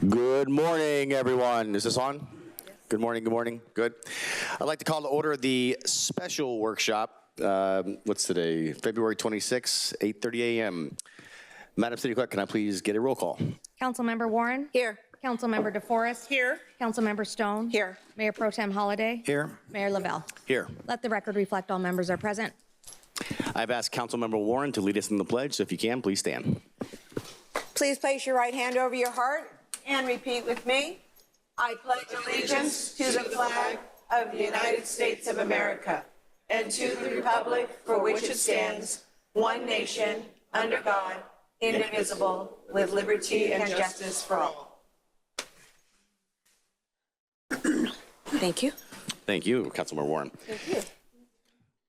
Good morning, everyone. Is this on? Good morning, good morning. Good. I'd like to call to order the special workshop. What's today? February 26, 8:30 a.m. Madam City Clerk, can I please get a roll call? Councilmember Warren? Here. Councilmember DeForest? Here. Councilmember Stone? Here. Mayor Pro Tem Holliday? Here. Mayor Lavelle? Here. Let the record reflect all members are present. I've asked Councilmember Warren to lead us in the pledge, so if you can, please stand. Please place your right hand over your heart and repeat with me. I pledge allegiance to the flag of the United States of America and to the republic for which it stands, one nation, under God, indivisible, with liberty and justice for all. Thank you. Thank you, Councilmember Warren. Thank you.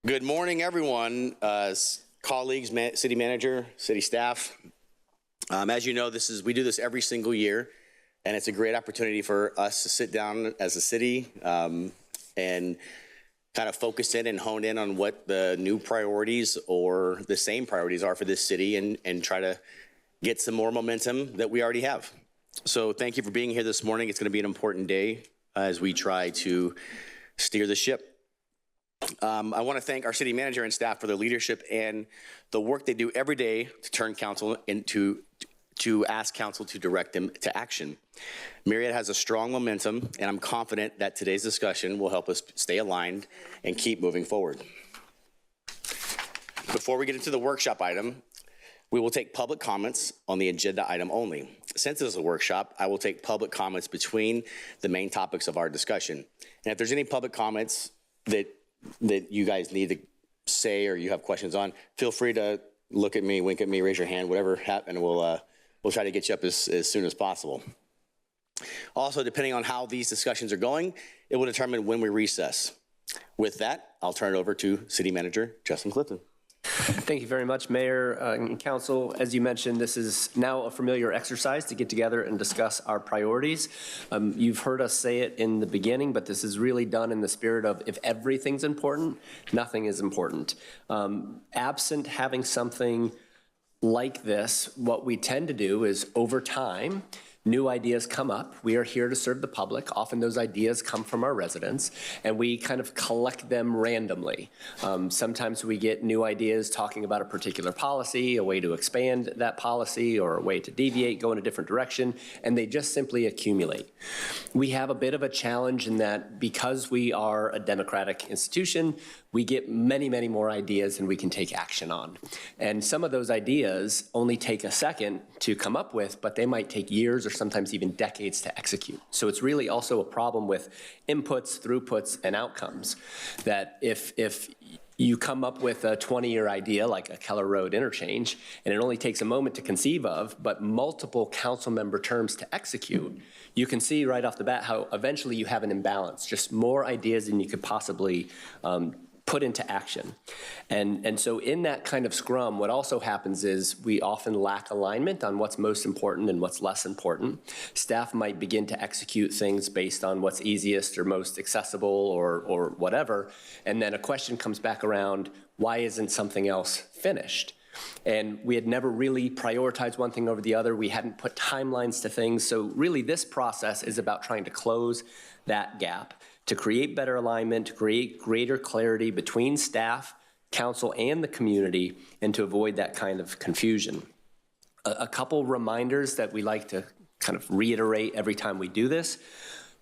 Good morning, everyone. Colleagues, city manager, city staff. As you know, we do this every single year, and it's a great opportunity for us to sit down as a city and kind of focus in and hone in on what the new priorities or the same priorities are for this city and try to get some more momentum that we already have. So thank you for being here this morning. It's going to be an important day as we try to steer the ship. I want to thank our city manager and staff for their leadership and the work they do every day to turn council to ask council to direct them to action. Murrieta has a strong momentum, and I'm confident that today's discussion will help us stay aligned and keep moving forward. Before we get into the workshop item, we will take public comments on the agenda item only. Since this is a workshop, I will take public comments between the main topics of our discussion. And if there's any public comments that you guys need to say or you have questions on, feel free to look at me, wink at me, raise your hand, whatever happens, and we'll try to get you up as soon as possible. Also, depending on how these discussions are going, it will determine when we recess. With that, I'll turn it over to City Manager Justin Clifton. Thank you very much, Mayor and Council. As you mentioned, this is now a familiar exercise to get together and discuss our priorities. You've heard us say it in the beginning, but this is really done in the spirit of if everything's important, nothing is important. Absent having something like this, what we tend to do is over time, new ideas come up. We are here to serve the public. Often those ideas come from our residents, and we kind of collect them randomly. Sometimes we get new ideas talking about a particular policy, a way to expand that policy, or a way to deviate, go in a different direction, and they just simply accumulate. We have a bit of a challenge in that because we are a democratic institution, we get many, many more ideas than we can take action on. And some of those ideas only take a second to come up with, but they might take years or sometimes even decades to execute. So it's really also a problem with inputs, throughputs, and outcomes. That if you come up with a 20-year idea like a Keller Road interchange, and it only takes a moment to conceive of, but multiple council member terms to execute, you can see right off the bat how eventually you have an imbalance, just more ideas than you could possibly put into action. And so in that kind of scrum, what also happens is we often lack alignment on what's most important and what's less important. Staff might begin to execute things based on what's easiest or most accessible or whatever, and then a question comes back around, why isn't something else finished? And we had never really prioritized one thing over the other. We hadn't put timelines to things. So really this process is about trying to close that gap, to create better alignment, to create greater clarity between staff, council, and the community, and to avoid that kind of confusion. A couple reminders that we like to kind of reiterate every time we do this.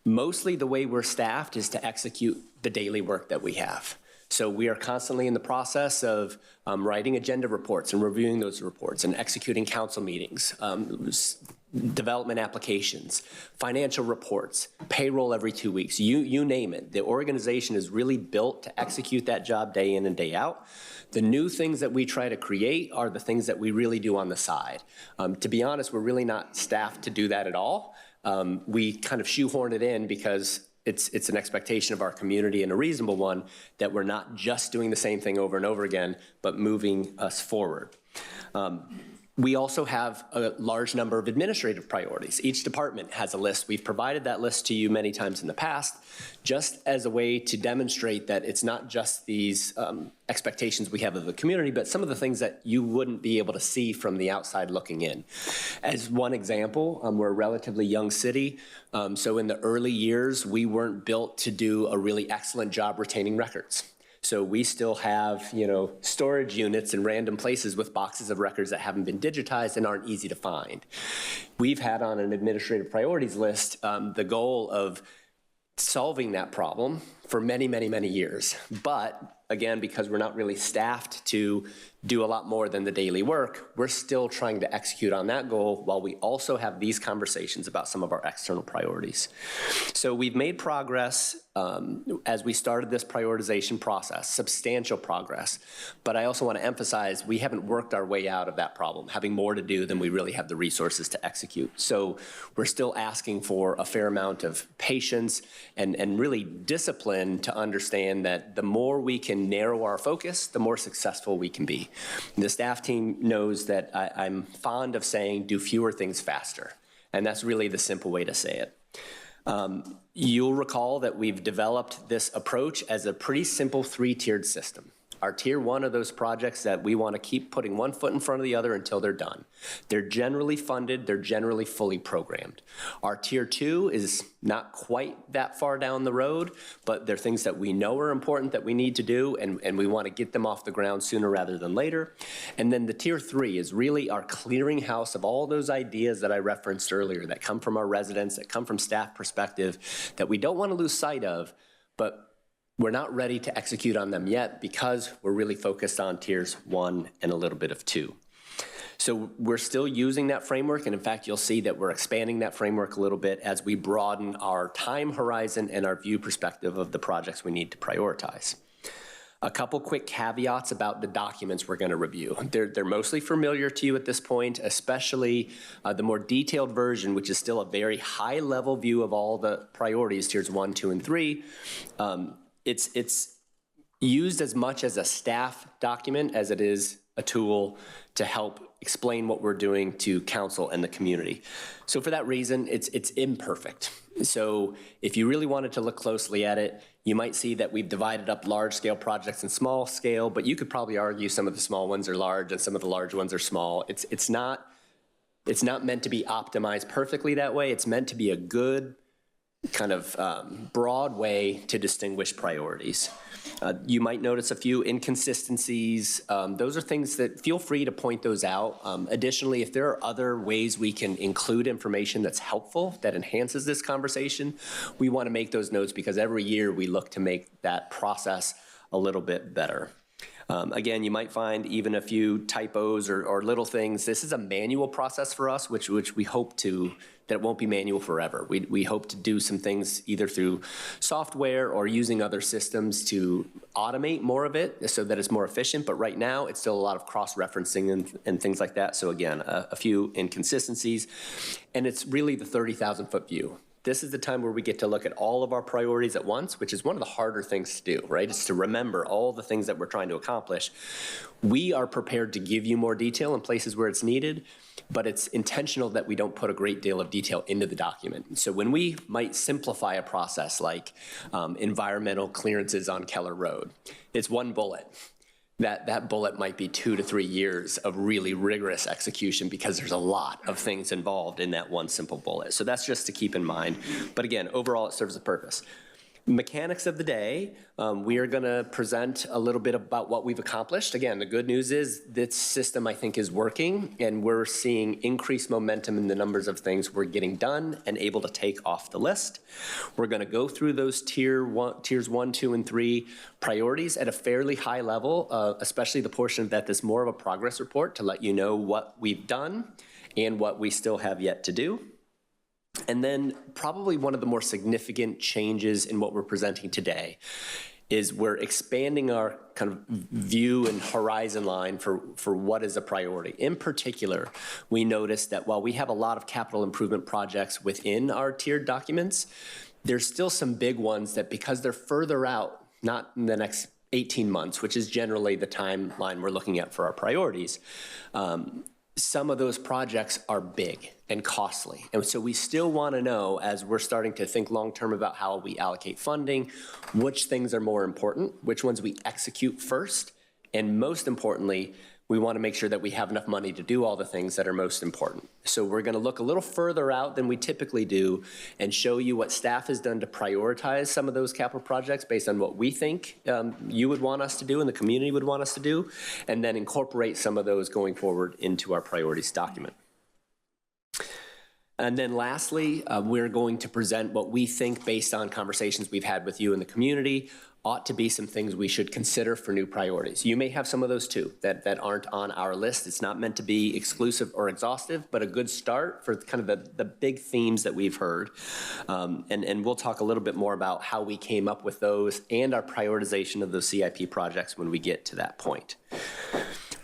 Mostly the way we're staffed is to execute the daily work that we have. So we are constantly in the process of writing agenda reports and reviewing those reports and executing council meetings, development applications, financial reports, payroll every 2 weeks, you name it. The organization is really built to execute that job day in and day out. The new things that we try to create are the things that we really do on the side. To be honest, we're really not staffed to do that at all. We kind of shoehorn it in because it's an expectation of our community and a reasonable one that we're not just doing the same thing over and over again, but moving us forward. We also have a large number of administrative priorities. Each department has a list. We've provided that list to you many times in the past, just as a way to demonstrate that it's not just these expectations we have of the community, but some of the things that you wouldn't be able to see from the outside looking in. As one example, we're a relatively young city, so in the early years, we weren't built to do a really excellent job retaining records. So we still have, storage units in random places with boxes of records that haven't been digitized and aren't easy to find. We've had on an administrative priorities list the goal of solving that problem for many, many, many years. But again, because we're not really staffed to do a lot more than the daily work, we're still trying to execute on that goal while we also have these conversations about some of our external priorities. So we've made progress as we started this prioritization process, substantial progress. But I also want to emphasize we haven't worked our way out of that problem, having more to do than we really have the resources to execute. So we're still asking for a fair amount of patience and really discipline to understand that the more we can narrow our focus, the more successful we can be. The staff team knows that I'm fond of saying do fewer things faster, and that's really the simple way to say it. You'll recall that we've developed this approach as a pretty simple three-tiered system. Our tier one are those projects that we want to keep putting one foot in front of the other until they're done. They're generally funded, they're generally fully programmed. Our tier two is not quite that far down the road, but they're things that we know are important that we need to do, and we want to get them off the ground sooner rather than later. And then the tier three is really our clearinghouse of all those ideas that I referenced earlier that come from our residents, that come from staff perspective, that we don't want to lose sight of, but we're not ready to execute on them yet because we're really focused on tiers 1 and a little bit of 2. So we're still using that framework, and in fact, you'll see that we're expanding that framework a little bit as we broaden our time horizon and our view perspective of the projects we need to prioritize. A couple quick caveats about the documents we're going to review. They're mostly familiar to you at this point, especially the more detailed version, which is still a very high-level view of all the priorities, tiers 1, 2, and 3. It's used as much as a staff document as it is a tool to help explain what we're doing to council and the community. So for that reason, it's imperfect. So if you really wanted to look closely at it, you might see that we've divided up large-scale projects and small scale, but you could probably argue some of the small ones are large and some of the large ones are small. It's not meant to be optimized perfectly that way. It's meant to be a good kind of broad way to distinguish priorities. You might notice a few inconsistencies. Those are things that feel free to point those out. Additionally, if there are other ways we can include information that's helpful, that enhances this conversation, we want to make those notes because every year we look to make that process a little bit better. Again, you might find even a few typos or little things. This is a manual process for us, which we hope that it won't be manual forever. We hope to do some things either through software or using other systems to automate more of it so that it's more efficient. But right now, it's still a lot of cross-referencing and things like that. So again, a few inconsistencies. And it's really the 30,000-foot view. This is the time where we get to look at all of our priorities at once, which is one of the harder things to do, right? It's to remember all the things that we're trying to accomplish. We are prepared to give you more detail in places where it's needed, but it's intentional that we don't put a great deal of detail into the document. So when we might simplify a process like environmental clearances on Keller Road, it's one bullet. That bullet might be 2 to 3 years of really rigorous execution because there's a lot of things involved in that one simple bullet. So that's just to keep in mind. But again, overall, it serves a purpose. Mechanics of the day, we are going to present a little bit about what we've accomplished. Again, the good news is this system, I think, is working, and we're seeing increased momentum in the numbers of things we're getting done and able to take off the list. We're going to go through those tiers 1, 2, and 3 priorities at a fairly high level, especially the portion that's more of a progress report to let you know what we've done and what we still have yet to do. And then probably one of the more significant changes in what we're presenting today is we're expanding our kind of view and horizon line for what is a priority. In particular, we noticed that while we have a lot of capital improvement projects within our tiered documents, there's still some big ones that because they're further out, not in the next 18 months, which is generally the timeline we're looking at for our priorities, some of those projects are big and costly. And so we still want to know, as we're starting to think long-term about how we allocate funding, which things are more important, which ones we execute first, and most importantly, we want to make sure that we have enough money to do all the things that are most important. So we're going to look a little further out than we typically do and show you what staff has done to prioritize some of those capital projects based on what we think you would want us to do and the community would want us to do, and then incorporate some of those going forward into our priorities document. And then lastly, we're going to present what we think, based on conversations we've had with you in the community, ought to be some things we should consider for new priorities. You may have some of those too that aren't on our list. It's not meant to be exclusive or exhaustive, but a good start for kind of the big themes that we've heard. And we'll talk a little bit more about how we came up with those and our prioritization of those CIP projects when we get to that point.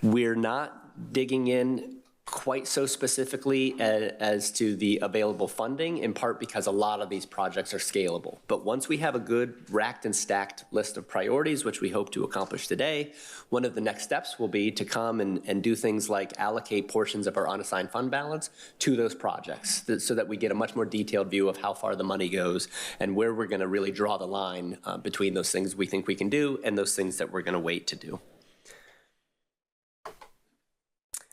We're not digging in quite so specifically as to the available funding, in part because a lot of these projects are scalable. But once we have a good racked and stacked list of priorities, which we hope to accomplish today, one of the next steps will be to come and do things like allocate portions of our unassigned fund balance to those projects so that we get a much more detailed view of how far the money goes and where we're going to really draw the line between those things we think we can do and those things that we're going to wait to do.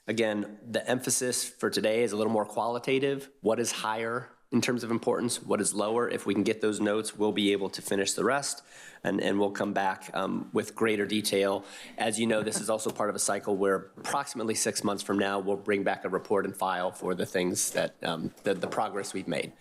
Again, the emphasis for today is a little more qualitative. What is higher in terms of importance? What is lower? If we can get those notes, we'll be able to finish the rest, and we'll come back with greater detail. As you know, this is also part of a cycle where approximately 6 months from now, we'll bring back a report and file for the things that, the progress we've made.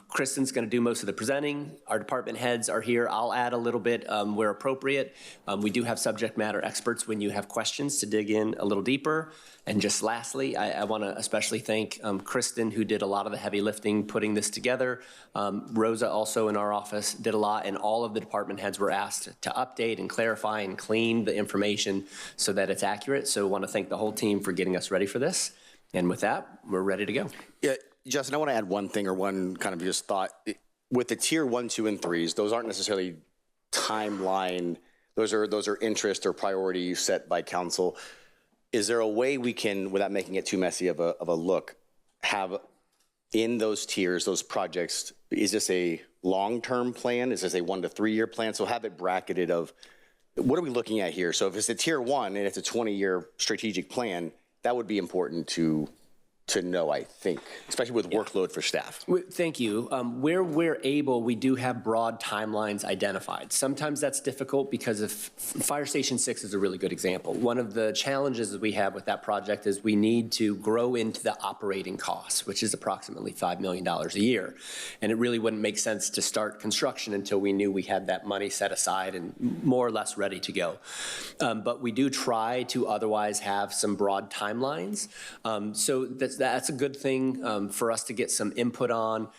Kristen's gonna do most of the presenting. Our department heads are here. I'll add a little bit where appropriate. We do have subject matter experts when you have questions to dig in a little deeper. And just lastly, I want to especially thank Kristen, who did a lot of the heavy lifting putting this together. Rosa, also in our office, did a lot, and all of the department heads were asked to update and clarify and clean the information so that it's accurate. So I want to thank the whole team for getting us ready for this. And with that, we're ready to go. Yeah, Justin, I want to add one thing, or one kind of just thought. With the tier 1, 2, and 3s, those aren't necessarily timeline. Those are interest or priority set by council. Is there a way we can, without making it too messy of a look, have in those tiers, those projects, is this a long-term plan? Is this a 1 to 3 year plan? So have it bracketed of, what are we looking at here? So if it's a tier 1 and it's a 20-year strategic plan, that would be important to know, I think, especially with workload for staff. Thank you. Where we're able, we do have broad timelines identified. Sometimes that's difficult because of Fire Station 6 is a really good example. One of the challenges that we have with that project is we need to grow into the operating costs, which is approximately $5 million a year. And it really wouldn't make sense to start construction until we knew we had that money set aside and more or less ready to go. But we do try to otherwise have some broad timelines. So that's a good thing for us to get some input on,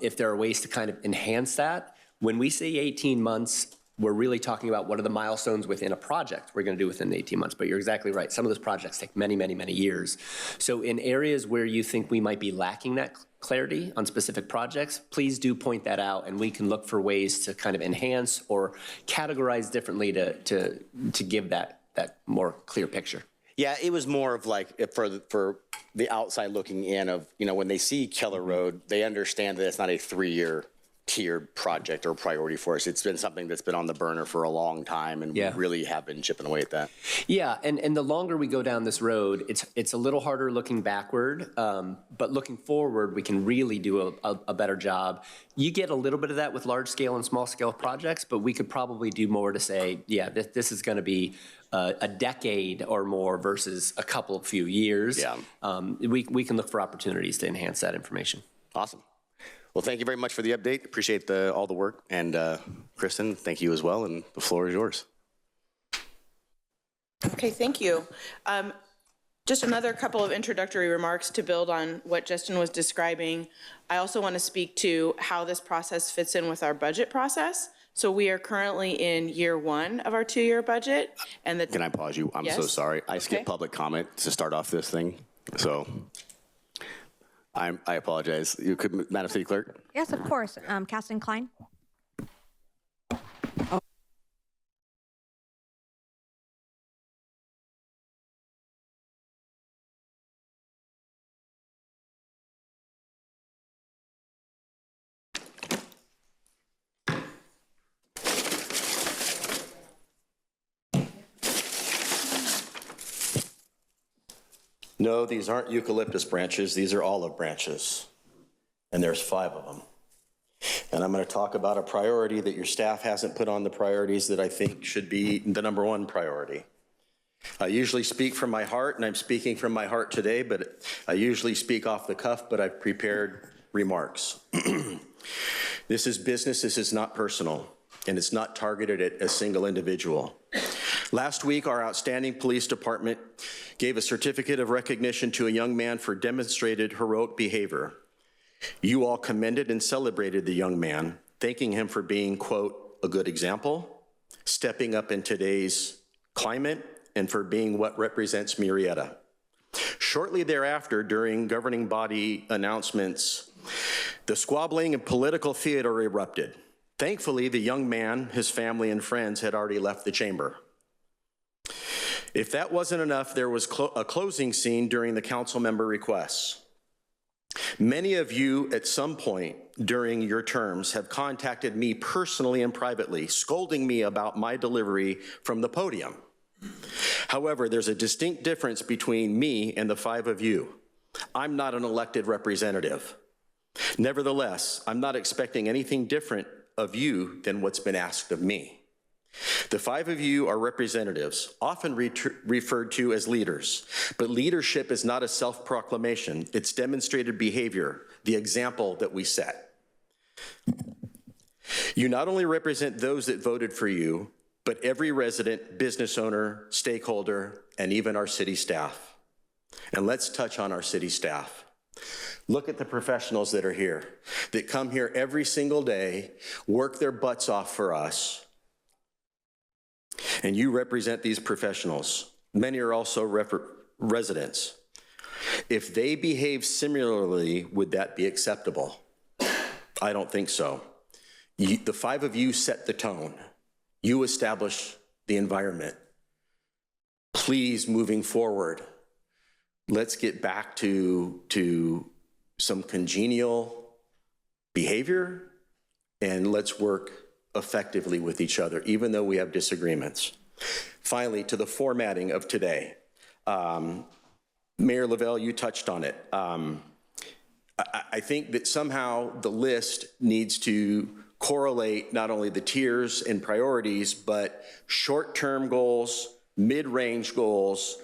if there are ways to kind of enhance that. When we say 18 months, we're really talking about what are the milestones within a project we're going to do within the 18 months. But you're exactly right. Some of those projects take many, many, many years. So in areas where you think we might be lacking that clarity on specific projects, please do point that out, and we can look for ways to kind of enhance or categorize differently to give that more clear picture. Yeah, it was more of like, for the outside looking in of, when they see Keller Road, they understand that it's not a 3-year tiered project or priority for us. It's been something that's been on the burner for a long time, and we really have been chipping away at that. Yeah, and the longer we go down this road, it's a little harder looking backward, but looking forward, we can really do a better job. You get a little bit of that with large scale and small scale projects, but we could probably do more to say, yeah, this is going to be a decade or more versus a couple of few years. Yeah. We can look for opportunities to enhance that information. Awesome. Well, thank you very much for the update. Appreciate all the work. And Kristen, thank you as well. And the floor is yours. Okay, thank you. Just another couple of introductory remarks to build on what Justin was describing. I also want to speak to how this process fits in with our budget process. So we are currently in year 1 of our 2-year budget. And Can I pause you? I'm so sorry. I skipped public comment to start off this thing. So I apologize. You could, Madam City Clerk? Yes, of course. Caston Klein. No, these aren't eucalyptus branches. These are olive branches. And there's 5 of them. And I'm going to talk about a priority that your staff hasn't put on the priorities that I think should be the #1 priority. I usually speak from my heart, and I'm speaking from my heart today, but I usually speak off the cuff, but I've prepared remarks. This is business, this is not personal, and it's not targeted at a single individual. Last week, our outstanding police department gave a certificate of recognition to a young man for demonstrated heroic behavior. You all commended and celebrated the young man, thanking him for being, quote, a good example, stepping up in today's climate, and for being what represents Murrieta. Shortly thereafter, during governing body announcements, the squabbling and political theater erupted. Thankfully, the young man, his family, and friends had already left the chamber. If that wasn't enough, there was a closing scene during the council member requests. Many of you at some point during your terms have contacted me personally and privately, scolding me about my delivery from the podium. However, there's a distinct difference between me and the 5 of you. I'm not an elected representative. Nevertheless, I'm not expecting anything different of you than what's been asked of me. The 5 of you are representatives, often referred to as leaders, but leadership is not a self-proclamation. It's demonstrated behavior, the example that we set. You not only represent those that voted for you, but every resident, business owner, stakeholder, and even our city staff. And let's touch on our city staff. Look at the professionals that are here, that come here every single day, work their butts off for us. And you represent these professionals. Many are also residents. If they behave similarly, would that be acceptable? I don't think so. The 5 of you set the tone. You establish the environment. Please, moving forward, let's get back to some congenial behavior, and let's work effectively with each other, even though we have disagreements. Finally, to the formatting of today. Mayor Lavelle, you touched on it. I think that somehow the list needs to correlate not only the tiers and priorities, but short-term goals, mid-range goals,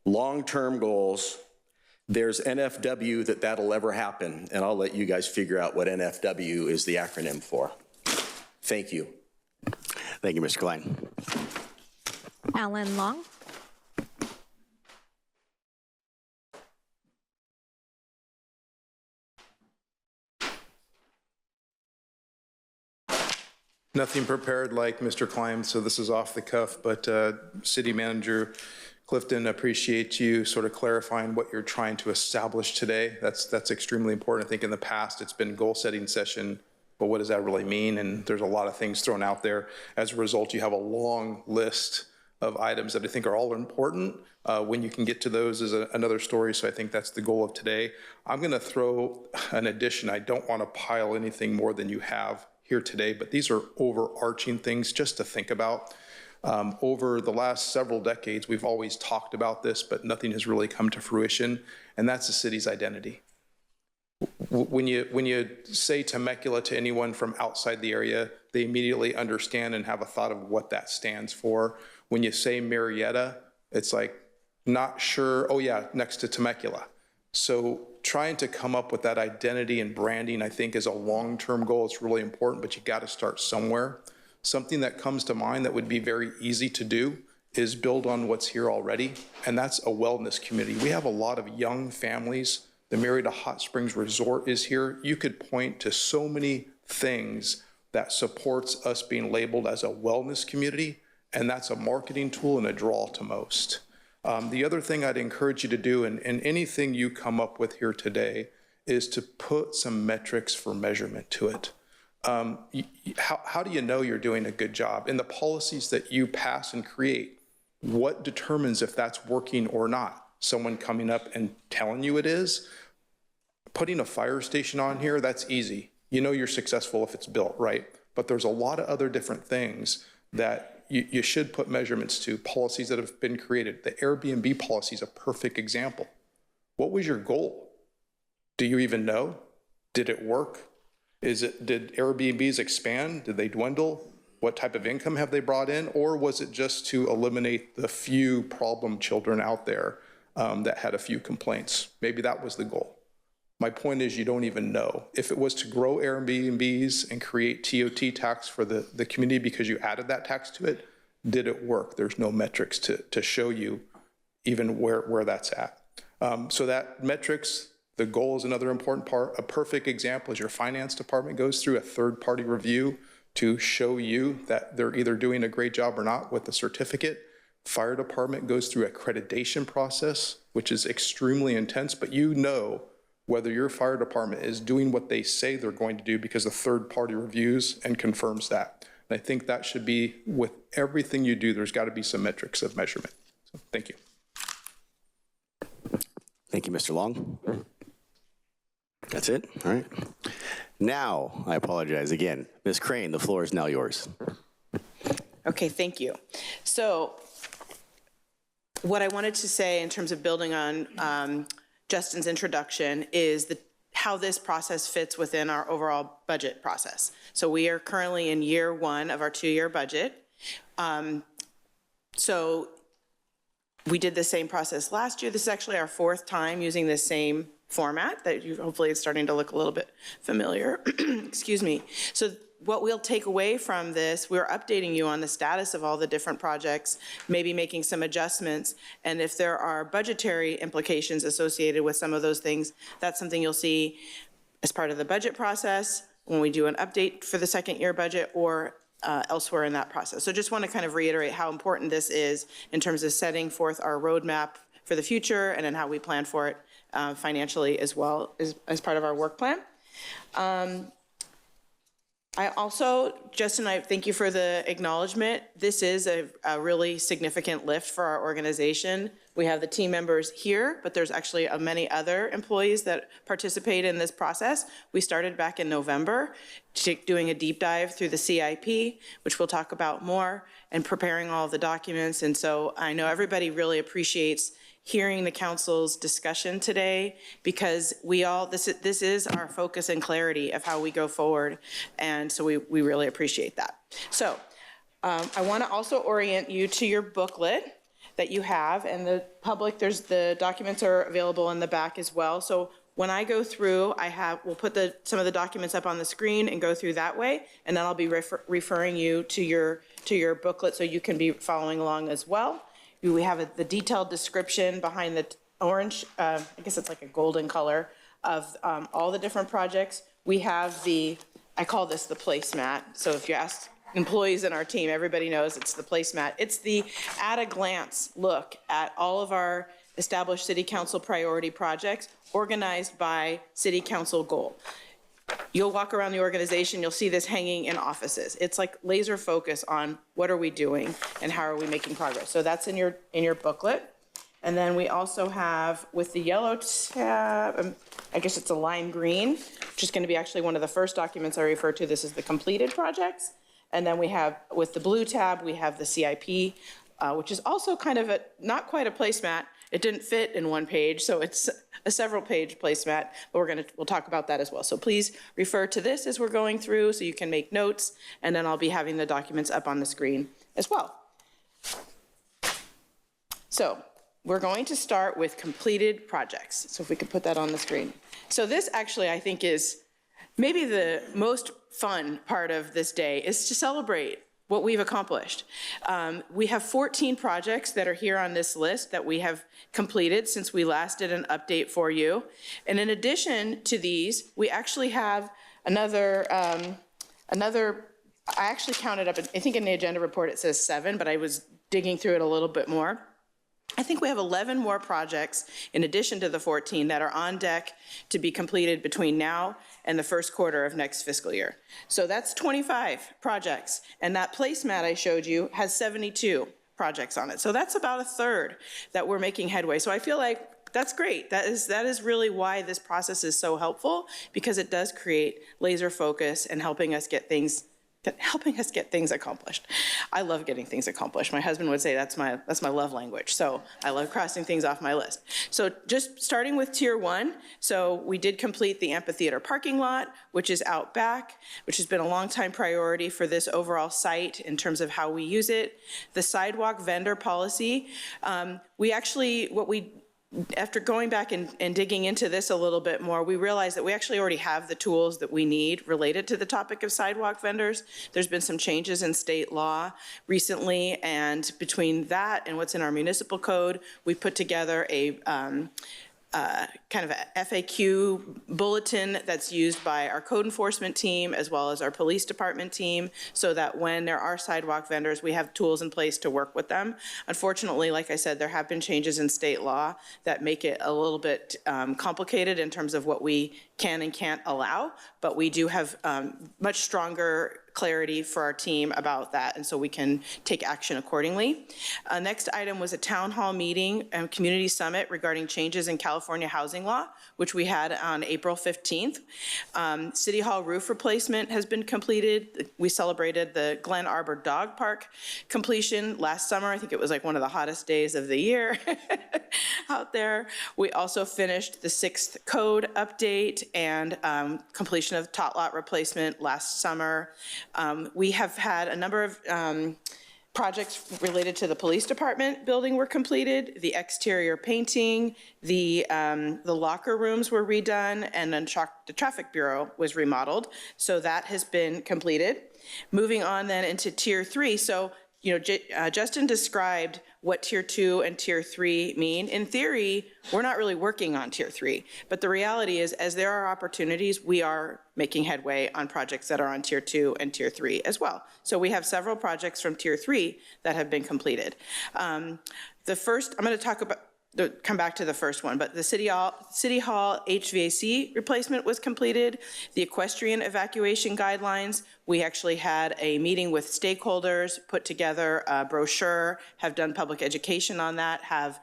long-term goals. There's NFW that'll ever happen, and I'll let you guys figure out what NFW is the acronym for. Thank you. Thank you, Mr. Klein. Alan Long. Nothing prepared like Mr. Klein, so this is off the cuff, but City Manager Clifton, appreciate you sort of clarifying what you're trying to establish today. That's extremely important. I think in the past it's been goal setting session, but what does that really mean? And there's a lot of things thrown out there. As a result, you have a long list of items that I think are all important. When you can get to those is another story, so I think that's the goal of today. I'm gonna throw an addition. I don't wanna pile anything more than you have here today, but these are overarching things just to think about. Over the last several decades, we've always talked about this, but nothing has really come to fruition, and that's the city's identity. When you say Temecula to anyone from outside the area, they immediately understand and have a thought of what that stands for. When you say Murrieta, it's like, not sure, oh yeah, next to Temecula. So trying to come up with that identity and branding, I think, is a long-term goal. It's really important, but you got to start somewhere. Something that comes to mind that would be very easy to do is build on what's here already, and that's a wellness community. We have a lot of young families. The Murrieta Hot Springs Resort is here. You could point to so many things that supports us being labeled as a wellness community, and that's a marketing tool and a draw to most. The other thing I'd encourage you to do, and anything you come up with here today, is to put some metrics for measurement to it. How do you know you're doing a good job? In the policies that you pass and create, what determines if that's working or not? Someone coming up and telling you it is? Putting a fire station on here, that's easy. You know you're successful if it's built, right? But there's a lot of other different things that you should put measurements to, policies that have been created. The Airbnb policy is a perfect example. What was your goal? Do you even know? Did it work? Did Airbnbs expand? Did they dwindle? What type of income have they brought in? Or was it just to eliminate the few problem children out there that had a few complaints? Maybe that was the goal. My point is, you don't even know. If it was to grow Airbnbs and create TOT tax for the community because you added that tax to it, did it work? There's no metrics to show you even where that's at. So that metrics, the goal is another important part. A perfect example is your finance department goes through a third-party review to show you that they're either doing a great job or not with the certificate. Fire department goes through accreditation process, which is extremely intense, but you know whether your fire department is doing what they say they're going to do because a third party reviews and confirms that. And I think that should be with everything you do, there's got to be some metrics of measurement. So thank you. Thank you, Mr. Long. That's it? All right. Now, I apologize again. Ms. Crane, the floor is now yours. Okay, thank you. So what I wanted to say in terms of building on Justin's introduction is how this process fits within our overall budget process. So we are currently in year one of our 2-year budget. So we did the same process last year. This is actually our 4th time using the same format that you hopefully is starting to look a little bit familiar. Excuse me. So what we'll take away from this, we're updating you on the status of all the different projects, maybe making some adjustments, and if there are budgetary implications associated with some of those things, that's something you'll see as part of the budget process when we do an update for the 2nd year budget or elsewhere in that process. So just want to kind of reiterate how important this is in terms of setting forth our roadmap for the future and then how we plan for it financially as well as part of our work plan. I also, Justin, I thank you for the acknowledgement. This is a really significant lift for our organization. We have the team members here, but there's actually many other employees that participate in this process. We started back in November doing a deep dive through the CIP, which we'll talk about more, and preparing all the documents. And so I know everybody really appreciates hearing the council's discussion today, because this is our focus and clarity of how we go forward, and so we really appreciate that. So I want to also orient you to your booklet that you have, and the public, the documents are available in the back as well. So when I go through, we'll put some of the documents up on the screen and go through that way, and then I'll be referring you to your booklet so you can be following along as well. We have the detailed description behind the orange, I guess it's like a golden color, of all the different projects. We have I call this the placemat. So if you ask employees in our team, everybody knows it's the placemat. It's the at-a-glance look at all of our established city council priority projects organized by city council goal. You'll walk around the organization, you'll see this hanging in offices. It's like laser focus on what are we doing and how are we making progress. So that's in your booklet. And then we also have with the yellow tab, I guess it's a lime green, which is going to be actually one of the first documents I refer to. This is the completed projects. And then we have with the blue tab, we have the CIP, which is also kind of not quite a placemat. It didn't fit in one page, so it's a several page placemat, but we'll talk about that as well. So please refer to this as we're going through so you can make notes, and then I'll be having the documents up on the screen as well. So we're going to start with completed projects. So if we could put that on the screen. So this actually, I think, is maybe the most fun part of this day, is to celebrate what we've accomplished. We have 14 projects that are here on this list that we have completed since we last did an update for you. And in addition to these, we actually have another, I actually counted up, I think in the agenda report it says 7, but I was digging through it a little bit more. I think we have 11 more projects in addition to the 14 that are on deck to be completed between now and the first quarter of next fiscal year. So that's 25 projects. And that placemat I showed you has 72 projects on it. So that's about a third that we're making headway. So I feel like that's great. That is really why this process is so helpful, because it does create laser focus and helping us get things helping us get things accomplished. I love getting things accomplished. My husband would say that's my love language. So I love crossing things off my list. So just starting with tier 1. So we did complete the amphitheater parking lot, which is out back, which has been a long time priority for this overall site in terms of how we use it. The sidewalk vendor policy, after going back and digging into this a little bit more, we realized that we actually already have the tools that we need related to the topic of sidewalk vendors. There's been some changes in state law recently, and between that and what's in our municipal code, we put together a kind of a FAQ bulletin that's used by our code enforcement team as well as our police department team, so that when there are sidewalk vendors, we have tools in place to work with them. Unfortunately, like I said, there have been changes in state law that make it a little bit complicated in terms of what we can and can't allow, but we do have much stronger clarity for our team about that, and so we can take action accordingly. Next item was a town hall meeting and community summit regarding changes in California housing law, which we had on April 15th. City Hall roof replacement has been completed. We celebrated the Glen Arbor Dog Park completion last summer. I think it was like one of the hottest days of the year out there. We also finished the 6th code update and completion of tot lot replacement last summer. We have had a number of projects related to the police department building were completed. The exterior painting, the locker rooms were redone, and then the traffic bureau was remodeled. So that has been completed. Moving on then into tier 3. So, Justin described what tier 2 and tier 3 mean. In theory, we're not really working on tier 3, but the reality is, as there are opportunities, we are making headway on projects that are on tier 2 and tier 3 as well. So we have several projects from tier 3 that have been completed. The first, I'm going to come back to the first one, but the City Hall HVAC replacement was completed. The equestrian evacuation guidelines, we actually had a meeting with stakeholders, put together a brochure, have done public education on that, have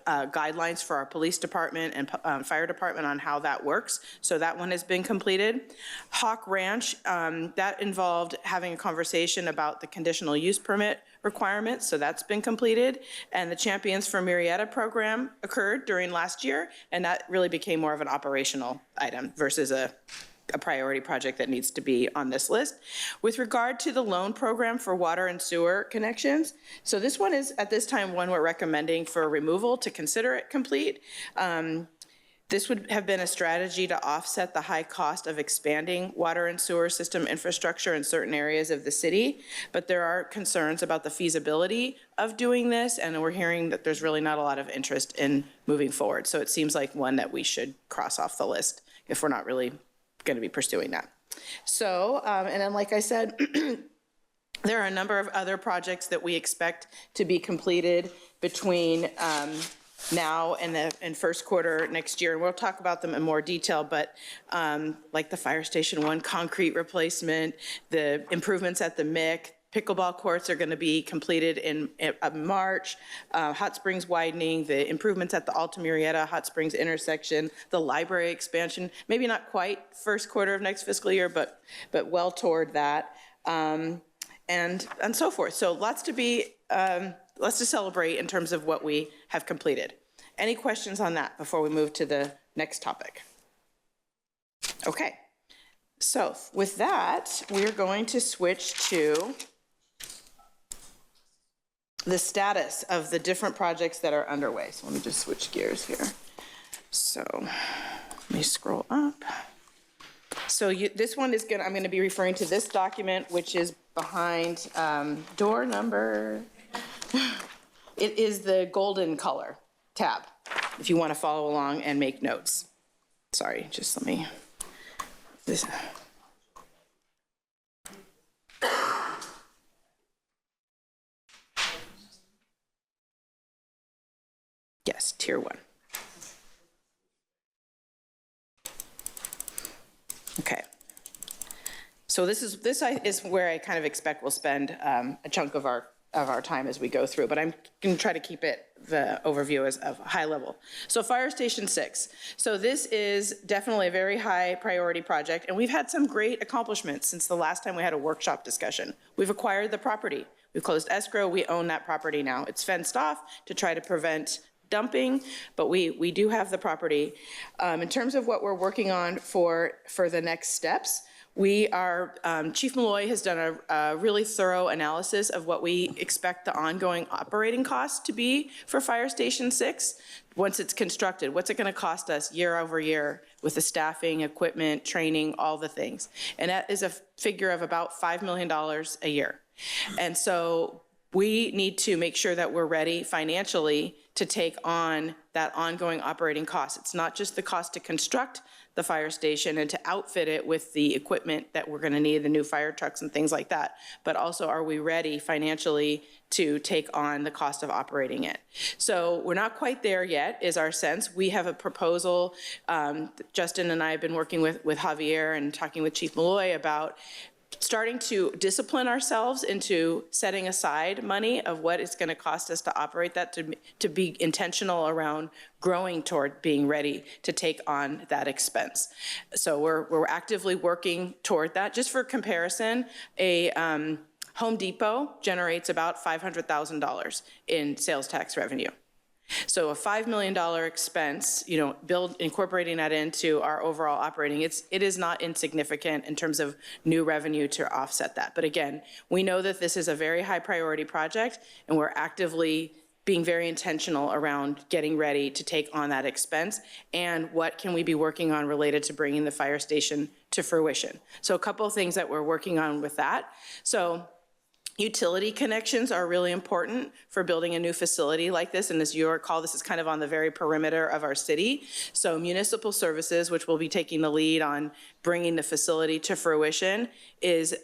guidelines for our police department and fire department on how that works. So that one has been completed. Hawk Ranch, that involved having a conversation about the conditional use permit requirements, so that's been completed. And the Champions for Murrieta program occurred during last year, and that really became more of an operational item versus a priority project that needs to be on this list. With regard to the loan program for water and sewer connections, so this one is at this time one we're recommending for removal to consider it complete. This would have been a strategy to offset the high cost of expanding water and sewer system infrastructure in certain areas of the city, but there are concerns about the feasibility of doing this, and we're hearing that there's really not a lot of interest in moving forward. So it seems like one that we should cross off the list if we're not really going to be pursuing that. So, and then like I said, there are a number of other projects that we expect to be completed between now and first quarter next year, and we'll talk about them in more detail, but like the Fire Station 1 concrete replacement, the improvements at the MIC, pickleball courts are going to be completed in March, Hot Springs widening, the improvements at the Alta Murrieta Hot Springs intersection, the library expansion, maybe not quite first quarter of next fiscal year, but well toward that, and so forth. So lots to celebrate in terms of what we have completed. Any questions on that before we move to the next topic? Okay, so with that, we're going to switch to the status of the different projects that are underway. So let me just switch gears here. So let me scroll up. So this one is I'm going to be referring to this document, which is behind door number. It is the golden color tab, if you want to follow along and make notes. Sorry, just let me. Yes, tier 1. Okay. So this is where I kind of expect we'll spend a chunk of our our time as we go through, but I'm going to try to keep it the overview as of high level. So Fire Station 6. So this is definitely a very high priority project, and we've had some great accomplishments since the last time we had a workshop discussion. We've acquired the property. We've closed escrow. We own that property now. It's fenced off to try to prevent dumping, but we do have the property. In terms of what we're working on for the next steps, we are, Chief Malloy has done a really thorough analysis of what we expect the ongoing operating costs to be for Fire Station 6 once it's constructed. What's it going to cost us year over year with the staffing, equipment, training, all the things? And that is a figure of about $5 million a year. And so we need to make sure that we're ready financially to take on that ongoing operating cost. It's not just the cost to construct the fire station and to outfit it with the equipment that we're going to need, the new fire trucks and things like that, but also are we ready financially to take on the cost of operating it? So we're not quite there yet, is our sense. We have a proposal. Justin and I have been working with Javier and talking with Chief Malloy about starting to discipline ourselves into setting aside money of what it's going to cost us to operate that, to be intentional around growing toward being ready to take on that expense. So we're actively working toward that. Just for comparison, a Home Depot generates about $500,000 in sales tax revenue. So a $5 million expense, incorporating that into our overall operating, it is not insignificant in terms of new revenue to offset that. But again, we know that this is a very high priority project, and we're actively being very intentional around getting ready to take on that expense and what can we be working on related to bringing the fire station to fruition. So a couple of things that we're working on with that. So utility connections are really important for building a new facility like this, and as you recall, this is kind of on the very perimeter of our city. So municipal services, which will be taking the lead on bringing the facility to fruition, is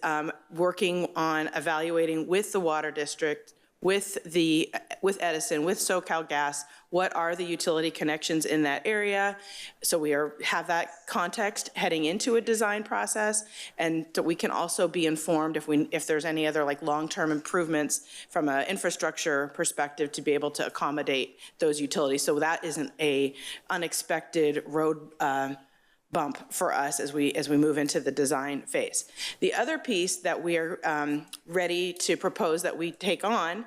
working on evaluating with the water district, with Edison, with SoCal Gas, what are the utility connections in that area. So we have that context heading into a design process, and so we can also be informed if there's any other like long-term improvements from an infrastructure perspective to be able to accommodate those utilities. So that isn't a unexpected road bump for us as we move into the design phase. The other piece that we are ready to propose that we take on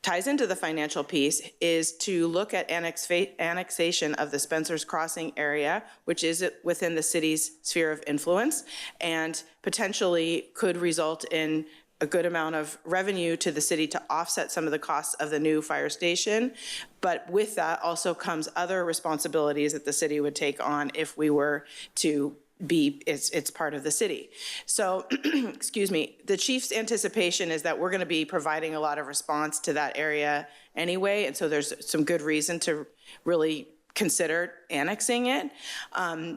ties into the financial piece is to look at annexation of the Spencer's Crossing area, which is within the city's sphere of influence and potentially could result in a good amount of revenue to the city to offset some of the costs of the new fire station. But with that also comes other responsibilities that the city would take on if we were to be, it's part of the city. So, excuse me, the chief's anticipation is that we're gonna be providing a lot of response to that area anyway, and so there's some good reason to really consider annexing it.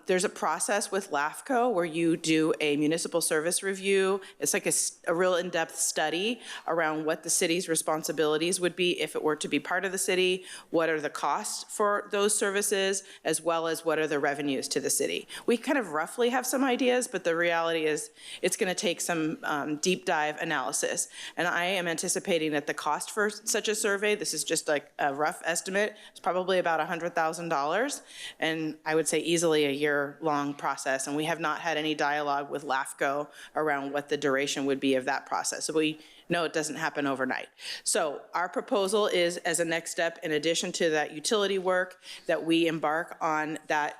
There's a process with LAFCO where you do a municipal service review. It's like a real in-depth study around what the city's responsibilities would be if it were to be part of the city, what are the costs for those services, as well as what are the revenues to the city. We kind of roughly have some ideas, but the reality is it's going to take some deep dive analysis. And I am anticipating that the cost for such a survey, this is just like a rough estimate, is probably about $100,000. And I would say easily a year-long process. And we have not had any dialogue with LAFCO around what the duration would be of that process. So we know it doesn't happen overnight. So our proposal is, as a next step, in addition to that utility work, that we embark on that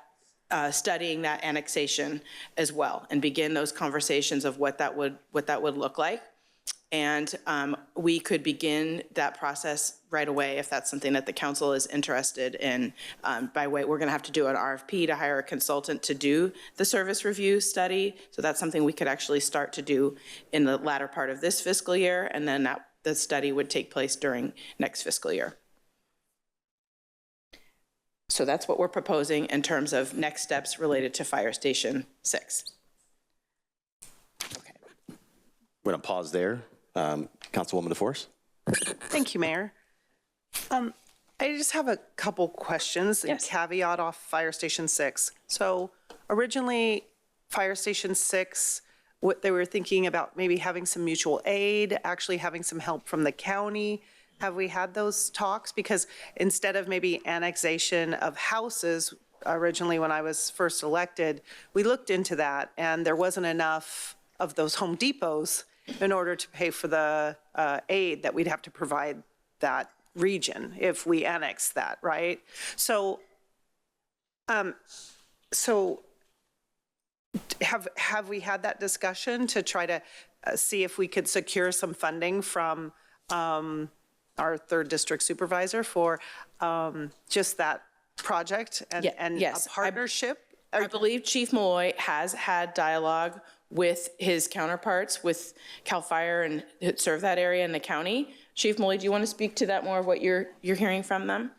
studying that annexation as well and begin those conversations of what that would look like. And we could begin that process right away if that's something that the council is interested in. We're going to have to do an RFP to hire a consultant to do the service review study. So that's something we could actually start to do in the latter part of this fiscal year, and then the study would take place during next fiscal year. So that's what we're proposing in terms of next steps related to Fire Station 6. Okay. We're going to pause there. Councilwoman DeForest. Thank you, Mayor. I just have a couple questions and caveat off Fire Station 6. So originally, Fire Station 6 what they were thinking about maybe having some mutual aid, actually having some help from the county. Have we had those talks? Because instead of maybe annexation of houses, originally when I was first elected, we looked into that and there wasn't enough of those Home Depots in order to pay for the aid that we'd have to provide that region if we annex that, right? So, have we had that discussion to try to see if we could secure some funding from our third district supervisor for just that project and yes. a partnership? I believe Chief Malloy has had dialogue with his counterparts with CAL FIRE and serve that area in the county. Chief Malloy, do you want to speak to that more of what you're hearing from them?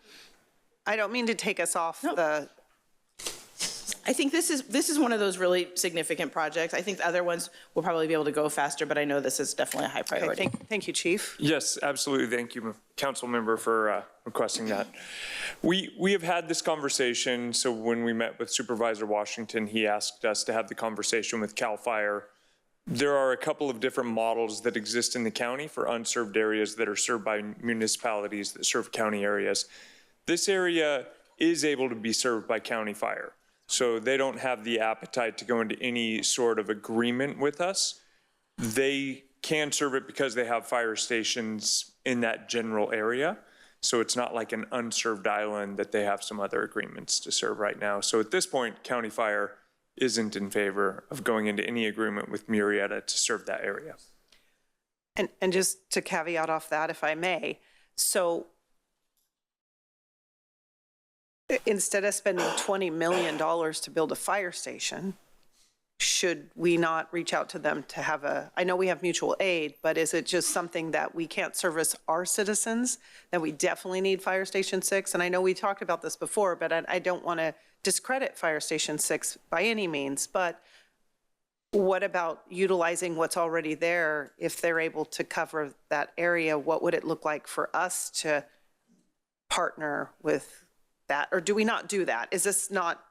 I don't mean to take us off the. I think this is one of those really significant projects. I think the other ones will probably be able to go faster, but I know this is definitely a high priority. Okay, thank you, Chief. Yes, absolutely. Thank you, Council Member, for requesting that. We have had this conversation. So when we met with Supervisor Washington, he asked us to have the conversation with CAL FIRE. There are a couple of different models that exist in the county for unserved areas that are served by municipalities that serve county areas. This area is able to be served by county fire. So they don't have the appetite to go into any sort of agreement with us. They can serve it because they have fire stations in that general area. So it's not like an unserved island that they have some other agreements to serve right now. So at this point, county fire isn't in favor of going into any agreement with Murrieta to serve that area. And just to caveat off that, if I may, so instead of spending $20 million to build a fire station, should we not reach out to them to have I know we have mutual aid, but is it just something that we can't service our citizens, that we definitely need Fire Station 6? And I know we talked about this before, but I don't want to discredit Fire Station 6 by any means, but what about utilizing what's already there? If they're able to cover that area, what would it look like for us to partner with that? Or do we not do that? Is this not?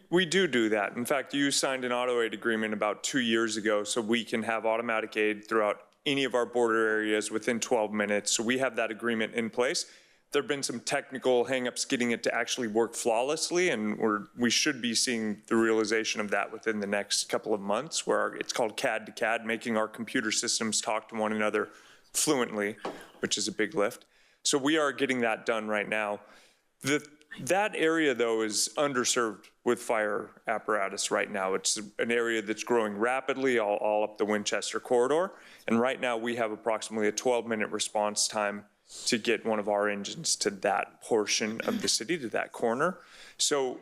We do that. In fact, you signed an auto aid agreement about 2 years ago so we can have automatic aid throughout any of our border areas within 12 minutes. So we have that agreement in place. There have been some technical hangups getting it to actually work flawlessly, and we should be seeing the realization of that within the next couple of months, where it's called CAD to CAD, making our computer systems talk to one another fluently, which is a big lift. So we are getting that done right now. That area, though, is underserved with fire apparatus right now. It's an area that's growing rapidly all up the Winchester corridor. And right now we have approximately a 12-minute response time to get one of our engines to that portion of the city, to that corner. So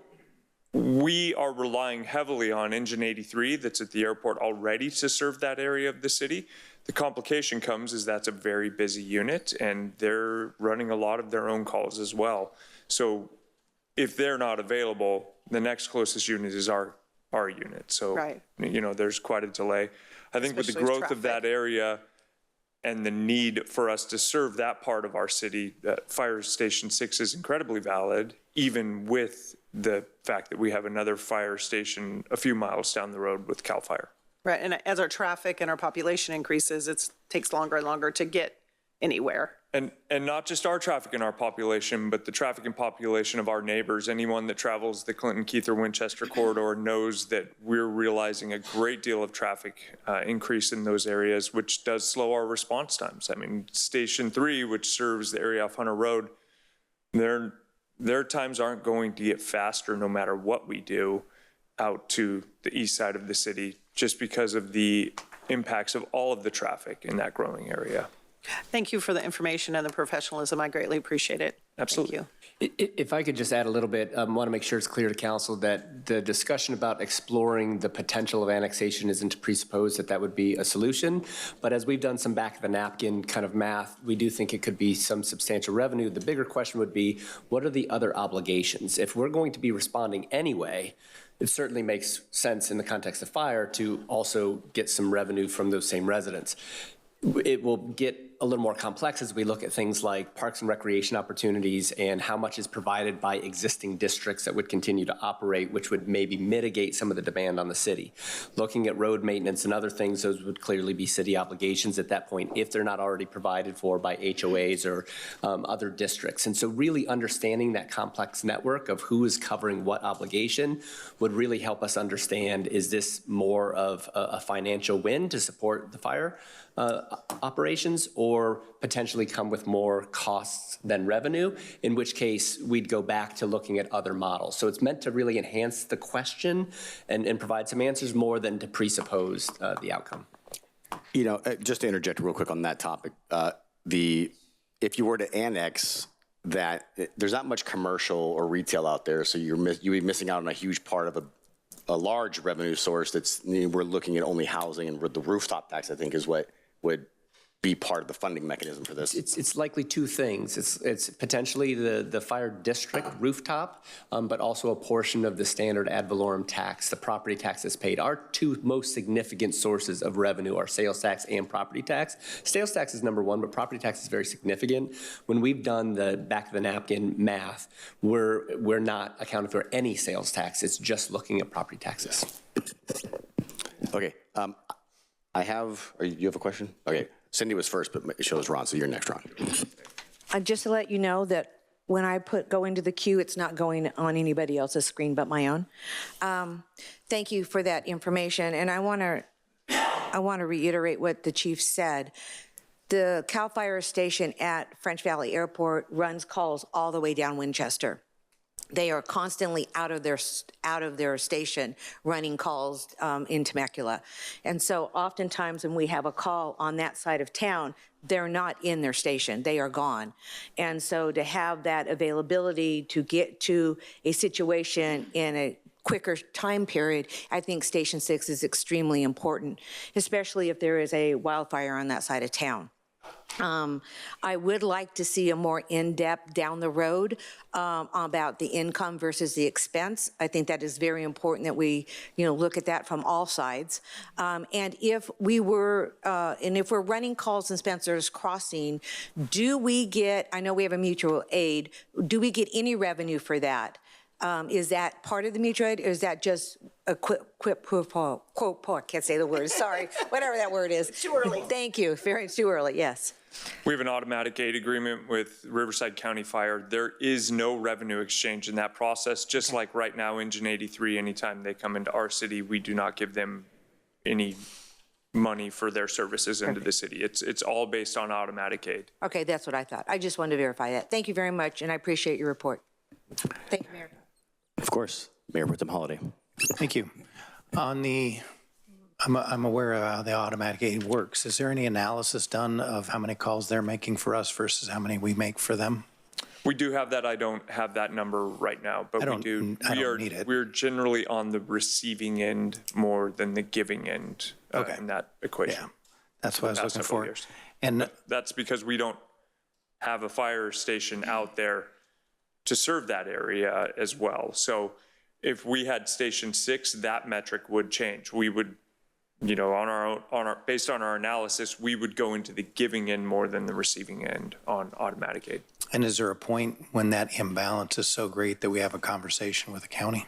we are relying heavily on Engine 83 that's at the airport already to serve that area of the city. The complication comes is that's a very busy unit and they're running a lot of their own calls as well. So if they're not available, the next closest unit is our unit. So, right. There's quite a delay. I think with the growth of that area and the need for us to serve that part of our city, Fire Station 6 is incredibly valid, even with the fact that we have another fire station a few miles down the road with CAL FIRE. Right, and as our traffic and our population increases, it takes longer and longer to get anywhere. And not just our traffic and our population, but the traffic and population of our neighbors. Anyone that travels the Clinton, Keith, or Winchester corridor knows that we're realizing a great deal of traffic increase in those areas, which does slow our response times. I mean, Station 3, which serves the area off Hunter Road, their times aren't going to get faster no matter what we do out to the east side of the city, just because of the impacts of all of the traffic in that growing area. Thank you for the information and the professionalism. I greatly appreciate it. Absolutely. Thank you. If I could just add a little bit, I want to make sure it's clear to council that the discussion about exploring the potential of annexation isn't to presuppose that that would be a solution. But as we've done some back of the napkin kind of math, we do think it could be some substantial revenue. The bigger question would be, what are the other obligations? If we're going to be responding anyway, it certainly makes sense in the context of fire to also get some revenue from those same residents. It will get a little more complex as we look at things like parks and recreation opportunities and how much is provided by existing districts that would continue to operate, which would maybe mitigate some of the demand on the city. Looking at road maintenance and other things, those would clearly be city obligations at that point if they're not already provided for by HOAs or other districts. And so really understanding that complex network of who is covering what obligation would really help us understand, is this more of a financial win to support the fire operations, or potentially come with more costs than revenue, in which case we'd go back to looking at other models. So it's meant to really enhance the question and provide some answers more than to presuppose the outcome. You know, just to interject real quick on that topic, if you were to annex that, there's not much commercial or retail out there, so you'd be missing out on a huge part of a large revenue source that's, we're looking at only housing, and the rooftop tax, I think, is what would be part of the funding mechanism for this. It's likely two things. It's potentially the fire district rooftop, but also a portion of the standard ad valorem tax, the property tax that's paid. Our two most significant sources of revenue are sales tax and property tax. Sales tax is number one, but property tax is very significant. When we've done the back of the napkin math, we're not accounting for any sales tax. It's just looking at property taxes. Okay, you have a question? Okay. Cindy was first, but it shows Ron, so you're next, Ron. Just to let you know that when I go into the queue, it's not going on anybody else's screen but my own. Thank you for that information, and I want to reiterate what the chief said. The CAL FIRE station at French Valley Airport runs calls all the way down Winchester. They are constantly out of their station running calls in Temecula. And so oftentimes when we have a call on that side of town, they're not in their station, they are gone. And so to have that availability to get to a situation in a quicker time period, I think Station 6 is extremely important, especially if there is a wildfire on that side of town. I would like to see a more in-depth down the road about the income versus the expense. I think that is very important that we, look at that from all sides. And if we're running calls in Spencer's Crossing, do we get, I know we have a mutual aid, do we get any revenue for that? Is that part of the mutual aid, or is that just a quid pro quo? I can't say the word, sorry, whatever that word is. Too early. Thank you, too early, yes. We have an automatic aid agreement with Riverside County Fire. There is no revenue exchange in that process, just like right now, Engine 83, anytime they come into our city, we do not give them any money for their services into the city. It's all based on automatic aid. Okay, that's what I thought. I just wanted to verify that. Thank you very much, and I appreciate your report. Thank you, Mayor. Of course, Mayor Pro Tem Holliday. Thank you. I'm aware of how the automatic aid works. Is there any analysis done of how many calls they're making for us versus how many we make for them? We do have that. I don't have that number right now, but we do. I don't need it. We're generally on the receiving end more than the giving end in that equation. Yeah, that's what I was looking for. And that's because we don't have a fire station out there to serve that area as well. So if we had Station 6, that metric would change. We would, based on our analysis, we would go into the giving end more than the receiving end on automatic aid. And is there a point when that imbalance is so great that we have a conversation with the county?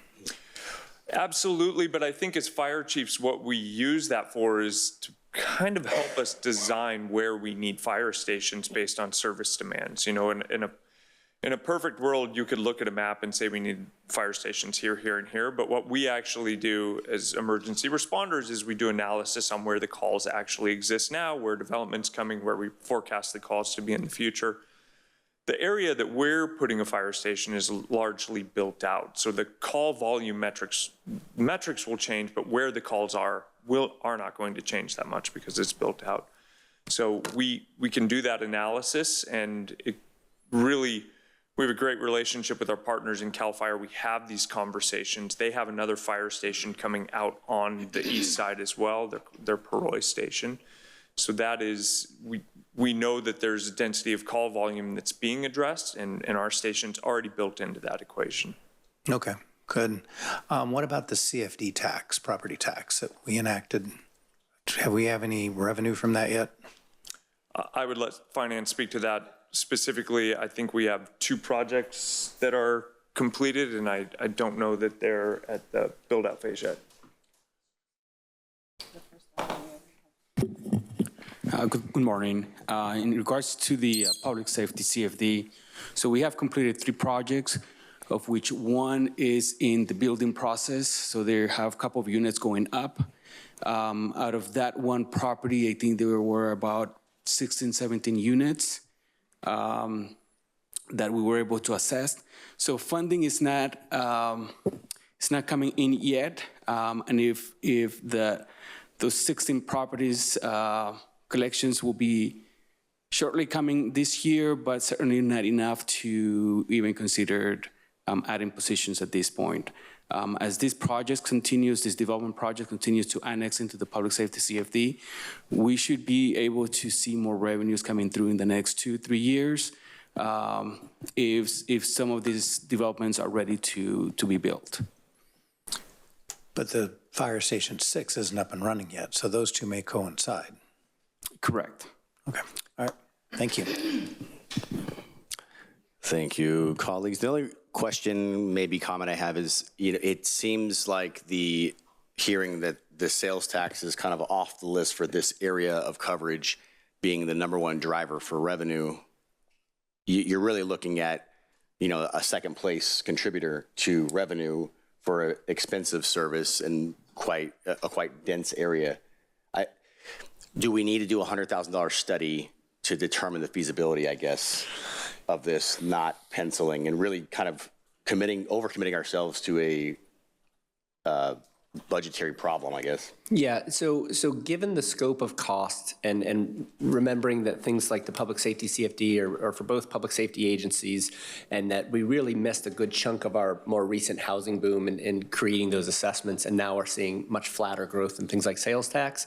Absolutely, but I think as fire chiefs, what we use that for is to kind of help us design where we need fire stations based on service demands. In a perfect world, you could look at a map and say we need fire stations here, here, and here. But what we actually do as emergency responders is we do analysis on where the calls actually exist now, where development's coming, where we forecast the calls to be in the future. The area that we're putting a fire station is largely built out. So the call volume metrics will change, but where the calls are not going to change that much because it's built out. So we can do that analysis, and it really, we have a great relationship with our partners in CAL FIRE. We have these conversations. They have another fire station coming out on the east side as well, their Peroy station. So that is, we know that there's a density of call volume that's being addressed, and our station's already built into that equation. Okay, good. What about the CFD tax, property tax that we enacted? Have we have any revenue from that yet? I would let finance speak to that specifically. I think we have 2 projects that are completed, and I don't know that they're at the build-out phase yet. Good morning. In regards to the public safety CFD, so we have completed 3 projects, of which one is in the building process. So they have a couple of units going up. Out of that one property, I think there were about 16, 17 units that we were able to assess. So funding is not coming in yet. And if those 16 properties collections will be shortly coming this year, but certainly not enough to even consider adding positions at this point. As this development project continues to annex into the public safety CFD, we should be able to see more revenues coming through in the next 2-3 years if some of these developments are ready to be built. But the Fire Station 6 isn't up and running yet, so those two may coincide. Correct. Okay, all right, thank you. Thank you, colleagues. The only question, maybe comment I have is, it seems like the hearing that the sales tax is kind of off the list for this area of coverage being the #1 driver for revenue. You're really looking at, a second place contributor to revenue for an expensive service and a quite dense area. Do we need to do a $100,000 study to determine the feasibility, I guess, of this not penciling and really kind of overcommitting ourselves to a budgetary problem, I guess? Yeah, so given the scope of cost and remembering that things like the public safety CFD are for both public safety agencies, and that we really missed a good chunk of our more recent housing boom in creating those assessments, and now we're seeing much flatter growth in things like sales tax,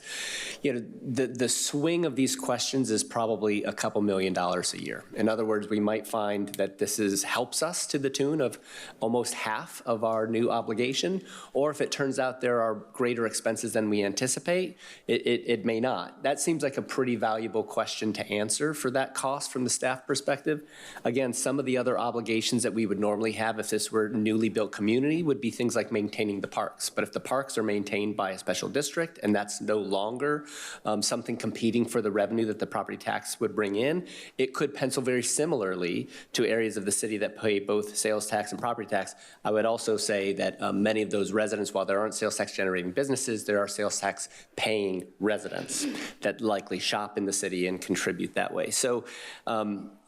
the swing of these questions is probably a couple $1 million a year. In other words, we might find that this helps us to the tune of almost half of our new obligation, or if it turns out there are greater expenses than we anticipate, it may not. That seems like a pretty valuable question to answer for that cost from the staff perspective. Again, some of the other obligations that we would normally have if this were a newly built community would be things like maintaining the parks. But if the parks are maintained by a special district and that's no longer something competing for the revenue that the property tax would bring in, it could pencil very similarly to areas of the city that pay both sales tax and property tax. I would also say that many of those residents, while there aren't sales tax generating businesses, there are sales tax paying residents that likely shop in the city and contribute that way. So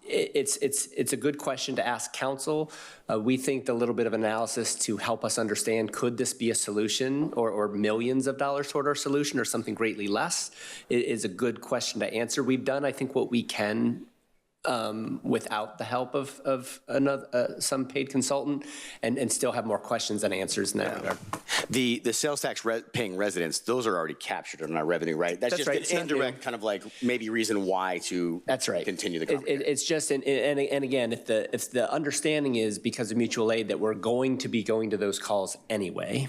it's a good question to ask council. We think a little bit of analysis to help us understand, could this be a solution or millions of dollars toward our solution or something greatly less is a good question to answer. We've done, I think, what we can without the help of some paid consultant and still have more questions than answers in that regard. The sales tax paying residents, those are already captured in our revenue, right? That's just right. an indirect kind of like maybe reason why to continue the conversation. It's just, and again, if the understanding is because of mutual aid that we're going to be going to those calls anyway,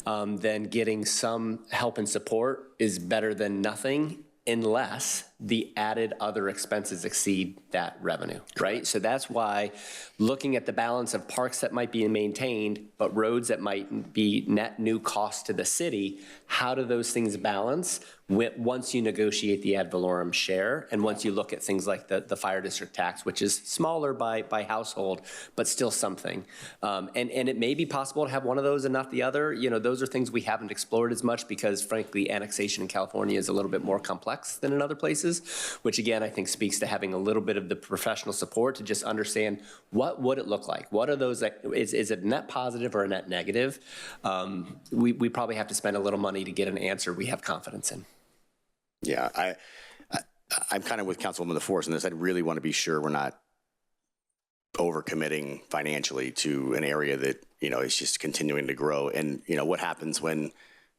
then getting some help and support is better than nothing, unless the added other expenses exceed that revenue, right? So that's why looking at the balance of parks that might be maintained, but roads that might be net new cost to the city, how do those things balance once you negotiate the ad valorem share and once you look at things like the fire district tax, which is smaller by household, but still something. And it may be possible to have one of those and not the other. Those are things we haven't explored as much because, frankly, annexation in California is a little bit more complex than in other places, which again, I think speaks to having a little bit of the professional support to just understand what would it look like? What are those, is it net positive or a net negative? We probably have to spend a little money to get an answer we have confidence in. Yeah, I'm kind of with Councilwoman LaForce in this. I really want to be sure we're not overcommitting financially to an area that, is just continuing to grow. And, what happens when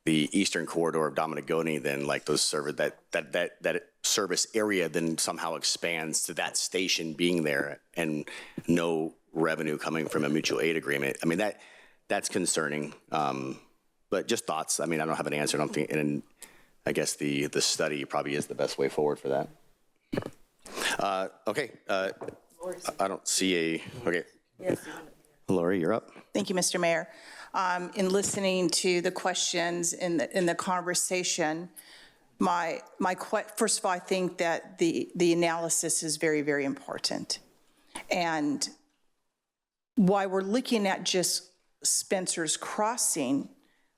the eastern corridor of Dominigoni, then like those that service area then somehow expands to that station being there and no revenue coming from a mutual aid agreement. I mean, that's concerning. But just thoughts. I mean, I don't have an answer. I don't think, and I guess the study probably is the best way forward for that. Okay, I don't see a, okay. Lori, you're up. Thank you, Mr. Mayor. In listening to the questions in the conversation, first of all, I think that the analysis is very, very important. And while we're looking at just Spencer's Crossing,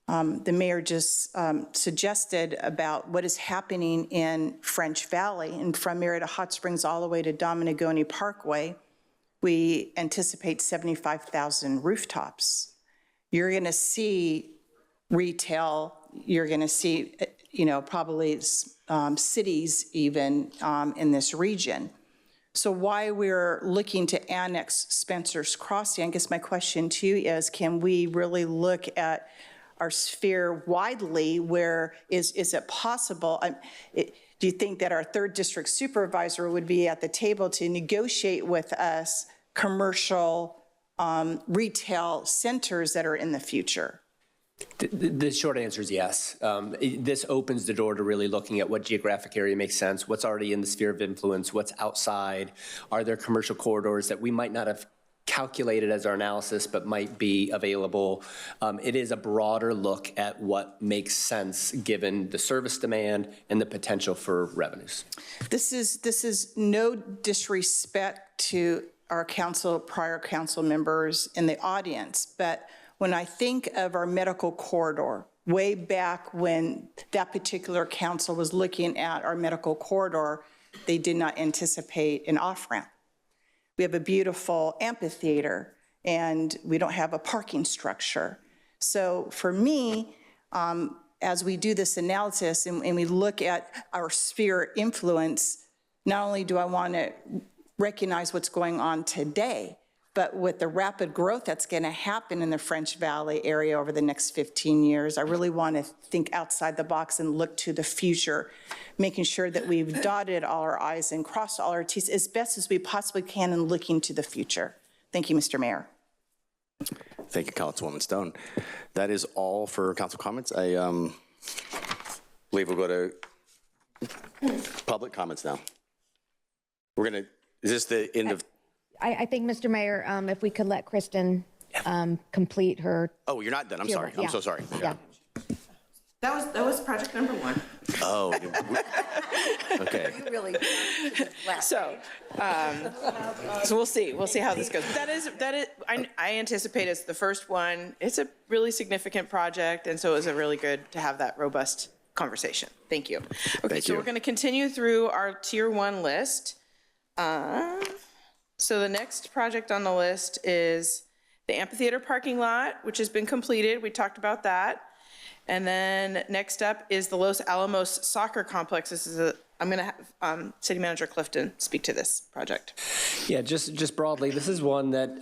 the mayor just suggested about what is happening in French Valley, and from Murrieta Hot Springs all the way to Dominigoni Parkway, we anticipate 75,000 rooftops. You're going to see retail, you're going to see, probably cities even in this region. So why we're looking to annex Spencer's Crossing, I guess my question to you is, can we really look at our sphere widely? Where is it possible? Do you think that our 3rd district supervisor would be at the table to negotiate with us commercial retail centers that are in the future? The short answer is yes. This opens the door to really looking at what geographic area makes sense, what's already in the sphere of influence, what's outside. Are there commercial corridors that we might not have calculated as our analysis but might be available? It is a broader look at what makes sense given the service demand and the potential for revenues. This is no disrespect to our prior council members in the audience, but when I think of our medical corridor, way back when that particular council was looking at our medical corridor, they did not anticipate an off-ramp. We have a beautiful amphitheater, and we don't have a parking structure. So for me, as we do this analysis and we look at our sphere influence, not only do I want to recognize what's going on today, but with the rapid growth that's going to happen in the French Valley area over the next 15 years, I really want to think outside the box and look to the future, making sure that we've dotted all our I's and crossed all our T's as best as we possibly can and looking to the future. Thank you, Mr. Mayor. Thank you, Councilwoman Stone. That is all for council comments. I believe we'll go to public comments now. Is this the end of? I think, Mr. Mayor, if we could let Kristen complete her. Oh, you're not done. I'm sorry. I'm so sorry. Yeah. That was project number 1. Oh, okay. You really So we'll see. We'll see how this goes. That is. I anticipate it's the first one. It's a really significant project, and so it was really good to have that robust conversation. Thank you. Okay, so we're going to continue through our tier 1 list. So the next project on the list is the amphitheater parking lot, which has been completed. We talked about that. And then next up is the Los Alamos Soccer Complex. This is I'm going to have City Manager Clifton speak to this project. Yeah, just broadly, this is one that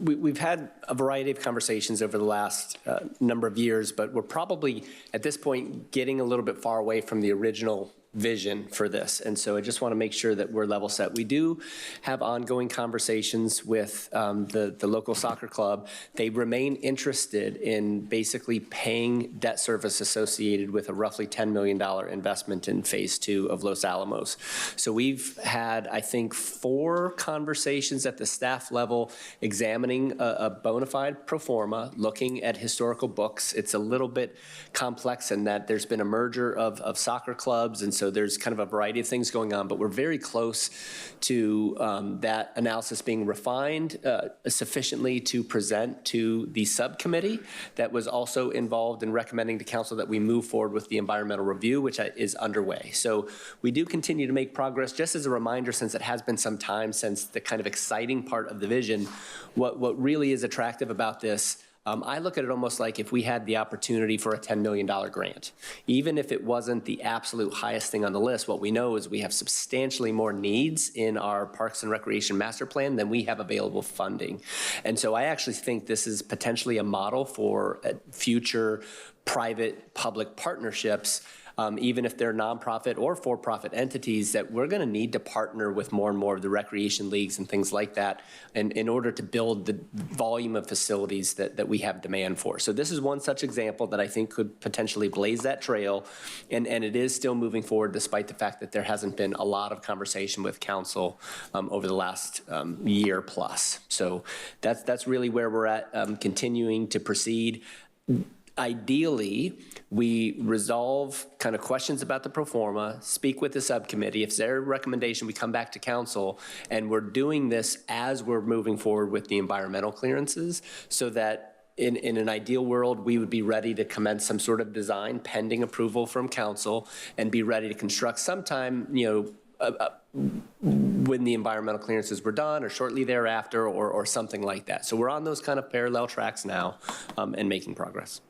we've had a variety of conversations over the last number of years, but we're probably at this point getting a little bit far away from the original vision for this. And so I just want to make sure that we're level set. We do have ongoing conversations with the local soccer club. They remain interested in basically paying debt service associated with a roughly $10 million investment in phase 2 of Los Alamos. So we've had, I think, 4 conversations at the staff level examining a bona fide pro forma, looking at historical books. It's a little bit complex in that there's been a merger of soccer clubs, and so there's kind of a variety of things going on, but we're very close to that analysis being refined sufficiently to present to the subcommittee that was also involved in recommending to council that we move forward with the environmental review, which is underway. So we do continue to make progress. Just as a reminder, since it has been some time since the kind of exciting part of the vision, what really is attractive about this, I look at it almost like if we had the opportunity for a $10 million grant. Even if it wasn't the absolute highest thing on the list, what we know is we have substantially more needs in our Parks and Recreation Master Plan than we have available funding. And so I actually think this is potentially a model for future private-public partnerships, even if they're nonprofit or for-profit entities, that we're going to need to partner with more and more of the recreation leagues and things like that in order to build the volume of facilities that we have demand for. So this is one such example that I think could potentially blaze that trail, and it is still moving forward despite the fact that there hasn't been a lot of conversation with council over the last year plus. So that's really where we're at, continuing to proceed. Ideally, we resolve kind of questions about the pro forma, speak with the subcommittee. If there's a recommendation, we come back to council, and we're doing this as we're moving forward with the environmental clearances, so that in an ideal world, we would be ready to commence some sort of design pending approval from council and be ready to construct sometime, when the environmental clearances were done or shortly thereafter or something like that. So we're on those kind of parallel tracks now and making progress.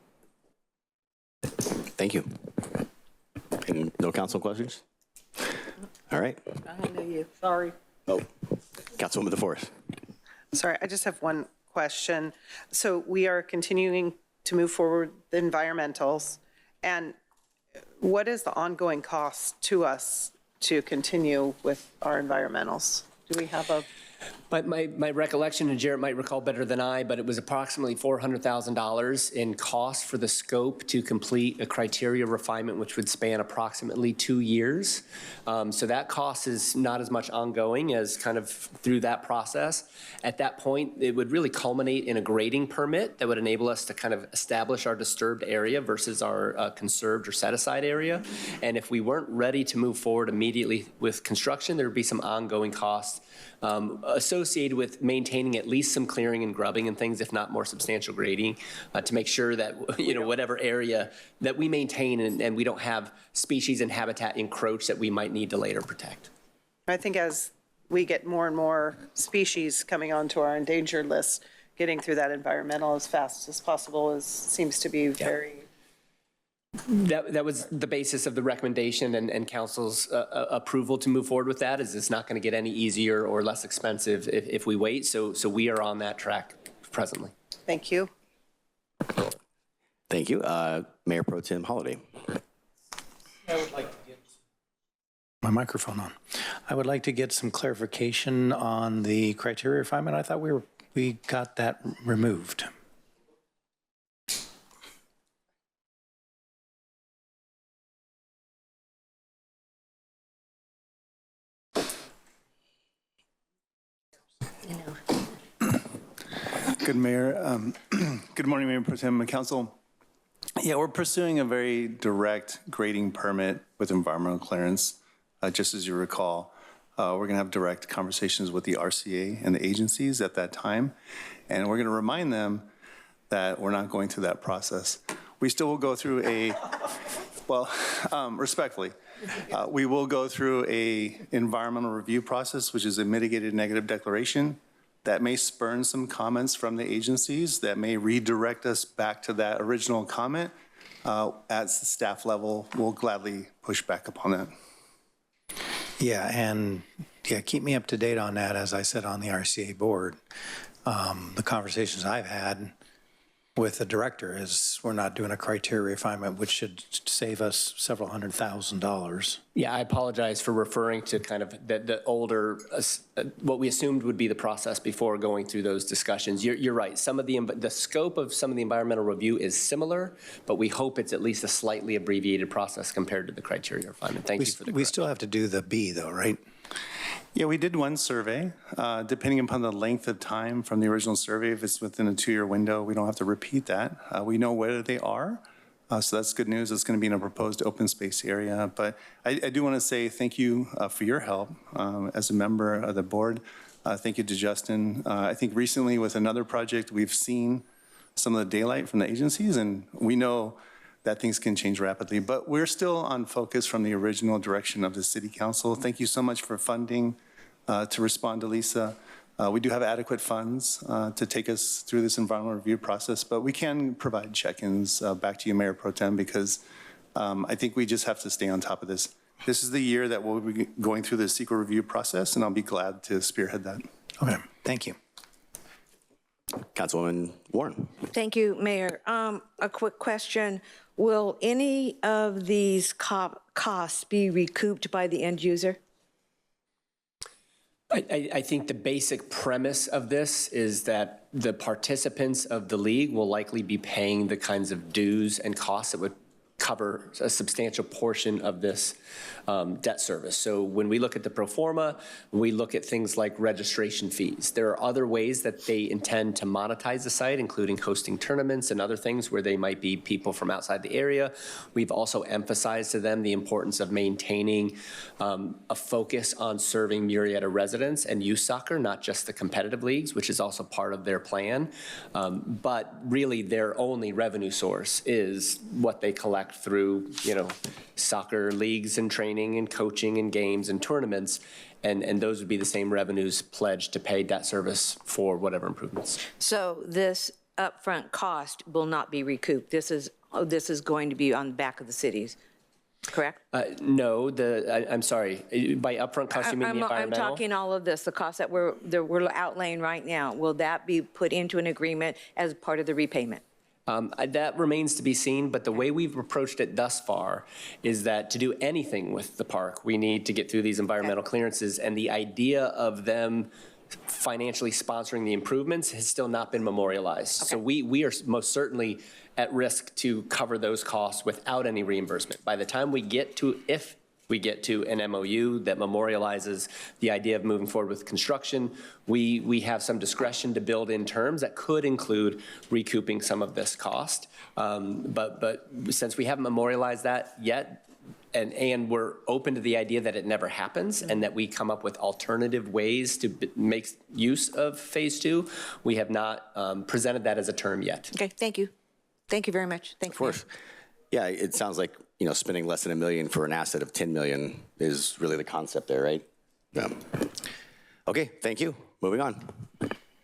Thank you. And no council questions? All right. I know you. Sorry. Oh, Councilwoman DeForest. Sorry, I just have one question. So we are continuing to move forward the environmentals, and what is the ongoing cost to us to continue with our environmentals? Do we have a... My recollection, and Jarrett might recall better than I, but it was approximately $400,000 in cost for the scope to complete a criteria refinement, which would span approximately 2 years. So that cost is not as much ongoing as kind of through that process. At that point, it would really culminate in a grading permit that would enable us to kind of establish our disturbed area versus our conserved or set-aside area. And if we weren't ready to move forward immediately with construction, there would be some ongoing costs associated with maintaining at least some clearing and grubbing and things, if not more substantial grading, to make sure that, whatever area that we maintain and we don't have species and habitat encroach that we might need to later protect. I think as we get more and more species coming onto our endangered list, getting through that environmental as fast as possible seems to be very... That was the basis of the recommendation and council's approval to move forward with that. Is it's not going to get any easier or less expensive if we wait. So we are on that track presently. Thank you. Thank you. Mayor Pro Tem Holliday. I would like to get my microphone on. I would like to get some clarification on the criteria refinement. I thought we got that removed. Good morning, Mayor Pro Tem and Council. Yeah, we're pursuing a very direct grading permit with environmental clearance. Just as you recall, we're going to have direct conversations with the RCA and the agencies at that time, and we're going to remind them that we're not going through that process. We still will go through respectfully, we will go through a environmental review process, which is a mitigated negative declaration. That may spurn some comments from the agencies that may redirect us back to that original comment. At the staff level, we'll gladly push back upon that. Yeah, keep me up to date on that. As I said on the RCA board, the conversations I've had with the director is we're not doing a criteria refinement, which should save us several $100,000. Yeah, I apologize for referring to kind of the older, what we assumed would be the process before going through those discussions. You're right. Some of the scope of some of the environmental review is similar, but we hope it's at least a slightly abbreviated process compared to the criteria refinement. Thank you for the correction. We still have to do the B though, right? Yeah, we did one survey. Depending upon the length of time from the original survey, if it's within a 2-year window, we don't have to repeat that. We know where they are. So that's good news. It's going to be in a proposed open space area. But I do want to say thank you for your help as a member of the board. Thank you to Justin. I think recently with another project, we've seen some of the daylight from the agencies, and we know that things can change rapidly. But we're still on focus from the original direction of the City Council. Thank you so much for funding to respond to Lisa. We do have adequate funds to take us through this environmental review process, but we can provide check-ins back to you, Mayor Pro Tem, because I think we just have to stay on top of this. This is the year that we'll be going through the secret review process, and I'll be glad to spearhead that. Okay, thank you. Councilwoman Warren. Thank you, Mayor. A quick question. Will any of these costs be recouped by the end user? I think the basic premise of this is that the participants of the league will likely be paying the kinds of dues and costs that would cover a substantial portion of this debt service. So when we look at the pro forma, we look at things like registration fees. There are other ways that they intend to monetize the site, including hosting tournaments and other things where they might be people from outside the area. We've also emphasized to them the importance of maintaining a focus on serving Murrieta residents and youth soccer, not just the competitive leagues, which is also part of their plan. But really their only revenue source is what they collect through, soccer leagues and training and coaching and games and tournaments. And those would be the same revenues pledged to pay debt service for whatever improvements. So this upfront cost will not be recouped. This is going to be on the back of the cities, correct? No, I'm sorry. By upfront cost, you mean the environmental? I'm talking all of this, the costs that we're outlaying right now. Will that be put into an agreement as part of the repayment? That remains to be seen, but the way we've approached it thus far is that to do anything with the park, we need to get through these environmental clearances, and the idea of them financially sponsoring the improvements has still not been memorialized. Okay. So we are most certainly at risk to cover those costs without any reimbursement. By the time we get to, if we get to an MOU that memorializes the idea of moving forward with construction, we have some discretion to build in terms that could include recouping some of this cost. But since we haven't memorialized that yet, and we're open to the idea that it never happens and that we come up with alternative ways to make use of phase 2, we have not presented that as a term yet. Okay, thank you. Thank you very much. Thank you. Of course. Yeah, it sounds like, spending less than $1 million for an asset of $10 million is really the concept there, right? Yeah. Okay, thank you. Moving on.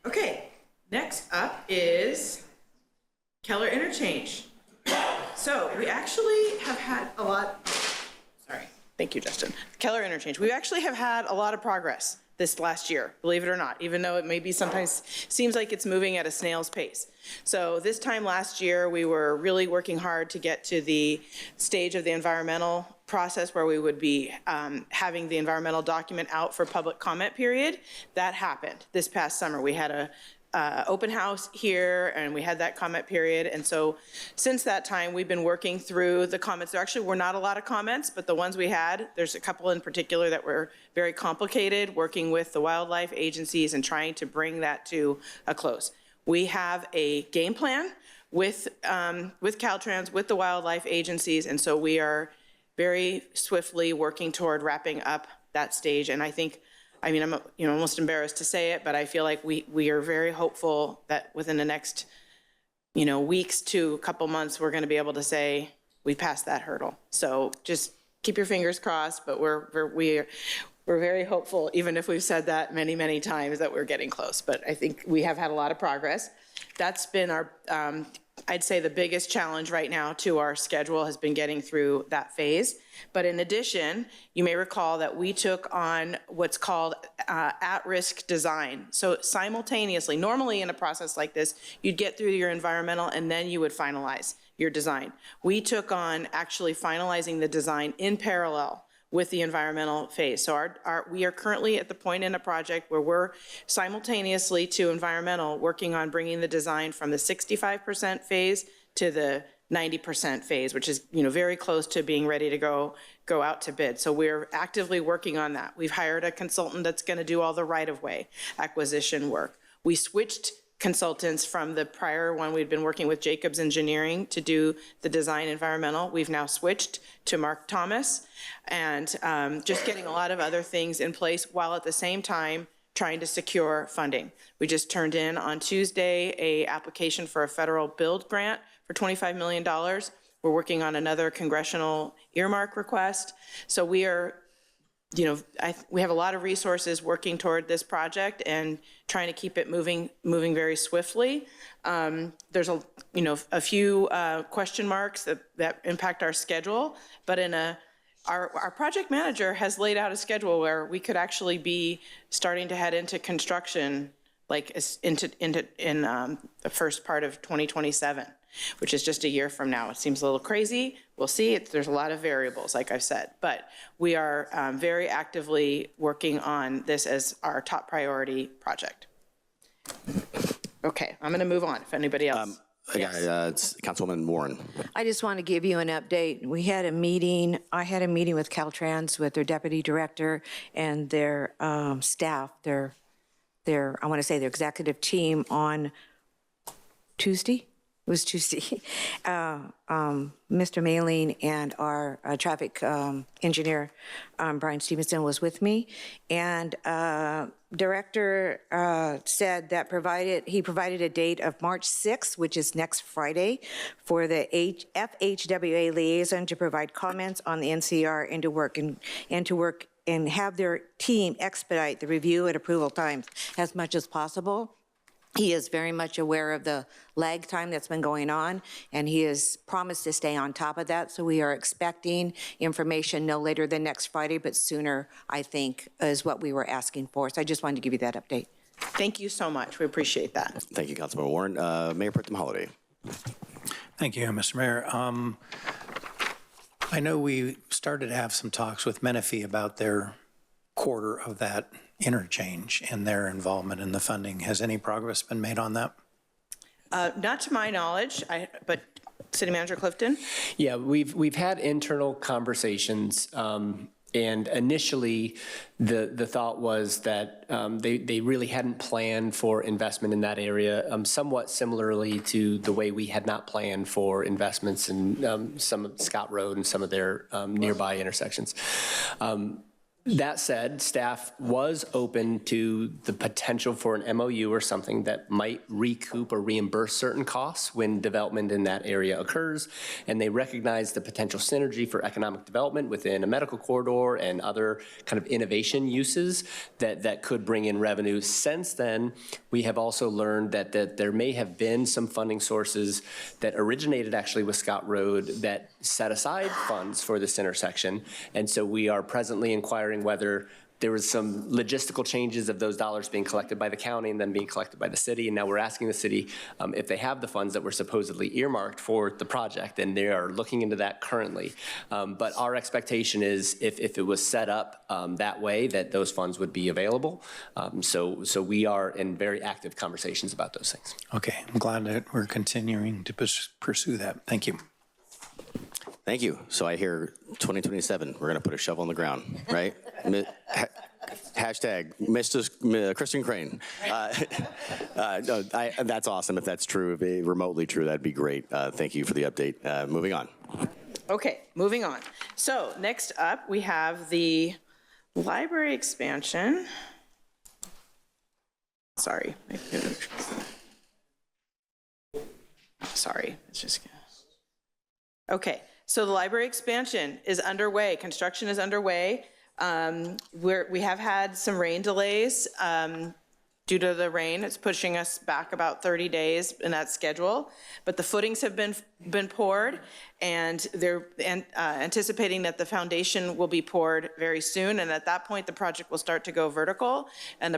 Okay, next up is Keller Interchange. So we actually have had a lot, sorry, thank you, Justin. Keller Interchange, we actually have had a lot of progress this last year, believe it or not, even though it maybe sometimes seems like it's moving at a snail's pace. So this time last year, we were really working hard to get to the stage of the environmental process where we would be having the environmental document out for public comment period. That happened this past summer. We had a open house here, and we had that comment period. And so since that time, we've been working through the comments. There actually were not a lot of comments, but the ones we had, there's a couple in particular that were very complicated, working with the wildlife agencies and trying to bring that to a close. We have a game plan with Caltrans, with the wildlife agencies, and so we are very swiftly working toward wrapping up that stage. And I think, I'm almost embarrassed to say it, but I feel like we are very hopeful that within the next, weeks to a couple months, we're going to be able to say we passed that hurdle. So just keep your fingers crossed, but we're very hopeful, even if we've said that many, many times, that we're getting close. But I think we have had a lot of progress. That's been our, I'd say the biggest challenge right now to our schedule has been getting through that phase. But in addition, you may recall that we took on what's called at-risk design. So simultaneously, normally in a process like this, you'd get through your environmental and then you would finalize your design. We took on actually finalizing the design in parallel with the environmental phase. So we are currently at the point in a project where we're simultaneously to environmental working on bringing the design from the 65% phase to the 90% phase, which is very close to being ready to go out to bid. So we're actively working on that. We've hired a consultant that's going to do all the right-of-way acquisition work. We switched consultants from the prior one. We'd been working with Jacobs Engineering to do the design environmental. We've now switched to Mark Thomas, and just getting a lot of other things in place while at the same time trying to secure funding. We just turned in on Tuesday a application for a federal build grant for $25 million. We're working on another congressional earmark request. So we are, we have a lot of resources working toward this project and trying to keep it moving very swiftly. There's a few question marks that impact our schedule, but our project manager has laid out a schedule where we could actually be starting to head into construction like in the first part of 2027. which is just a year from now. It seems a little crazy. We'll see. There's a lot of variables, like I've said, but we are very actively working on this as our top priority project. Okay, I'm going to move on if anybody else. It's Councilwoman Warren. I just want to give you an update. We had a meeting, I had a meeting with Caltrans with their deputy director and their staff, their I want to say their executive team on Tuesday. It was Tuesday. Mr. Mailing and our traffic engineer, Brian Stevenson, was with me. And director said that he provided a date of March 6th, which is next Friday, for the FHWA liaison to provide comments on the NCR and to work and have their team expedite the review and approval times as much as possible. He is very much aware of the lag time that's been going on, and he has promised to stay on top of that. So we are expecting information no later than next Friday, but sooner, I think, is what we were asking for. So I just wanted to give you that update. Thank you so much. We appreciate that. Thank you, Councilman Warren. Mayor Pro Tem Holliday. Thank you, Mr. Mayor. I know we started to have some talks with Menifee about their quarter of that interchange and their involvement in the funding. Has any progress been made on that? Not to my knowledge, but City Manager Clifton? Yeah, we've had internal conversations, and initially the thought was that they really hadn't planned for investment in that area, somewhat similarly to the way we had not planned for investments in some of Scott Road and some of their nearby intersections. That said, staff was open to the potential for an MOU or something that might recoup or reimburse certain costs when development in that area occurs, and they recognize the potential synergy for economic development within a medical corridor and other kind of innovation uses that could bring in revenue. Since then, we have also learned that there may have been some funding sources that originated actually with Scott Road that set aside funds for this intersection, and so we are presently inquiring whether there was some logistical changes of those dollars being collected by the county and then being collected by the city. And now we're asking the city if they have the funds that were supposedly earmarked for the project, and they are looking into that currently. But our expectation is if it was set up that way, that those funds would be available. So we are in very active conversations about those things. Okay, I'm glad that we're continuing to pursue that. Thank you. Thank you. So I hear 2027, we're going to put a shovel in the ground, right? Hashtag Mr. Kristen Crane. No, that's awesome. If that's true, if it's remotely true, that'd be great. Thank you for the update. Moving on. Okay, moving on. So next up, we have the library expansion. Sorry. It's just... Okay, so the library expansion is underway. Construction is underway. We have had some rain delays due to the rain. It's pushing us back about 30 days in that schedule. But the footings have been poured, and they're anticipating that the foundation will be poured very soon. And at that point, the project will start to go vertical, and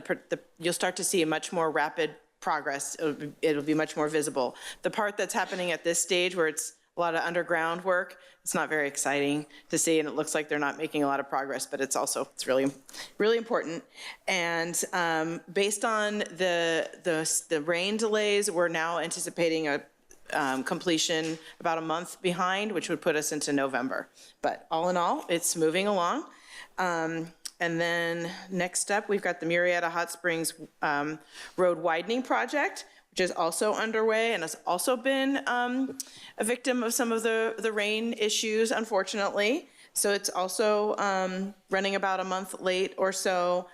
you'll start to see a much more rapid progress. It'll be much more visible. The part that's happening at this stage, where it's a lot of underground work, it's not very exciting to see, and it looks like they're not making a lot of progress, but it's really, really important. And based on the rain delays, we're now anticipating a completion about a month behind, which would put us into November. But all in all, it's moving along. And then next up, we've got the Murrieta Hot Springs Road Widening Project, which is also underway and has also been a victim of some of the rain issues, unfortunately. So it's also running about a month late or so.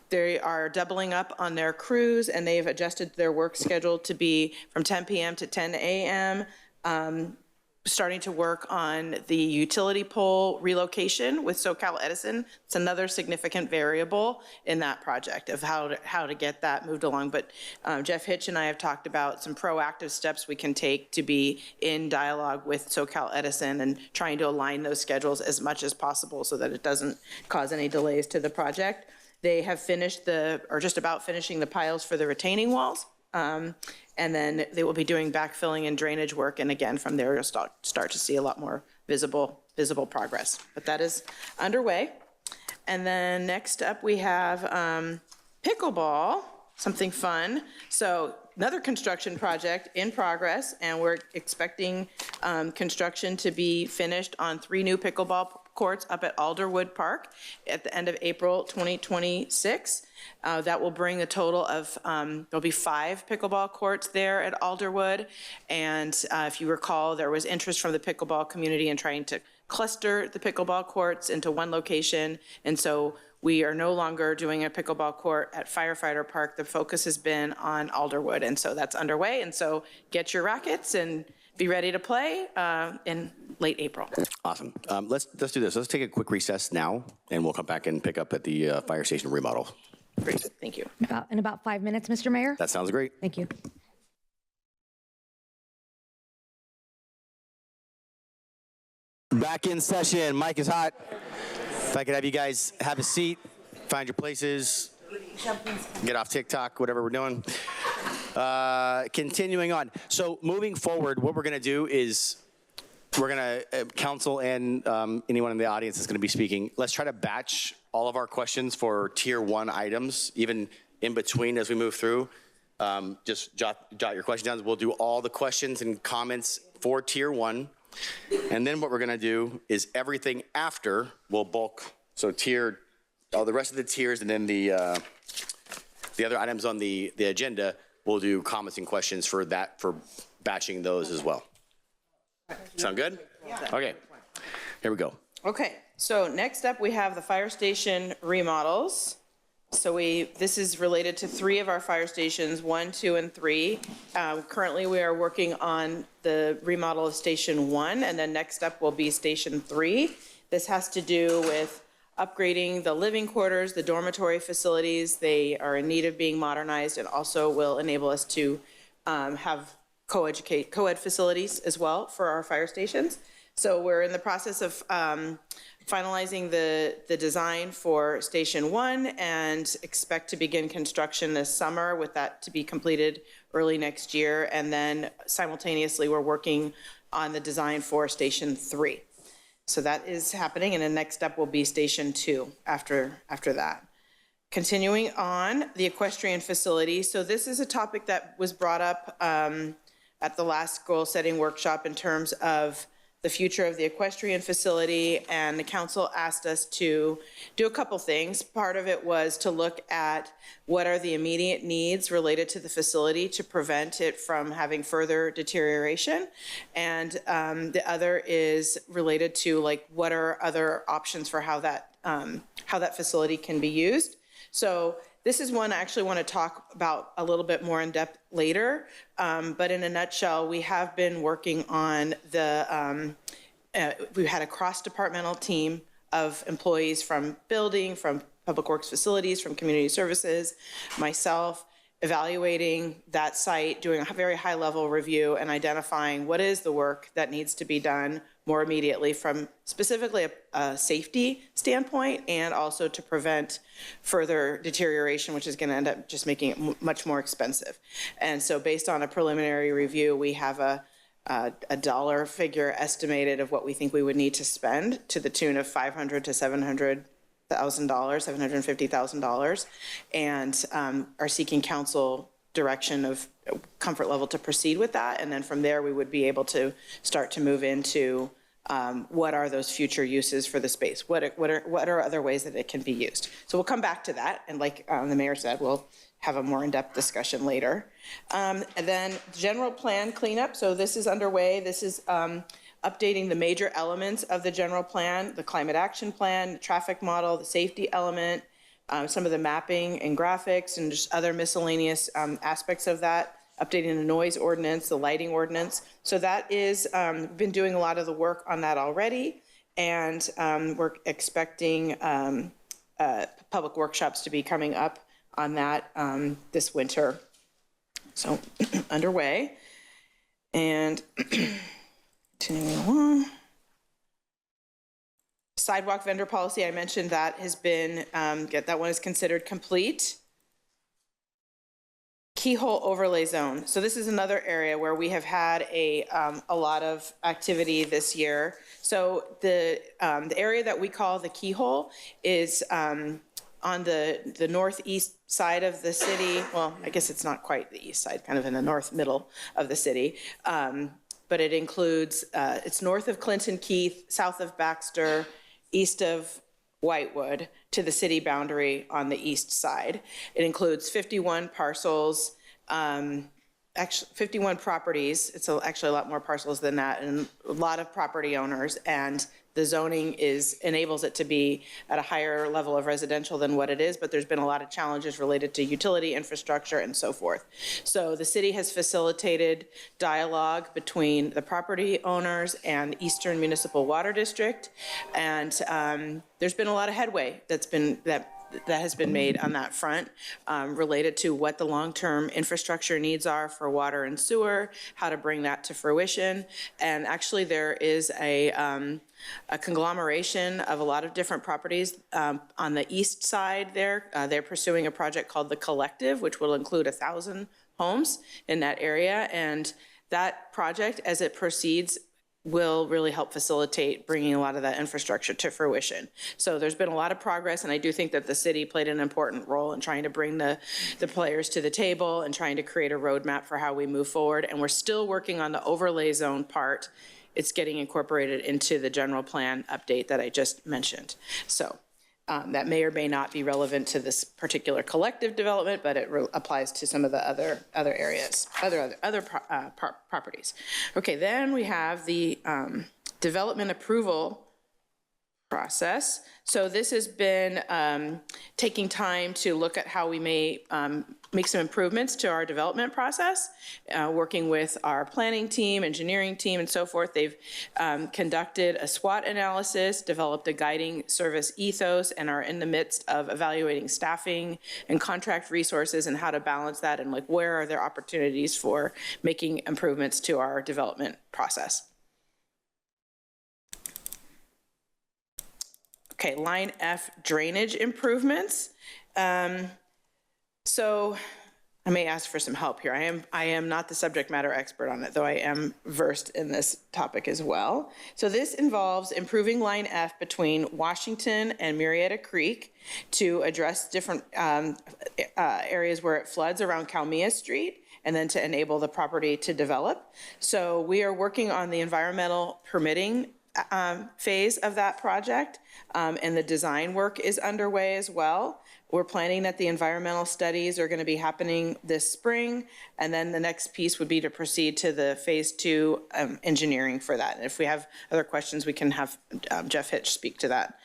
They are doubling up on their crews, and they've adjusted their work schedule to be from 10 p.m. to 10 a.m., starting to work on the utility pole relocation with SoCal Edison. It's another significant variable in that project of how to get that moved along. But Jeff Hitch and I have talked about some proactive steps we can take to be in dialogue with SoCal Edison and trying to align those schedules as much as possible so that it doesn't cause any delays to the project. They have finished or just about finishing the piles for the retaining walls. And then they will be doing backfilling and drainage work. And again, from there, you'll start to see a lot more visible progress. But that is underway. And then next up, we have pickleball, something fun. So another construction project in progress, and we're expecting construction to be finished on 3 new pickleball courts up at Alderwood Park at the end of April 2026. That will bring a total of, there'll be 5 pickleball courts there at Alderwood. And if you recall, there was interest from the pickleball community in trying to cluster the pickleball courts into one location. And so we are no longer doing a pickleball court at Firefighter Park. The focus has been on Alderwood, and so that's underway. And so get your rackets and be ready to play in late April. Awesome. Let's do this. Let's take a quick recess now, and we'll come back and pick up at the fire station remodel. Great, thank you. In about 5 minutes, Mr. Mayor? That sounds great. Thank you. Back in session. Mic is hot. If I could have you guys have a seat, find your places, get off TikTok, whatever we're doing. Continuing on. So moving forward, what we're going to do is we're going to, council and anyone in the audience that's going to be speaking, let's try to batch all of our questions for tier 1 items, even in between as we move through. Just jot your question down. We'll do all the questions and comments for tier 1. And then what we're going to do is everything after will bulk. So all the rest of the tiers and then the other items on the agenda, we'll do comments and questions for batching those as well. Sound good? Yeah. Okay, here we go. Okay, so next up we have the fire station remodels. So this is related to 3 of our fire stations, 1, 2, and 3. Currently we are working on the remodel of Station 1, and then next up will be Station 3. This has to do with upgrading the living quarters, the dormitory facilities. They are in need of being modernized and also will enable us to have co-ed facilities as well for our fire stations. So we're in the process of finalizing the design for Station 1 and expect to begin construction this summer, with that to be completed early next year. And then simultaneously, we're working on the design for Station 3. So that is happening, and the next step will be Station 2 after that. Continuing on, the equestrian facility. So this is a topic that was brought up at the last goal-setting workshop in terms of the future of the equestrian facility, and the council asked us to do a couple things. Part of it was to look at what are the immediate needs related to the facility to prevent it from having further deterioration. And the other is related to what are other options for how that facility can be used. So this is one I actually want to talk about a little bit more in depth later, but in a nutshell, we have been working on we've had a cross-departmental team of employees from building, from public works facilities, from community services, myself, evaluating that site, doing a very high-level review and identifying what is the work that needs to be done more immediately from specifically a safety standpoint, and also to prevent further deterioration, which is going to end up just making it much more expensive. And so based on a preliminary review, we have a dollar figure estimated of what we think we would need to spend to the tune of $500,000 to $750,000, and are seeking council direction of comfort level to proceed with that. And then from there, we would be able to start to move into what are those future uses for the space? What are other ways that it can be used? So we'll come back to that. And like the mayor said, we'll have a more in-depth discussion later. And then general plan cleanup. So this is underway. This is updating the major elements of the general plan, the climate action plan, the traffic model, the safety element, some of the mapping and graphics, and just other miscellaneous aspects of that, updating the noise ordinance, the lighting ordinance. So that is, been doing a lot of the work on that already, and we're expecting public workshops to be coming up on that this winter. So underway. And continuing along. Sidewalk vendor policy, I mentioned that has been, that one is considered complete. keyhole overlay zone. So this is another area where we have had a lot of activity this year. So the area that we call the keyhole is on the northeast side of the city. Well, I guess it's not quite the east side, kind of in the north middle of the city. But it includes, it's north of Clinton Keith, south of Baxter, east of Whitewood to the city boundary on the east side. It includes 51 parcels, actually 51 properties. It's actually a lot more parcels than that, and a lot of property owners, and the zoning enables it to be at a higher level of residential than what it is, but there's been a lot of challenges related to utility infrastructure and so forth. So the city has facilitated dialogue between the property owners and Eastern Municipal Water District, and there's been a lot of headway that has been made on that front related to what the long-term infrastructure needs are for water and sewer, how to bring that to fruition. And actually there is a conglomeration of a lot of different properties on the east side there. They're pursuing a project called The Collective, which will include 1,000 homes in that area. And that project, as it proceeds, will really help facilitate bringing a lot of that infrastructure to fruition. So there's been a lot of progress, and I do think that the city played an important role in trying to bring the players to the table and trying to create a roadmap for how we move forward. And we're still working on the overlay zone part. It's getting incorporated into the general plan update that I just mentioned. So that may or may not be relevant to this particular collective development, but it applies to some of the other areas, other properties. Okay, then we have the development approval process. So this has been taking time to look at how we may make some improvements to our development process, working with our planning team, engineering team, and so forth. They've conducted a SWOT analysis, developed a guiding service ethos, and are in the midst of evaluating staffing and contract resources and how to balance that, and like where are there opportunities for making improvements to our development process. Okay, line F, drainage improvements. So I may ask for some help here. I am not the subject matter expert on it, though I am versed in this topic as well. So this involves improving line F between Washington and Murrieta Creek to address different areas where it floods around Calmia Street, and then to enable the property to develop. So we are working on the environmental permitting phase of that project, and the design work is underway as well. We're planning that the environmental studies are going to be happening this spring, and then the next piece would be to proceed to the phase 2 engineering for that. And if we have other questions, we can have Jeff Hitch speak to that.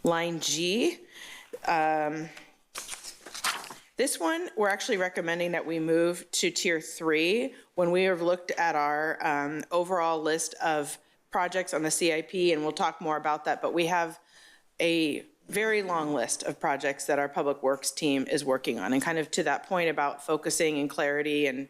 Line G. This one, we're actually recommending that we move to tier 3. When we have looked at our overall list of projects on the CIP, and we'll talk more about that, but we have a very long list of projects that our public works team is working on. And kind of to that point about focusing and clarity and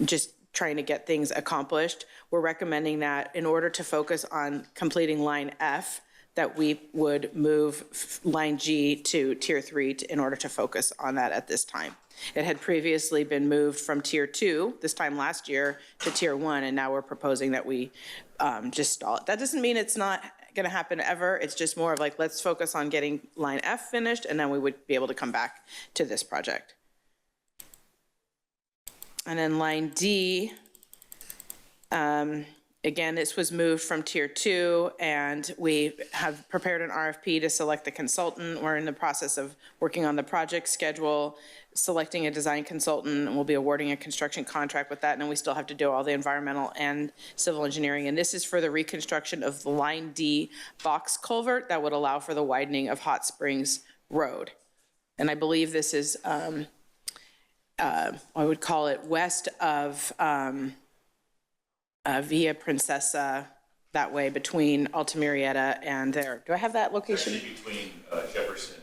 just trying to get things accomplished, we're recommending that in order to focus on completing line F, that we would move line G to tier 3 in order to focus on that at this time. It had previously been moved from tier 2 this time last year to tier 1, and now we're proposing that we just stall it. That doesn't mean it's not going to happen ever. It's just more of like, let's focus on getting line F finished, and then we would be able to come back to this project. And then line D, again, this was moved from tier 2, and we have prepared an RFP to select the consultant. We're in the process of working on the project schedule, selecting a design consultant, and we'll be awarding a construction contract with that. And then we still have to do all the environmental and civil engineering. And this is for the reconstruction of the line D box culvert that would allow for the widening of Hot Springs Road. And I believe this is, I would call it west of Via Princesa, that way between Alta Murrieta and there. Do I have that location? Between Jefferson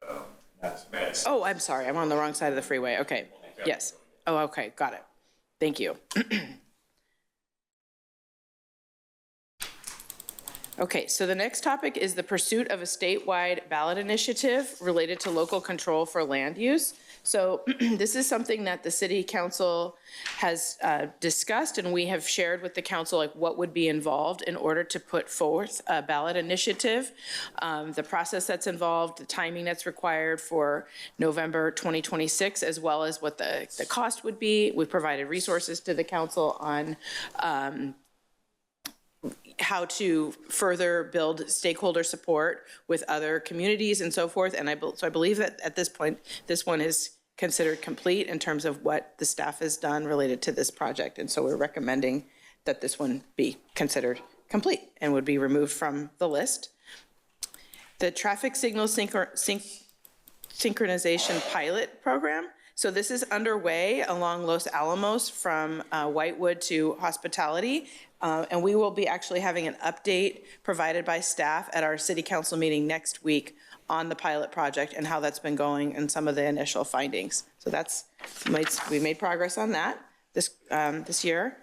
and Madison. Oh, I'm sorry. I'm on the wrong side of the freeway. Okay. Yes. Oh, okay. Got it. Thank you. Okay, so the next topic is the pursuit of a statewide ballot initiative related to local control for land use. So this is something that the city council has discussed, and we have shared with the council like what would be involved in order to put forth a ballot initiative, the process that's involved, the timing that's required for November 2026, as well as what the cost would be. We've provided resources to the council on how to further build stakeholder support with other communities and so forth. And so I believe that at this point, this one is considered complete in terms of what the staff has done related to this project. And so we're recommending that this one be considered complete and would be removed from the list. The traffic signal synchronization pilot program. So this is underway along Los Alamos from Whitewood to Hospitality. And we will be actually having an update provided by staff at our city council meeting next week on the pilot project and how that's been going and some of the initial findings. So we made progress on that this year.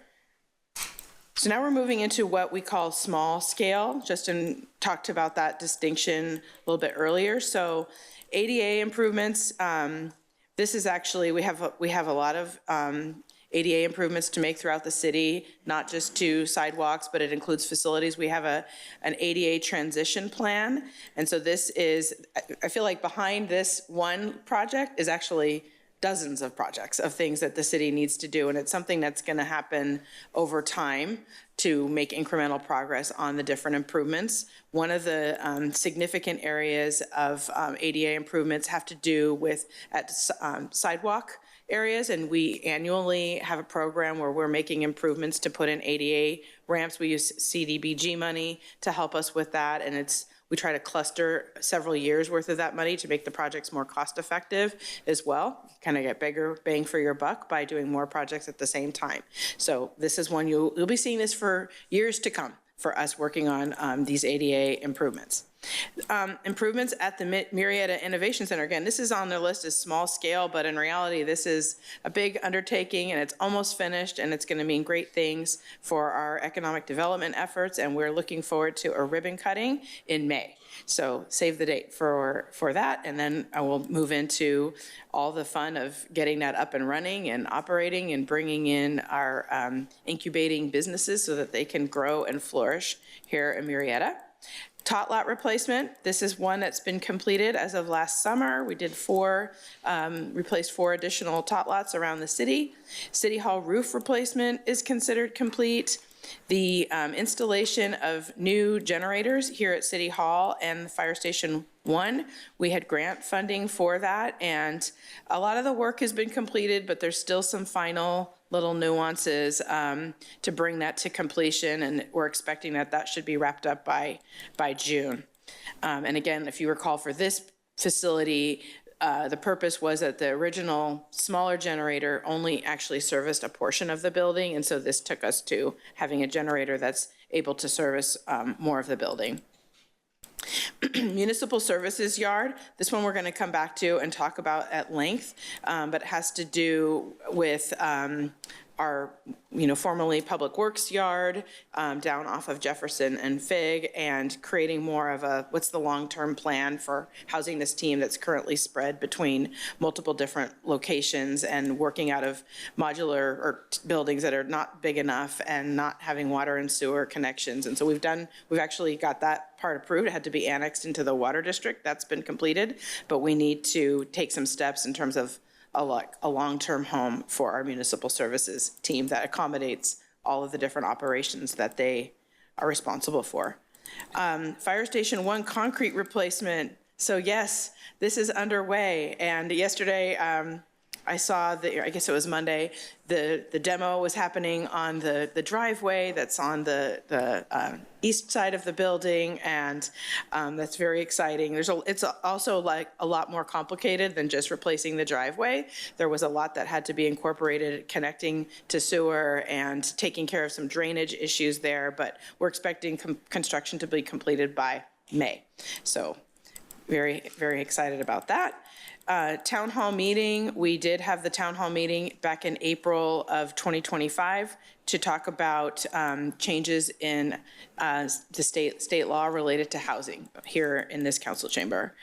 So now we're moving into what we call small scale. Justin talked about that distinction a little bit earlier. So ADA improvements, this is actually, we have a lot of ADA improvements to make throughout the city, not just to sidewalks, but it includes facilities. We have an ADA transition plan. And so this is, I feel like behind this one project is actually dozens of projects of things that the city needs to do. And it's something that's gonna happen over time to make incremental progress on the different improvements. One of the significant areas of ADA improvements have to do with sidewalk areas, and we annually have a program where we're making improvements to put in ADA ramps. We use CDBG money to help us with that, and we try to cluster several years worth of that money to make the projects more cost effective as well. Kind of get bigger bang for your buck by doing more projects at the same time. So this is one you'll be seeing this for years to come for us working on these ADA improvements. Improvements at the Murrieta Innovation Center. Again, this is on the list as small scale, but in reality, this is a big undertaking and it's almost finished and it's going to mean great things for our economic development efforts. And we're looking forward to a ribbon cutting in May. So save the date for that. And then I will move into all the fun of getting that up and running and operating and bringing in our incubating businesses so that they can grow and flourish here in Murrieta. Tot lot replacement, this is one that's been completed as of last summer. We did replaced 4 additional tot lots around the city. City Hall roof replacement is considered complete. The installation of new generators here at City Hall and Fire Station 1, we had grant funding for that, and a lot of the work has been completed, but there's still some final little nuances to bring that to completion, and we're expecting that should be wrapped up by June. And again, if you recall, for this facility, the purpose was that the original smaller generator only actually serviced a portion of the building, and so this took us to having a generator that's able to service more of the building. Municipal Services Yard, this one we're going to come back to and talk about at length, but it has to do with our, formerly Public Works Yard down off of Jefferson and Fig, and creating more of what's the long-term plan for housing this team that's currently spread between multiple different locations and working out of modular buildings that are not big enough and not having water and sewer connections. And so we've actually got that part approved. It had to be annexed into the water district. That's been completed, but we need to take some steps in terms of a long-term home for our municipal services team that accommodates all of the different operations that they are responsible for. Fire Station 1 concrete replacement. So yes, this is underway. And yesterday, I saw I guess it was Monday, the demo was happening on the driveway that's on the east side of the building, and that's very exciting. It's also like a lot more complicated than just replacing the driveway. There was a lot that had to be incorporated, connecting to sewer and taking care of some drainage issues there, but we're expecting construction to be completed by May. So very, very excited about that. Town hall meeting, we did have the town hall meeting back in April of 2025 to talk about changes in the state law related to housing here in this council chamber.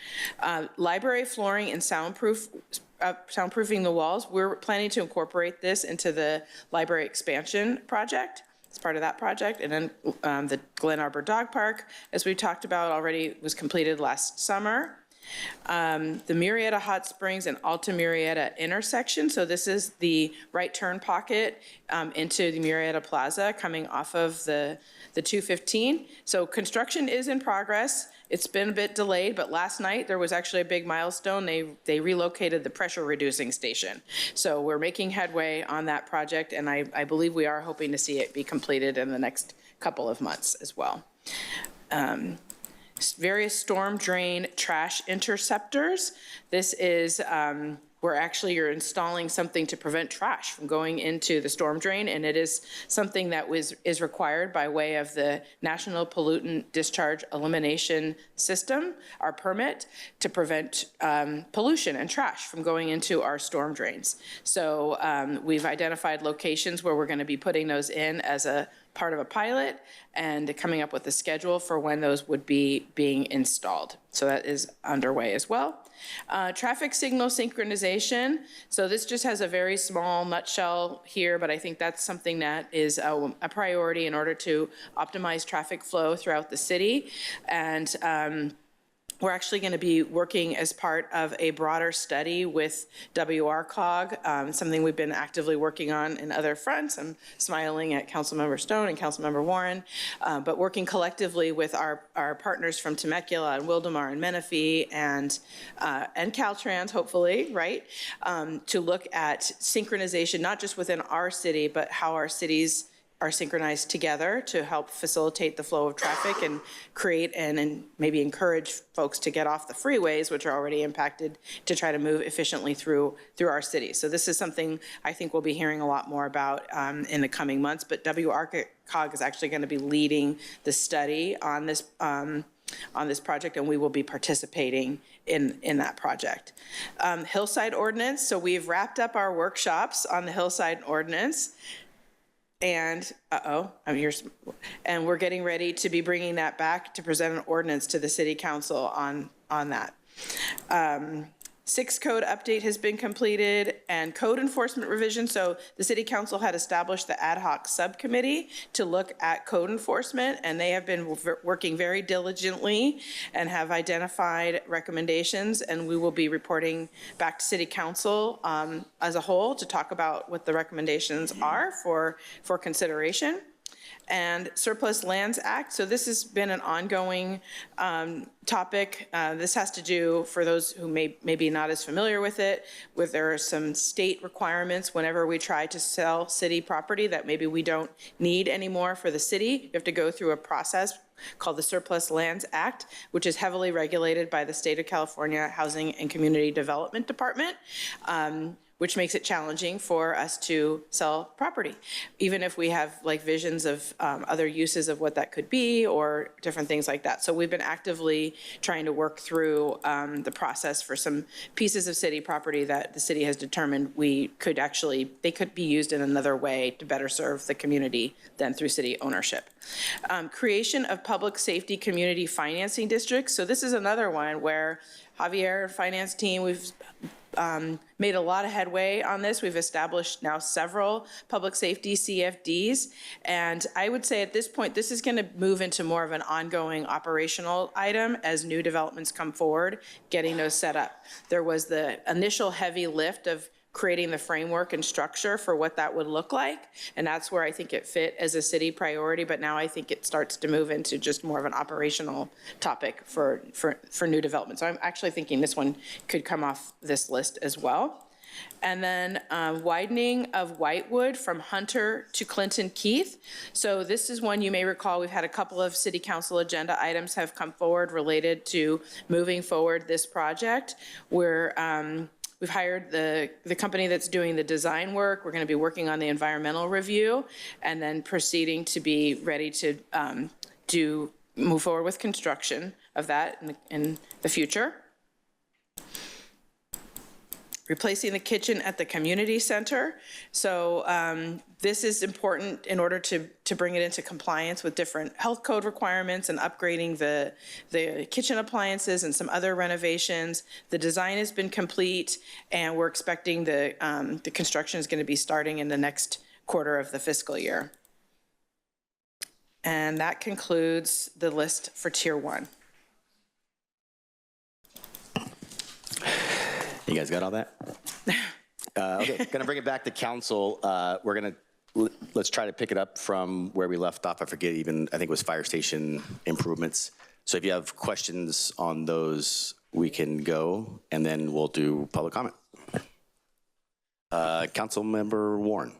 Library flooring and soundproofing the walls, we're planning to incorporate this into the library expansion project. It's part of that project. And then the Glen Arbor Dog Park, as we talked about already, was completed last summer. The Murrieta Hot Springs and Alta Murrieta intersection. So this is the right turn pocket into the Murrieta Plaza coming off of the 215. So construction is in progress. It's been a bit delayed, but last night there was actually a big milestone. They relocated the pressure reducing station. So we're making headway on that project, and I believe we are hoping to see it be completed in the next couple of months as well. Various storm drain trash interceptors. This is where actually you're installing something to prevent trash from going into the storm drain, and it is something that is required by way of the National Pollutant Discharge Elimination System, our permit, to prevent pollution and trash from going into our storm drains. So we've identified locations where we're going to be putting those in as a part of a pilot and coming up with a schedule for when those would be being installed. So that is underway as well. Traffic signal synchronization. So this just has a very small nutshell here, but I think that's something that is a priority in order to optimize traffic flow throughout the city. And we're actually going to be working as part of a broader study with WRCOG, something we've been actively working on in other fronts. I'm smiling at Councilmember Stone and Councilmember Warren, but working collectively with our partners from Temecula and Wildemar and Menifee and Caltrans, hopefully, right, to look at synchronization, not just within our city, but how our cities are synchronized together to help facilitate the flow of traffic and create and maybe encourage folks to get off the freeways, which are already impacted, to try to move efficiently through our city. So this is something I think we'll be hearing a lot more about in the coming months, but WRCOG is actually going to be leading the study on this project, and we will be participating in that project. Hillside ordinance, so we've wrapped up our workshops on the Hillside ordinance. And, and we're getting ready to be bringing that back to present an ordinance to the city council on that. 6 code update has been completed and code enforcement revision. So the city council had established the ad hoc subcommittee to look at code enforcement, and they have been working very diligently and have identified recommendations, and we will be reporting back to city council as a whole to talk about what the recommendations are for consideration. And Surplus Lands Act. So this has been an ongoing topic. This has to do, for those who may be not as familiar with it, there are some state requirements whenever we try to sell city property that maybe we don't need anymore for the city. You have to go through a process called the Surplus Lands Act, which is heavily regulated by the state of California Housing and Community Development Department. Which makes it challenging for us to sell property, even if we have like visions of other uses of what that could be or different things like that. So we've been actively trying to work through the process for some pieces of city property that the city has determined they could be used in another way to better serve the community than through city ownership. Creation of public safety community financing districts. So this is another one where Javier, finance team, we've made a lot of headway on this. We've established now several public safety CFDs, and I would say at this point, this is going to move into more of an ongoing operational item as new developments come forward, getting those set up. There was the initial heavy lift of creating the framework and structure for what that would look like, and that's where I think it fit as a city priority, but now I think it starts to move into just more of an operational topic for new development. So I'm actually thinking this one could come off this list as well. And then widening of Whitewood from Hunter to Clinton Keith. So this is one you may recall we've had a couple of city council agenda items have come forward related to moving forward this project. We've hired the company that's doing the design work. We're going to be working on the environmental review and then proceeding to be ready to move forward with construction of that in the future. replacing the kitchen at the community center. So this is important in order to bring it into compliance with different health code requirements and upgrading the kitchen appliances and some other renovations. The design has been complete, and we're expecting the construction is going to be starting in the next quarter of the fiscal year. And that concludes the list for Tier 1. You guys got all that? Okay, gonna bring it back to council. Let's try to pick it up from where we left off. I forget even, I think it was fire station improvements. So if you have questions on those, we can go, and then we'll do public comment. Councilmember Warren.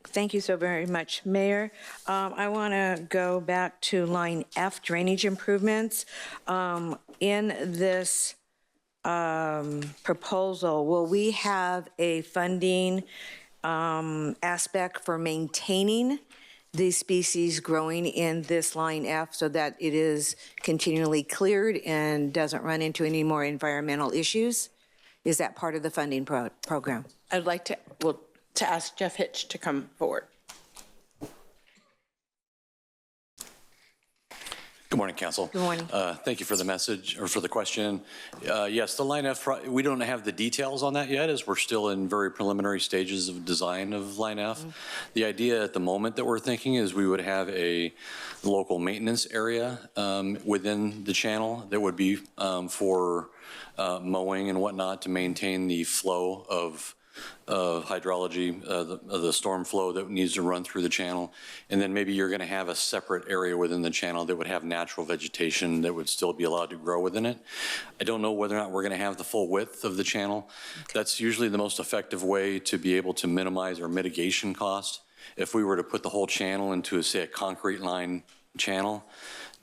Thank you so very much, Mayor. I want to go back to line F, drainage improvements. In this proposal, will we have a funding aspect for maintaining the species growing in this line F so that it is continually cleared and doesn't run into any more environmental issues? Is that part of the funding program? I'd like to ask Jeff Hitch to come forward. Good morning, Council. Good morning. Thank you for the message, or for the question. Yes, the Line F, we don't have the details on that yet, as we're still in very preliminary stages of design of Line F. The idea at the moment that we're thinking is we would have a local maintenance area within the channel that would be for mowing and whatnot to maintain the flow of hydrology, the storm flow that needs to run through the channel. And then maybe you're going to have a separate area within the channel that would have natural vegetation that would still be allowed to grow within it. I don't know whether or not we're going to have the full width of the channel. That's usually the most effective way to be able to minimize our mitigation cost. If we were to put the whole channel into, say, a concrete line channel,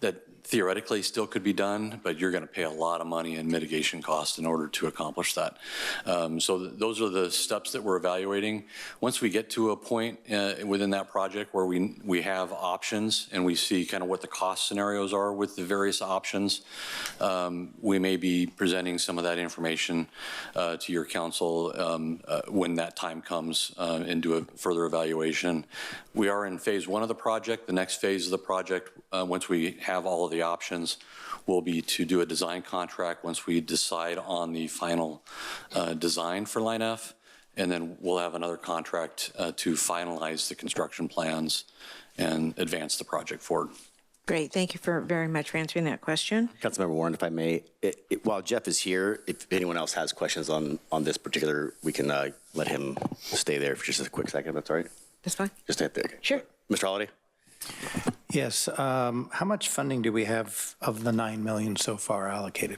that theoretically still could be done, but you're going to pay a lot of money in mitigation costs in order to accomplish that. So those are the steps that we're evaluating. Once we get to a point within that project where we have options and we see kind of what the cost scenarios are with the various options, we may be presenting some of that information to your council when that time comes and do a further evaluation. We are in phase 1 of the project. The next phase of the project, once we have all of the options, will be to do a design contract once we decide on the final design for Line F, and then we'll have another contract to finalize the construction plans and advance the project forward. Great, thank you very much for answering that question. Councilmember Warren, if I may, while Jeff is here, if anyone else has questions on this particular, we can let him stay there for just a quick second. That's all right? That's fine. Just stay there. Okay. Sure. Mr. Holliday? Yes. How much funding do we have of the $9 million so far allocated?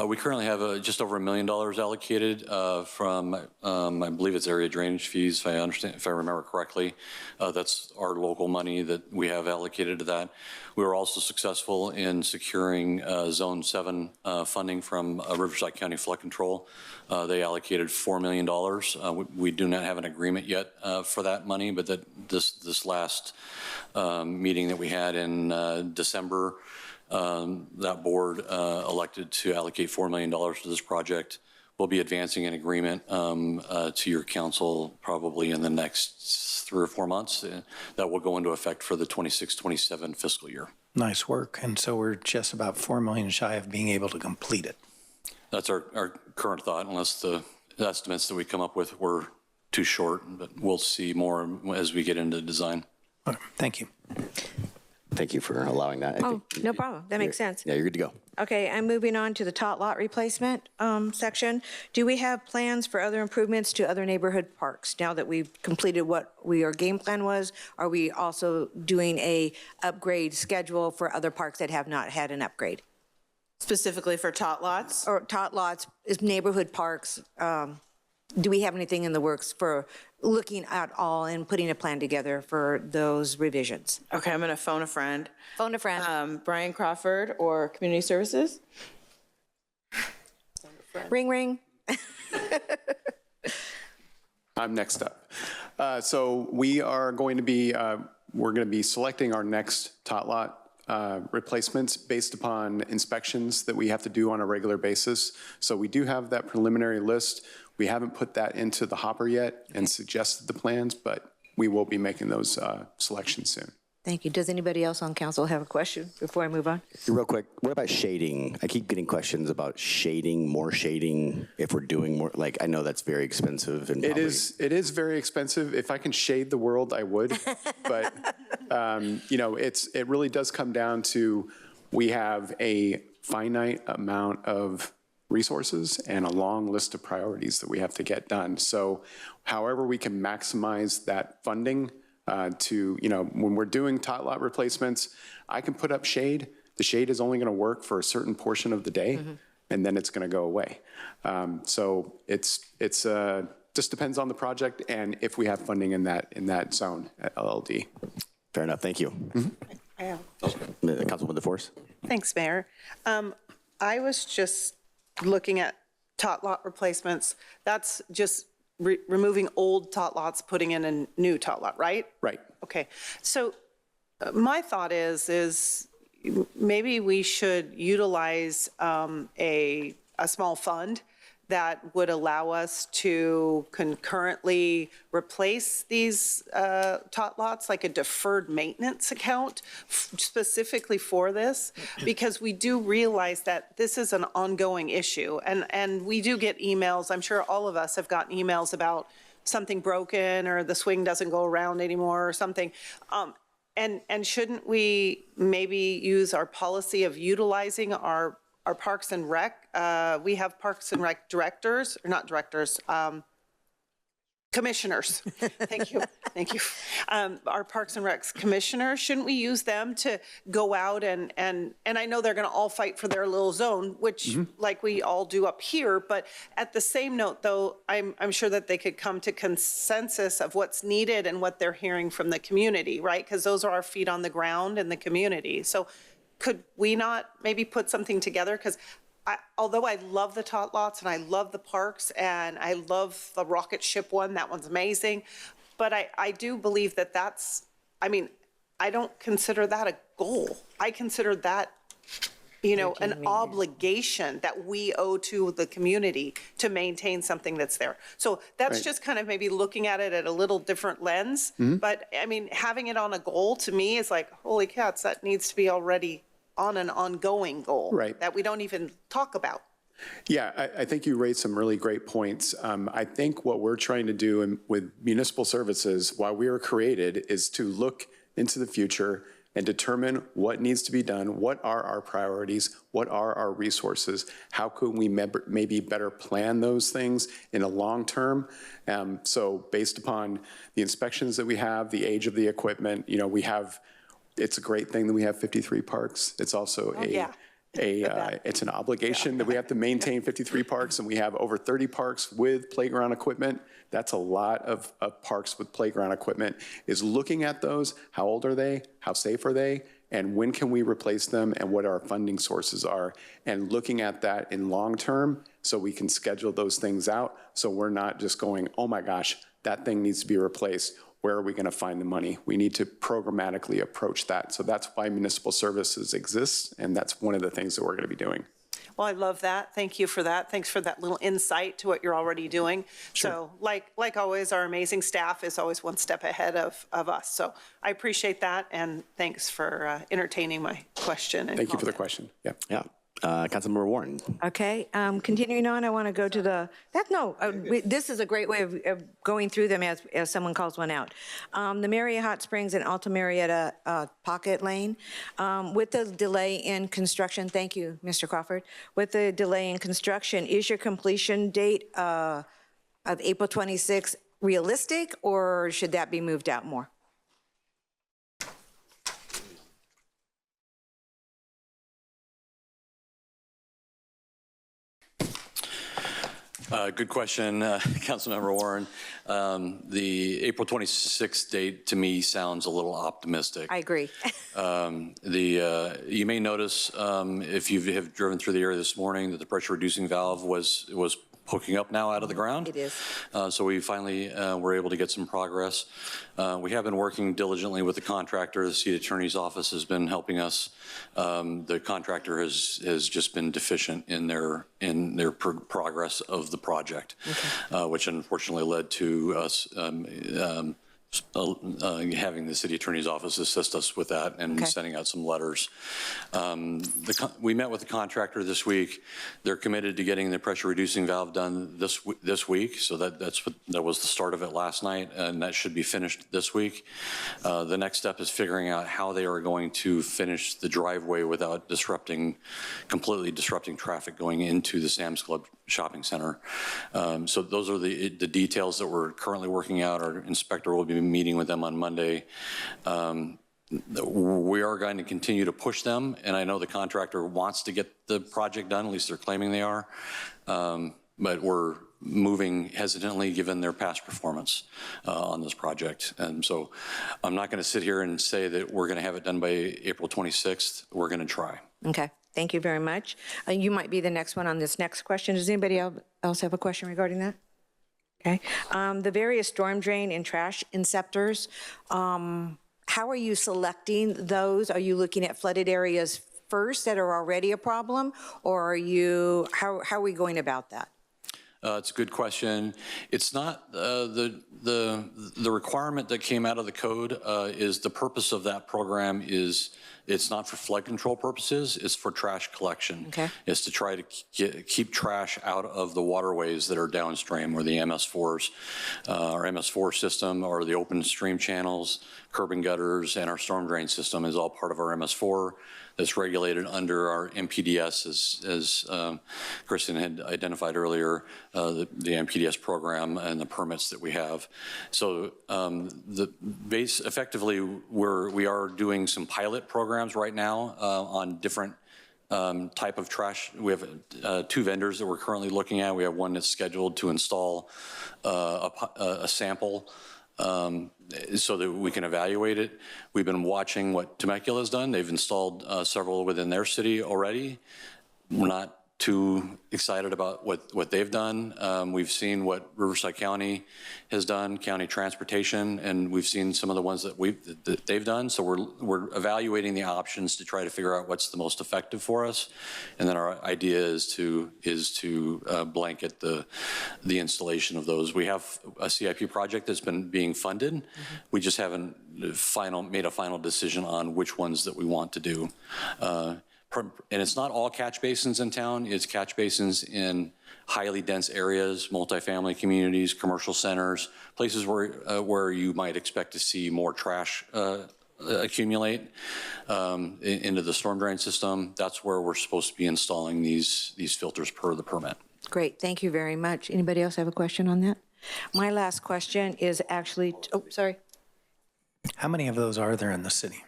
We currently have just over $1 million allocated from, I believe it's area drainage fees, if I remember correctly. That's our local money that we have allocated to that. We were also successful in securing Zone 7 funding from Riverside County Flood Control. They allocated $4 million. We do not have an agreement yet for that money, but this last meeting that we had in December, that board elected to allocate $4 million to this project. We'll be advancing an agreement to your council probably in the next 3 or 4 months that will go into effect for the 26-27 fiscal year. Nice work. And so we're just about $4 million shy of being able to complete it. That's our current thought, unless the estimates that we come up with were too short, but we'll see more as we get into design. Okay, thank you. Thank you for allowing that. No problem. That makes sense. Yeah, you're good to go. Okay, I'm moving on to the tot lot replacement section. Do we have plans for other improvements to other neighborhood parks now that we've completed what our game plan was? Are we also doing a upgrade schedule for other parks that have not had an upgrade? Specifically for tot lots? Or tot lots, is neighborhood parks, do we have anything in the works for looking at all and putting a plan together for those revisions? Okay, I'm going to phone a friend. Phone a friend. Brian Crawford or Community Services? Ring, ring. I'm next up. So we are going to be, we're going to be selecting our next tot lot replacements based upon inspections that we have to do on a regular basis. So we do have that preliminary list. We haven't put that into the hopper yet and suggested the plans, but we will be making those selections soon. Thank you. Does anybody else on council have a question before I move on? Real quick, what about shading? I keep getting questions about shading, more shading, if we're doing more, like, I know that's very expensive and It is very expensive. If I can shade the world, I would. But, you know, it really does come down to, we have a finite amount of resources and a long list of priorities that we have to get done. So however we can maximize that funding to, you know, when we're doing tot lot replacements, I can put up shade. The shade is only going to work for a certain portion of the day, and then it's going to go away. So it's just depends on the project and if we have funding in that zone at LLD. Fair enough. Thank you. Councilwoman DeForest. Thanks, Mayor. I was just looking at tot lot replacements. That's just removing old tot lots, putting in a new tot lot, right? Right. Okay. So my thought is maybe we should utilize a small fund that would allow us to concurrently replace these tot lots, like a deferred maintenance account specifically for this, because we do realize that this is an ongoing issue. And we do get emails, I'm sure all of us have gotten emails about something broken or the swing doesn't go around anymore or something. And shouldn't we maybe use our policy of utilizing our Parks and Rec? We have Parks and Rec directors, or not directors, commissioners. Thank you. Thank you. Our Parks and Recs commissioners, shouldn't we use them to go out and I know they're going to all fight for their little zone, which like we all do up here, but at the same note though, I'm sure that they could come to consensus of what's needed and what they're hearing from the community, right? Because those are our feet on the ground in the community. So could we not maybe put something together? Because although I love the tot lots and I love the parks and I love the rocket ship one, that one's amazing. But I do believe that that's, I mean, I don't consider that a goal. I consider that, you know, an obligation that we owe to the community to maintain something that's there. So that's just kind of maybe looking at it at a little different lens. But I mean, having it on a goal to me is like, holy cats, that needs to be already on an ongoing goal that we don't even talk about. Yeah, I think you raised some really great points. I think what we're trying to do with municipal services, while we were created, is to look into the future and determine what needs to be done, what are our priorities, what are our resources, how could we maybe better plan those things in a long term. So based upon the inspections that we have, the age of the equipment, you know, it's a great thing that we have 53 parks. It's also it's an obligation that we have to maintain 53 parks, and we have over 30 parks with playground equipment. That's a lot of parks with playground equipment. Is looking at those, how old are they, how safe are they, and when can we replace them, and what our funding sources are, and looking at that in long term so we can schedule those things out so we're not just going, oh my gosh, that thing needs to be replaced. Where are we going to find the money? We need to programmatically approach that. So that's why municipal services exists, and that's one of the things that we're going to be doing. Well, I love that. Thank you for that. Thanks for that little insight to what you're already doing. Sure. So like always, our amazing staff is always one step ahead of us. So I appreciate that, and thanks for entertaining my question. And thank you for the question. Yeah. Councilmember Warren. Okay, continuing on, I want to go to this is a great way of going through them as someone calls one out. The Murrieta Hot Springs and Alta Murrieta Pocket Lane, with the delay in construction, thank you, Mr. Crawford. With the delay in construction, is your completion date of April 26th realistic, or should that be moved out more? Good question, Councilmember Warren. The April 26th date to me sounds a little optimistic. I agree. You may notice if you have driven through the area this morning that the pressure reducing valve was poking up now out of the ground. It is. So we finally were able to get some progress. We have been working diligently with the contractor. The city attorney's office has been helping us. The contractor has just been deficient in their progress of the project, which unfortunately led to us having the city attorney's office assist us with that and sending out some letters. We met with the contractor this week. They're committed to getting the pressure reducing valve done this week. So that was the start of it last night, and that should be finished this week. The next step is figuring out how they are going to finish the driveway without completely disrupting traffic going into the Sam's Club shopping center. So those are the details that we're currently working out. Our inspector will be meeting with them on Monday. We are going to continue to push them, and I know the contractor wants to get the project done, at least they're claiming they are, but we're moving hesitantly given their past performance on this project. And so I'm not going to sit here and say that we're going to have it done by April 26th. We're going to try. Okay, thank you very much. You might be the next one on this next question. Does anybody else have a question regarding that? Okay. The various storm drain and trash inceptors, how are you selecting those? Are you looking at flooded areas first that are already a problem, or how are we going about that? It's a good question. It's not the requirement that came out of the code is the purpose of that program is it's not for flood control purposes, it's for trash collection. Okay. It's to try to keep trash out of the waterways that are downstream, or the MS4s, our MS4 system, or the open stream channels, curb and gutters, and our storm drain system is all part of our MS4 that's regulated under our MPDS, as Kristen had identified earlier, the MPDS program and the permits that we have. So effectively, we are doing some pilot programs right now on different type of trash. We have 2 vendors that we're currently looking at. We have one that's scheduled to install a sample so that we can evaluate it. We've been watching what Temecula has done. They've installed several within their city already. We're not too excited about what they've done. We've seen what Riverside County has done, county transportation, and we've seen some of the ones that they've done. So we're evaluating the options to try to figure out what's the most effective for us. And then our idea is to blanket the installation of those. We have a CIP project that's been being funded. Mm-hmm. We just haven't made a final decision on which ones that we want to do. And it's not all catch basins in town. It's catch basins in highly dense areas, multifamily communities, commercial centers, places where you might expect to see more trash accumulate into the storm drain system. That's where we're supposed to be installing these filters per the permit. Great, thank you very much. Anybody else have a question on that? My last question is actually, sorry. How many of those are there in the city?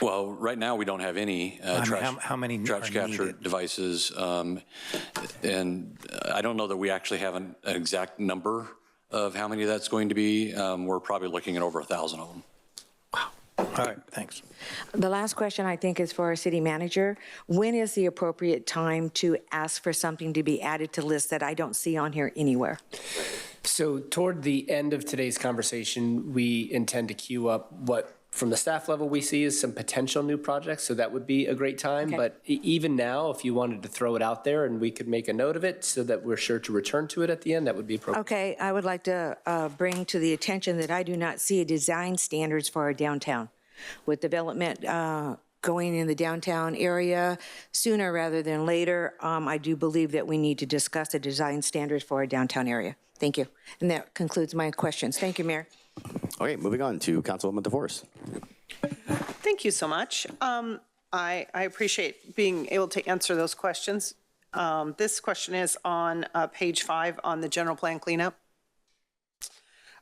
Well, right now we don't have any how many trash capture needed? devices, and I don't know that we actually have an exact number of how many that's going to be. We're probably looking at over 1,000 of them. Wow. All right, thanks. The last question I think is for our city manager. When is the appropriate time to ask for something to be added to lists that I don't see on here anywhere? So toward the end of today's conversation, we intend to queue up what from the staff level we see as some potential new projects, so that would be a great time. Okay. But even now, if you wanted to throw it out there and we could make a note of it so that we're sure to return to it at the end, that would be appropriate. Okay, I would like to bring to the attention that I do not see a design standards for our downtown. With development going in the downtown area sooner rather than later, I do believe that we need to discuss the design standards for our downtown area. Thank you. And that concludes my questions. Thank you, Mayor. Okay, moving on to Councilwoman DeForest. Thank you so much. I appreciate being able to answer those questions. This question is on page 5 on the general plan cleanup.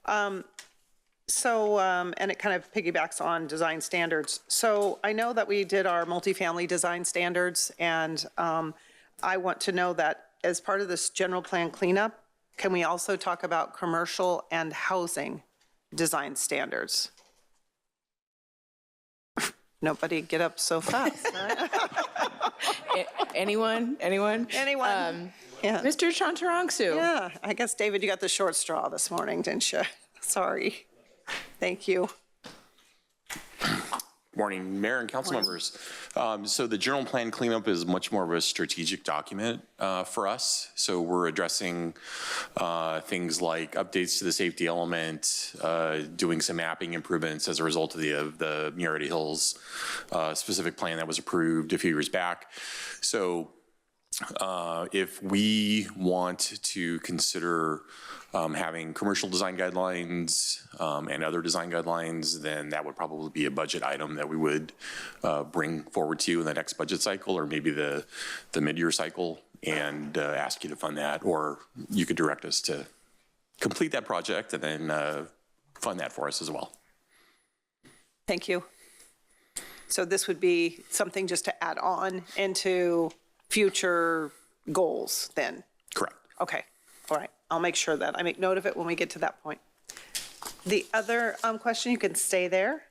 And it kind of piggybacks on design standards. So I know that we did our multifamily design standards, and I want to know that as part of this general plan cleanup, can we also talk about commercial and housing design standards? Nobody get up so fast, right? Anyone? Yeah. Mr. Chantarangsu. Yeah, I guess, David, you got the short straw this morning, didn't you? Sorry. Thank you. Morning, Mayor and council members. So the general plan cleanup is much more of a strategic document for us. So we're addressing things like updates to the safety element, doing some mapping improvements as a result of the Murrieta Hills specific plan that was approved a few years back. So if we want to consider having commercial design guidelines and other design guidelines, then that would probably be a budget item that we would bring forward to you in the next budget cycle, or maybe the mid-year cycle, and ask you to fund that, or you could direct us to complete that project and then fund that for us as well. Thank you. So this would be something just to add on into future goals then? Correct. Okay, all right. I'll make sure that I make note of it when we get to that point. The other question, you can stay there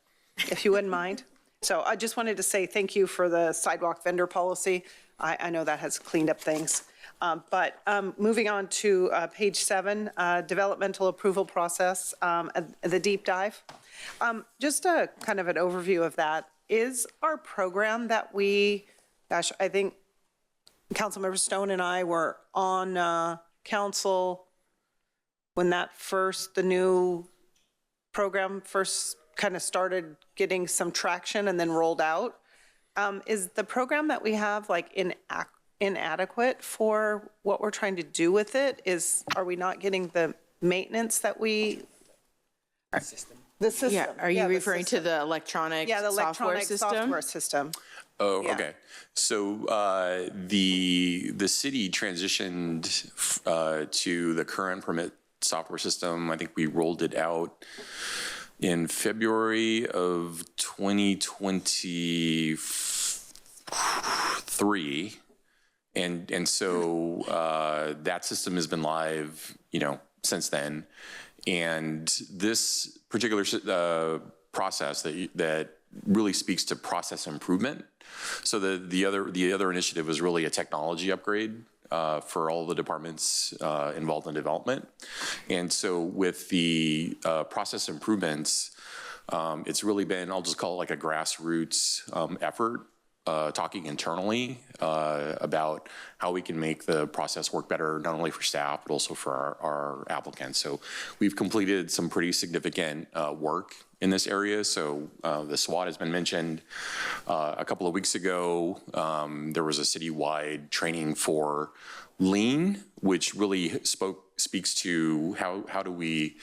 if you wouldn't mind. So I just wanted to say thank you for the sidewalk vendor policy. I know that has cleaned up things. But moving on to page 7, developmental approval process, the deep dive. Just a kind of an overview of that. Is our program that gosh, I think Councilmember Stone and I were on council when the new program first kind of started getting some traction and then rolled out. Is the program that we have like inadequate for what we're trying to do with it? Are we not getting the maintenance that we? The system. Yeah, are you referring to the electronic software system? Oh, Yeah. okay. So the city transitioned to the current permit software system. I think we rolled it out in February of 2023, and so that system has been live, since then. And this particular process that really speaks to process improvement. So the other initiative was really a technology upgrade for all the departments involved in development. And so with the process improvements, it's really been, I'll just call it like a grassroots effort, talking internally about how we can make the process work better, not only for staff, but also for our applicants. So we've completed some pretty significant work in this area. So the SWOT has been mentioned. A couple of weeks ago, there was a citywide training for Lean, which really speaks to how do we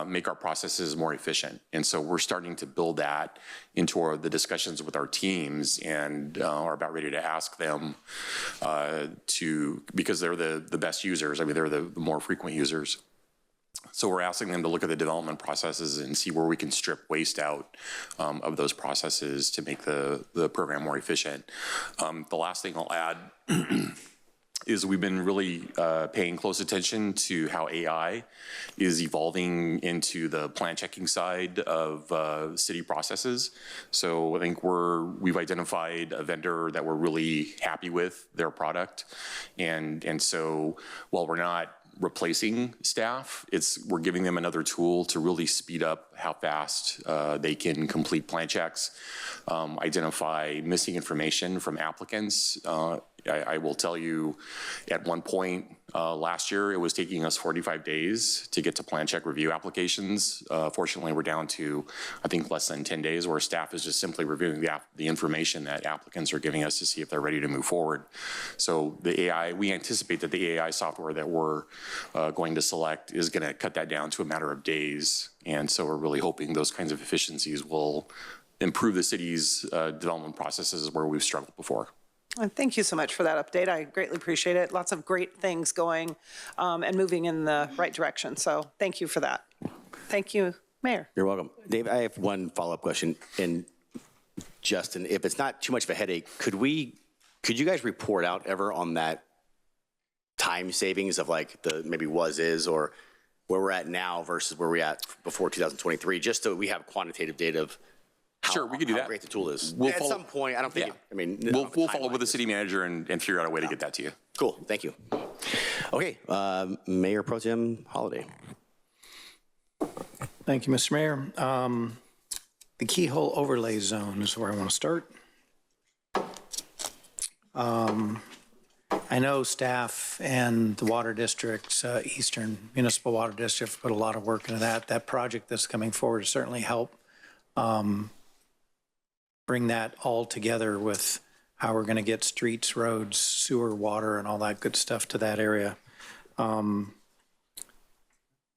make our processes more efficient. And so we're starting to build that into the discussions with our teams, and are about ready to ask them because they're the best users. I mean, they're the more frequent users. So we're asking them to look at the development processes and see where we can strip waste out of those processes to make the program more efficient. The last thing I'll add is we've been really paying close attention to how AI is evolving into the plan checking side of city processes. So I think we've identified a vendor that we're really happy with their product. And so while we're not replacing staff, we're giving them another tool to really speed up how fast they can complete plan checks, identify missing information from applicants. I will tell you, at one point last year, it was taking us 45 days to get to plan check review applications. Fortunately, we're down to, I think, less than 10 days, where staff is just simply reviewing the information that applicants are giving us to see if they're ready to move forward. So the AI, we anticipate that the AI software that we're going to select is going to cut that down to a matter of days. And so we're really hoping those kinds of efficiencies will improve the city's development processes where we've struggled before. Thank you so much for that update. I greatly appreciate it. Lots of great things going and moving in the right direction. So thank you for that. Thank you, Mayor. You're welcome. Dave, I have one follow-up question. And Justin, if it's not too much of a headache, could you guys report out ever on that time savings of like the maybe is, or where we're at now versus where we're at before 2023, just so we have quantitative data of Sure, we could do that. How great the tool is. We'll At some point, I don't think, we'll follow up with the city manager and figure out a way to get that to you. Cool, thank you. Okay, Mayor Pro Tem Holliday. Thank you, Mr. Mayor. The keyhole overlay zone is where I want to start. I know staff and the water district, Eastern Municipal Water District, put a lot of work into that. That project that's coming forward certainly help bring that all together with how we're going to get streets, roads, sewer, water, and all that good stuff to that area.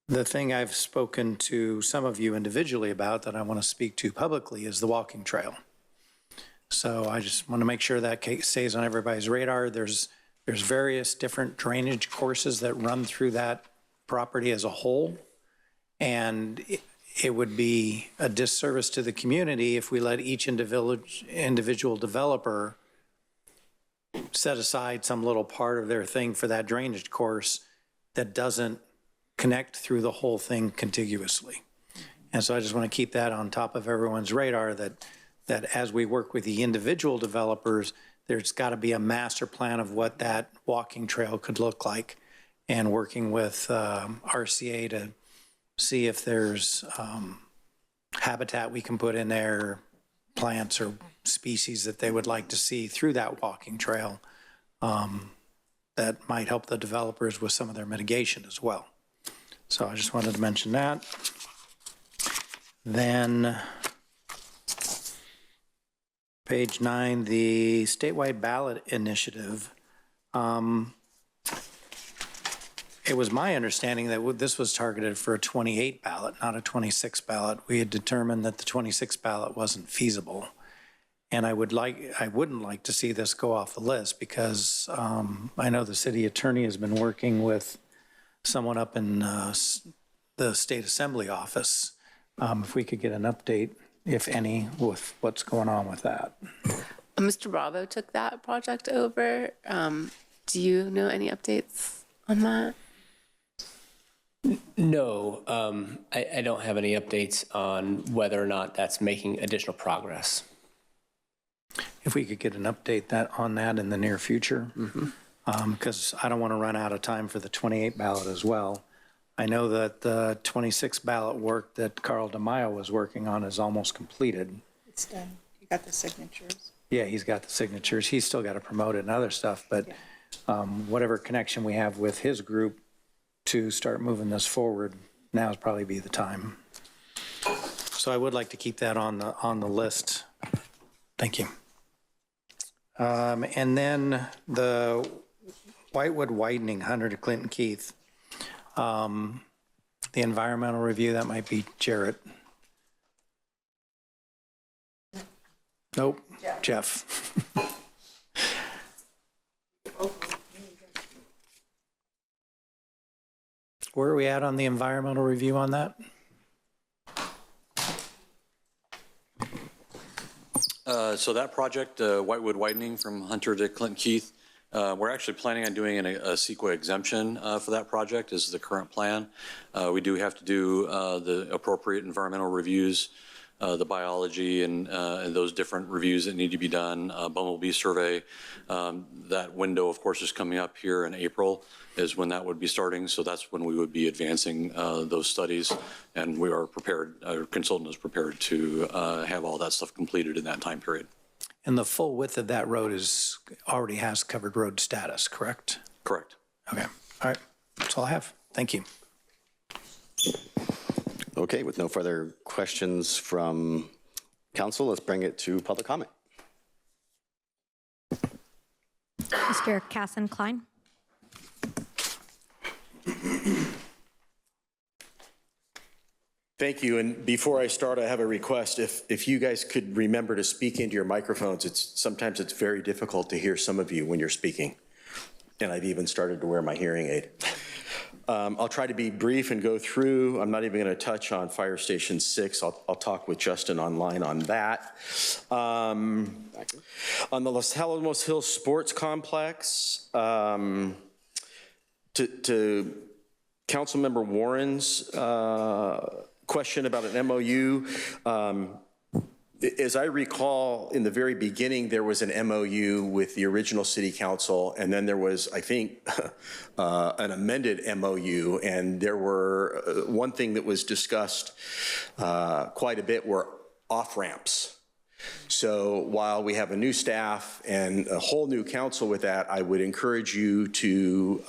The thing I've spoken to some of you individually about that I want to speak to publicly is the walking trail. So I just want to make sure that stays on everybody's radar. There's various different drainage courses that run through that property as a whole. And it would be a disservice to the community if we let each individual developer set aside some little part of their thing for that drainage course that doesn't connect through the whole thing contiguously. And so I just want to keep that on top of everyone's radar that as we work with the individual developers, there's got to be a master plan of what that walking trail could look like, and working with RCA to see if there's habitat we can put in there, plants or species that they would like to see through that walking trail that might help the developers with some of their mitigation as well. So I just wanted to mention that. Then page 9, the statewide ballot initiative. It was my understanding that this was targeted for a 28 ballot, not a 26 ballot. We had determined that the 26 ballot wasn't feasible. And I wouldn't like to see this go off the list because I know the city attorney has been working with someone up in the state assembly office. If we could get an update, if any, with what's going on with that. Mr. Bravo took that project over. Do you know any updates on that? No, I don't have any updates on whether or not that's making additional progress. If we could get an update on that in the near future, because I don't want to run out of time for the 28 ballot as well. I know that the 26 ballot work that Carl DeMaio was working on is almost completed. It's done. You got the signatures. Yeah, he's got the signatures. He's still got to promote it and other stuff, but whatever connection we have with his group to start moving this forward, now is probably be the time. So I would like to keep that on the list. Thank you. And then the Whitewood widening, Hunter to Clinton Keith. The environmental review, that might be Jarrett. Nope, Jeff. Where are we at on the environmental review on that? So that project, Whitewood widening from Hunter to Clinton Keith, we're actually planning on doing a CEQA exemption for that project is the current plan. We do have to do the appropriate environmental reviews, the biology and those different reviews that need to be done, bumblebee survey. That window, of course, is coming up here in April is when that would be starting. So that's when we would be advancing those studies. And we are prepared, our consultant is prepared to have all that stuff completed in that time period. And the full width of that road already has covered road status, correct? Correct. Okay, all right, that's all I have. Thank you. Okay, with no further questions from council, let's bring it to public comment. Mr. Kassan-Klein. Thank you. And before I start, I have a request. If you guys could remember to speak into your microphones, sometimes it's very difficult to hear some of you when you're speaking. And I've even started to wear my hearing aid. I'll try to be brief and go through. I'm not even going to touch on Fire Station 6. I'll talk with Justin online on that. On the Los Alamos Hills Sports Complex, to Councilmember Warren's question about an MOU, As I recall, in the very beginning, there was an MOU with the original city council, and then there was, I think, an amended MOU, and there were, one thing that was discussed quite a bit were off-ramps. So while we have a new staff and a whole new council with that, I would encourage you to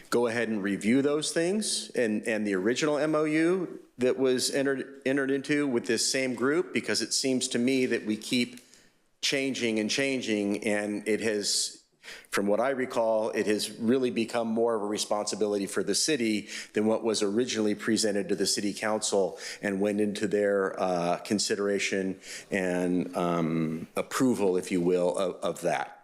go ahead and review those things and the original MOU that was entered into with this same group, because it seems to me that we keep changing and changing, and it has, from what I recall, it has really become more of a responsibility for the city than what was originally presented to the city council and went into their consideration and approval, if you will, of that.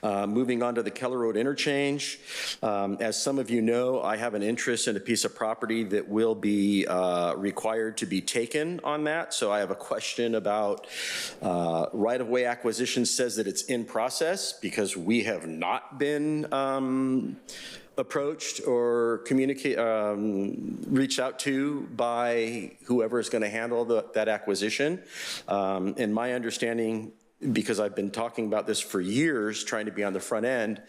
Moving on to the Keller Road interchange. As some of you know, I have an interest in a piece of property that will be required to be taken on that. So I have a question about right-of-way acquisition. Says that it's in process because we have not been approached or reached out to by whoever is going to handle that acquisition. And my understanding, because I've been talking about this for years, trying to be on the front end,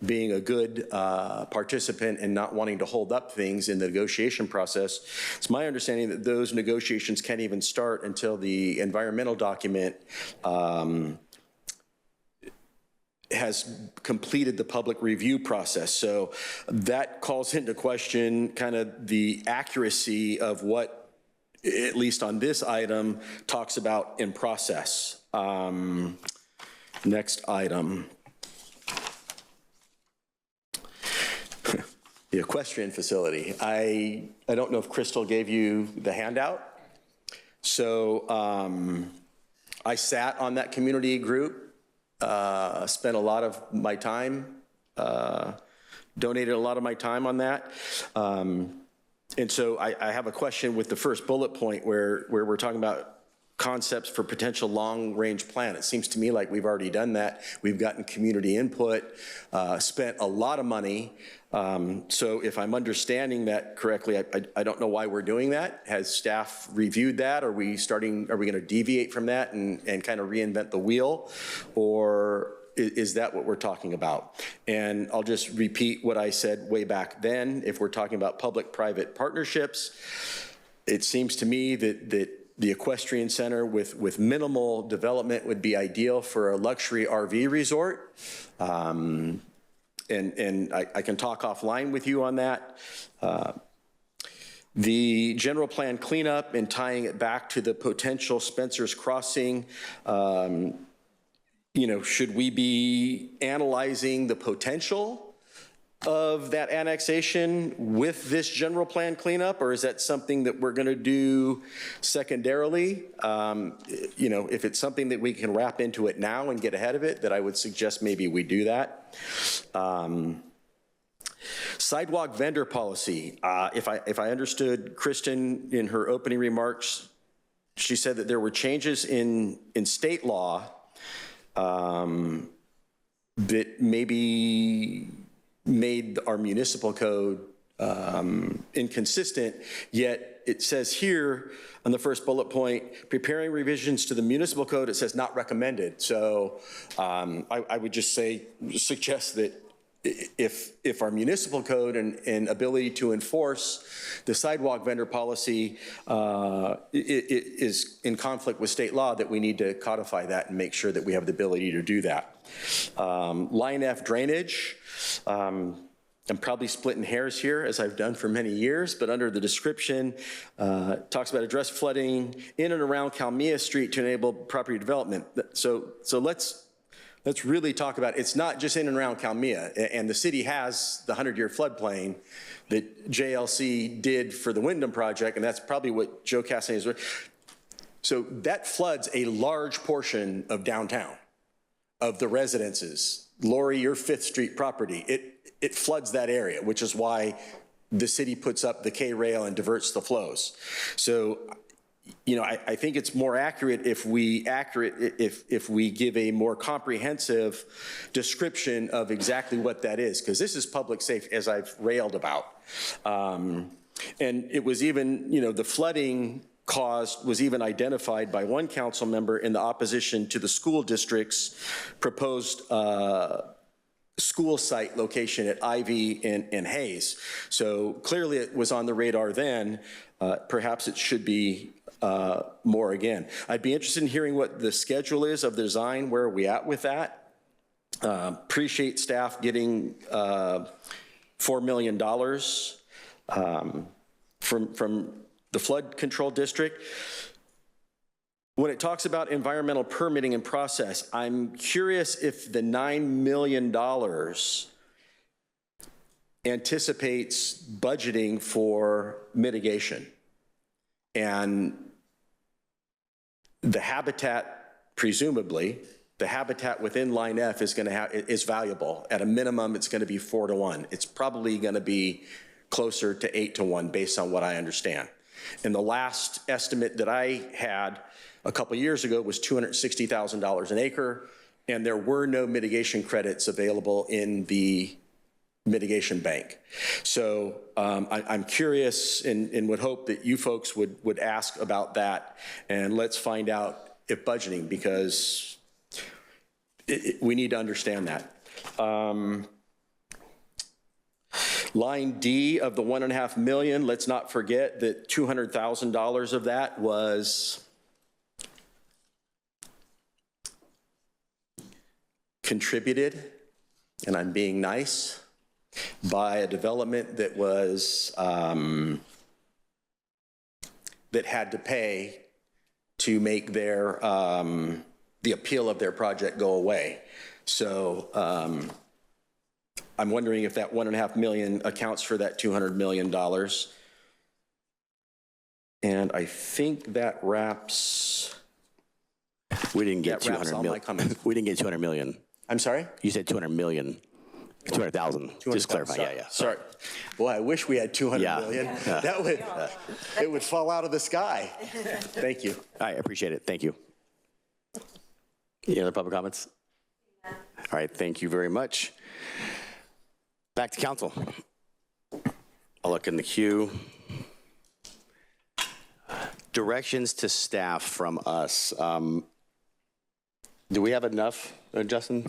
being a good participant and not wanting to hold up things in the negotiation process, it's my understanding that those negotiations can't even start until the environmental document has completed the public review process. So that calls into question kind of the accuracy of what, at least on this item, talks about in process. Next item. The equestrian facility. I don't know if Crystal gave you the handout. So I sat on that community group, spent a lot of my time, donated a lot of my time on that. And so I have a question with the first bullet point where we're talking about concepts for potential long-range plan. It seems to me like we've already done that. We've gotten community input, spent a lot of money. So if I'm understanding that correctly, I don't know why we're doing that. Has staff reviewed that? Are we going to deviate from that and kind of reinvent the wheel? Or is that what we're talking about? And I'll just repeat what I said way back then. If we're talking about public-private partnerships, it seems to me that the equestrian center with minimal development would be ideal for a luxury RV resort. And I can talk offline with you on that. The general plan cleanup and tying it back to the potential Spencer's Crossing, should we be analyzing the potential of that annexation with this general plan cleanup, or is that something that we're going to do secondarily? If it's something that we can wrap into it now and get ahead of it, that I would suggest maybe we do that. Sidewalk vendor policy. If I understood Kristen in her opening remarks, she said that there were changes in state law that maybe made our municipal code inconsistent, yet it says here on the first bullet point, preparing revisions to the municipal code, it says not recommended. So I would just suggest that if our municipal code and ability to enforce the sidewalk vendor policy is in conflict with state law, that we need to codify that and make sure that we have the ability to do that. Line F drainage. I'm probably splitting hairs here, as I've done for many years, but under the description, talks about address flooding in and around Calmia Street to enable property development. So let's really talk about, it's not just in and around Calmia, and the city has the 100-year floodplain that JLC did for the Wyndham project, and that's probably what Joe Cassidy is. So that floods a large portion of downtown, of the residences. Lori, your 5th Street property, it floods that area, which is why the city puts up the K-rail and diverts the flows. So, I think it's more accurate if we give a more comprehensive description of exactly what that is, because this is public safety, as I've railed about. And it was even, the flooding was even identified by one council member in the opposition to the school district's proposed school site location at Ivy and Hayes. So clearly it was on the radar then. Perhaps it should be more again. I'd be interested in hearing what the schedule is of the design. Where are we at with that? Appreciate staff getting $4 million from the flood control district. When it talks about environmental permitting and process, I'm curious if the $9 million anticipates budgeting for mitigation. And the habitat, presumably, the habitat within Line F is valuable. At a minimum, it's going to be 4 to 1. It's probably going to be closer to 8 to 1 based on what I understand. And the last estimate that I had a couple years ago was $260,000 an acre, and there were no mitigation credits available in the mitigation bank. So I'm curious and would hope that you folks would ask about that, and let's find out if budgeting, because we need to understand that. Line D of the $1.5 million, let's not forget that $200,000 of that was contributed, and I'm being nice, by a development that was, that had to pay to make their, the appeal of their project go away. So I'm wondering if that $1.5 million accounts for that $200 million. And I think that wraps. We didn't get 200 million. We didn't get 200 million. I'm sorry? You said 200 million. 200,000. Just clarify. Yeah. Sorry. Boy, I wish we had 200 million. Yeah. That would, it would fall out of the sky. Thank you. I appreciate it. Thank you. Any other public comments? All right. Thank you very much. Back to council. I'll look in the queue. Directions to staff from us. Do we have enough, Justin?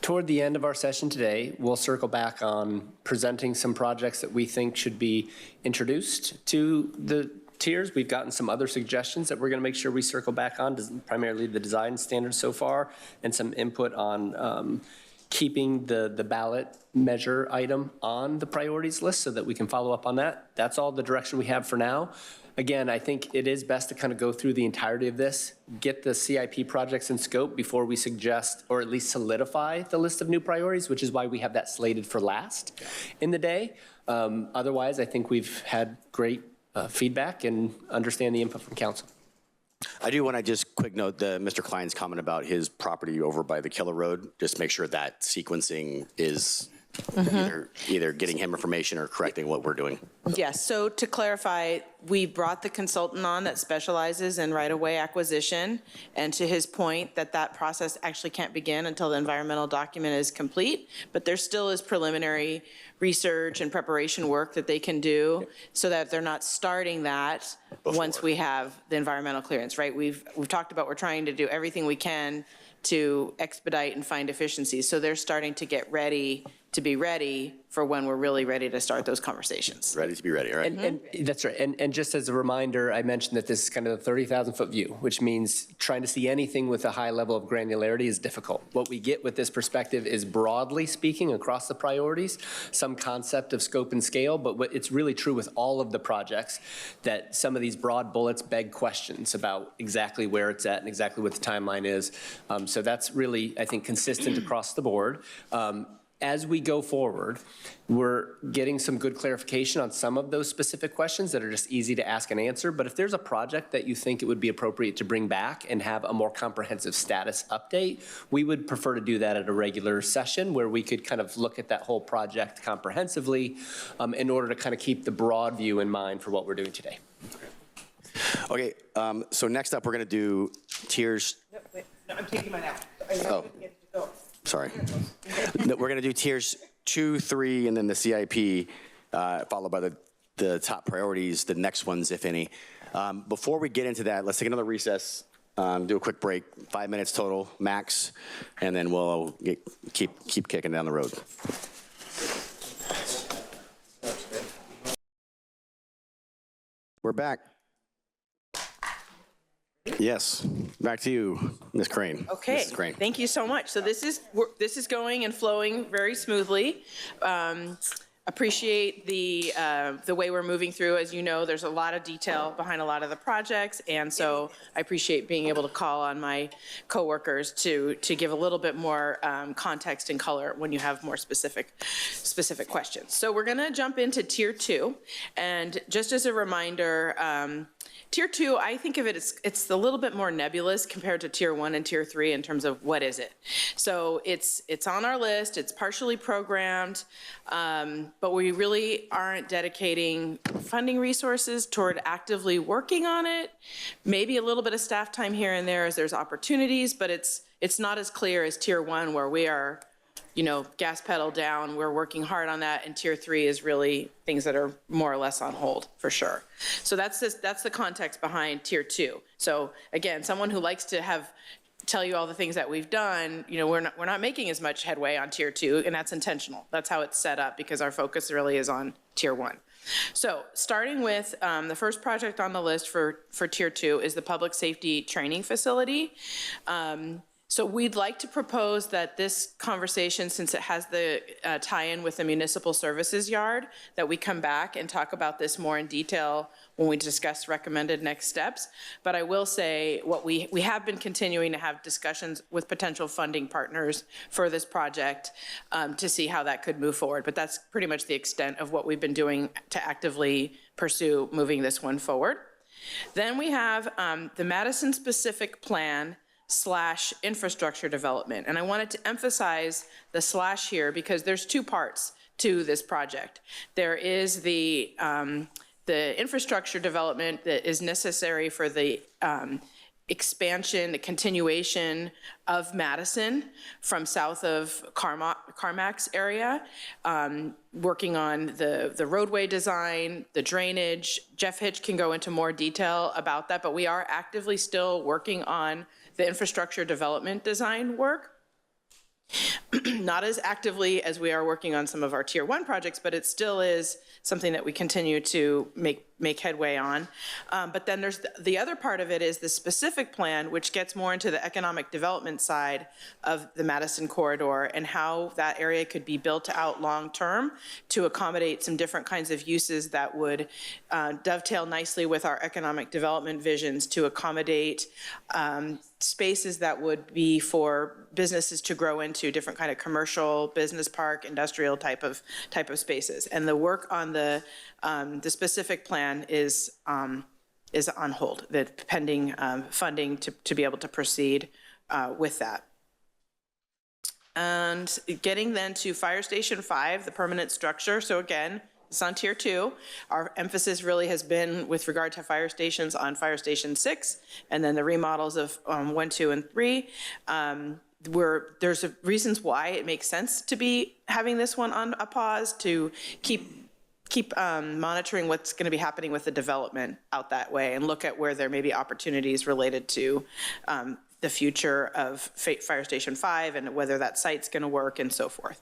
Toward the end of our session today, we'll circle back on presenting some projects that we think should be introduced to the tiers. We've gotten some other suggestions that we're going to make sure we circle back on, primarily the design standards so far, and some input on keeping the ballot measure item on the priorities list so that we can follow up on that. That's all the direction we have for now. Again, I think it is best to kind of go through the entirety of this, get the CIP projects in scope before we suggest, or at least solidify the list of new priorities, which is why we have that slated for last in the day. Otherwise, I think we've had great feedback and understand the input from council. I do want to just quick note Mr. Klein's comment about his property over by the Killer Road. Just make sure that sequencing is either getting him information or correcting what we're doing. Yes, so to clarify, we brought the consultant on that specializes in right-of-way acquisition, and to his point that process actually can't begin until the environmental document is complete, but there still is preliminary research and preparation work that they can do so that they're not starting that once we have the environmental clearance, right? We've talked about we're trying to do everything we can to expedite and find efficiencies, so they're starting to get ready to be ready for when we're really ready to start those conversations. Ready to be ready, right? And that's right. And just as a reminder, I mentioned that this is kind of the 30,000-foot view, which means trying to see anything with a high level of granularity is difficult. What we get with this perspective is, broadly speaking, across the priorities, some concept of scope and scale, but what it's really true with all of the projects that some of these broad bullets beg questions about exactly where it's at and exactly what the timeline is. So that's really, I think, consistent across the board. As we go forward, we're getting some good clarification on some of those specific questions that are just easy to ask and answer. But if there's a project that you think it would be appropriate to bring back and have a more comprehensive status update, we would prefer to do that at a regular session where we could kind of look at that whole project comprehensively in order to kind of keep the broad view in mind for what we're doing today. Okay, so next up, we're going to do tiers. No, wait, no, I'm taking mine out. Oh. Sorry. No, we're going to do tiers 2, 3, and then the CIP, followed by the the top priorities, the next ones, if any. Before we get into that, let's take another recess, do a quick break, 5 minutes total, max, and then we'll keep kicking down the road. We're back. Yes, back to you, Ms. Crane. Okay, Mrs. Crane. thank you so much. So this is going and flowing very smoothly. Appreciate the way we're moving through. As you know, there's a lot of detail behind a lot of the projects, and so I appreciate being able to call on my coworkers to give a little bit more context and color when you have more specific questions. So we're going to jump into Tier 2, and just as a reminder, Tier 2, I think of it as it's a little bit more nebulous compared to Tier 1 and Tier 3 in terms of what is it. So it's on our list, it's partially programmed, but we really aren't dedicating funding resources toward actively working on it. Maybe a little bit of staff time here and there as there's opportunities, but it's not as clear as Tier 1 where we are, gas pedal down, we're working hard on that, and Tier 3 is really things that are more or less on hold, for sure. So that's the context behind Tier 2. So again, someone who likes to tell you all the things that we've done, we're not making as much headway on Tier 2, and that's intentional. That's how it's set up, because our focus really is on Tier 1. So starting with the first project on the list for Tier 2 is the Public Safety Training Facility. So we'd like to propose that this conversation, since it has the tie-in with the municipal services yard, that we come back and talk about this more in detail when we discuss recommended next steps. But I will say what we have been continuing to have discussions with potential funding partners for this project to see how that could move forward. But that's pretty much the extent of what we've been doing to actively pursue moving this one forward. Then we have the Madison specific plan / infrastructure development. And I wanted to emphasize the / here because there's two parts to this project. There is the infrastructure development that is necessary for the expansion, the continuation of Madison from south of Carmack's area, working on the roadway design, the drainage. Jeff Hitch can go into more detail about that, but we are actively still working on the infrastructure development design work. Not as actively as we are working on some of our Tier 1 projects, but it still is something that we continue to make headway on. But then there's the other part of it is the specific plan, which gets more into the economic development side of the Madison corridor and how that area could be built out long-term to accommodate some different kinds of uses that would dovetail nicely with our economic development visions to accommodate spaces that would be for businesses to grow into, different kind of commercial, business park, industrial type of spaces. And the work on the specific plan is on hold, pending funding to be able to proceed with that. And getting then to Fire Station 5, the permanent structure. So again, it's on Tier 2. Our emphasis really has been with regard to fire stations on Fire Station 6, and then the remodels of 1, 2, and 3. There's reasons why it makes sense to be having this one on a pause to keep monitoring what's going to be happening with the development out that way and look at where there may be opportunities related to the future of Fire Station 5 and whether that site's going to work and so forth.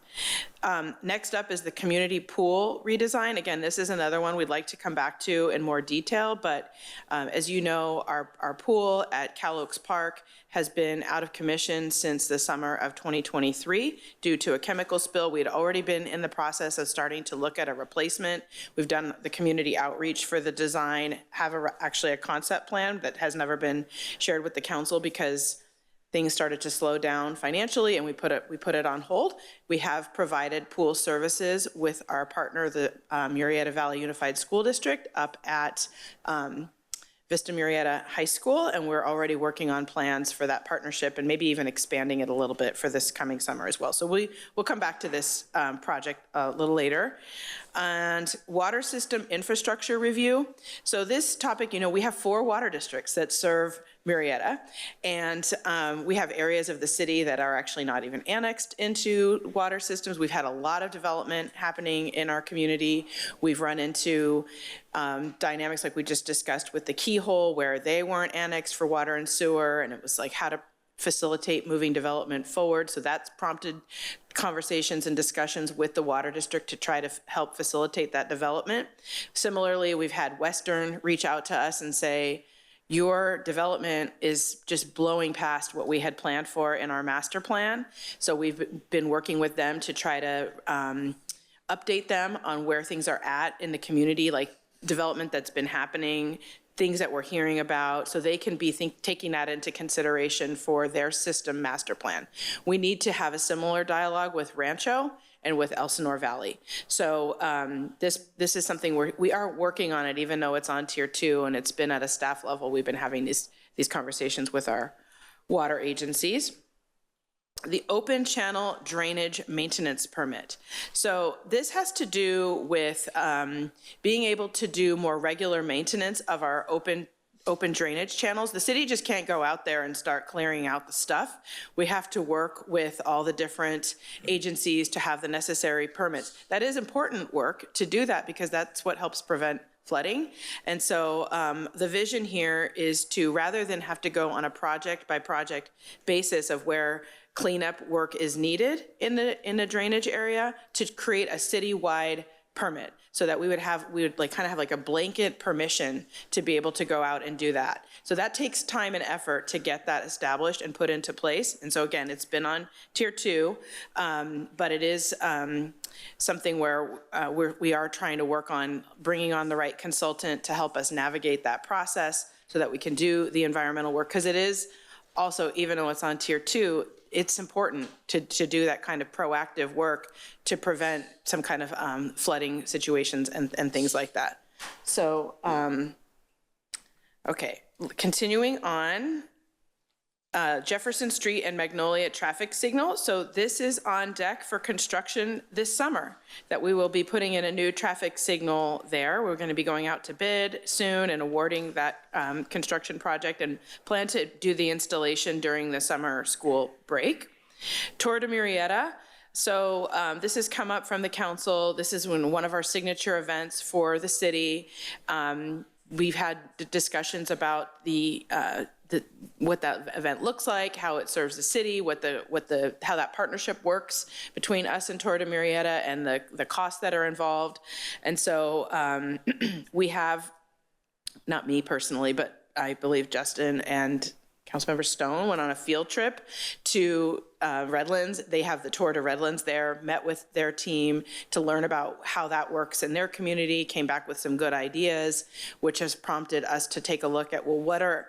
Next up is the community pool redesign. Again, this is another one we'd like to come back to in more detail, but as you know, our pool at Cal Oaks Park has been out of commission since the summer of 2023 due to a chemical spill. We had already been in the process of starting to look at a replacement. We've done the community outreach for the design, have actually a concept plan that has never been shared with the council because things started to slow down financially and we put it on hold. We have provided pool services with our partner, the Murrieta Valley Unified School District up at Vista Murrieta High School, and we're already working on plans for that partnership and maybe even expanding it a little bit for this coming summer as well. So we'll come back to this project a little later. And water system infrastructure review. So this topic, we have 4 water districts that serve Murrieta, and we have areas of the city that are actually not even annexed into water systems. We've had a lot of development happening in our community. We've run into dynamics like we just discussed with the Keyhole, where they weren't annexed for water and sewer, and it was like how to facilitate moving development forward. So that's prompted conversations and discussions with the water district to try to help facilitate that development. Similarly, we've had Western reach out to us and say, your development is just blowing past what we had planned for in our master plan. So we've been working with them to try to update them on where things are at in the community, like development that's been happening, things that we're hearing about, so they can be taking that into consideration for their system master plan. We need to have a similar dialogue with Rancho and with Elsinore Valley. So this is something we are working on it, even though it's on tier 2 and it's been at a staff level. We've been having these conversations with our water agencies. The open channel drainage maintenance permit. So this has to do with being able to do more regular maintenance of our open drainage channels. The city just can't go out there and start clearing out the stuff. We have to work with all the different agencies to have the necessary permits. That is important work to do that, because that's what helps prevent flooding. And so the vision here is to, rather than have to go on a project by project basis of where cleanup work is needed in the drainage area, to create a citywide permit, so that we would like kind of have like a blanket permission to be able to go out and do that. So that takes time and effort to get that established and put into place. And so again, it's been on tier 2, but it is something where we are trying to work on bringing on the right consultant to help us navigate that process so that we can do the environmental work. Because it is also, even though it's on tier 2, it's important to do that kind of proactive work to prevent some kind of flooding situations and things like that. So, okay, continuing on, Jefferson Street and Magnolia traffic signal. So this is on deck for construction this summer, that we will be putting in a new traffic signal there. We're going to be going out to bid soon and awarding that construction project, and plan to do the installation during the summer school break. Tour de Murrieta. So this has come up from the council. This is one of our signature events for the city. We've had discussions about what that event looks like, how it serves the city, how that partnership works between us and Tour de Murrieta, and the costs that are involved. And so we have, not me personally, but I believe Justin and Councilmember Stone went on a field trip to Redlands. They have the Tour to Redlands there, met with their team to learn about how that works in their community, came back with some good ideas, which has prompted us to take a look at, well,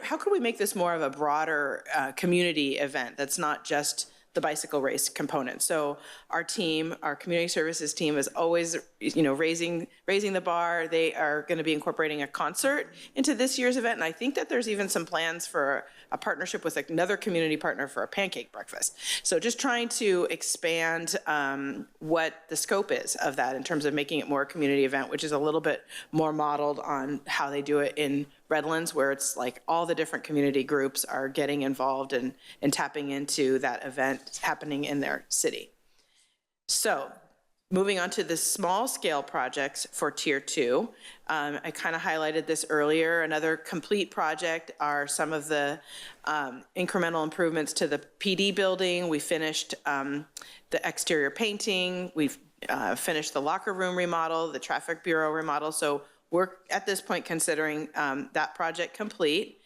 how can we make this more of a broader community event that's not just the bicycle race component. So our team, our community services team, is always, raising the bar. They are going to be incorporating a concert into this year's event, and I think that there's even some plans for a partnership with another community partner for a pancake breakfast. So just trying to expand what the scope is of that in terms of making it more a community event, which is a little bit more modeled on how they do it in Redlands, where it's like all the different community groups are getting involved and tapping into that event happening in their city. So moving on to the small scale projects for tier 2. I kind of highlighted this earlier. Another complete project are some of the incremental improvements to the PD building. We finished the exterior painting. We've finished the locker room remodel, the traffic bureau remodel. So we're at this point considering that project complete.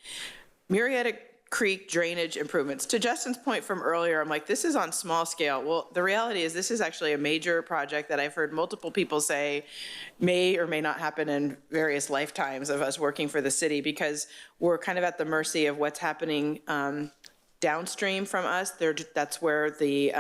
Murrieta Creek drainage improvements. To Justin's point from earlier, I'm like, this is on small scale. Well, the reality is this is actually a major project that I've heard multiple people say may or may not happen in various lifetimes of us working for the city, because we're kind of at the mercy of what's happening downstream from us. That's where the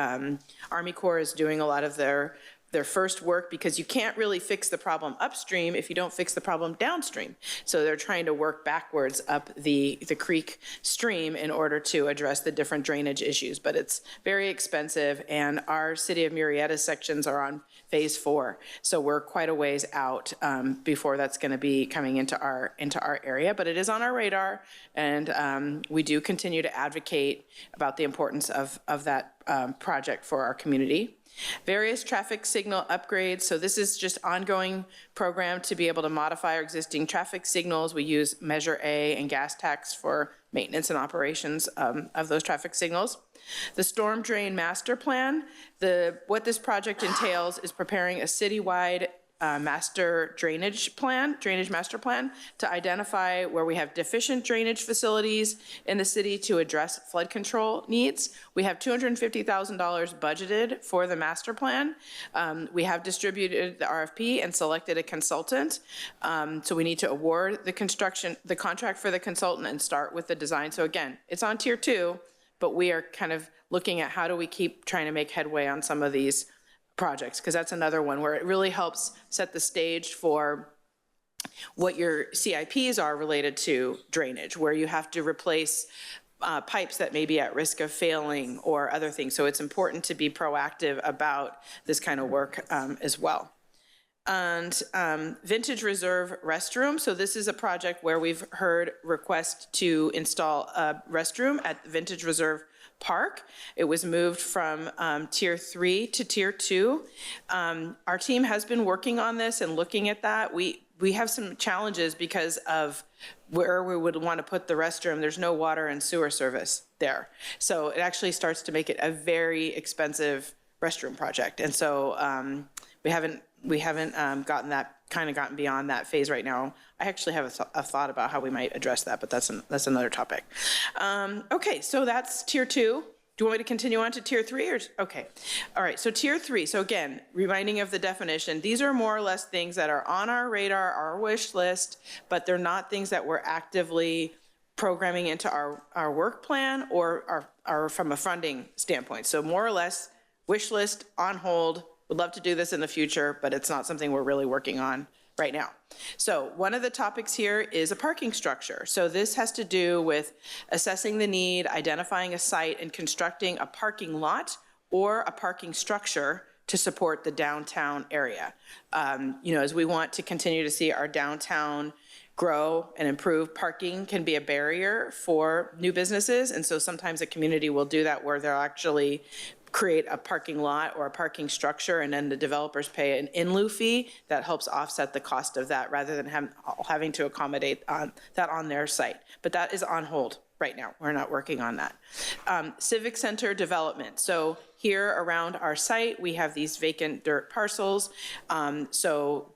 Army Corps is doing a lot of their their first work, because you can't really fix the problem upstream if you don't fix the problem downstream. So they're trying to work backwards up the creek stream in order to address the different drainage issues. But it's very expensive, and our City of Murrieta sections are on phase 4. So we're quite a ways out before that's going to be coming into our area, but it is on our radar, and we do continue to advocate about the importance of that project for our community. Various traffic signal upgrades. So this is just ongoing program to be able to modify our existing traffic signals. We use Measure A and gas tax for maintenance and operations of those traffic signals. The storm drain master plan. What this project entails is preparing a citywide master drainage master plan to identify where we have deficient drainage facilities in the city to address flood control needs. We have $250,000 budgeted for the master plan. We have distributed the RFP and selected a consultant. So we need to award the contract for the consultant and start with the design. So again, it's on tier 2, but we are kind of looking at how do we keep trying to make headway on some of these projects, because that's another one where it really helps set the stage for what your CIPs are related to drainage, where you have to replace pipes that may be at risk of failing or other things. So it's important to be proactive about this kind of work as well. And Vintage Reserve restroom. So this is a project where we've heard requests to install a restroom at Vintage Reserve Park. It was moved from tier 3 to tier 2. Our team has been working on this and looking at that. We have some challenges because of where we would want to put the restroom. There's no water and sewer service there. So it actually starts to make it a very expensive restroom project. And so we haven't gotten beyond that phase right now. I actually have a thought about how we might address that, but that's another topic. Okay, so that's tier 2. Do you want me to continue on to tier 3 or? Okay, all right, so tier 3. So again, reminding of the definition, these are more or less things that are on our radar, our wish list, but they're not things that we're actively programming into our work plan or from a funding standpoint. So more or less wish list, on hold. Would love to do this in the future, but it's not something we're really working on right now. So one of the topics here is a parking structure. So this has to do with assessing the need, identifying a site, and constructing a parking lot or a parking structure to support the downtown area. As we want to continue to see our downtown grow and improve, parking can be a barrier for new businesses. And so sometimes a community will do that where they'll actually create a parking lot or a parking structure, and then the developers pay an in lieu fee that helps offset the cost of that rather than having to accommodate that on their site. But that is on hold right now. We're not working on that. Civic center development. So here around our site, we have these vacant dirt parcels. So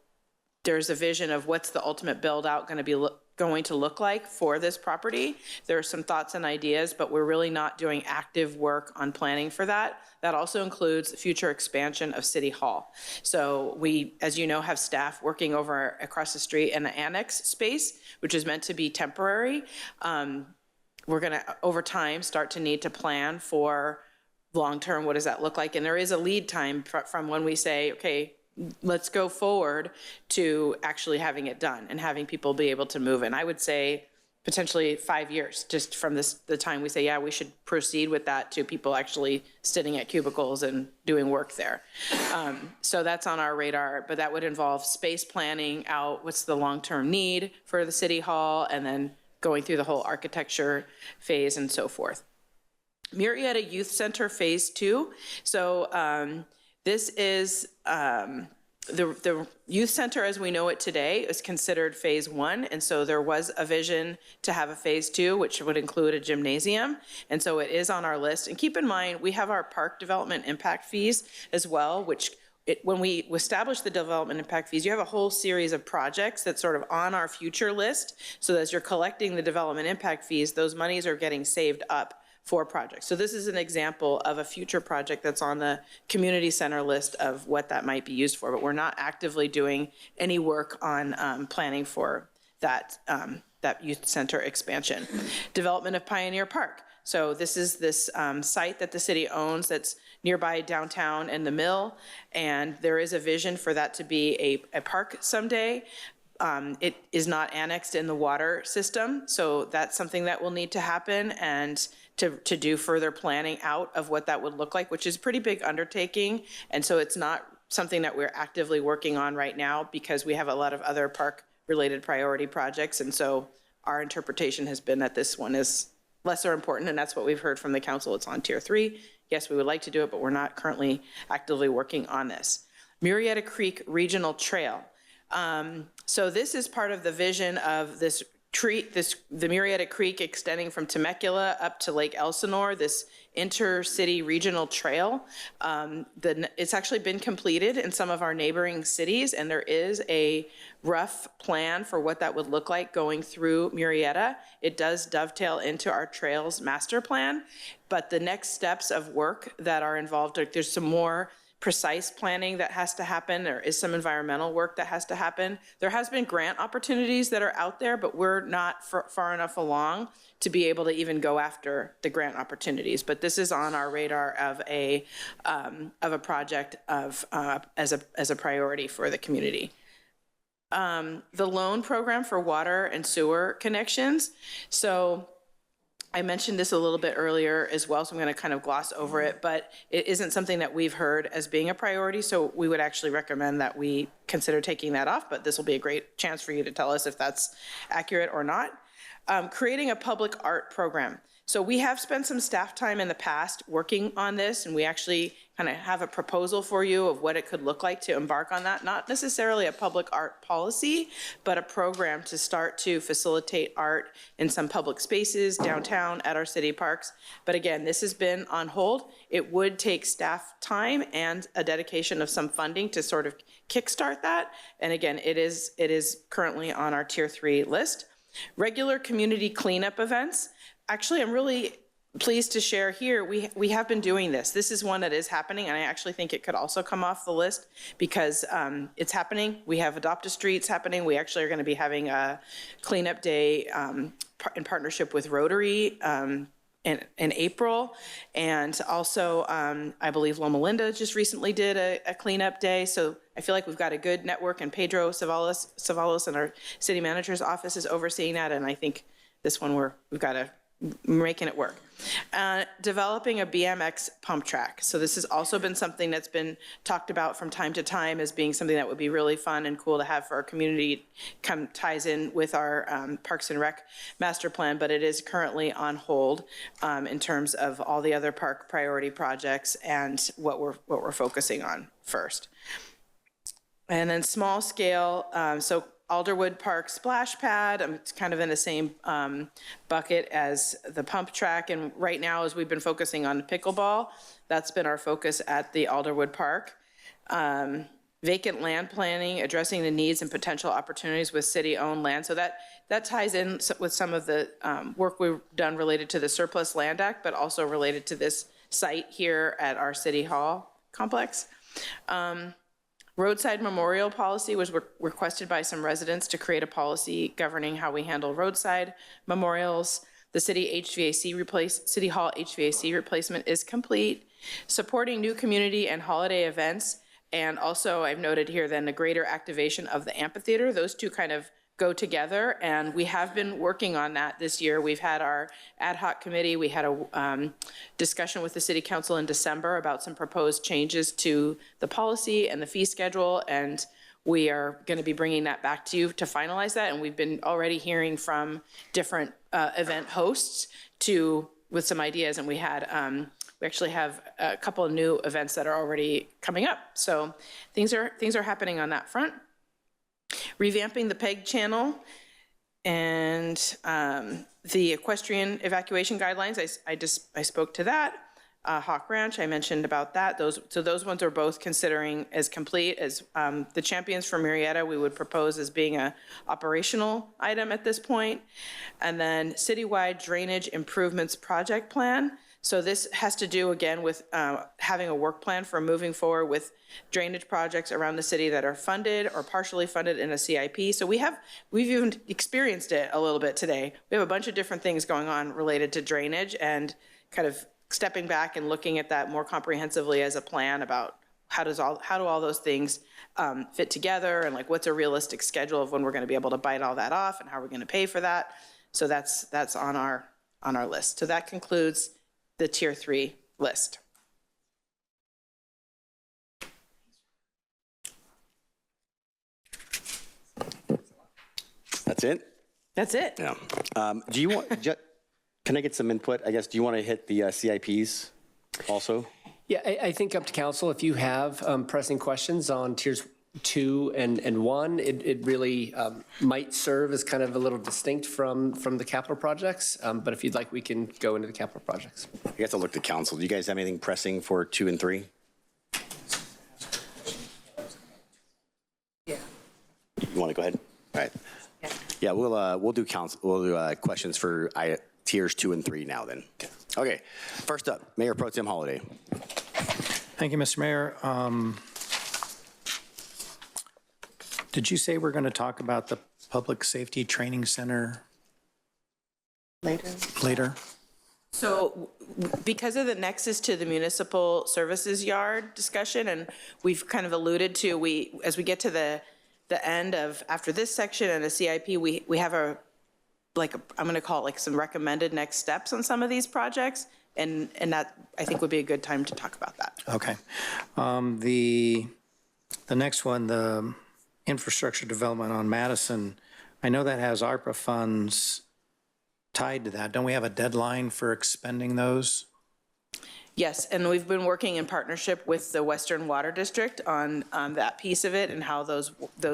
there's a vision of what's the ultimate build out going to look like for this property. There are some thoughts and ideas, but we're really not doing active work on planning for that. That also includes future expansion of City Hall. So we, as you know, have staff working over across the street in the annex space, which is meant to be temporary. We're gonna, over time, start to need to plan for long-term, what does that look like? And there is a lead time from when we say, okay, let's go forward to actually having it done and having people be able to move in. I would say potentially 5 years, just from the time we say, yeah, we should proceed with that to people actually sitting at cubicles and doing work there. So that's on our radar, but that would involve space planning out, what's the long-term need for the City Hall, and then going through the whole architecture phase and so forth. Murrieta Youth Center Phase 2. So this is the youth center as we know it today is considered phase 1, and so there was a vision to have a phase 2, which would include a gymnasium, and so it is on our list. And keep in mind, we have our park development impact fees as well, which when we establish the development impact fees, you have a whole series of projects that's sort of on our future list. So as you're collecting the development impact fees, those monies are getting saved up for projects. So this is an example of a future project that's on the community center list of what that might be used for, but we're not actively doing any work on planning for that, that youth center expansion. Development of Pioneer Park. So this is this site that the city owns that's nearby downtown and the mill, and there is a vision for that to be a park someday. It is not annexed in the water system, so that's something that will need to happen, and to do further planning out of what that would look like, which is a pretty big undertaking, and so it's not something that we're actively working on right now because we have a lot of other park-related priority projects, and so our interpretation has been that this one is lesser important, and that's what we've heard from the council. It's on tier 3. Yes, we would like to do it, but we're not currently actively working on this. Murrieta Creek Regional Trail. So this is part of the vision of the Murrieta Creek extending from Temecula up to Lake Elsinore, this intercity regional trail. It's actually been completed in some of our neighboring cities, and there is a rough plan for what that would look like going through Murrieta. It does dovetail into our trails master plan, but the next steps of work that are involved, there's some more precise planning that has to happen. There is some environmental work that has to happen. There has been grant opportunities that are out there, but we're not far enough along to be able to even go after the grant opportunities. But this is on our radar of a project as a priority for the community. The loan program for water and sewer connections. So I mentioned this a little bit earlier as well, so I'm going to kind of gloss over it, but it isn't something that we've heard as being a priority, so we would actually recommend that we consider taking that off, but this will be a great chance for you to tell us if that's accurate or not. Creating a public art program. So we have spent some staff time in the past working on this, and we actually kind of have a proposal for you of what it could look like to embark on that. Not necessarily a public art policy, but a program to start to facilitate art in some public spaces downtown at our city parks. But again, this has been on hold. It would take staff time and a dedication of some funding to sort of kickstart that. And again, it is currently on our tier 3 list. Regular community cleanup events. Actually, I'm really pleased to share here, we have been doing this. This is one that is happening, and I actually think it could also come off the list because it's happening. We have Adopt a Streets happening. We actually are going to be having a cleanup day in partnership with Rotary in April. And also, I believe Loma Linda just recently did a cleanup day. So I feel like we've got a good network, and Pedro Savalos and our city manager's office is overseeing that. And I think this one we've got to making it work. Developing a BMX pump track. So this has also been something that's been talked about from time to time as being something that would be really fun and cool to have for our community. Ties in with our Parks and Rec master plan, but it is currently on hold in terms of all the other park priority projects and what we're focusing on first. And then small scale, so Alderwood Park splash pad, it's kind of in the same bucket as the pump track. And right now, as we've been focusing on pickleball, that's been our focus at the Alderwood Park. Vacant land planning, addressing the needs and potential opportunities with city-owned land. So that ties in with some of the work we've done related to the Surplus Land Act, but also related to this site here at our City Hall complex. Roadside memorial policy was requested by some residents to create a policy governing how we handle roadside memorials. The City Hall HVAC replacement is complete. Supporting new community and holiday events, and also I've noted here then the greater activation of the amphitheater. Those two kind of go together, and we have been working on that this year. We've had our ad hoc committee. We had a discussion with the City Council in December about some proposed changes to the policy and the fee schedule, and we are going to be bringing that back to you to finalize that. And we've been already hearing from different event hosts with some ideas, and we actually have a couple of new events that are already coming up. So things are happening on that front. Revamping the PEG channel and the equestrian evacuation guidelines. I spoke to that. Hawk Ranch, I mentioned about that. Those ones are both considering as complete as the Champions for Murrieta we would propose as being a operational item at this point. And then citywide drainage improvements project plan. So this has to do, again, with having a work plan for moving forward with drainage projects around the city that are funded or partially funded in a CIP. So we've even experienced it a little bit today. We have a bunch of different things going on related to drainage and kind of stepping back and looking at that more comprehensively as a plan about how do all those things fit together, and like what's a realistic schedule of when we're going to be able to bite all that off and how we're going to pay for that. So that's on our list. So that concludes the Tier 3 list. That's it? That's it. Yeah. Do you want, can I get some input? I guess, do you want to hit the CIPs also? Yeah, I think up to council, if you have pressing questions on tiers 2 and 1, it really might serve as kind of a little distinct from the capital projects. But if you'd like, we can go into the capital projects. I guess I'll look to council. Do you guys have anything pressing for 2 and 3? Yeah. You want to go ahead? All right. Yeah, we'll do council. We'll do questions for tiers 2 and 3 now. Then. Okay. First up, Mayor Pro Tem Holliday. Thank you, Mr. Mayor. Did you say we're going to talk about the Public Safety Training Center later? So because of the nexus to the municipal services yard discussion, and we've kind of alluded to, as we get to the end of, after this section and the CIP, we have I'm going to call it like some recommended next steps on some of these projects. And that, I think, would be a good time to talk about that. Okay. The next one, the infrastructure development on Madison, I know that has ARPA funds tied to that. Don't we have a deadline for expending those? Yes, and we've been working in partnership with the Western Water District on that piece of it and how those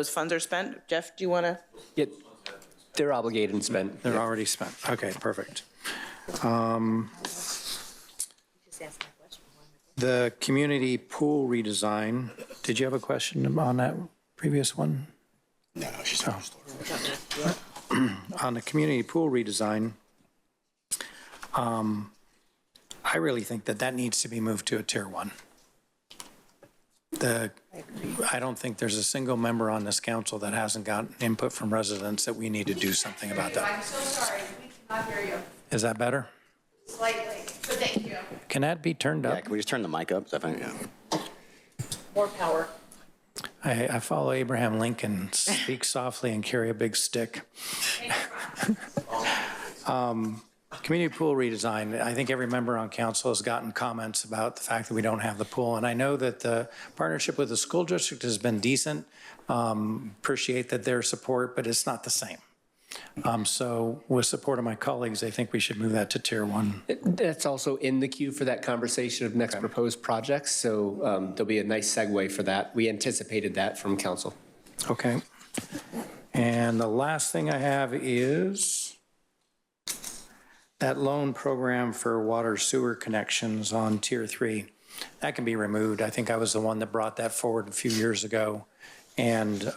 funds are spent. Jeff, do you want to? Yeah, they're obligated and spent. They're already spent. Okay, perfect. The community pool redesign, did you have a question on that previous one? No, she's on On the community pool redesign, I really think that needs to be moved to a tier 1. I don't think there's a single member on this council that hasn't gotten input from residents that we need to do something about that. I'm so sorry, we cannot hear you. Is that better? Slightly, but thank you. Can that be turned up? Yeah, can we just turn the mic up? Yeah. More power. I follow Abraham Lincoln, speak softly and carry a big stick. Community pool redesign, I think every member on council has gotten comments about the fact that we don't have the pool. And I know that the partnership with the school district has been decent. Appreciate that their support, but it's not the same. So with support of my colleagues, I think we should move that to tier 1. That's also in the queue for that conversation of next proposed projects. So there'll be a nice segue for that. We anticipated that from council. Okay. And the last thing I have is that loan program for water sewer connections on tier 3. That can be removed. I think I was the one that brought that forward a few years ago. And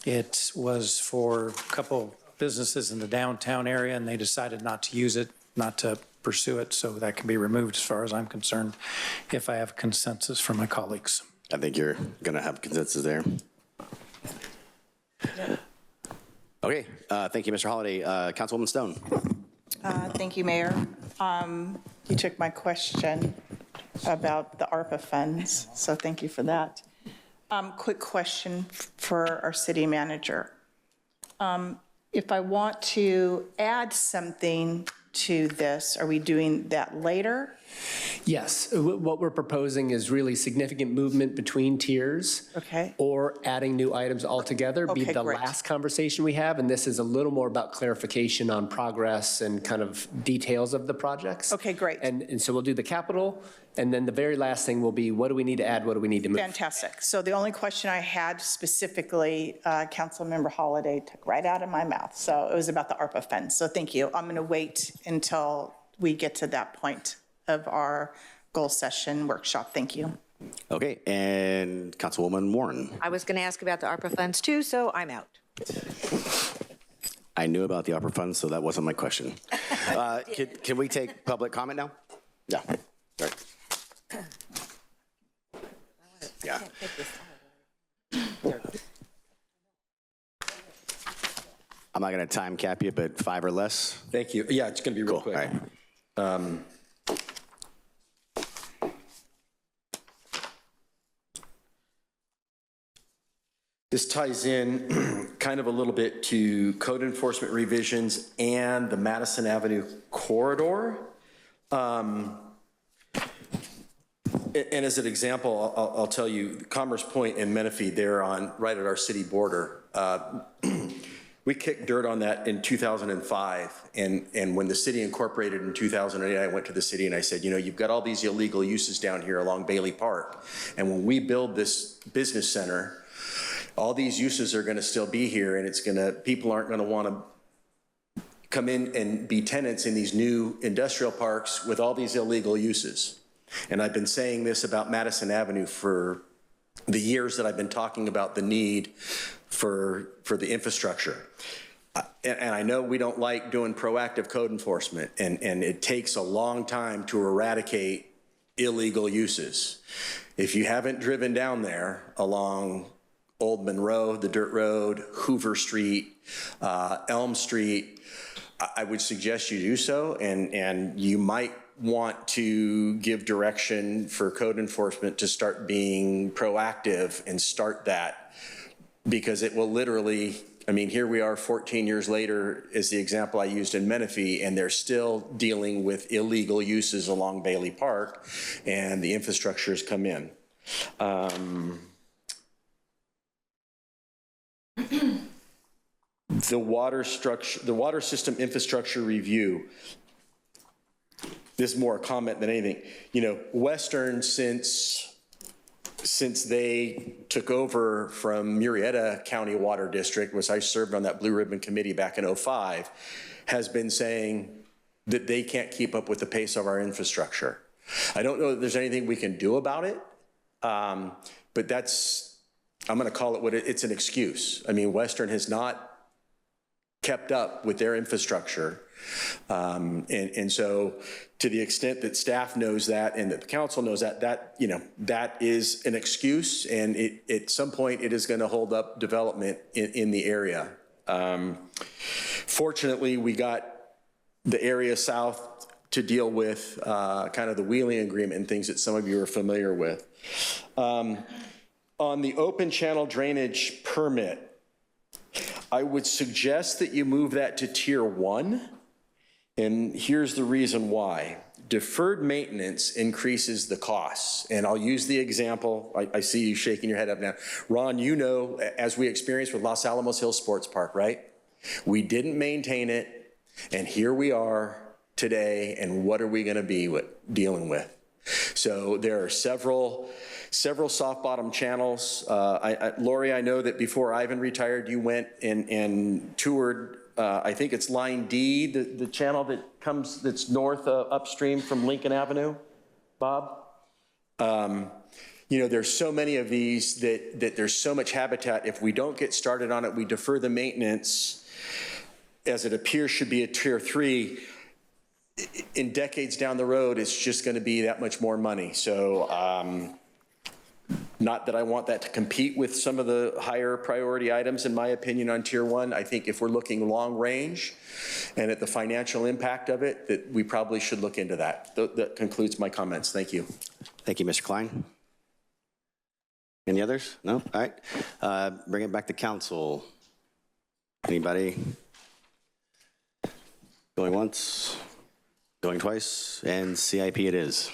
it was for a couple businesses in the downtown area, and they decided not to use it, not to pursue it, so that can be removed as far as I'm concerned, if I have consensus from my colleagues. I think you're going to have consensus there. Okay, thank you, Mr. Holliday. Councilwoman Stone. Thank you, Mayor. You took my question about the ARPA funds, so thank you for that. Quick question for our city manager. If I want to add something to this, are we doing that later? Yes, what we're proposing is really significant movement between tiers. Okay. Or adding new items altogether, be the last conversation we have, and this is a little more about clarification on progress and kind of details of the projects. Okay, great. And so we'll do the capital, and then the very last thing will be, what do we need to add, what do we need to move? Fantastic. So the only question I had specifically, Councilmember Holliday took right out of my mouth. So it was about the ARPA funds. So thank you. I'm going to wait until we get to that point of our goal session workshop. Thank you. Okay, and Councilwoman Warren. I was going to ask about the ARPA funds too, so I'm out. I knew about the ARPA funds, so that wasn't my question. Can we take public comment now? Yeah. All right. Yeah. I'm not going to time cap you, but 5 or less. Thank you. Yeah, it's going to be real Cool. quick. All right. This ties in kind of a little bit to code enforcement revisions and the Madison Avenue corridor. And as an example, I'll tell you, Commerce Point and Menifee, they're right at our city border. We kicked dirt on that in 2005, and when the city incorporated in 2008, I went to the city and I said, you know, you've got all these illegal uses down here along Bailey Park, and when we build this business center, all these uses are gonna still be here, and people aren't gonna wanna come in and be tenants in these new industrial parks with all these illegal uses. And I've been saying this about Madison Avenue for the years that I've been talking about the need for the infrastructure. And I know we don't like doing proactive code enforcement, and it takes a long time to eradicate illegal uses. If you haven't driven down there along Old Monroe, the dirt road, Hoover Street, Elm Street, I would suggest you do so, and you might want to give direction for code enforcement to start being proactive and start that, because it will literally, I mean, here we are 14 years later is the example I used in Menifee, and they're still dealing with illegal uses along Bailey Park, and the infrastructure's come in. The water system infrastructure review. This is more a comment than anything. You know, Western, since they took over from Murrieta County Water District, which I served on that Blue Ribbon Committee back in '05, has been saying that they can't keep up with the pace of our infrastructure. I don't know that there's anything we can do about it, but I'm gonna call it it's an excuse. I mean, Western has not kept up with their infrastructure. And so to the extent that staff knows that and that the council knows that is an excuse, and at some point it is going to hold up development in the area. Fortunately, we got the area south to deal with kind of the wheeling agreement and things that some of you are familiar with. On the open channel drainage permit, I would suggest that you move that to tier 1. And here's the reason why. Deferred maintenance increases the costs. And I'll use the example, I see you shaking your head up now. Ron, you know, as we experienced with Los Alamos Hills Sports Park, right? We didn't maintain it, and here we are today, and what are we gonna be dealing with? So there are several soft bottom channels. Lori, I know that before Ivan retired, you went and toured, I think it's line D, the channel that's north upstream from Lincoln Avenue, Bob? You know, there's so many of these that there's so much habitat. If we don't get started on it, we defer the maintenance, as it appears should be a tier 3. In decades down the road, it's just going to be that much more money. So not that I want that to compete with some of the higher priority items, in my opinion, on tier 1. I think if we're looking long range and at the financial impact of it, that we probably should look into that. That concludes my comments. Thank you. Thank you, Mr. Klein. Any others? No? All right. Bring it back to council. Anybody? Going once? Going twice, and CIP it is.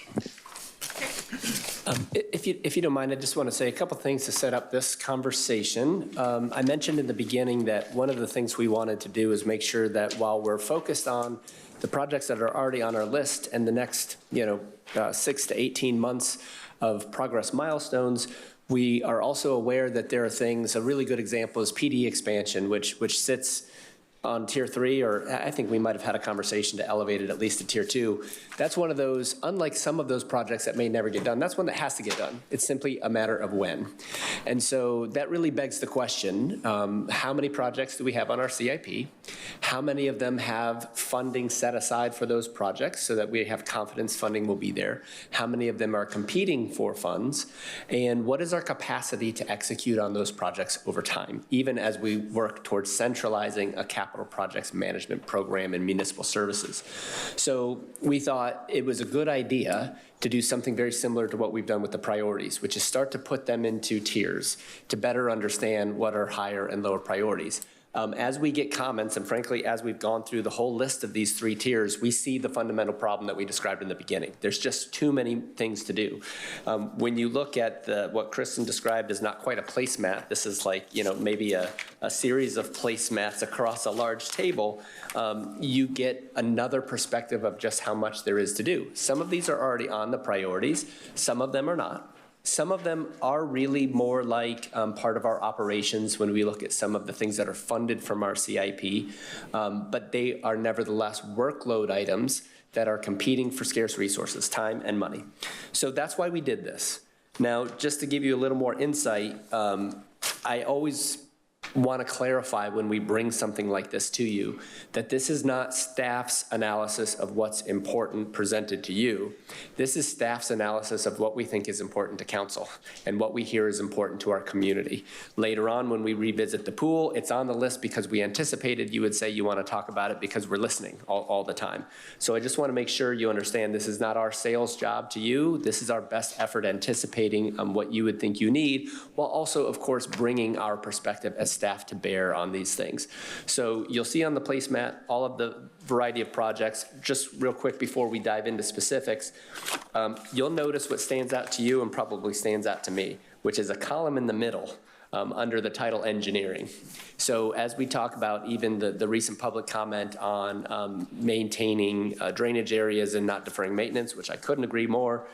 If you don't mind, I just want to say a couple things to set up this conversation. I mentioned in the beginning that one of the things we wanted to do is make sure that while we're focused on the projects that are already on our list and the next 6 to 18 months of progress milestones, we are also aware that there are things, a really good example is PD expansion, which sits on tier 3, or I think we might have had a conversation to elevate it at least to tier 2. That's one of those, unlike some of those projects that may never get done, that's one that has to get done. It's simply a matter of when. And so that really begs the question, how many projects do we have on our CIP? How many of them have funding set aside for those projects so that we have confidence funding will be there? How many of them are competing for funds? And what is our capacity to execute on those projects over time, even as we work towards centralizing a capital projects management program in municipal services? So we thought it was a good idea to do something very similar to what we've done with the priorities, which is start to put them into tiers to better understand what are higher and lower priorities. As we get comments, and frankly, as we've gone through the whole list of these 3 tiers, we see the fundamental problem that we described in the beginning. There's just too many things to do. When you look at what Kristen described as not quite a placemat, this is like, maybe a series of placemats across a large table, you get another perspective of just how much there is to do. Some of these are already on the priorities, some of them are not. Some of them are really more like part of our operations when we look at some of the things that are funded from our CIP, but they are nevertheless workload items that are competing for scarce resources, time and money. So that's why we did this. Now, just to give you a little more insight, I always want to clarify when we bring something like this to you that this is not staff's analysis of what's important presented to you. This is staff's analysis of what we think is important to council and what we hear is important to our community. Later on, when we revisit the pool, it's on the list because we anticipated you would say you want to talk about it because we're listening all the time. So I just want to make sure you understand this is not our sales job to you. This is our best effort anticipating what you would think you need, while also, of course, bringing our perspective as staff to bear on these things. So you'll see on the placemat all of the variety of projects. Just real quick before we dive into specifics, you'll notice what stands out to you and probably stands out to me, which is a column in the middle under the title engineering. So as we talk about even the recent public comment on maintaining drainage areas and not deferring maintenance, which I couldn't agree more,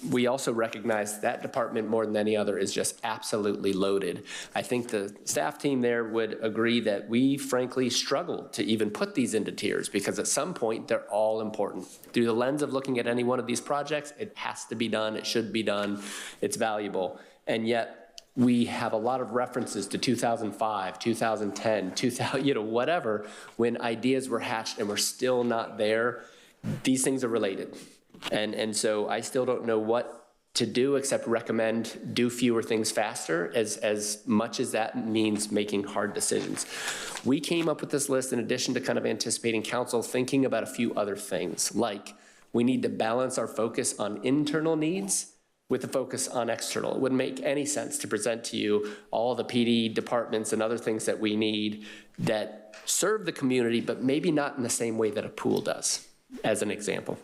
we also recognize that department more than any other is just absolutely loaded. I think the staff team there would agree that we frankly struggle to even put these into tiers because at some point they're all important. Through the lens of looking at any one of these projects, it has to be done, it should be done, it's valuable. And yet we have a lot of references to 2005, 2010, 2000, whatever, when ideas were hatched and we're still not there. These things are related. And so I still don't know what to do except recommend do fewer things faster, as much as that means making hard decisions. We came up with this list in addition to kind of anticipating council thinking about a few other things, like we need to balance our focus on internal needs with a focus on external. It wouldn't make any sense to present to you all the PD departments and other things that we need that serve the community, but maybe not in the same way that a pool does, as an example.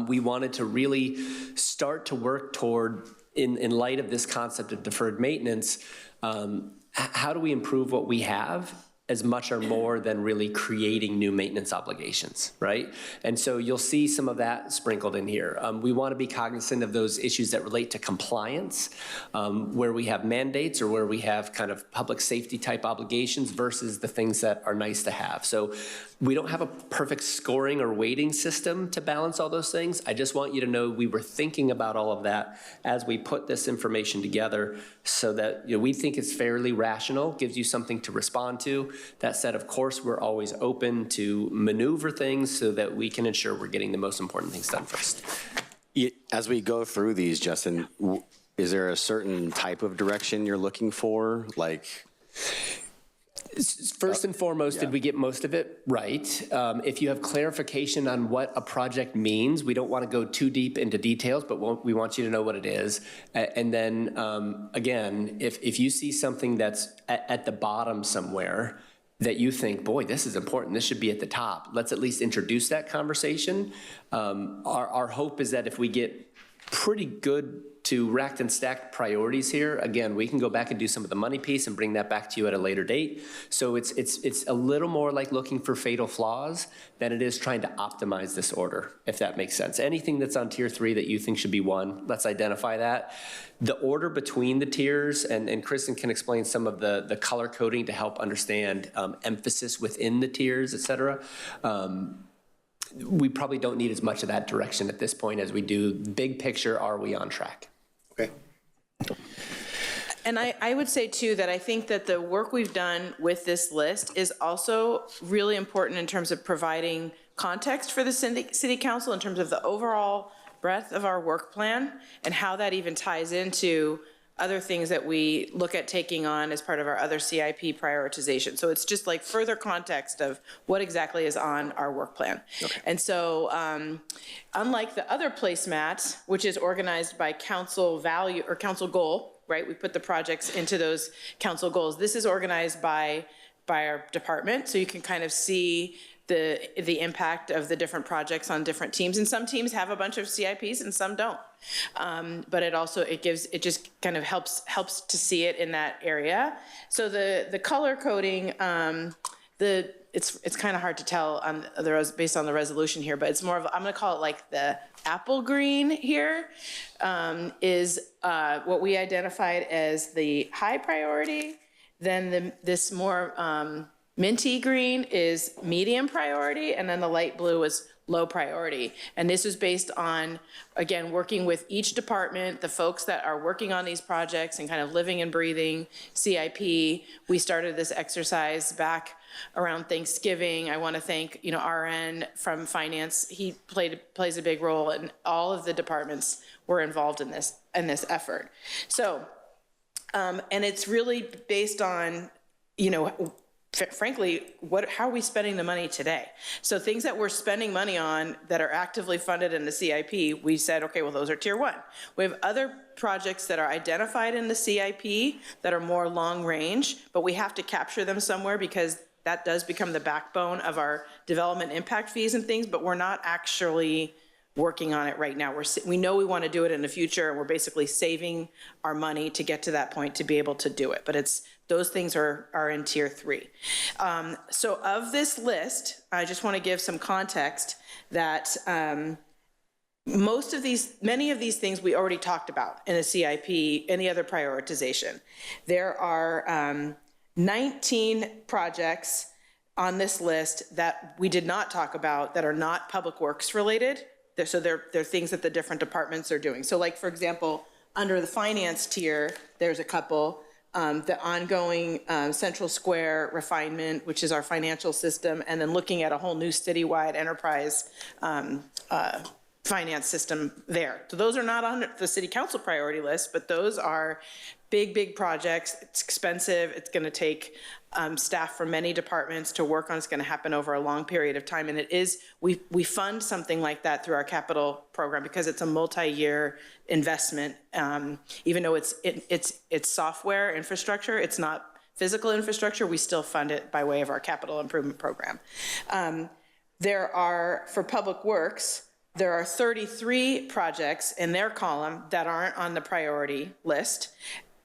We wanted to really start to work toward, in light of this concept of deferred maintenance, how do we improve what we have as much or more than really creating new maintenance obligations, right? And so you'll see some of that sprinkled in here. We want to be cognizant of those issues that relate to compliance, where we have mandates or where we have kind of public safety type obligations versus the things that are nice to have. So we don't have a perfect scoring or weighting system to balance all those things. I just want you to know we were thinking about all of that as we put this information together so that we think it's fairly rational, gives you something to respond to. That said, of course, we're always open to maneuver things so that we can ensure we're getting the most important things done first. As we go through these, Justin, is there a certain type of direction you're looking for? Like, first and foremost, did we get most of it right? If you have clarification on what a project means, we don't want to go too deep into details, but we want you to know what it is. And then, again, if you see something that's at the bottom somewhere that you think, boy, this is important, this should be at the top, let's at least introduce that conversation. Our hope is that if we get pretty good racked and stacked priorities here. Again, we can go back and do some of the money piece and bring that back to you at a later date. So it's a little more like looking for fatal flaws than it is trying to optimize this order, if that makes sense. Anything that's on tier 3 that you think should be 1, let's identify that. The order between the tiers, and Kristen can explain some of the color coding to help understand emphasis within the tiers, et cetera. We probably don't need as much of that direction at this point as we do big picture, are we on track? Okay. And I would say too that I think that the work we've done with this list is also really important in terms of providing context for the city council in terms of the overall breadth of our work plan and how that even ties into other things that we look at taking on as part of our other CIP prioritization. So it's just like further context of what exactly is on our work plan. Okay. And so unlike the other placemat, which is organized by council value or council goal, right? We put the projects into those council goals. This is organized by our department, so you can kind of see the impact of the different projects on different teams. And some teams have a bunch of CIPs and some don't. But it just kind of helps to see it in that area. So the color coding, it's kind of hard to tell based on the resolution here, but it's more of, I'm gonna call it like the apple green here, is what we identified as the high priority. Then this more minty green is medium priority, and then the light blue is low priority. And this is based on, again, working with each department, the folks that are working on these projects and kind of living and breathing CIP. We started this exercise back around Thanksgiving. I want to thank, RN from finance. He plays a big role, and all of the departments were involved in this effort. So, and it's really based on, frankly, how are we spending the money today? So things that we're spending money on that are actively funded in the CIP, we said, okay, well, those are tier 1. We have other projects that are identified in the CIP that are more long range, but we have to capture them somewhere because that does become the backbone of our development impact fees and things, but we're not actually working on it right now. We know we want to do it in the future, and we're basically saving our money to get to that point to be able to do it. But those things are in tier 3. So of this list, I just want to give some context that many of these things we already talked about in the CIP, any other prioritization. There are 19 projects on this list that we did not talk about that are not public works related. So they're things that the different departments are doing. So like, for example, under the finance tier, there's a couple. The ongoing Central Square refinement, which is our financial system, and then looking at a whole new citywide enterprise finance system there. So those are not on the city council priority list, but those are big projects. It's expensive. It's going to take staff from many departments to work on. It's going to happen over a long period of time. And it is, we fund something like that through our capital program because it's a multi-year investment. Even though it's software infrastructure, it's not physical infrastructure, we still fund it by way of our capital improvement program. For public works, there are 33 projects in their column that aren't on the priority list.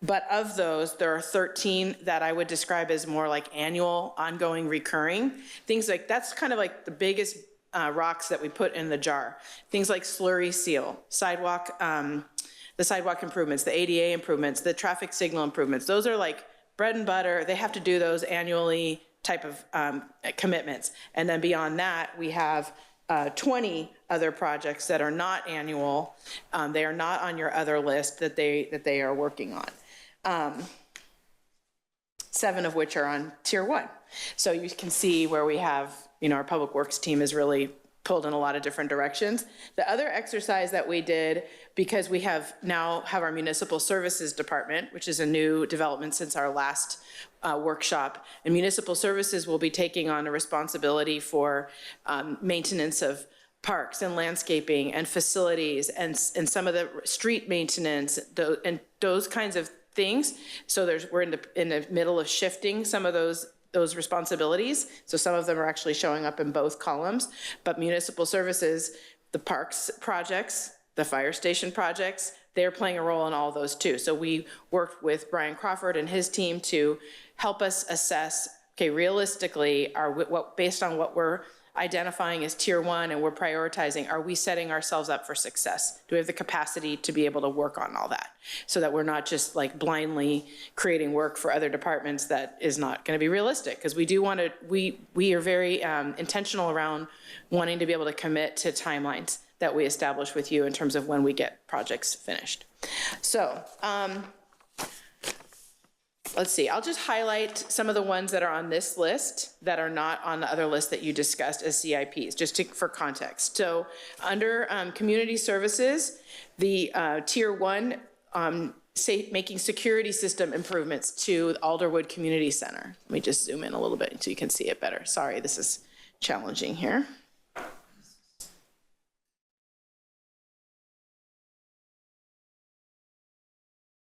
But of those, there are 13 that I would describe as more like annual, ongoing, recurring. Things like, that's kind of like the biggest rocks that we put in the jar. Things like slurry seal, sidewalk, the sidewalk improvements, the ADA improvements, the traffic signal improvements. Those are like bread and butter. They have to do those annually type of commitments. And then beyond that, we have 20 other projects that are not annual. They are not on your other list that they are working on. 7 of which are on tier 1. So you can see where we have, our public works team is really pulled in a lot of different directions. The other exercise that we did, because we now have our municipal services department, which is a new development since our last workshop, and municipal services will be taking on a responsibility for maintenance of parks and landscaping and facilities and some of the street maintenance and those kinds of things. So we're in the middle of shifting some of those responsibilities. So some of them are actually showing up in both columns, but municipal services, the parks projects, the fire station projects, they're playing a role in all those too. So we worked with Brian Crawford and his team to help us assess, okay, realistically, based on what we're identifying as tier 1 and we're prioritizing, are we setting ourselves up for success? Do we have the capacity to be able to work on all that so that we're not just like blindly creating work for other departments that is not going to be realistic? Because we do want to, we are very intentional around wanting to be able to commit to timelines that we establish with you in terms of when we get projects finished. So, let's see, I'll just highlight some of the ones that are on this list that are not on the other list that you discussed as CIPs, just for context. So under community services, the tier 1, making security system improvements to Alderwood Community Center. Let me just zoom in a little bit so you can see it better. Sorry, this is challenging here.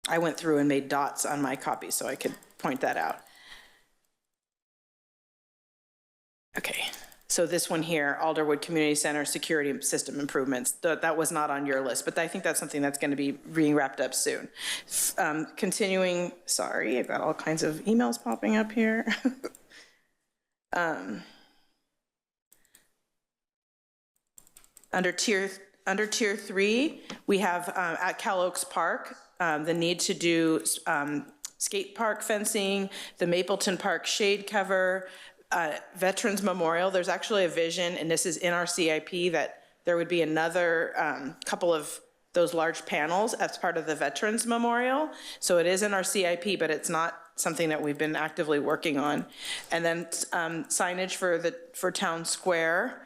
I went through and made dots on my copy so I could point that out. Okay, so this one here, Alderwood Community Center security system improvements, that was not on your list, but I think that's something that's going to be being wrapped up soon. Continuing, sorry, I've got all kinds of emails popping up here. Under tier 3, we have at Cal Oaks Park, the need to do skate park fencing, the Mapleton Park shade cover, Veterans Memorial. There's actually a vision, and this is in our CIP, that there would be another couple of those large panels as part of the Veterans Memorial. So it is in our CIP, but it's not something that we've been actively working on. And then signage for Town Square.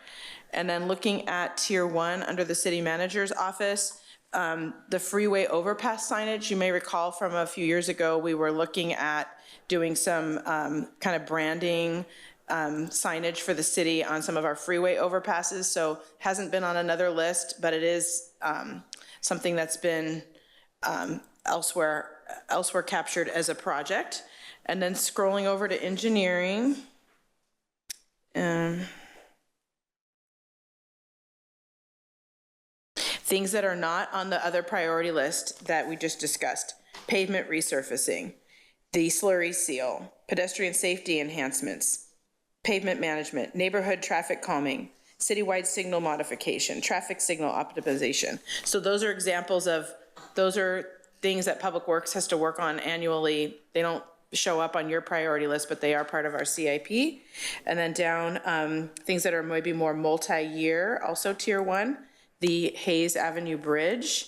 And then looking at tier 1 under the city manager's office, the freeway overpass signage. You may recall from a few years ago, we were looking at doing some kind of branding signage for the city on some of our freeway overpasses. So hasn't been on another list, but it is something that's been elsewhere captured as a project. And then scrolling over to engineering. Things that are not on the other priority list that we just discussed: pavement resurfacing, the slurry seal, pedestrian safety enhancements, pavement management, neighborhood traffic calming, citywide signal modification, traffic signal optimization. So those are examples of, those are things that Public Works has to work on annually. They don't show up on your priority list, but they are part of our CIP. And then down, things that are maybe more multi-year, also tier 1. The Hayes Avenue Bridge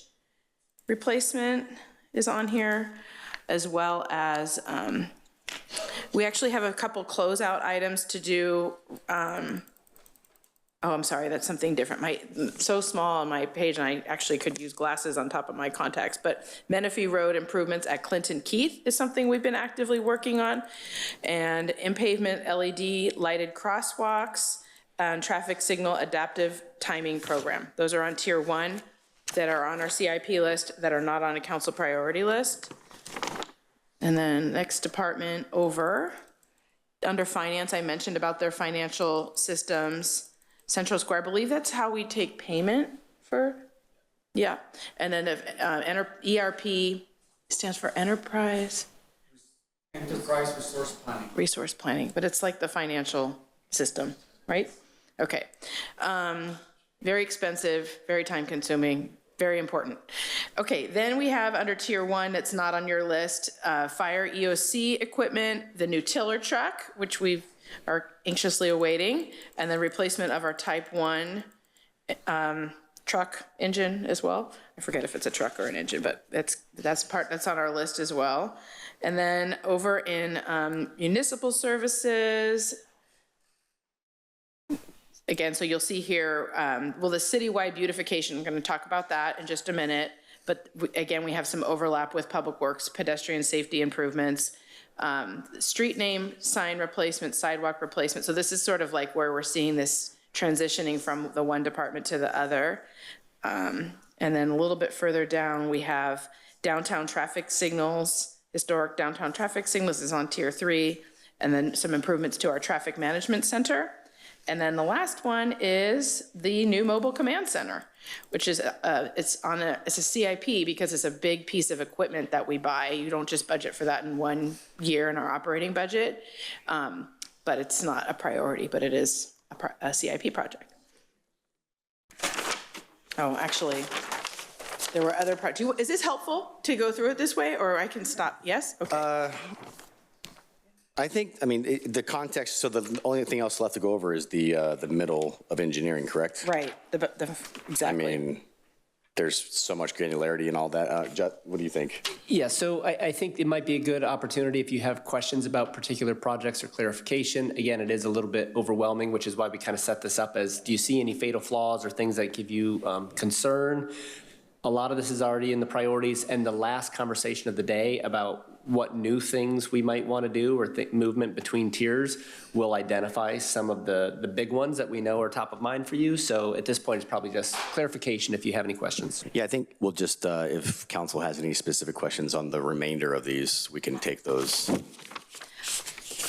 replacement is on here, as well as we actually have a couple closeout items to do. Oh, I'm sorry, that's something different. So small on my page, and I actually could use glasses on top of my contacts, but Menifee Road improvements at Clinton Keith is something we've been actively working on, and in-pavement LED lighted crosswalks, and traffic signal adaptive timing program. Those are on tier 1 that are on our CIP list that are not on a council priority list. And then next department over, under finance, I mentioned about their financial systems. Central Square, I believe that's how we take payment for, yeah. And then if ERP stands for Enterprise Resource Planning. Resource Planning, but it's like the financial system, right? Okay. Very expensive, very time consuming, very important. Okay, then we have under tier 1 that's not on your list, fire EOC equipment, the new tiller truck, which we are anxiously awaiting, and the replacement of our type 1 truck engine as well. I forget if it's a truck or an engine, but that's on our list as well. And then over in municipal services, again, so you'll see here, well, the citywide beautification, I'm going to talk about that in just a minute. But again, we have some overlap with Public Works, pedestrian safety improvements, street name, sign replacement, sidewalk replacement. So this is sort of like where we're seeing this transitioning from the one department to the other. And then a little bit further down, we have downtown traffic signals, historic downtown traffic signals is on tier 3, and then some improvements to our traffic management center. And then the last one is the new mobile command center, which is it's a CIP because it's a big piece of equipment that we buy. You don't just budget for that in 1 year in our operating budget, but it's not a priority, but it is a CIP project. Oh, actually, there were other parts. Is this helpful to go through it this way, or I can stop? Yes? Okay. I think, I mean, the context, so the only thing else left to go over is the middle of engineering, correct? Right, exactly. I mean, there's so much granularity and all that. What do you think? Yeah, so I think it might be a good opportunity if you have questions about particular projects or clarification. Again, it is a little bit overwhelming, which is why we kind of set this up as, do you see any fatal flaws or things that give you concern? A lot of this is already in the priorities, and the last conversation of the day about what new things we might want to do or movement between tiers will identify some of the big ones that we know are top of mind for you. So at this point, it's probably just clarification if you have any questions. Yeah, I think we'll just, if council has any specific questions on the remainder of these, we can take those.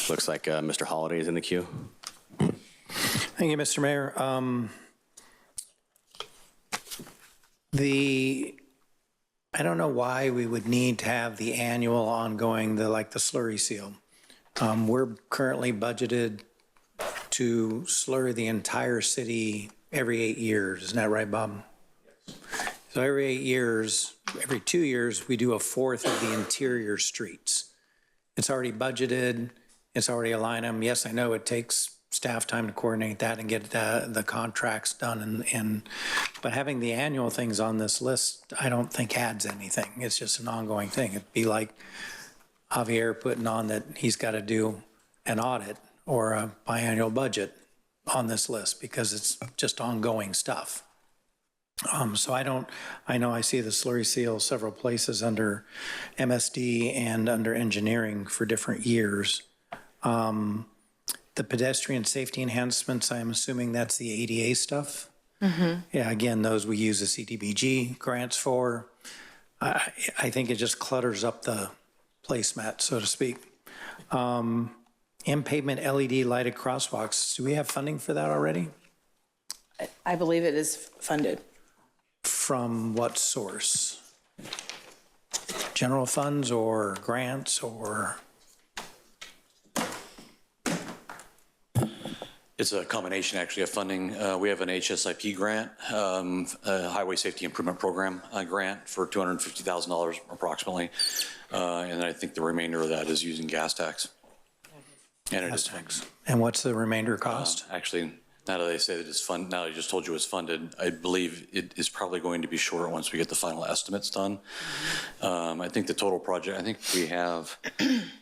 Looks like Mr. Holliday is in the queue. Thank you, Mr. Mayor. I don't know why we would need to have the annual ongoing, like the slurry seal. We're currently budgeted to slurry the entire city every 8 years. Isn't that right, Bob? So every 8 years, every 2 years, we do a fourth of the interior streets. It's already budgeted. It's already aligned them. Yes, I know it takes staff time to coordinate that and get the contracts done. But having the annual things on this list, I don't think adds anything. It's just an ongoing thing. It'd be like Javier putting on that he's got to do an audit or a biannual budget on this list because it's just ongoing stuff. So I know I see the slurry seal several places under MSD and under engineering for different years. The pedestrian safety enhancements, I'm assuming that's the ADA stuff. Mm-hmm. Yeah, again, those we use the CDBG grants for. I think it just clutters up the placemat, so to speak. In-pavement LED lighted crosswalks, do we have funding for that already? I believe it is funded. From what source? General funds or grants or? It's a combination, actually, of funding. We have an HSIP grant, a Highway Safety Improvement Program grant for $250,000 approximately. And I think the remainder of that is using gas tax. And it is funded. And what's the remainder cost? Actually, now that they say that it's funded, now I just told you it's funded, I believe it is probably going to be short once we get the final estimates done. I think the total project, I think we have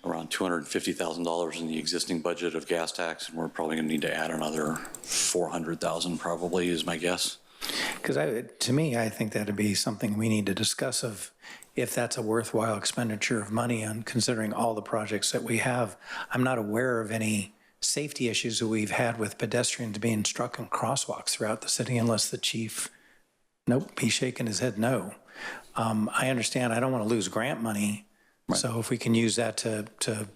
around $250,000 in the existing budget of gas tax, and we're probably going to need to add another $400,000 probably is my guess. Because to me, I think that'd be something we need to discuss of if that's a worthwhile expenditure of money on considering all the projects that we have. I'm not aware of any safety issues that we've had with pedestrians being struck in crosswalks throughout the city unless the chief, nope, he's shaking his head no. I understand I don't want to lose grant money. Right. So if we can use that to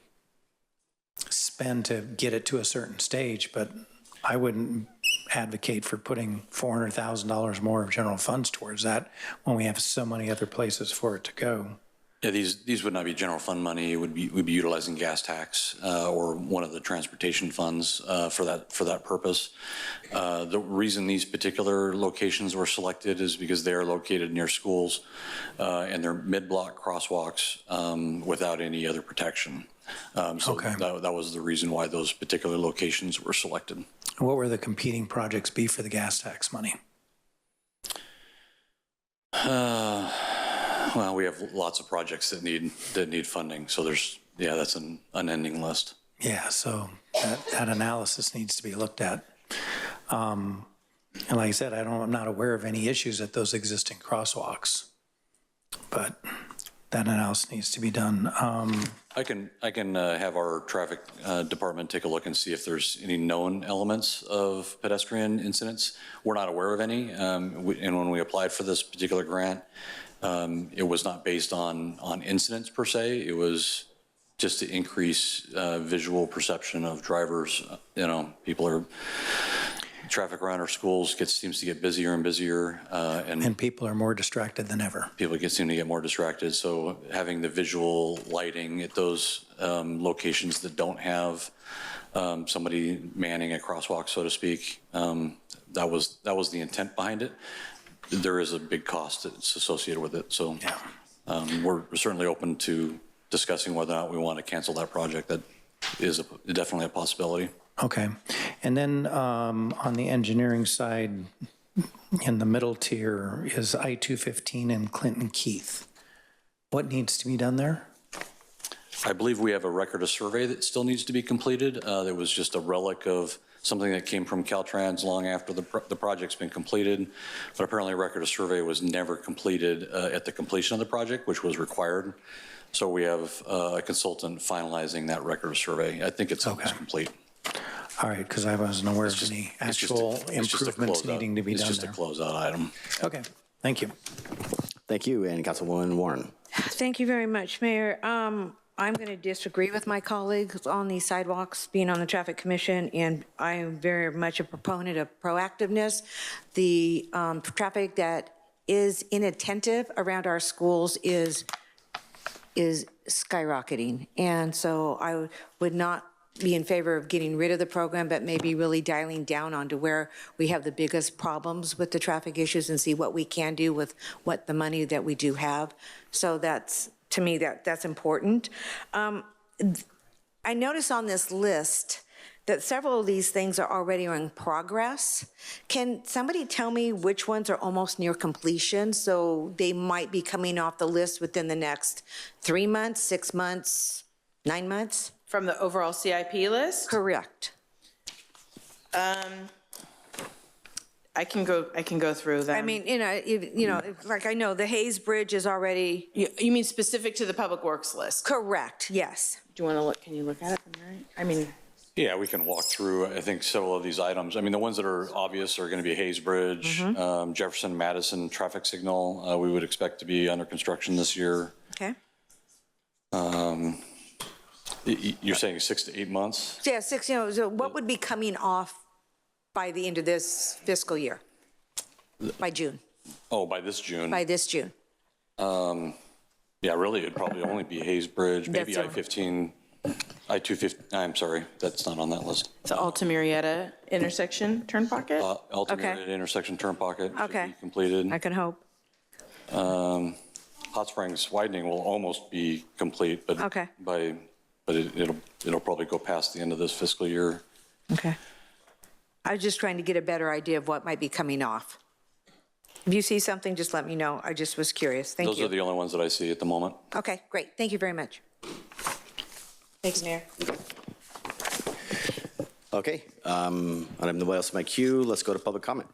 spend to get it to a certain stage, but I wouldn't advocate for putting $400,000 more of general funds towards that when we have so many other places for it to go. Yeah, these would not be general fund money. We'd be utilizing gas tax or one of the transportation funds for that purpose. The reason these particular locations were selected is because they are located near schools and they're mid-block crosswalks without any other protection. Okay. That was the reason why those particular locations were selected. What were the competing projects be for the gas tax money? Well, we have lots of projects that need funding, so that's an unending list. Yeah, so that analysis needs to be looked at. And like I said, I'm not aware of any issues at those existing crosswalks, but that analysis needs to be done. I can have our traffic department take a look and see if there's any known elements of pedestrian incidents. We're not aware of any, and when we applied for this particular grant, it was not based on incidents per se. It was just to increase visual perception of drivers. People are, traffic around our schools seems to get busier and busier. And people are more distracted than ever. People seem to get more distracted. So having the visual lighting at those locations that don't have somebody manning a crosswalk, so to speak, that was the intent behind it. There is a big cost that's associated with it. So we're certainly open to discussing whether or not we want to cancel that project. That is definitely a possibility. Okay. And then on the engineering side, in the middle tier is I-215 in Clinton Keith. What needs to be done there? I believe we have a record of survey that still needs to be completed. There was just a relic of something that came from Caltrans long after the project's been completed, but apparently a record of survey was never completed at the completion of the project, which was required. So we have a consultant finalizing that record of survey. I think it's almost complete. All right, because I wasn't aware of any actual improvements needing to be done there. It's just a closeout item. Okay, thank you. Thank you, and Councilwoman Warren. Thank you very much, Mayor. I'm going to disagree with my colleagues on these sidewalks, being on the Traffic Commission, and I am very much a proponent of proactiveness. The traffic that is inattentive around our schools is skyrocketing, and so I would not be in favor of getting rid of the program, but maybe really dialing down onto where we have the biggest problems with the traffic issues and see what we can do with what the money that we do have. So that's, to me, that's important. I notice on this list that several of these things are already in progress. Can somebody tell me which ones are almost near completion? So they might be coming off the list within the next 3 months, 6 months, 9 months? From the overall CIP list? Correct. I can go through them. I mean, like I know the Hayes Bridge is already. You mean specific to the Public Works list? Correct, yes. Do you want to look, can you look at it? I mean. Yeah, we can walk through, I think, several of these items. I mean, the ones that are obvious are going to be Hayes Bridge, Jefferson, Madison traffic signal. We would expect to be under construction this year. Okay. You're saying 6 to 8 months? Yeah, 6, so what would be coming off by the end of this fiscal year? By June? Oh, by this June? By this June. Yeah, really, it'd probably only be Hayes Bridge, maybe I-15, I-250, I'm sorry, that's not on that list. The Alta Murrieta intersection turn pocket? Alta Murrieta intersection turn pocket should be completed. I can hope. Hot Springs widening will almost be complete, but it'll probably go past the end of this fiscal year. Okay. I was just trying to get a better idea of what might be coming off. If you see something, just let me know. I just was curious. Thank you. Those are the only ones that I see at the moment. Okay, great. Thank you very much. Thanks, Mayor. Okay, I have nobody else in my queue. Let's go to public comment.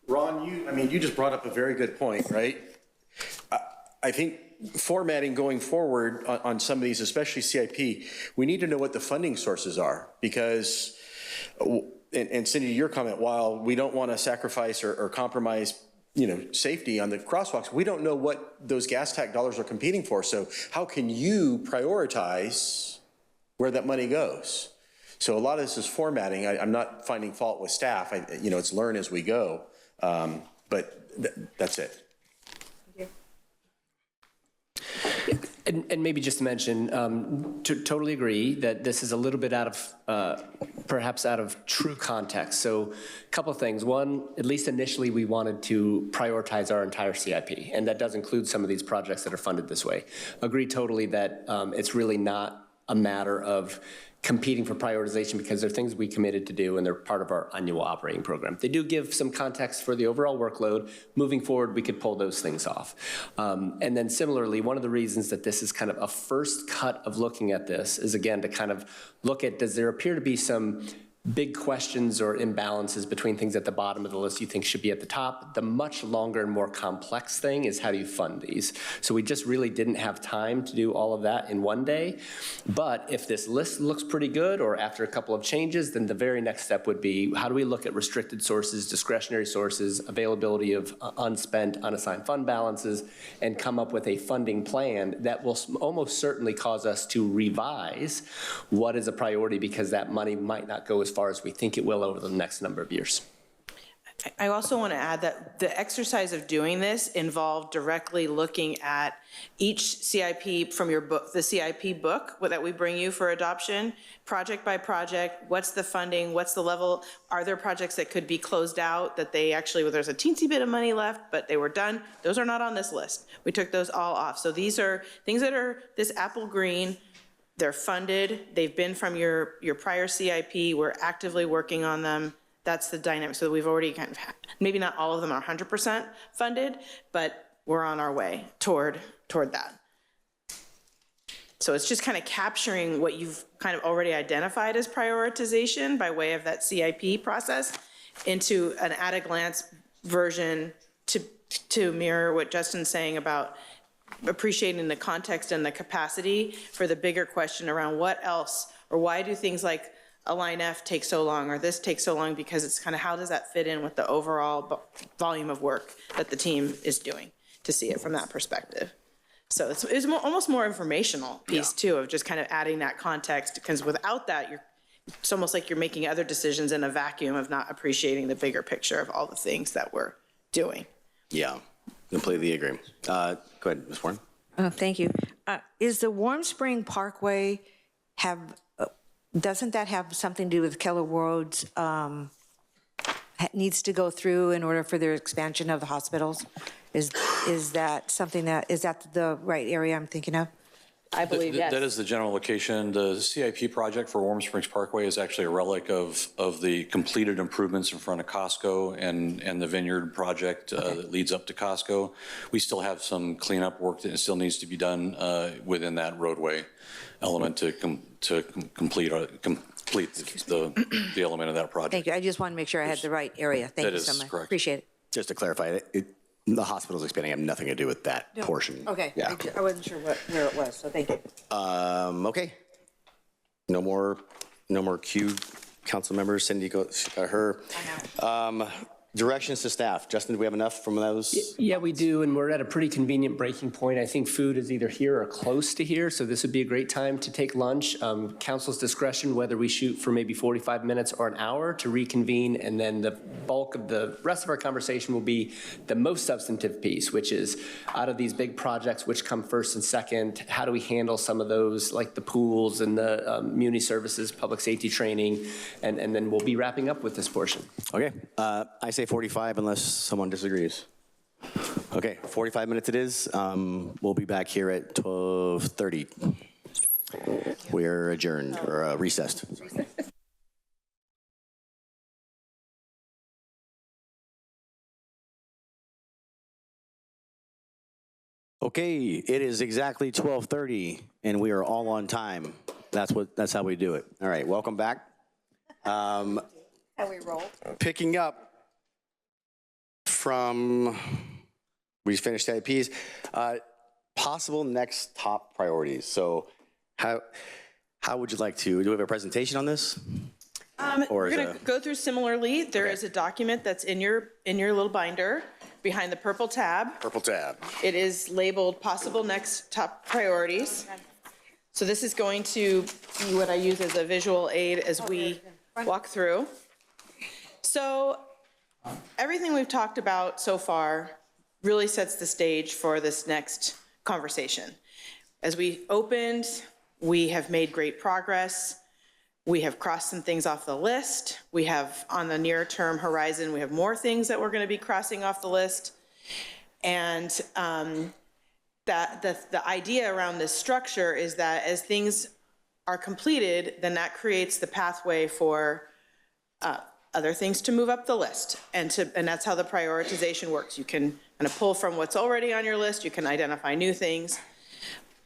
Ron, you just brought up a very good point, right? I think formatting going forward on some of these, especially CIP, we need to know what the funding sources are because, and Cindy, your comment, while we don't want to sacrifice or compromise safety on the crosswalks, we don't know what those gas tax dollars are competing for. So how can you prioritize where that money goes? So a lot of this is formatting. I'm not finding fault with staff. It's learn as we go. But that's it. And maybe just to mention, to totally agree that this is a little bit out of, perhaps out of true context. So a couple of things. One, at least initially, we wanted to prioritize our entire CIP, and that does include some of these projects that are funded this way. Agree totally that it's really not a matter of competing for prioritization because they're things we committed to do and they're part of our annual operating program. They do give some context for the overall workload. Moving forward, we could pull those things off. And then similarly, one of the reasons that this is kind of a first cut of looking at this is, again, to kind of look at, does there appear to be some big questions or imbalances between things at the bottom of the list you think should be at the top. The much longer and more complex thing is how do you fund these? So we just really didn't have time to do all of that in one day. But if this list looks pretty good, or after a couple of changes, then the very next step would be how do we look at restricted sources, discretionary sources, availability of unspent, unassigned fund balances, and come up with a funding plan that will almost certainly cause us to revise what is a priority, because that money might not go as far as we think it will over the next number of years. I also want to add that the exercise of doing this involved directly looking at each CIP from your book, the CIP book that we bring you for adoption, project by project. What's the funding? What's the level? Are there projects that could be closed out that they actually, well, there's a teensy bit of money left, but they were done? Those are not on this list. We took those all off. So these are things that are this apple green. They're funded. They've been from your prior CIP. We're actively working on them. That's the dynamic. So we've already kind of, maybe not all of them are 100% funded, but we're on our way toward that. So it's just kind of capturing what you've kind of already identified as prioritization by way of that CIP process into an at-a-glance version to mirror what Justin's saying about appreciating the context and the capacity for the bigger question around what else, or why do things like a line F take so long, or this takes so long, because it's kind of how does that fit in with the overall volume of work that the team is doing, to see it from that perspective. So it's almost more informational piece too, of just kind of adding that context, because without that, it's almost like you're making other decisions in a vacuum of not appreciating the bigger picture of all the things that we're doing. Yeah, completely agree. Go ahead, Ms. Warren. Thank you. Is the Warm Spring Parkway doesn't that have something to do with Keller Roads needs to go through in order for their expansion of the hospitals? Is that something is that the right area I'm thinking of? I believe yes. That is the general location. The CIP project for Warm Springs Parkway is actually a relic of the completed improvements in front of Costco and the Vineyard project that leads up to Costco. We still have some cleanup work that still needs to be done within that roadway element to complete the element of that project. Thank you. I just want to make sure I had the right area. Thank you so much. Correct. Appreciate it. Just to clarify, the hospital's expanding have nothing to do with that portion. Okay. Yeah. I wasn't sure where it was, so thank you. Okay. No more queued council members. Cindy got her. Directions to staff. Justin, do we have enough from those? Yeah, we do, and we're at a pretty convenient breaking point. I think food is either here or close to here, so this would be a great time to take lunch. Council's discretion, whether we shoot for maybe 45 minutes or an hour to reconvene, and then the bulk of the rest of our conversation will be the most substantive piece, which is out of these big projects, which come first and second, how do we handle some of those, like the pools and the muni services, public safety training, and then we'll be wrapping up with this portion. Okay, I say 45 unless someone disagrees. Okay, 45 minutes it is. We'll be back here at 12:30. We're adjourned or recessed. Okay, it is exactly 12:30 and we are all on time. That's how we do it. All right, welcome back. How we roll. Picking up from, we just finished IPs, possible next top priorities. So how would you like to, do we have a presentation on this? We're going to go through similarly. There is a document that's in your little binder behind the purple tab. Purple tab. It is labeled possible next top priorities. So this is going to be what I use as a visual aid as we walk through. So everything we've talked about so far really sets the stage for this next conversation. As we opened, we have made great progress. We have crossed some things off the list. We have, on the near-term horizon, we have more things that we're going to be crossing off the list. And the idea around this structure is that as things are completed, then that creates the pathway for other things to move up the list. And that's how the prioritization works. You can kind of pull from what's already on your list. You can identify new things.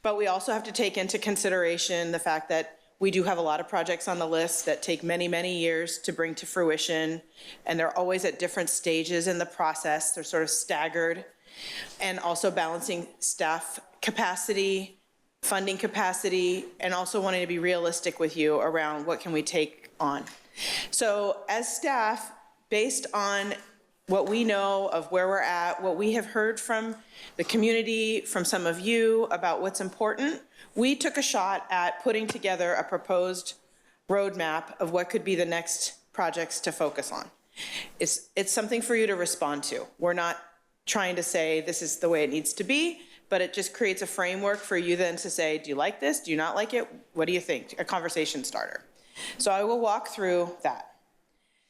But we also have to take into consideration the fact that We do have a lot of projects on the list that take many, many years to bring to fruition, and they're always at different stages in the process. They're sort of staggered, and also balancing staff capacity, funding capacity, and also wanting to be realistic with you around what can we take on. So as staff, based on what we know of where we're at, what we have heard from the community, from some of you about what's important, we took a shot at putting together a proposed roadmap of what could be the next projects to focus on. It's something for you to respond to. We're not trying to say this is the way it needs to be, but it just creates a framework for you then to say, do you like this? Do you not like it? What do you think? A conversation starter. So I will walk through that.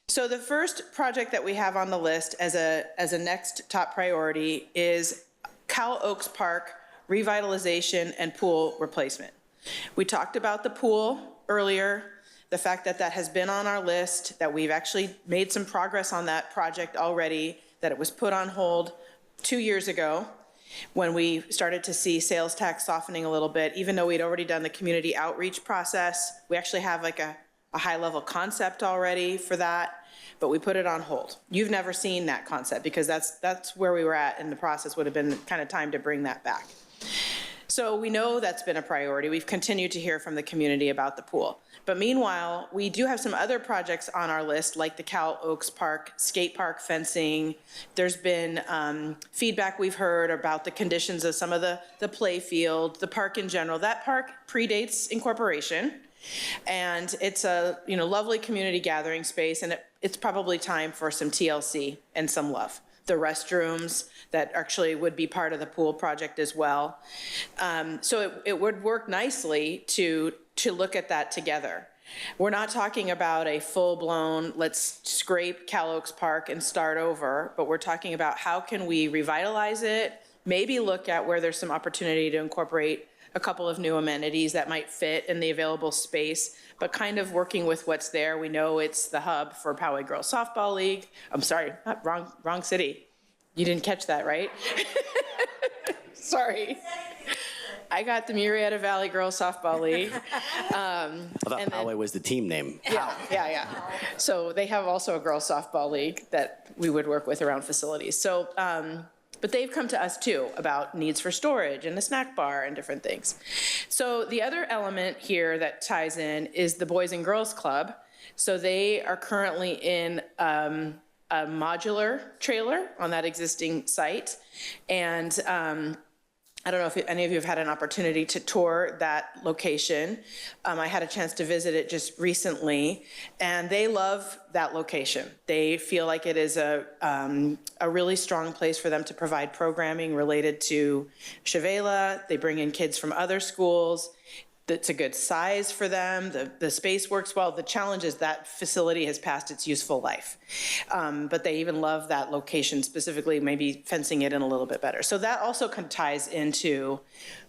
So the first project that we have on the list as a next top priority is Cal Oaks Park revitalization and pool replacement. We talked about the pool earlier, the fact that that has been on our list, that we've actually made some progress on that project already, that it was put on hold 2 years ago when we started to see sales tax softening a little bit. Even though we'd already done the community outreach process, we actually have like a high-level concept already for that, but we put it on hold. You've never seen that concept because that's where we were at in the process. Would have been kind of time to bring that back. So we know that's been a priority. We've continued to hear from the community about the pool. But meanwhile, we do have some other projects on our list, like the Cal Oaks Park skate park fencing. There's been feedback we've heard about the conditions of some of the play field, the park in general. That park predates incorporation, and it's a lovely community gathering space, and it's probably time for some TLC and some love. The restrooms that actually would be part of the pool project as well. So it would work nicely to look at that together. We're not talking about a full-blown, let's scrape Cal Oaks Park and start over, but we're talking about how can we revitalize it, maybe look at where there's some opportunity to incorporate a couple of new amenities that might fit in the available space, but kind of working with what's there. We know it's the hub for Poway Girls Softball League. I'm sorry, wrong city. You didn't catch that, right? Sorry. I got the Murrieta Valley Girls Softball League. I thought Poway was the team name. Yeah. So they have also a girls softball league that we would work with around facilities. So, but they've come to us too about needs for storage and a snack bar and different things. So the other element here that ties in is the Boys and Girls Club. So they are currently in a modular trailer on that existing site. And I don't know if any of you have had an opportunity to tour that location. I had a chance to visit it just recently, and they love that location. They feel like it is a really strong place for them to provide programming related to Shavela. They bring in kids from other schools. It's a good size for them. The space works well. The challenge is that facility has passed its useful life. But they even love that location, specifically maybe fencing it in a little bit better. So that also ties into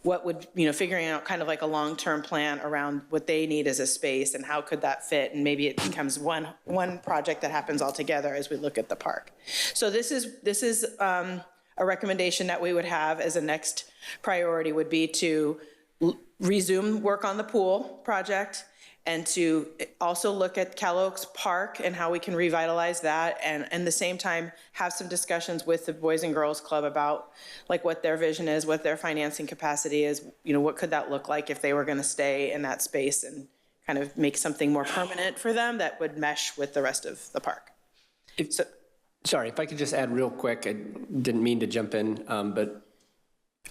what would, figuring out kind of like a long-term plan around what they need as a space and how could that fit, and maybe it becomes one project that happens all together as we look at the park. So this is a recommendation that we would have as a next priority would be to resume work on the pool project and to also look at Cal Oaks Park and how we can revitalize that, and at the same time have some discussions with the Boys and Girls Club about like what their vision is, what their financing capacity is, what could that look like if they were going to stay in that space and kind of make something more permanent for them that would mesh with the rest of the park. Sorry, if I could just add real quick, I didn't mean to jump in, but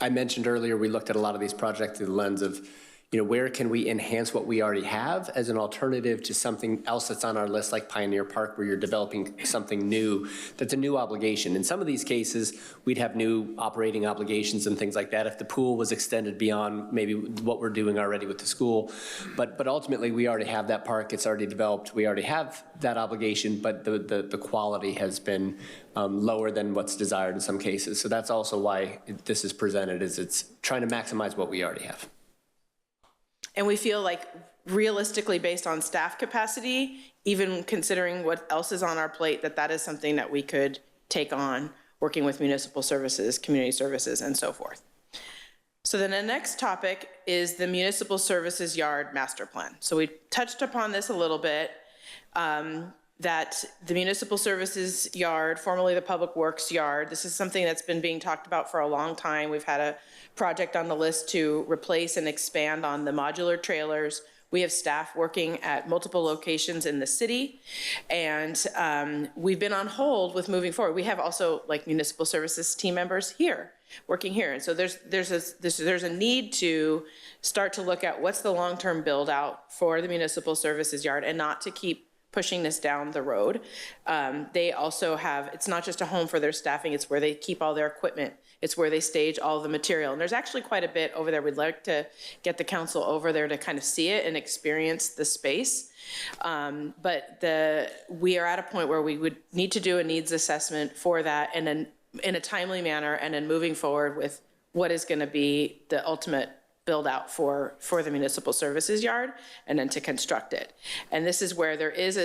I mentioned earlier we looked at a lot of these projects through the lens of, where can we enhance what we already have as an alternative to something else that's on our list, like Pioneer Park, where you're developing something new that's a new obligation. In some of these cases, we'd have new operating obligations and things like that if the pool was extended beyond maybe what we're doing already with the school. But ultimately, we already have that park. It's already developed. We already have that obligation, but the quality has been lower than what's desired in some cases. So that's also why this is presented, is it's trying to maximize what we already have. And we feel like realistically, based on staff capacity, even considering what else is on our plate, that is something that we could take on working with municipal services, community services, and so forth. So then the next topic is the Municipal Services Yard Master Plan. So we touched upon this a little bit, that the Municipal Services Yard, formerly the Public Works Yard, this is something that's been being talked about for a long time. We've had a project on the list to replace and expand on the modular trailers. We have staff working at multiple locations in the city, and we've been on hold with moving forward. We have also like municipal services team members here, working here. And so there's a need to start to look at what's the long-term build out for the Municipal Services Yard, and not to keep pushing this down the road. They also have, it's not just a home for their staffing, it's where they keep all their equipment. It's where they stage all the material. And there's actually quite a bit over there. We'd like to get the council over there to kind of see it and experience the space. But we are at a point where we would need to do a needs assessment for that, and then in a timely manner, and then moving forward with what is going to be the ultimate build out for the Municipal Services Yard, and then to construct it. And this is where there is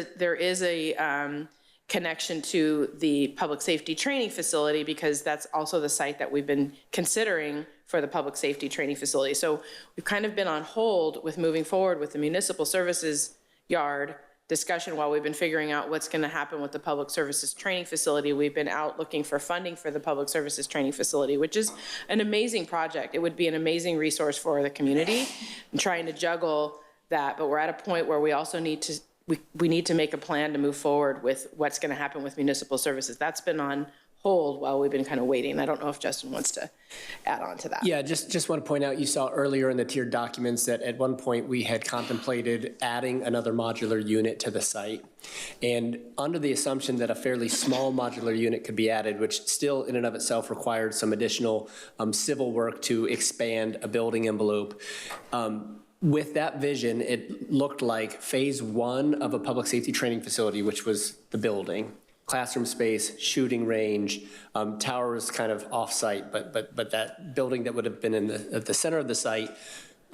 a connection to the public safety training facility, because that's also the site that we've been considering for the public safety training facility. So we've kind of been on hold with moving forward with the Municipal Services Yard discussion while we've been figuring out what's going to happen with the public services training facility. We've been out looking for funding for the public services training facility, which is an amazing project. It would be an amazing resource for the community, and trying to juggle that. But we're at a point where we also need to, we need to make a plan to move forward with what's going to happen with municipal services. That's been on hold while we've been kind of waiting. I don't know if Justin wants to add on to that. Yeah, just want to point out, you saw earlier in the tiered documents that at one point we had contemplated adding another modular unit to the site. And under the assumption that a fairly small modular unit could be added, which still in and of itself required some additional civil work to expand a building envelope, with that vision, it looked like phase one of a public safety training facility, which was the building, classroom space, shooting range, tower was kind of off-site, but that building that would have been at the center of the site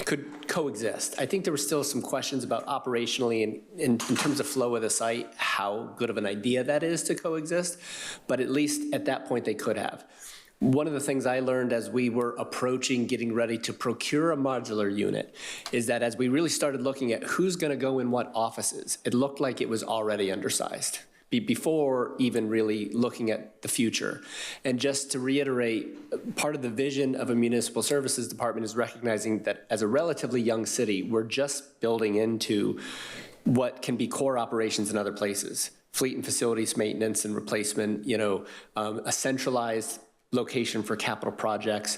could coexist. I think there were still some questions about operationally and in terms of flow of the site, how good of an idea that is to coexist, but at least at that point they could have. One of the things I learned as we were approaching getting ready to procure a modular unit is that as we really started looking at who's going to go in what offices, it looked like it was already undersized before even really looking at the future. And just to reiterate, part of the vision of a municipal services department is recognizing that as a relatively young city, we're just building into what can be core operations in other places. Fleet and facilities maintenance and replacement, a centralized location for capital projects.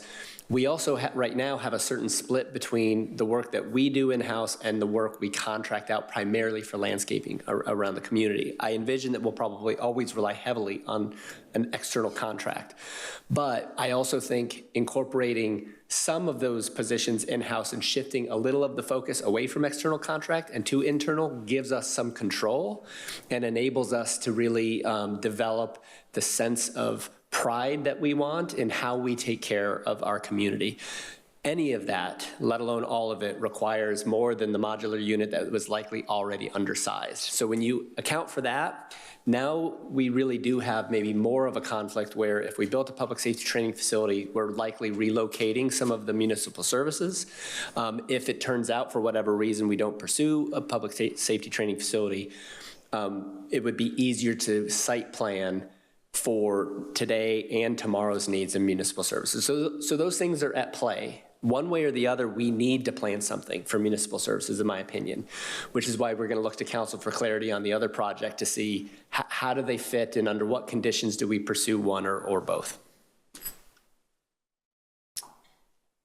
We also right now have a certain split between the work that we do in-house and the work we contract out primarily for landscaping around the community. I envision that we'll probably always rely heavily on an external contract. But I also think incorporating some of those positions in-house and shifting a little of the focus away from external contract and to internal gives us some control and enables us to really develop the sense of pride that we want in how we take care of our community. Any of that, let alone all of it, requires more than the modular unit that was likely already undersized. So when you account for that, now we really do have maybe more of a conflict where if we built a public safety training facility, we're likely relocating some of the municipal services. If it turns out for whatever reason we don't pursue a public safety training facility, it would be easier to site plan for today and tomorrow's needs in municipal services. So those things are at play. One way or the other, we need to plan something for municipal services, in my opinion, which is why we're going to look to council for clarity on the other project to see how do they fit and under what conditions do we pursue one or both.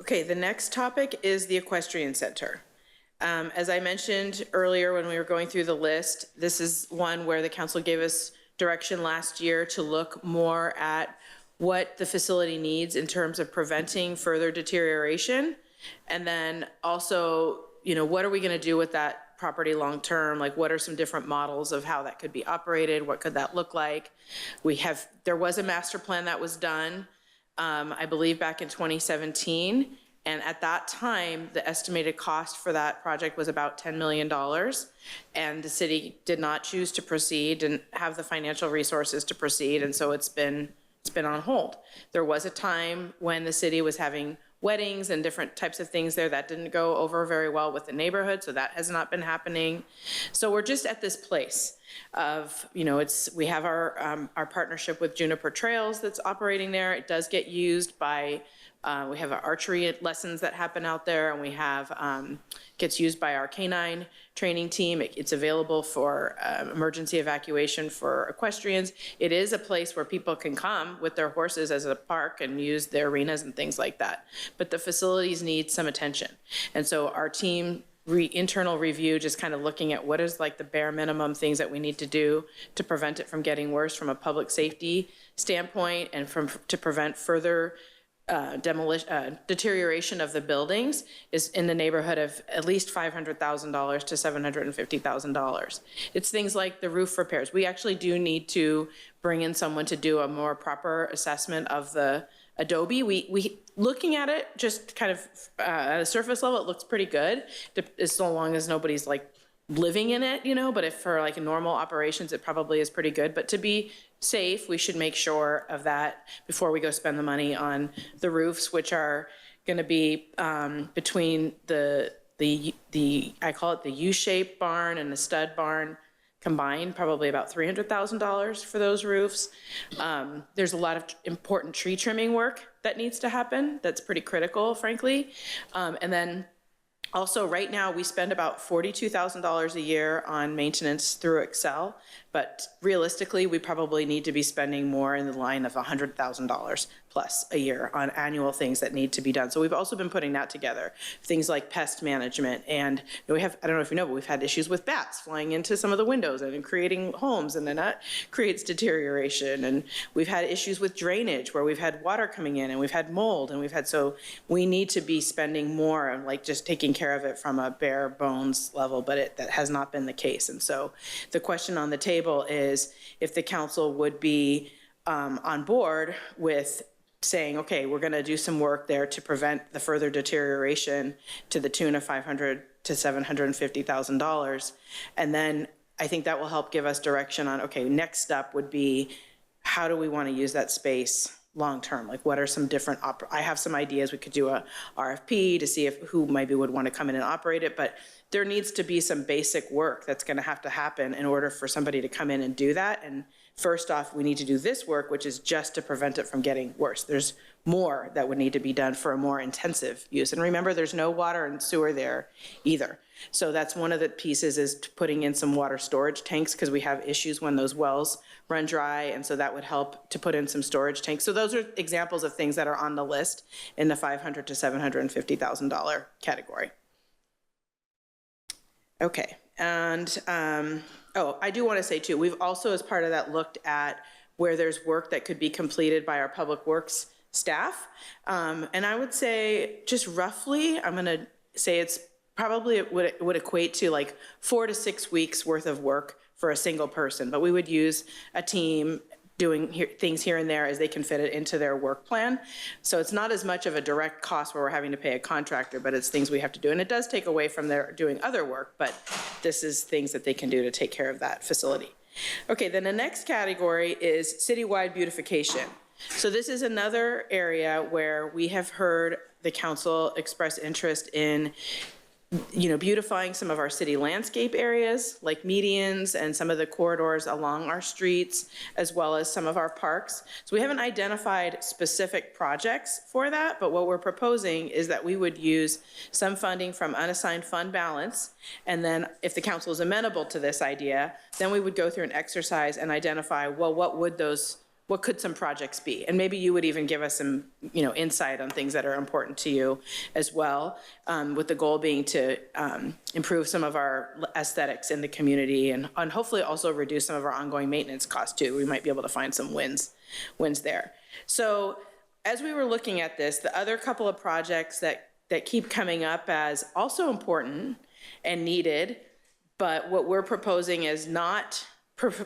Okay, the next topic is the equestrian center. As I mentioned earlier when we were going through the list, this is one where the council gave us direction last year to look more at what the facility needs in terms of preventing further deterioration. And then also, what are we going to do with that property long term? Like, what are some different models of how that could be operated? What could that look like? There was a master plan that was done, I believe back in 2017. And at that time, the estimated cost for that project was about $10 million. And the city did not choose to proceed, didn't have the financial resources to proceed. And so it's been on hold. There was a time when the city was having weddings and different types of things there. That didn't go over very well with the neighborhood, so that has not been happening. So we're just at this place of, we have our partnership with Juniper Trails that's operating there. It does get used by, we have our archery lessons that happen out there, and we have, gets used by our canine training team. It's available for emergency evacuation for equestrians. It is a place where people can come with their horses as a park and use their arenas and things like that. But the facilities need some attention. And so our team internal review, just kind of looking at what is like the bare minimum things that we need to do to prevent it from getting worse from a public safety standpoint, and to prevent further deterioration of the buildings, is in the neighborhood of at least $500,000 to $750,000. It's things like the roof repairs. We actually do need to bring in someone to do a more proper assessment of the adobe. We looking at it just kind of at a surface level, it looks pretty good, as long as nobody's like living in it, but if for like normal operations, it probably is pretty good. But to be safe, we should make sure of that before we go spend the money on the roofs, which are going to be between the I call it the U-shaped barn and the stud barn combined, probably about $300,000 for those roofs. There's a lot of important tree trimming work that needs to happen. That's pretty critical, frankly. And then also, right now, we spend about $42,000 a year on maintenance through Excel, but realistically, we probably need to be spending more in the line of $100,000 plus a year on annual things that need to be done. So we've also been putting that together, things like pest management. And we have, I don't know if you know, but we've had issues with bats flying into some of the windows and creating homes, and then that creates deterioration. And we've had issues with drainage where we've had water coming in, and we've had mold, and so we need to be spending more on like just taking care of it from a bare bones level, but that has not been the case. And so the question on the table is if the council would be on board with saying, okay, we're going to do some work there to prevent the further deterioration to the tune of $500,000 to $750,000. And then I think that will help give us direction on, okay, next step would be, how do we want to use that space long-term? Like, what are some different, I have some ideas. We could do a RFP to see who maybe would want to come in and operate it, but there needs to be some basic work that's going to have to happen in order for somebody to come in and do that. And first off, we need to do this work, which is just to prevent it from getting worse. There's more that would need to be done for a more intensive use. And remember, there's no water and sewer there either. So that's one of the pieces, is putting in some water storage tanks, because we have issues when those wells run dry. And so that would help to put in some storage tanks. So those are examples of things that are on the list in the $500,000 to $750,000 category. Okay, and I do want to say too, we've also, as part of that, looked at where there's work that could be completed by our public works staff. And I would say, just roughly, I'm going to say it's probably, it would equate to like 4 to 6 weeks worth of work for a single person, but we would use a team doing things here and there as they can fit it into their work plan. So it's not as much of a direct cost where we're having to pay a contractor, but it's things we have to do. And it does take away from their doing other work, but this is things that they can do to take care of that facility. Okay, then the next category is citywide beautification. So this is another area where we have heard the council express interest in beautifying some of our city landscape areas, like medians and some of the corridors along our streets, as well as some of our parks. So we haven't identified specific projects for that, but what we're proposing is that we would use some funding from unassigned fund balance, and then if the council is amenable to this idea, then we would go through an exercise and identify, well, what could some projects be? And maybe you would even give us some, insight on things that are important to you as well, with the goal being to improve some of our aesthetics in the community, and hopefully also reduce some of our ongoing maintenance costs too. We might be able to find some wins there. So as we were looking at this, the other couple of projects that keep coming up as also important and needed, but what we're proposing is not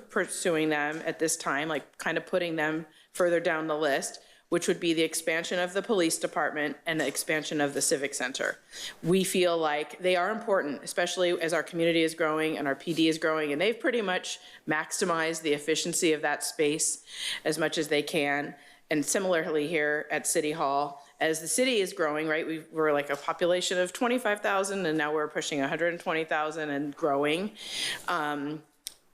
pursuing them at this time, like kind of putting them further down the list, which would be the expansion of the police department and the expansion of the civic center. We feel like they are important, especially as our community is growing and our PD is growing, and they've pretty much maximized the efficiency of that space as much as they can. And similarly here at City Hall, as the city is growing, right, we're like a population of 25,000 and now we're pushing 120,000 and growing.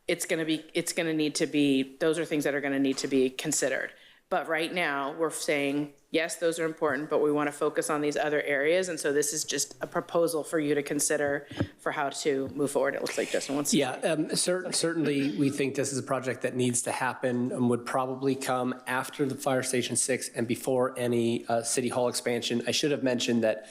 It's going to need to be, those are things that are going to need to be considered. But right now we're saying, yes, those are important, but we want to focus on these other areas. And so this is just a proposal for you to consider for how to move forward. It looks like Justin wants to. Yeah, certainly we think this is a project that needs to happen and would probably come after the Fire Station 6 and before any City Hall expansion. I should have mentioned that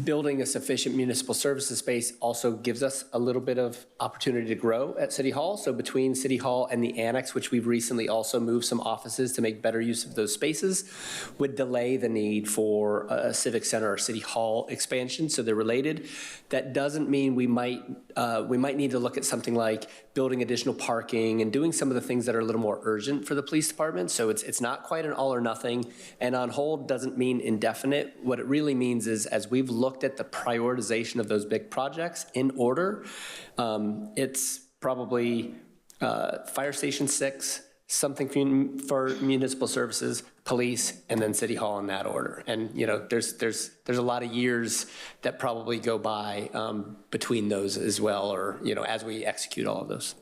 building a sufficient municipal services space also gives us a little bit of opportunity to grow at City Hall. So between City Hall and the annex, which we've recently also moved some offices to make better use of those spaces, would delay the need for a civic center or City Hall expansion. So they're related. That doesn't mean we might need to look at something like building additional parking and doing some of the things that are a little more urgent for the police department. So it's not quite an all or nothing. And on hold doesn't mean indefinite. What it really means is, as we've looked at the prioritization of those big projects in order, it's probably Fire Station 6, something for municipal services, police, and then City Hall in that order. And there's a lot of years that probably go by between those as well, or as we execute all of those.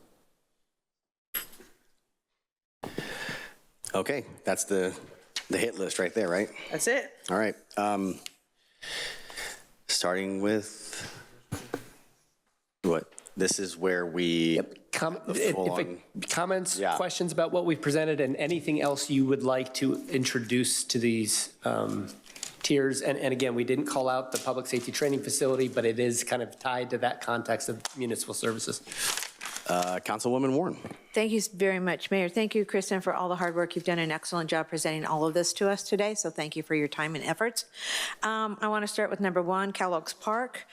Okay, that's the hit list right there, right? That's it. All right. Starting with what? This is where we. Yep. Comments, questions about what we've presented, and anything else you would like to introduce to these tiers. And again, we didn't call out the public safety training facility, but it is kind of tied to that context of municipal services. Councilwoman Warren. Thank you very much, Mayor. Thank you, Kristen, for all the hard work. You've done an excellent job presenting all of this to us today, so thank you for your time and efforts. I want to start with number 1, Cal Oaks Park.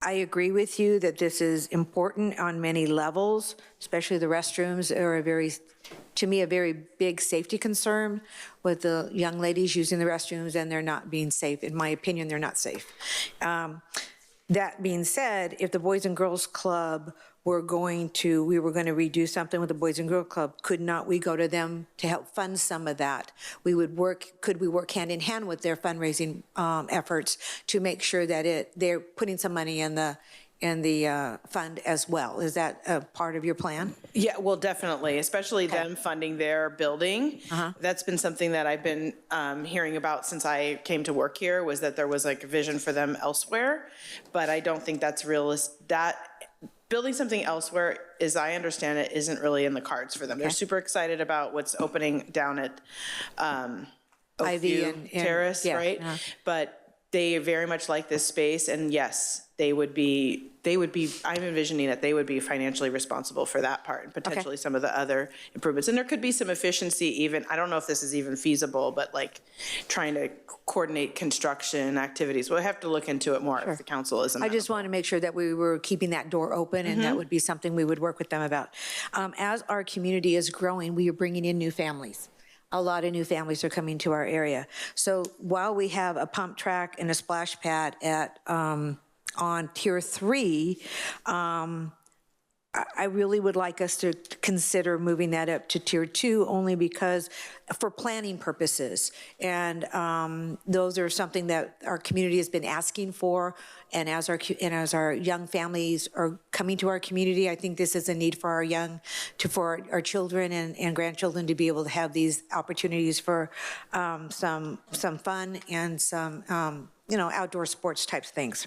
I agree with you that this is important on many levels, especially the restrooms are to me, a very big safety concern with the young ladies using the restrooms, and they're not being safe. In my opinion, they're not safe. That being said, if the Boys and Girls Club we were going to redo something with the Boys and Girls Club, could not we go to them to help fund some of that? Could we work hand in hand with their fundraising efforts to make sure that they're putting some money in the fund as well? Is that a part of your plan? Yeah, well, definitely, especially them funding their building. That's been something that I've been hearing about since I came to work here, was that there was like a vision for them elsewhere, but I don't think that's realistic. That building something elsewhere, as I understand it, isn't really in the cards for them. They're super excited about what's opening down at Ivy Oakview Terrace, right? But they very much like this space, and yes, they would be, I'm envisioning that they would be financially responsible for that part and potentially some of the other improvements. And there could be some efficiency even, I don't know if this is even feasible, but like trying to coordinate construction activities. We'll have to look into it more if the council isn't. I just want to make sure that we were keeping that door open, and that would be something we would work with them about. As our community is growing, we are bringing in new families. A lot of new families are coming to our area. So while we have a pump track and a splash pad at on Tier 3, I really would like us to consider moving that up to Tier 2, only because for planning purposes. And those are something that our community has been asking for. And as our young families are coming to our community, I think this is a need for for our children and grandchildren to be able to have these opportunities for some fun and some outdoor sports type things.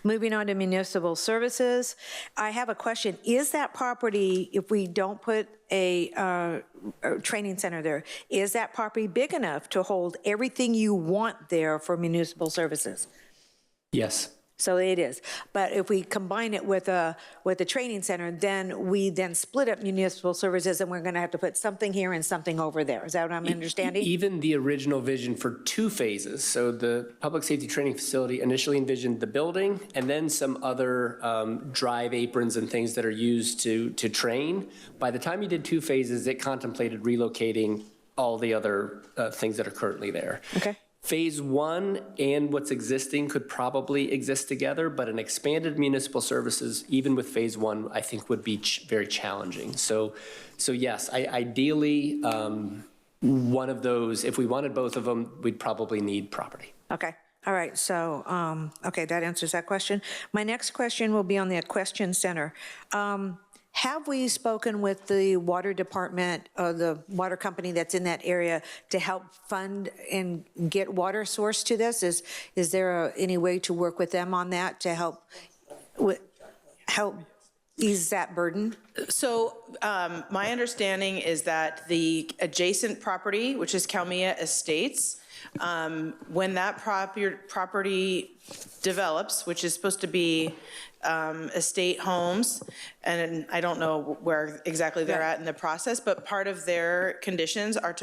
Moving on to municipal services, I have a question. Is that property, if we don't put a training center there, is that property big enough to hold everything you want there for municipal services? Yes. So it is. But if we combine it with a training center, then we split up municipal services, and we're going to have to put something here and something over there. Is that what I'm understanding? Even the original vision for 2 phases. So the public safety training facility initially envisioned the building and then some other drive aprons and things that are used to train. By the time you did 2 phases, it contemplated relocating all the other things that are currently there. Okay. Phase 1 and what's existing could probably exist together, but an expanded municipal services, even with phase 1, I think would be very challenging. So yes, ideally, one of those, if we wanted both of them, we'd probably need property. Okay. All right, so, okay, that answers that question. My next question will be on the Equestrian Center. Have we spoken with the water department or the water company that's in that area to help fund and get water source to this? Is there any way to work with them on that to help ease that burden? So my understanding is that the adjacent property, which is Calmia Estates, when that property develops, which is supposed to be estate homes, and I don't know where exactly they're at in the process, but part of their conditions are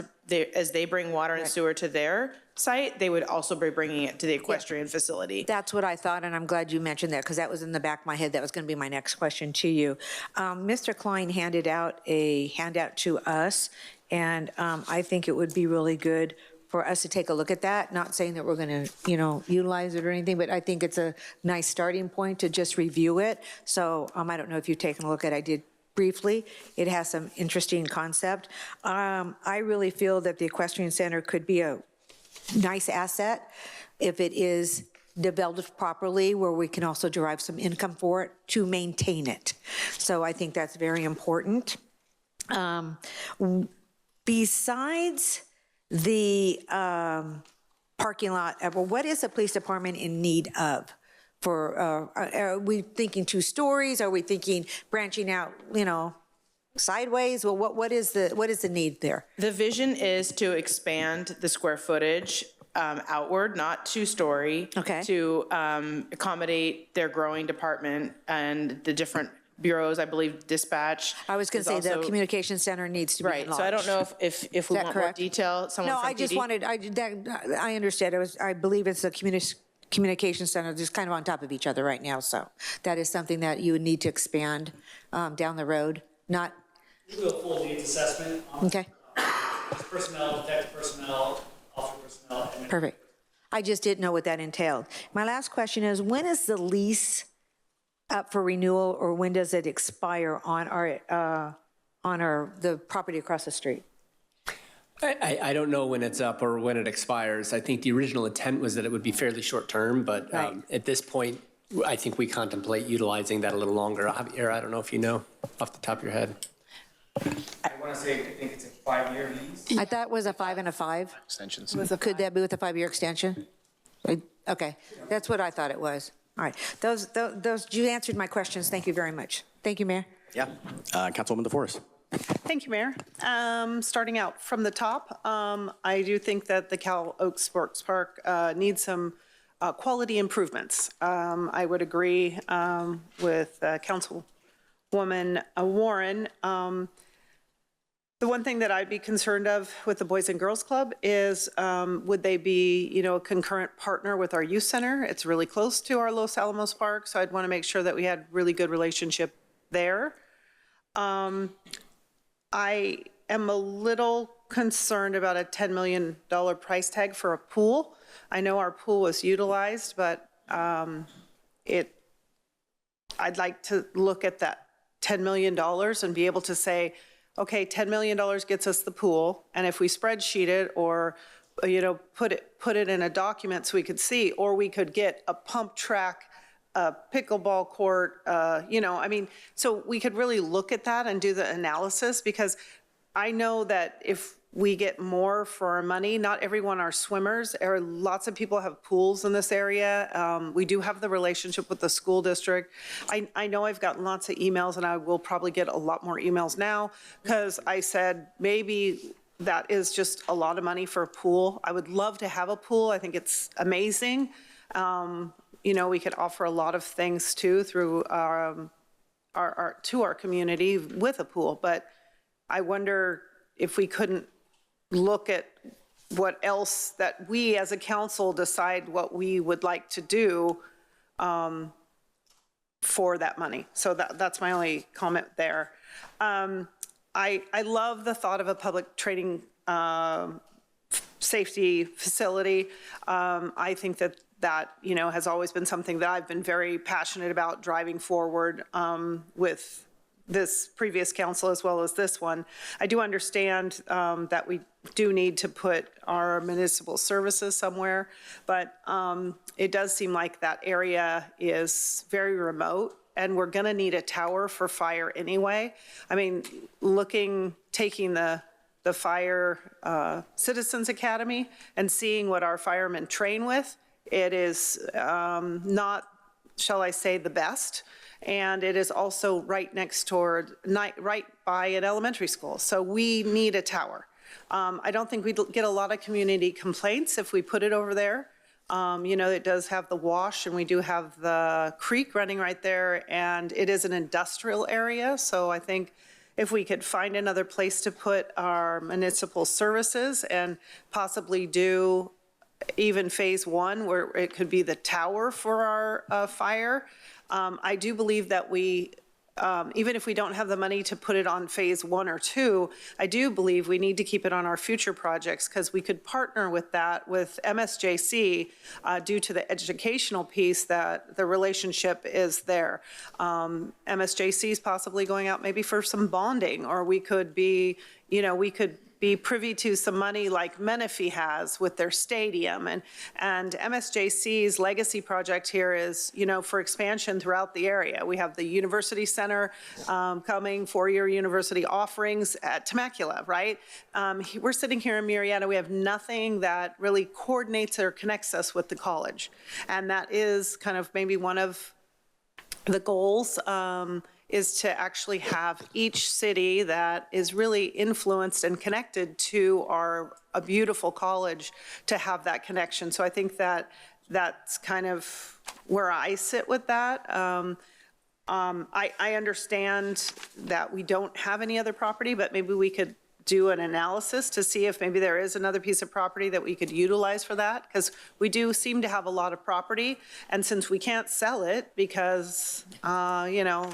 as they bring water and sewer to their site, they would also be bringing it to the equestrian facility. That's what I thought, and I'm glad you mentioned that because that was in the back of my head. That was going to be my next question to you. Mr. Klein handed out a handout to us, and I think it would be really good for us to take a look at that, not saying that we're going to, utilize it or anything, but I think it's a nice starting point to just review it. So I don't know if you've taken a look at it. I did briefly. It has some interesting concept. I really feel that the Equestrian Center could be a nice asset if it is developed properly, where we can also derive some income for it to maintain it. So I think that's very important. Besides the parking lot, what is the police department in need of? Are we thinking 2 stories? Are we thinking branching out, sideways? Well, what is the need there? The vision is to expand the square footage outward, not 2-story, to accommodate their growing department and the different bureaus, I believe dispatch. I was going to say the communication center needs to be enlarged. So I don't know if we want more detail. No, I just wanted, I understand. I believe it's the communication center, just kind of on top of each other right now. So that is something that you would need to expand down the road. Not. We'll do a full needs assessment. Okay. Personnel, detective personnel, officer personnel. Perfect. I just didn't know what that entailed. My last question is, when is the lease up for renewal, or when does it expire on the property across the street? I don't know when it's up or when it expires. I think the original intent was that it would be fairly short term, but at this point, I think we contemplate utilizing that a little longer. Javier, I don't know if you know off the top of your head. I want to say, I think it's a 5-year lease. I thought it was a 5 and a 5. Extensions. Could that be with a 5-year extension? Okay, that's what I thought it was. All right, those, you answered my questions. Thank you very much. Thank you, Mayor. Yeah, Councilwoman DeForest. Thank you, Mayor. Starting out from the top, I do think that the Cal Oaks Sports Park needs some quality improvements. I would agree with Councilwoman Warren. The one thing that I'd be concerned of with the Boys and Girls Club is would they be, a concurrent partner with our youth center? It's really close to our Los Alamos Park, so I'd want to make sure that we had really good relationship there. I am a little concerned about a $10 million price tag for a pool. I know our pool was utilized, but I'd like to look at that $10 million and be able to say, okay, $10 million gets us the pool, and if we spreadsheet it or, put it in a document so we could see, or we could get a pump track, a pickleball court, so we could really look at that and do the analysis, because I know that if we get more for our money, not everyone are swimmers. Lots of people have pools in this area. We do have the relationship with the school district. I know I've gotten lots of emails, and I will probably get a lot more emails now, because I said maybe that is just a lot of money for a pool. I would love to have a pool. I think it's amazing. We could offer a lot of things too through to our community with a pool, but I wonder if we couldn't look at what else that we as a council decide what we would like to do for that money. So that's my only comment there. I love the thought of a public training safety facility. I think that has always been something that I've been very passionate about driving forward with this previous council as well as this one. I do understand that we do need to put our municipal services somewhere, but it does seem like that area is very remote, and we're going to need a tower for fire anyway. I mean, taking the Fire Citizens Academy and seeing what our firemen train with, it is not, shall I say, the best. And it is also right next toward, right by an elementary school. So we need a tower. I don't think we'd get a lot of community complaints if we put it over there. You know, it does have the wash, and we do have the creek running right there, and it is an industrial area. So I think if we could find another place to put our municipal services and possibly do even phase one where it could be the tower for our fire, I do believe that we, even if we don't have the money to put it on phase 1 or 2, I do believe we need to keep it on our future projects, because we could partner with that with MSJC due to the educational piece that the relationship is there. MSJC is possibly going out maybe for some bonding, or we could be, you know, we could be privy to some money like Menifee has with their stadium. And MSJC's legacy project here is, you know, for expansion throughout the area. We have the University Center coming, 4-year university offerings at Temecula, right? We're sitting here in Murrieta. We have nothing that really coordinates or connects us with the college. And that is kind of maybe one of the goals, is to actually have each city that is really influenced and connected to a beautiful college to have that connection. So I think that that's kind of where I sit with that. I understand that we don't have any other property, but maybe we could do an analysis to see if maybe there is another piece of property that we could utilize for that, because we do seem to have a lot of property, and since we can't sell it because, you know,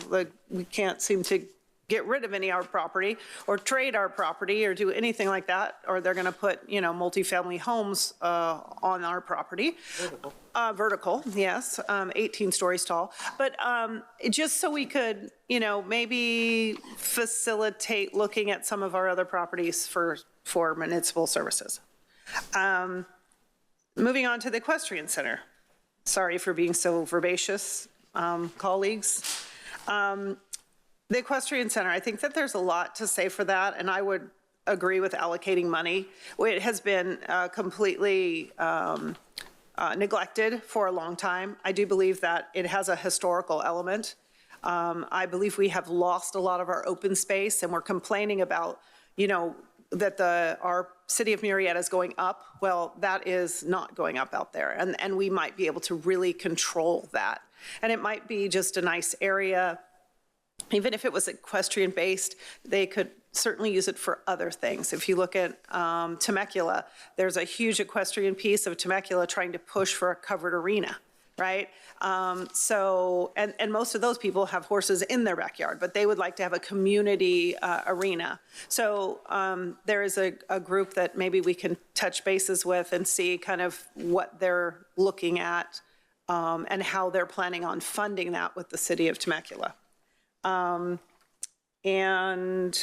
we can't seem to get rid of any of our property or trade our property or do anything like that, or they're going to put, you know, multifamily homes on our property. Vertical, yes, 18 stories tall. But just so we could, you know, maybe facilitate looking at some of our other properties for municipal services. Moving on to the Equestrian Center. Sorry for being so verbacious, colleagues. The Equestrian Center, I think that there's a lot to say for that, and I would agree with allocating money. It has been completely neglected for a long time. I do believe that it has a historical element. I believe we have lost a lot of our open space, and we're complaining about, you know, that our city of Murrieta is going up. Well, that is not going up out there, and we might be able to really control that. And it might be just a nice area. Even if it was equestrian based, they could certainly use it for other things. If you look at Temecula, there's a huge equestrian piece of Temecula trying to push for a covered arena, right? So, and most of those people have horses in their backyard, but they would like to have a community arena. So there is a group that maybe we can touch bases with and see kind of what they're looking at and how they're planning on funding that with the city of Temecula. And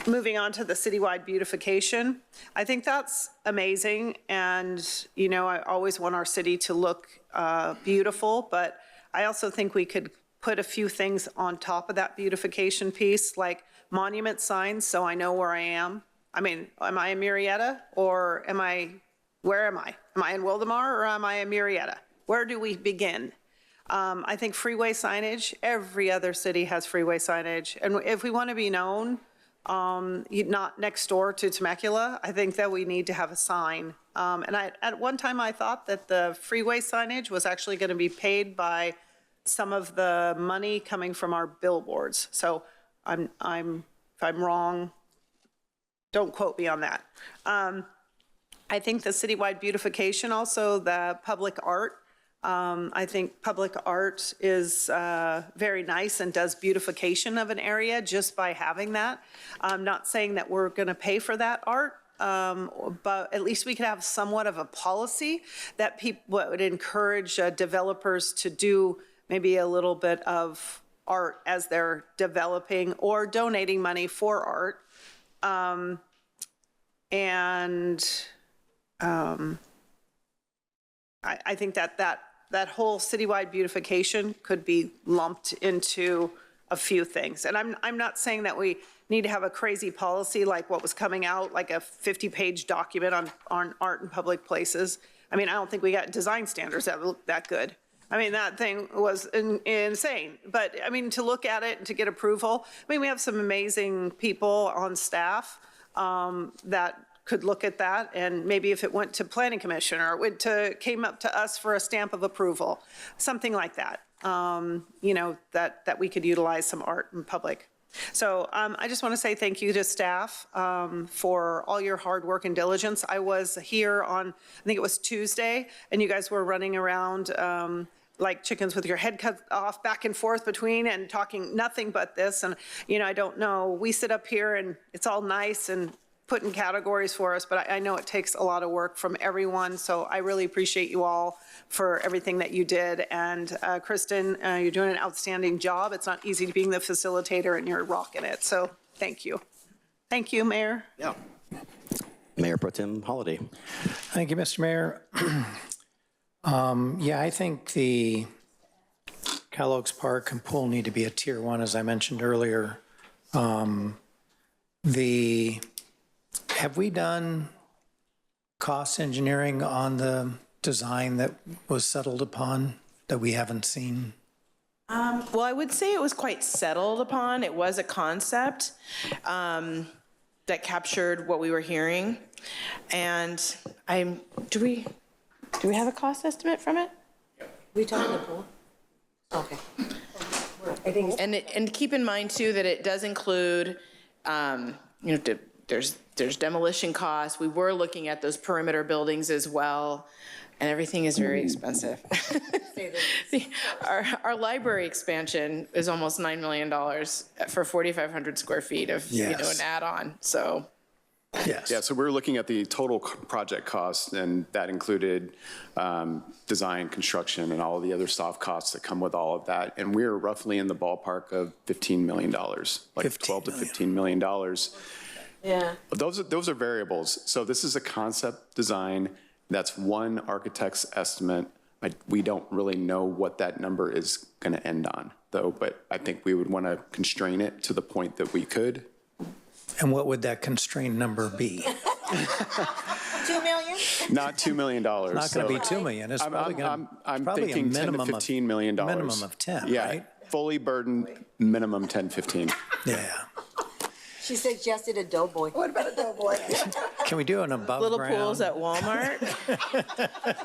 moving on to the citywide beautification, I think that's amazing. And, you know, I always want our city to look beautiful, but I also think we could put a few things on top of that beautification piece, like monument signs, so I know where I am. I mean, am I in Murrieta, or where am I? Am I in Wildemar, or am I in Murrieta? Where do we begin? I think freeway signage, every other city has freeway signage. And if we want to be known, not next door to Temecula, I think that we need to have a sign. And at one time I thought that the freeway signage was actually going to be paid by some of the money coming from our billboards. So if I'm wrong, don't quote me on that. I think the citywide beautification, also the public art. I think public art is very nice and does beautification of an area just by having that. I'm not saying that we're going to pay for that art, but at least we could have somewhat of a policy that would encourage developers to do maybe a little bit of art as they're developing or donating money for art. I think that whole citywide beautification could be lumped into a few things. And I'm not saying that we need to have a crazy policy like what was coming out, like a 50-page document on art in public places. I mean, I don't think we got design standards that look that good. I mean, that thing was insane. But I mean, to look at it and to get approval, I mean, we have some amazing people on staff that could look at that, and maybe if it went to planning commission or came up to us for a stamp of approval, something like that, you know, that we could utilize some art in public. So I just want to say thank you to staff for all your hard work and diligence. I was here on, I think it was Tuesday, and you guys were running around like chickens with your head cut off back and forth between and talking nothing but this. And, you know, I don't know, we sit up here and it's all nice and put in categories for us, but I know it takes a lot of work from everyone. So I really appreciate you all for everything that you did. And Kristen, you're doing an outstanding job. It's not easy being the facilitator and you're rocking it. So thank you. Thank you, Mayor. Yeah. Mayor Pro Tem Holliday. Thank you, Mr. Mayor. Yeah, I think the Cal Oaks Park and pool need to be a tier 1, as I mentioned earlier. Have we done cost engineering on the design that was settled upon that we haven't seen? Well, I would say it was quite settled upon. It was a concept that captured what we were hearing. And do we have a cost estimate from it? We talking the pool? Okay. And keep in mind too that it does include, you know, there's demolition costs. We were looking at those perimeter buildings as well, and everything is very expensive. Our library expansion is almost $9 million for 4,500 square feet of you know, an add-on. So. Yes. Yeah, so we're looking at the total project cost, and that included design, construction, and all of the other soft costs that come with all of that. And we're roughly in the ballpark of $15 million, like $12 to $15 million. Yeah. Those are variables. So this is a concept design. That's one architect's estimate. We don't really know what that number is going to end on, though, but I think we would want to constrain it to the point that we could. And what would that constrained number be? $2 million? Not $2 million. It's not going to be $2 million. It's probably going to I'm thinking 10 to $15 million. Minimum of 10, yeah, right? Fully burdened, minimum 10, 15. Yeah. She suggested a doughboy. What about a doughboy? Can we do an above Little ground? pools at Walmart.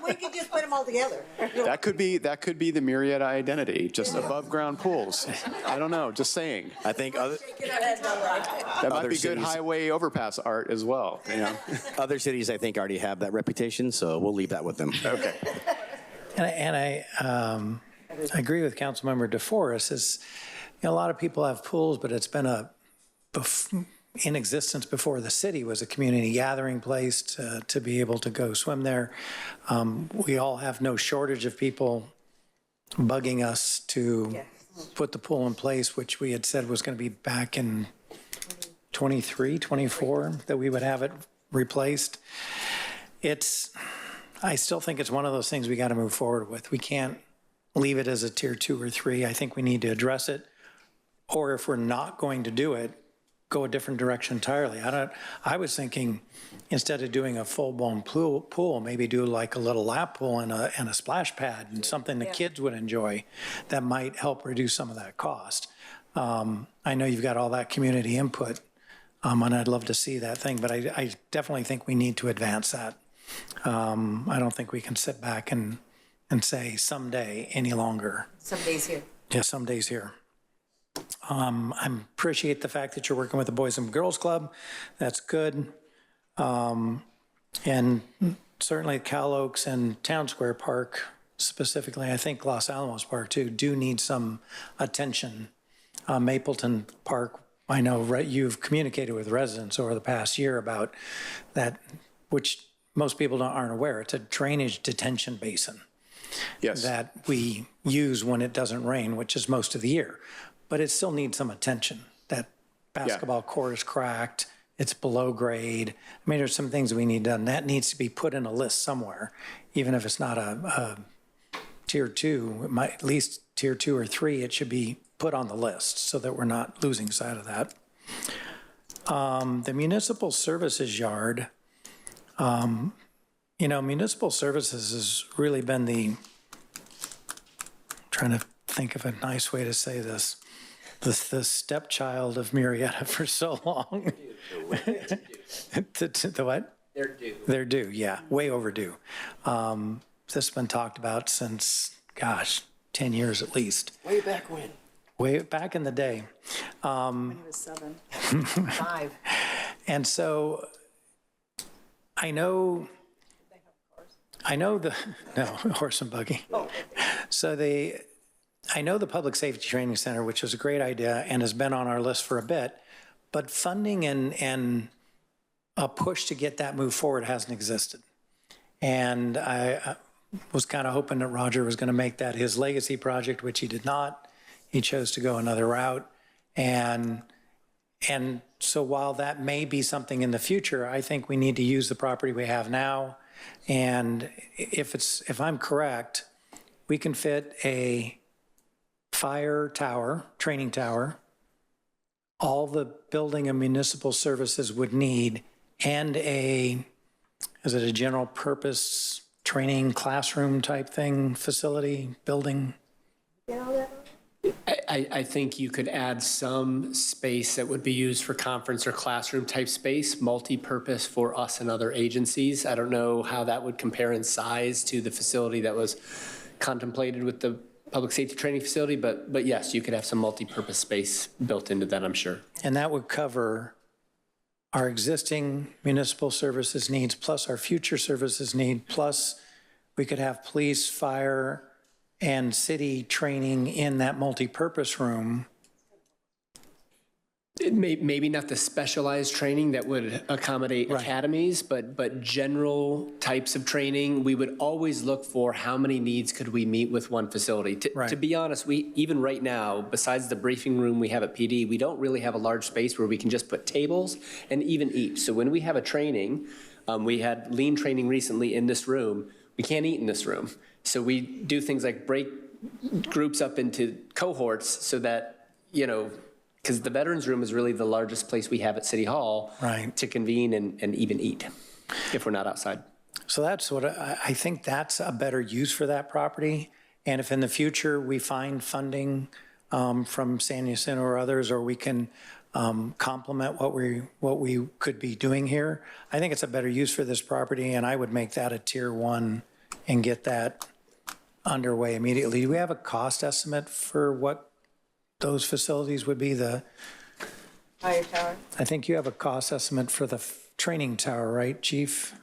We could just put them all together. That could be the Murrieta identity, just above ground pools. I don't know, just saying. I think That might be good highway overpass art as well. You know? other cities, I think, already have that reputation, so we'll leave that with them. Okay. And I agree with Councilmember DeForest. Is, you know, a lot of people have pools, but it's been in existence before the city was a community gathering place to be able to go swim there. We all have no shortage of people bugging us to put the pool in place, which we had said was going to be back in 23, 24, that we would have it replaced. I still think it's one of those things we got to move forward with. We can't leave it as a tier 2 or 3. I think we need to address it. Or if we're not going to do it, go a different direction entirely. I was thinking instead of doing a full-blown pool, maybe do like a little lap pool and a splash pad and something the kids would enjoy that might help reduce some of that cost. I know you've got all that community input, and I'd love to see that thing, but I definitely think we need to advance that. I don't think we can sit back and say someday any longer. Some days here. Yeah, some days here. I appreciate the fact that you're working with the Boys and Girls Club. That's good. And certainly Cal Oaks and Town Square Park, specifically, I think Los Alamos Park too, do need some attention. Mapleton Park, I know you've communicated with residents over the past year about that, which most people aren't aware. It's a drainage detention basin. Yes. that we use when it doesn't rain, which is most of the year. But it still needs some attention. That basketball court is cracked, it's below grade. I mean, there's some things we need done. That needs to be put in a list somewhere, even if it's not a tier 2, it might, at least tier 2 or 3, it should be put on the list so that we're not losing sight of that. The municipal services yard, municipal services has really been trying to think of a nice way to say this, the stepchild of Murrieta for so long. The what? They're due. They're due, yeah, way overdue. This has been talked about since, 10 years at least. Way back when? Way back in the day. When he was 7. 5. And so I know horse and buggy. So I know the Public Safety Training Center, which is a great idea and has been on our list for a bit, but funding and a push to get that move forward hasn't existed. And I was kind of hoping that Roger was going to make that his legacy project, which he did not. He chose to go another route. And so while that may be something in the future, I think we need to use the property we have now. And if I'm correct, we can fit a fire tower, training tower, all the building and municipal services would need, and is it a general purpose training classroom type thing, facility, building? I think you could add some space that would be used for conference or classroom type space, multi-purpose for us and other agencies. I don't know how that would compare in size to the facility that was contemplated with the public safety training facility, but yes, you could have some multi-purpose space built into that, I'm sure. And that would cover our existing municipal services needs, plus our future services need, plus we could have police, fire, and city training in that multi-purpose room. Maybe not the specialized training that would accommodate academies, but general types of training. We would always look for how many needs could we meet with one facility. To be honest, even right now, besides the briefing room we have at PD, we don't really have a large space where we can just put tables and even eat. So when we have a training, we had lean training recently in this room, we can't eat in this room. So we do things like break groups up into cohorts so that, because the veterans room is really the largest place we have at City Hall to convene and even eat if we're not outside. So that's what I think that's a better use for that property. And if in the future we find funding from San Jacinto or others, or we can complement what we could be doing here, I think it's a better use for this property, and I would make that a tier 1 and get that underway immediately. Do we have a cost estimate for what those facilities would be? The fire tower. I think you have a cost estimate for the training tower, right, Chief?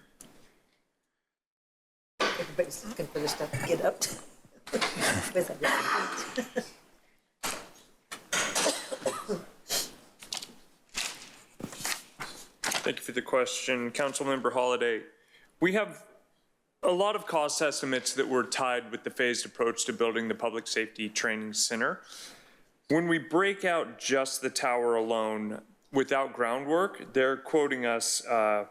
Everybody's looking for this stuff to get up. Thank you for the question. Councilmember Holliday. We have a lot of cost estimates that were tied with the phased approach to building the Public Safety Training Center. When we break out just the tower alone without groundwork, they're quoting us a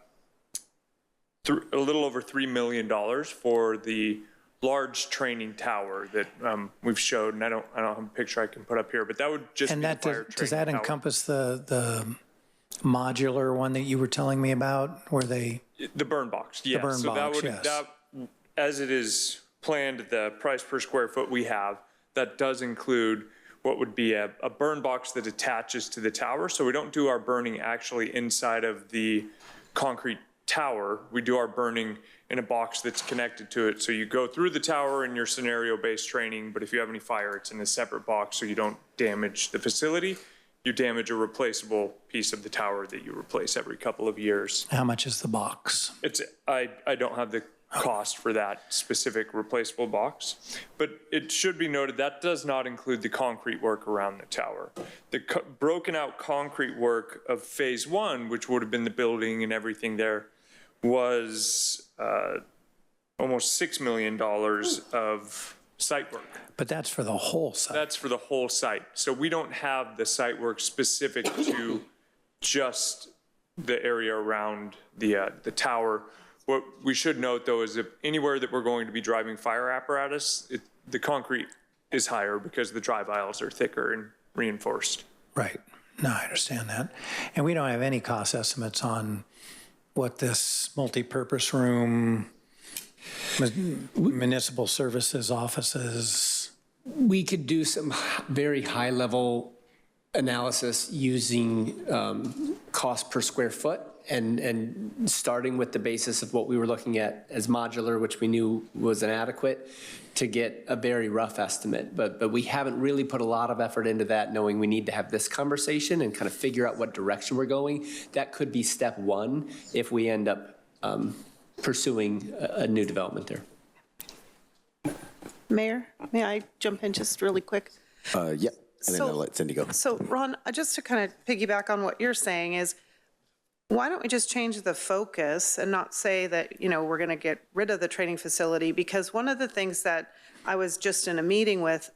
little over $3 million for the large training tower that we've showed, and I don't have a picture I can put up here, but that would just be the fire training does that tower. encompass the modular one that you were telling me about, where they the burn box? Yes. The burn so box, that as it is planned, the price per square foot we have, that does include what would be a burn box that attaches to the tower. So we don't do our burning actually inside of the concrete tower. We do our burning in a box that's connected to it. So you go through the tower in your scenario-based training, but if you have any fire, it's in a separate box so you don't damage the facility. You damage a replaceable piece of the tower that you replace every couple of years. How much is the box? I don't have the cost for that specific replaceable box, but it should be noted that does not include the concrete work around the tower. The broken out concrete work of phase 1, which would have been the building and everything there, was almost $6 million of site work. But that's for the whole site. That's for the whole site. So we don't have the site work specific to just the area around the tower. What we should note, though, is that anywhere that we're going to be driving fire apparatus, the concrete is higher because the drive aisles are thicker and reinforced. Right. No, I understand that. And we don't have any cost estimates on what this multipurpose room, municipal services, offices. We could do some very high-level analysis using cost per square foot and starting with the basis of what we were looking at as modular, which we knew was inadequate, to get a very rough estimate. But we haven't really put a lot of effort into that, knowing we need to have this conversation and kind of figure out what direction we're going. That could be step one if we end up pursuing a new development there. Mayor, may I jump in just really quick? Yep, and then I'll let Cindy go. So Ron, just to kind of piggyback on what you're saying is, why don't we just change the focus and not say that, you know, we're going to get rid of the training facility? Because one of the things that I was just in a meeting with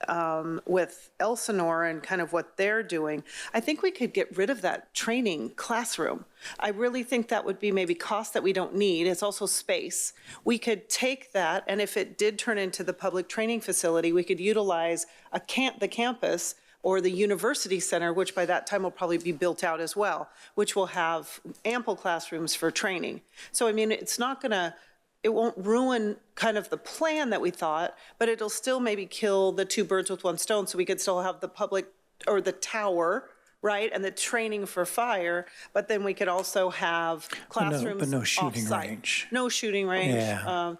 Elsinore and kind of what they're doing, I think we could get rid of that training classroom. I really think that would be maybe cost that we don't need. It's also space. We could take that, and if it did turn into the public training facility, we could utilize the campus or the university center, which by that time will probably be built out as well, which will have ample classrooms for training. So, I mean, it's not gonna, it won't ruin kind of the plan that we thought, but it'll still maybe kill the two birds with one stone, so we could still have the public, or the tower, right, and the training for fire, but then we could also have classrooms But no shooting off-site. range. No shooting range. Yeah.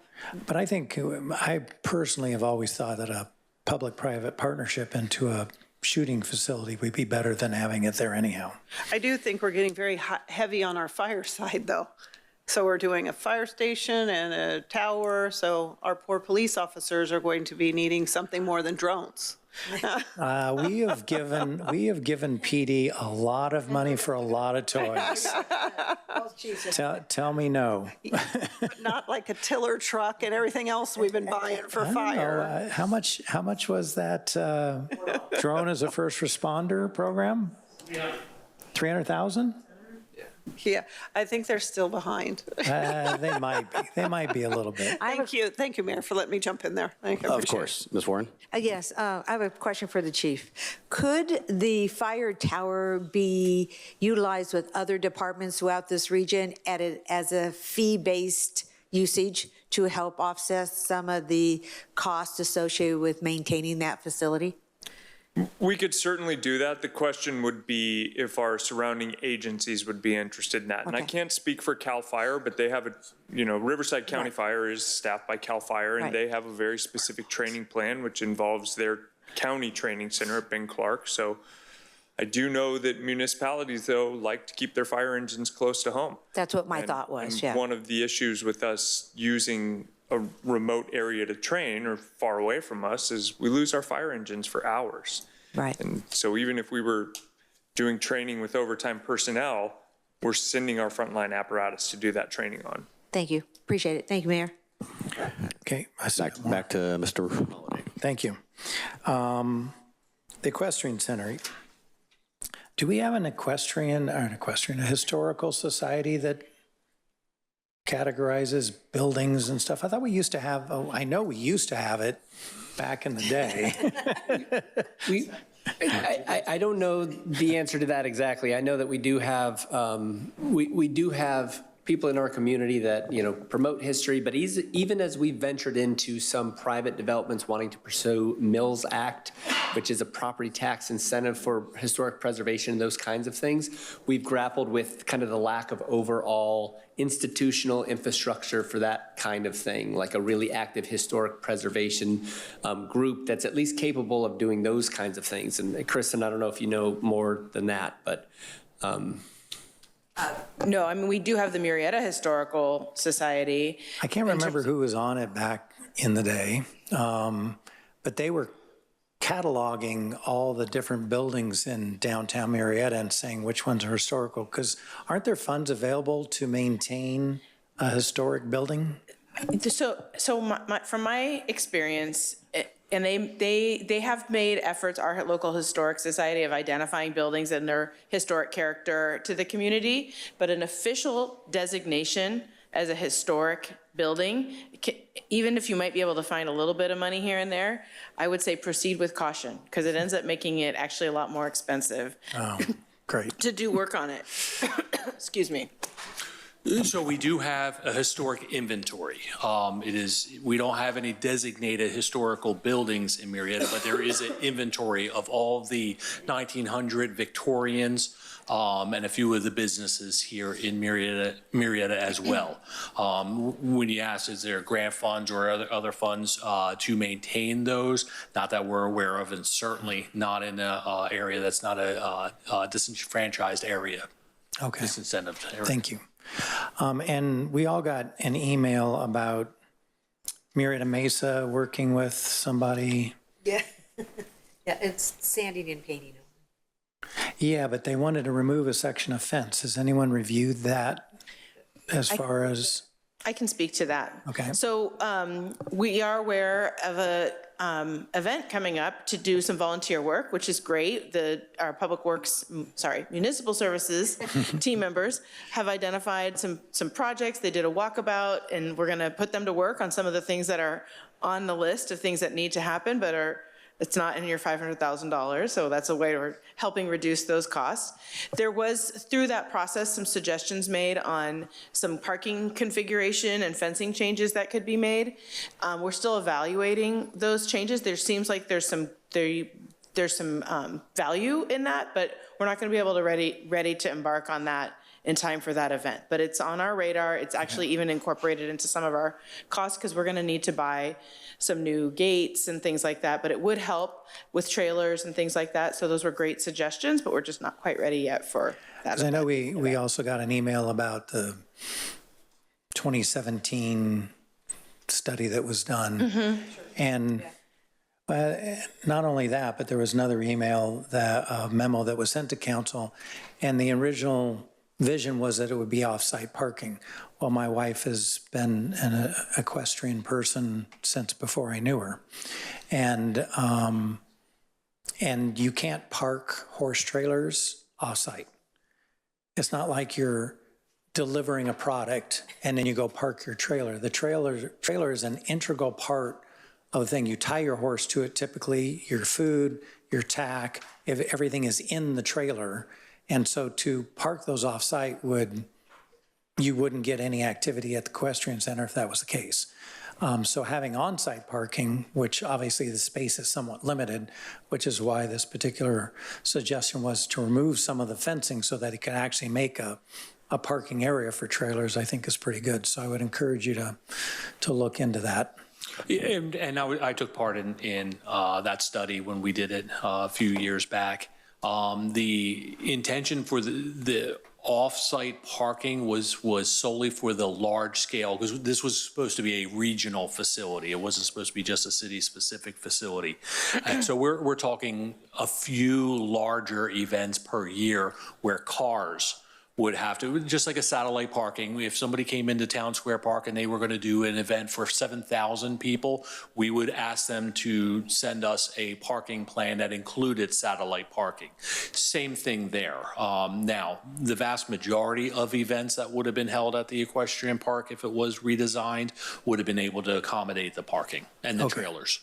But I think, I personally have always thought that a public-private partnership into a shooting facility would be better than having it there anyhow. I do think we're getting very heavy on our fire side, though. So we're doing a fire station and a tower, so our poor police officers are going to be needing something more than drones. We have given PD a lot of money for a lot of toys. Tell me no. But not like a tiller truck and everything else we've been buying for fire. How much was that drone as a first responder program? 300,000? Yeah, I think they're still behind. They might be a little bit. Thank you, Mayor, for letting me jump in there. Thank you. Of course, Ms. Warren. Yes, I have a question for the chief. Could the fire tower be utilized with other departments throughout this region as a fee-based usage to help offset some of the costs associated with maintaining that facility? We could certainly do that. The question would be if our surrounding agencies would be interested in that. And I can't speak for CAL FIRE, but they have Riverside County Fire is staffed by CAL FIRE, and they have a very specific training plan, which involves their county training center at Ben Clark. So I do know that municipalities, though, like to keep their fire engines close to home. That's what my thought was, yeah. One of the issues with us using a remote area to train or far away from us is we lose our fire engines for hours. Right. And so even if we were doing training with overtime personnel, we're sending our frontline apparatus to do that training on. Thank you. Appreciate it. Thank you, Mayor. Okay. Back to Mr. Holliday. Thank you. The Equestrian Center. Do we have a historical society that categorizes buildings and stuff? I thought we used to have, I know we used to have it back in the day. I don't know the answer to that exactly. I know that we do have, we do have people in our community that, promote history, but even as we ventured into some private developments wanting to pursue Mills Act, which is a property tax incentive for historic preservation and those kinds of things, we've grappled with kind of the lack of overall institutional infrastructure for that kind of thing, like a really active historic preservation group that's at least capable of doing those kinds of things. And Kristen, I don't know if you know more than that, but no, I mean, we do have the Murrieta Historical Society. I can't remember who was on it back in the day, but they were cataloging all the different buildings in downtown Murrieta and saying which ones are historical, because aren't there funds available to maintain a historic building? From my experience, and they have made efforts, our local historic society, of identifying buildings and their historic character to the community, but an official designation as a historic building, even if you might be able to find a little bit of money here and there, I would say proceed with caution, because it ends up making it actually a lot more expensive Great. to do work on it. Excuse me. So we do have a historic inventory. We don't have any designated historical buildings in Murrieta, but there is an inventory of all the 1900 Victorians and a few of the businesses here in Murrieta as well. When you ask, is there grant funds or other funds to maintain those? Not that we're aware of, and certainly not in an area that's not a disenfranchised area. Okay. Disincentivized area. Thank you. And we all got an email about Murrieta Mesa working with somebody. Yeah. Yeah, it's sanding and painting. Yeah, but they wanted to remove a section of fence. Has anyone reviewed that as far as? I can speak to that. Okay. So we are aware of a event coming up to do some volunteer work, which is great. Our municipal services team members have identified some projects. They did a walkabout, and we're going to put them to work on some of the things that are on the list of things that need to happen, but it's not in your $500,000, so that's a way of helping reduce those costs. There was, through that process, some suggestions made on some parking configuration and fencing changes that could be made. We're still evaluating those changes. There seems like there's some value in that, but we're not going to be able to ready to embark on that in time for that event. But it's on our radar. It's actually even incorporated into some of our costs, because we're going to need to buy some new gates and things like that. But it would help with trailers and things like that. So those were great suggestions, but we're just not quite ready yet for that. I know we also got an email about the 2017 study that was done. Mm-hmm. And not only that, but there was another email, memo that was sent to council, and the original vision was that it would be off-site parking. Well, my wife has been an equestrian person since before I knew her. And you can't park horse trailers off-site. It's not like you're delivering a product and then you go park your trailer. The trailer is an integral part of the thing. You tie your horse to it typically, your food, your tack, if everything is in the trailer. And so to park those off-site you wouldn't get any activity at the equestrian center if that was the case. So having on-site parking, which obviously the space is somewhat limited, which is why this particular suggestion was to remove some of the fencing so that it could actually make a parking area for trailers, I think is pretty good. So I would encourage you to look into that. And I took part in that study when we did it a few years back. The intention for the off-site parking was solely for the large scale, because this was supposed to be a regional facility. It wasn't supposed to be just a city-specific facility. And so we're talking a few larger events per year where cars would have to, just like a satellite parking. If somebody came into Town Square Park and they were going to do an event for 7,000 people, we would ask them to send us a parking plan that included satellite parking. Same thing there. Now, the vast majority of events that would have been held at the equestrian park, if it was redesigned, would have been able to accommodate the parking and the trailers.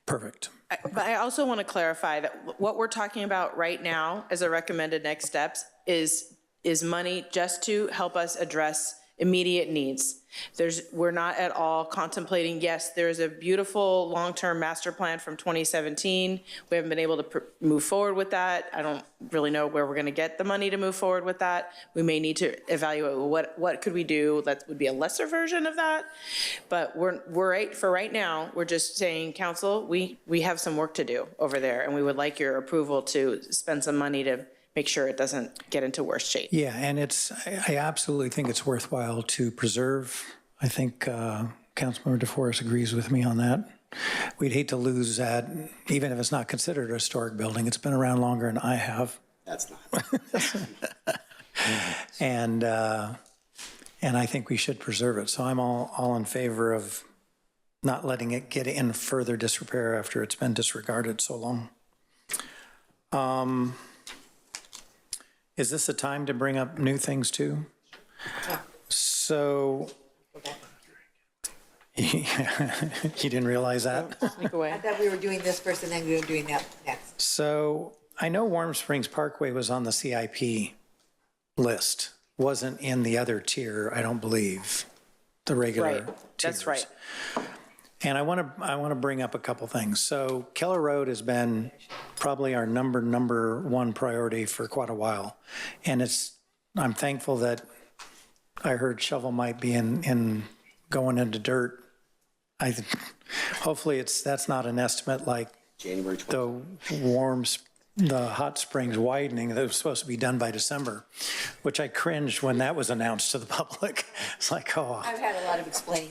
Perfect. But I also want to clarify that what we're talking about right now as a recommended next steps is money just to help us address immediate needs. We're not at all contemplating, yes, there's a beautiful long-term master plan from 2017. We haven't been able to move forward with that. I don't really know where we're going to get the money to move forward with that. We may need to evaluate what could we do that would be a lesser version of that. But for right now, we're just saying, council, we have some work to do over there, and we would like your approval to spend some money to make sure it doesn't get into worse shape. Yeah, and I absolutely think it's worthwhile to preserve. I think Councilmember DeForest agrees with me on that. We'd hate to lose that, even if it's not considered a historic building. It's been around longer than I have. That's not. and I think we should preserve it. So I'm all in favor of not letting it get in further disrepair after it's been disregarded so long. Is this a time to bring up new things too? So, you didn't realize that? Sneak away. I thought we were doing this first and then we were doing that next. So I know Warm Springs Parkway was on the CIP list, wasn't in the other tier, I don't believe, the regular Right, that's tiers. right. And I want to bring up a couple things. So Keller Road has been probably our number one priority for quite a while. And I'm thankful that I heard shovel might be in going into dirt. Hopefully that's not an estimate like January 20th. the hot springs widening that was supposed to be done by December, which I cringed when that was announced to the public. It's like, oh. I've had a lot of explaining.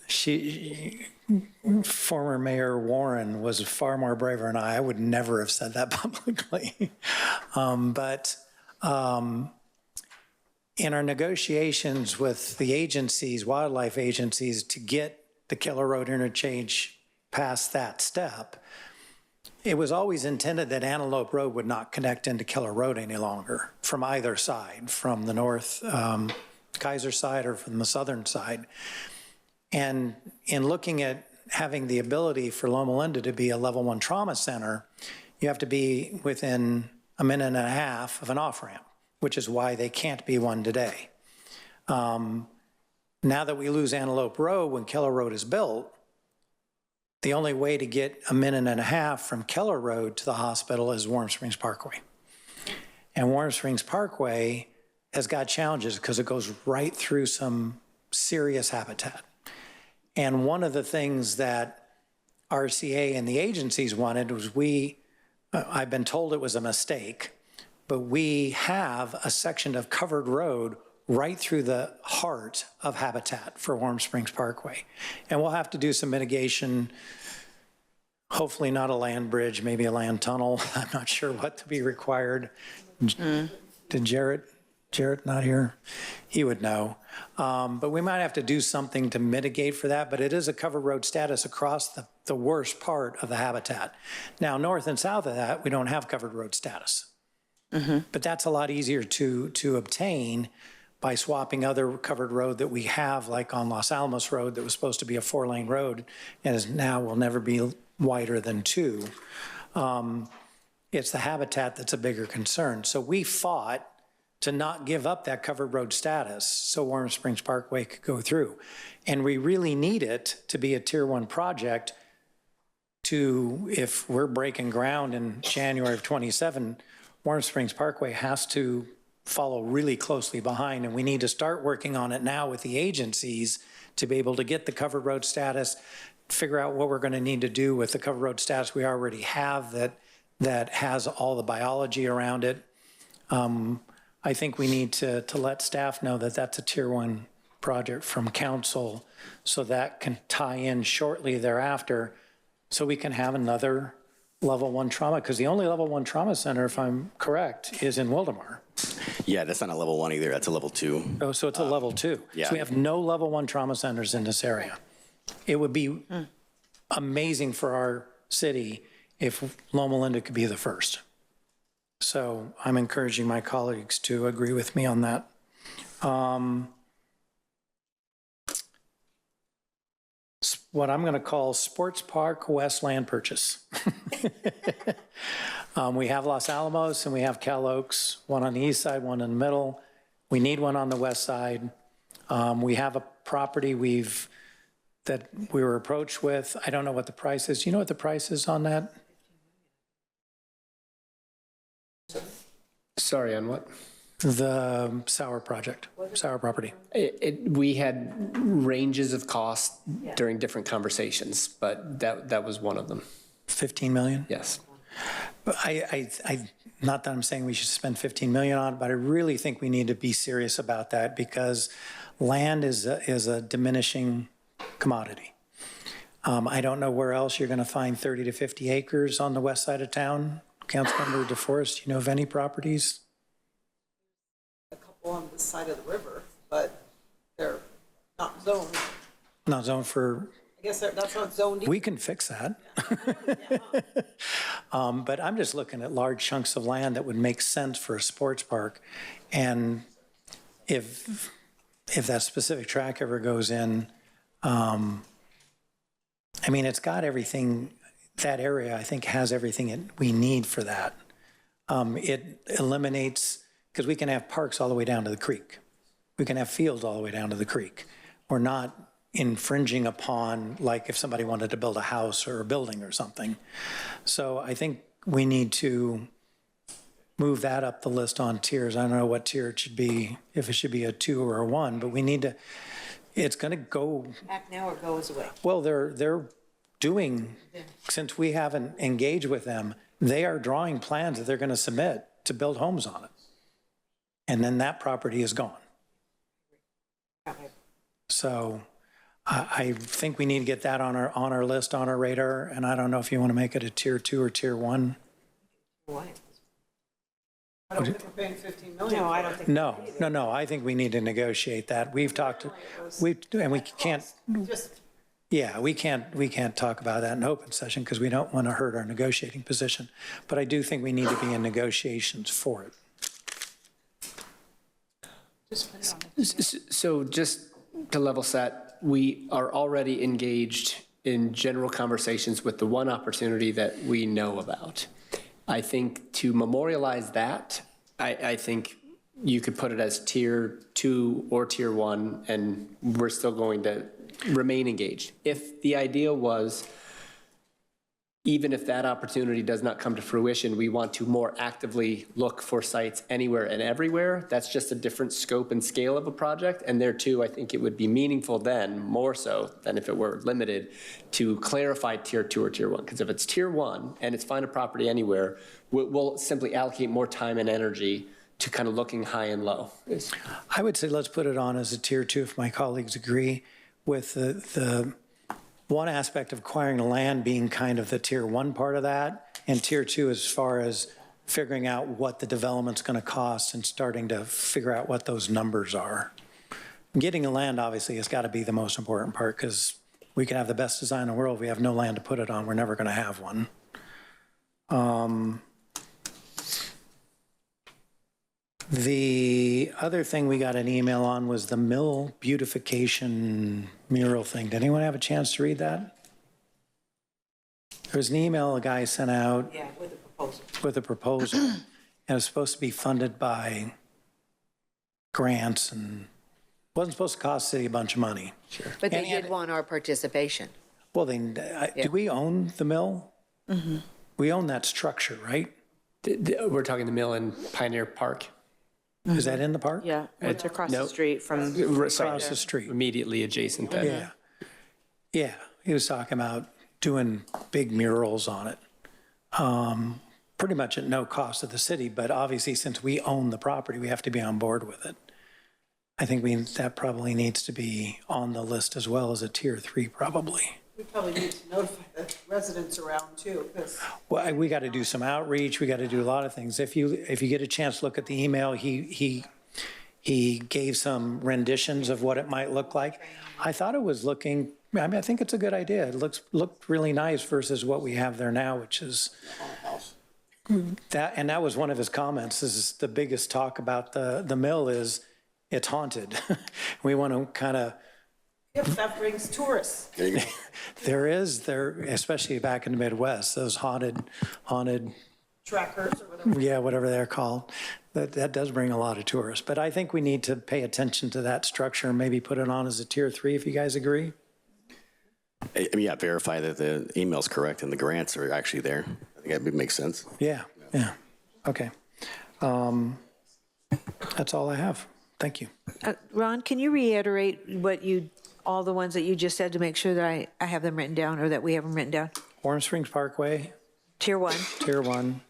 2 years from Former Mayor Warren was far more braver than I. I would never have said that publicly. But in our negotiations with the agencies, wildlife agencies, to get the Keller Road interchange past that step, it was always intended that Antelope Road would not connect into Keller Road any longer from either side, from the north Kaiser side or from the southern side. And in looking at having the ability for Loma Linda to be a level 1 trauma center, you have to be within a minute and a half of an off-ramp, which is why they can't be one today. Now that we lose Antelope Road, when Keller Road is built, the only way to get a minute and a half from Keller Road to the hospital is Warm Springs Parkway. And Warm Springs Parkway has got challenges because it goes right through some serious habitat. And one of the things that RCA and the agencies wanted was I've been told it was a mistake, but we have a section of covered road right through the heart of habitat for Warm Springs Parkway. And we'll have to do some mitigation, hopefully not a land bridge, maybe a land tunnel. I'm not sure what to be required. Did Jarrett not here? He would know. But we might have to do something to mitigate for that, but it is a covered road status across the worst part of the habitat. Now, north and south of that, we don't have covered road status. But that's a lot easier to obtain by swapping other covered road that we have, like on Los Alamos Road that was supposed to be a 4-lane road and is now will never be wider than 2. It's the habitat that's a bigger concern. So we fought to not give up that covered road status so Warm Springs Parkway could go through. And we really need it to be a tier 1 project if we're breaking ground in January of 27, Warm Springs Parkway has to follow really closely behind, and we need to start working on it now with the agencies to be able to get the covered road status, figure out what we're going to need to do with the covered road status we already have that has all the biology around it. I think we need to let staff know that that's a tier 1 project from council so that can tie in shortly thereafter so we can have another level 1 trauma, because the only level 1 trauma center, if I'm correct, is in Wildemar. Yeah, that's not a level 1 either. That's a level 2. Oh, so it's a level 2. Yeah. So we have no level 1 trauma centers in this area. It would be amazing for our city if Loma Linda could be the first. So I'm encouraging my colleagues to agree with me on that. What I'm going to call Sports Park West land purchase. We have Los Alamos and we have Cal Oaks, one on the east side, one in the middle. We need one on the west side. We have a property that we were approached with. I don't know what the price is. Do you know what the price is on that? Sorry, on what? The Sour project, Sour property. We had ranges of cost during different conversations, but that was one of them. 15 million? Yes. I not that I'm saying we should spend 15 million on it, but I really think we need to be serious about that because land is a diminishing commodity. I don't know where else you're going to find 30 to 50 acres on the west side of town. Councilmember DeForest, do you know of any properties? on this side of the river, but they're not zoned. Not zoned for, I guess that's not zoned either. we can fix that. But I'm just looking at large chunks of land that would make sense for a sports park. And if that specific track ever goes in, I mean, it's got everything, that area I think has everything we need for that. It eliminates, because we can have parks all the way down to the creek. We can have fields all the way down to the creek. We're not infringing upon, like if somebody wanted to build a house or a building or something. So I think we need to move that up the list on tiers. I don't know what tier it should be, if it should be a 2 or a 1, but we need to, it's going to go. Act now or goes away. Well, they're doing, since we haven't engaged with them, they are drawing plans that they're going to submit to build homes on it. And then that property is gone. So I think we need to get that on our list, on our radar. And I don't know if you want to make it a tier 2 or tier 1. Why? I don't think we're paying 15 million. No, I don't think. No. I think we need to negotiate that. We've talked, and we can't. Yeah, we can't talk about that in open session because we don't want to hurt our negotiating position. But I do think we need to be in negotiations for it. So just to level set, we are already engaged in general conversations with the one opportunity that we know about. I think to memorialize that, I think you could put it as tier 2 or tier 1, and we're still going to remain engaged. If the idea was, even if that opportunity does not come to fruition, we want to more actively look for sites anywhere and everywhere. That's just a different scope and scale of a project. And there too, I think it would be meaningful then, more so than if it were limited, to clarify tier 2 or tier 1. Because if it's tier 1 and it's find a property anywhere, we'll simply allocate more time and energy to kind of looking high and low. I would say let's put it on as a tier 2 if my colleagues agree, with the one aspect of acquiring the land being kind of the tier 1 part of that, and tier 2 as far as figuring out what the development's going to cost and starting to figure out what those numbers are. Getting the land obviously has got to be the most important part, because we can have the best design in the world. If we have no land to put it on, we're never going to have one. The other thing we got an email on was the mill beautification mural thing. Did anyone have a chance to read that? There was an email a guy sent out. Yeah, with a proposal. With a proposal. And it was supposed to be funded by grants and wasn't supposed to cost the city a bunch of money. Sure. But they did want our participation. Well, then, do we own the mill? Mm-hmm. We own that structure, right? We're talking the mill in Pioneer Park. Is that in the park? Yeah, it's across the street from. Across the street. Immediately adjacent then. Yeah. Yeah, he was talking about doing big murals on it. Pretty much at no cost to the city, but obviously since we own the property, we have to be on board with it. I think that probably needs to be on the list as well as a tier 3 probably. We probably need to notify the residents around too, because. Well, we got to do some outreach. We got to do a lot of things. If you get a chance to look at the email, he gave some renditions of what it might look like. I thought it was looking. I mean, I think it's a good idea. It looked really nice versus what we have there now, which is that. And that was one of his comments. This is the biggest talk about the mill is it's haunted. We want to kind of. If that brings tourists. There, especially back in the Midwest, those haunted Trackers or whatever. Yeah, whatever they're called. That does bring a lot of tourists. But I think we need to pay attention to that structure and maybe put it on as a tier 3 if you guys agree. I mean, yeah, verify that the email's correct and the grants are actually there. I think that makes sense. Yeah. Okay. That's all I have. Thank you. Ron, can you reiterate all the ones that you just said to make sure that I have them written down or that we have them written down? Warm Springs Parkway. Tier 1. Tier 1.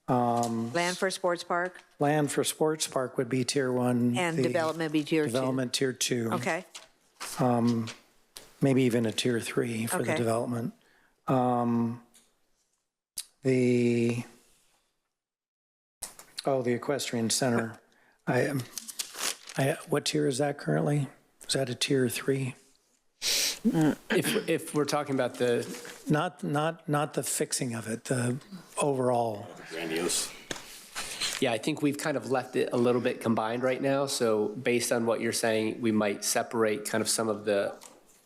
Land for sports park. Land for sports park would be tier 1. And development be tier 2. Development tier 2. Okay. Maybe even a tier 3 for the development. The equestrian center. What tier is that currently? Is that a tier 3? If we're talking about the, Not the fixing of it, the overall. Grandiose. yeah, I think we've kind of left it a little bit combined right now. So based on what you're saying, we might separate kind of some of the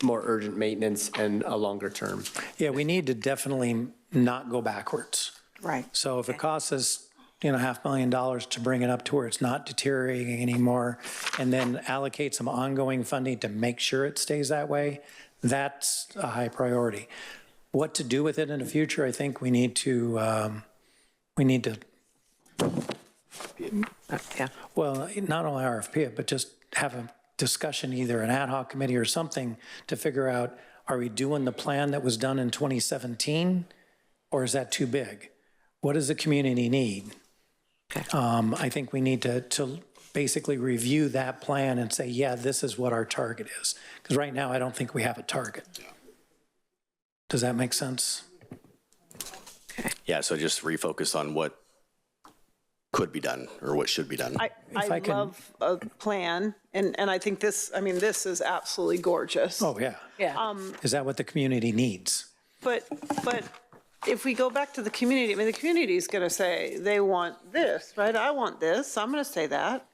more urgent maintenance and a longer term. Yeah, we need to definitely not go backwards. Right. So if it costs us, $500,000 to bring it up to where it's not deteriorating anymore, and then allocate some ongoing funding to make sure it stays that way, that's a high priority. What to do with it in the future, I think we need to, well, not only RFP it, but just have a discussion, either an ad hoc committee or something, to figure out, are we doing the plan that was done in 2017, or is that too big? What does the community need? I think we need to basically review that plan and say, yeah, this is what our target is. Because right now, I don't think we have a target. Does that make sense? Yeah, so just refocus on what could be done or what should be done. I love a plan, and I think this is absolutely gorgeous. Oh, yeah. Yeah. Is that what the community needs? But if we go back to the community, the community is going to say they want this, right? I want this. I'm going to say that.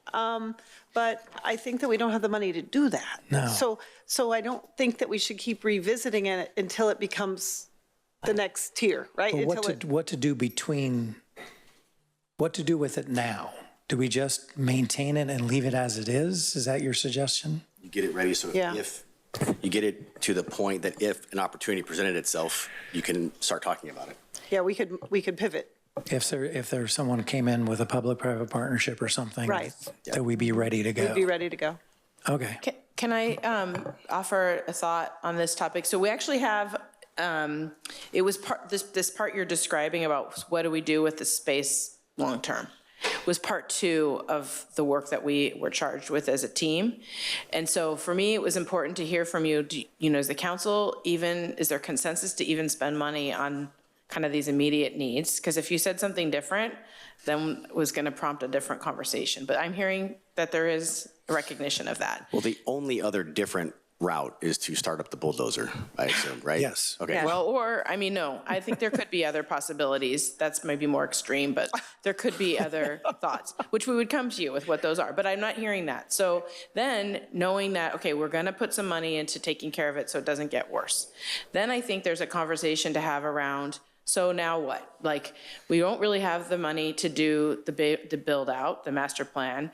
But I think that we don't have the money to do that. No. So I don't think that we should keep revisiting it until it becomes the next tier, right? But what to do with it now? Do we just maintain it and leave it as it is? Is that your suggestion? You get it ready so Yeah. if you get it to the point that if an opportunity presented itself, you can start talking about it. Yeah, we could pivot. If there's someone came in with a public-private partnership or something, Right. that we'd be ready to go. We'd be ready to go. Okay. Can I offer a thought on this topic? So we actually have, it was this part you're describing about what do we do with the space long-term was part 2 of the work that we were charged with as a team. And so for me, it was important to hear from you, is the council is there consensus to even spend money on kind of these immediate needs? Because if you said something different, then it was going to prompt a different conversation. But I'm hearing that there is a recognition of that. Well, the only other different route is to start up the bulldozer, I assume, right? Yes. Okay. Yeah. Well, no, I think there could be other possibilities. That's maybe more extreme, but there could be other thoughts, which we would come to you with what those are. But I'm not hearing that. So then knowing that, okay, we're going to put some money into taking care of it so it doesn't get worse. Then I think there's a conversation to have around, so now what? Like, we don't really have the money to do the build out, the master plan.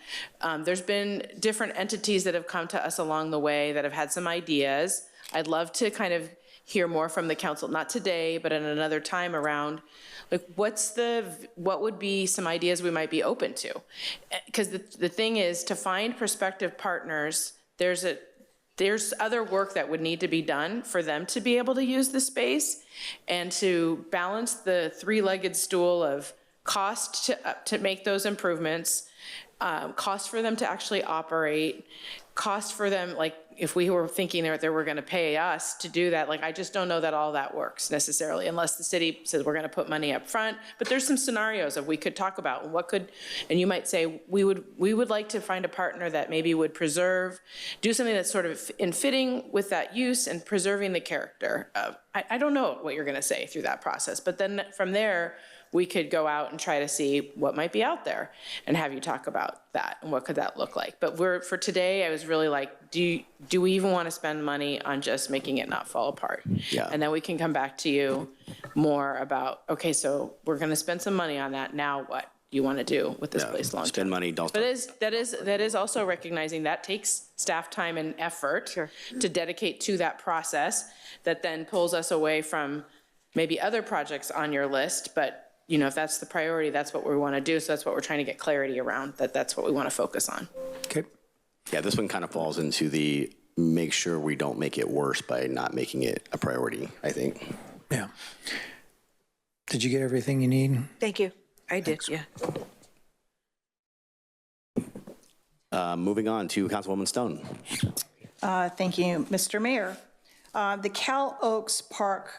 There's been different entities that have come to us along the way that have had some ideas. I'd love to kind of hear more from the council, not today, but at another time around, like, what would be some ideas we might be open to? Because the thing is, to find prospective partners, there's other work that would need to be done for them to be able to use the space and to balance the 3-legged stool of cost to make those improvements, cost for them to actually operate, cost for them, like if we were thinking that they were going to pay us to do that, like I just don't know that all that works necessarily unless the city says we're going to put money up front. But there's some scenarios that we could talk about and you might say we would like to find a partner that maybe would do something that's sort of in fitting with that use and preserving the character of, I don't know what you're going to say through that process, but then from there, we could go out and try to see what might be out there and have you talk about that and what could that look like. But for today, I was really like, do we even want to spend money on just making it not fall apart? Yeah. And then we can come back to you more about, okay, so we're going to spend some money on that. Now what do you want to do with this place long term? Spend money, don't. But that is also recognizing that takes staff time and effort to dedicate to that process that then pulls us away from maybe other projects on your list, but if that's the priority, that's what we want to do. So that's what we're trying to get clarity around, that's what we want to focus on. Okay. Yeah, this one kind of falls into the make sure we don't make it worse by not making it a priority, I think. Yeah. Did you get everything you need? Thank you. I did, yeah. Moving on to Councilwoman Stone. Thank you, Mr. Mayor. The Cal Oaks Park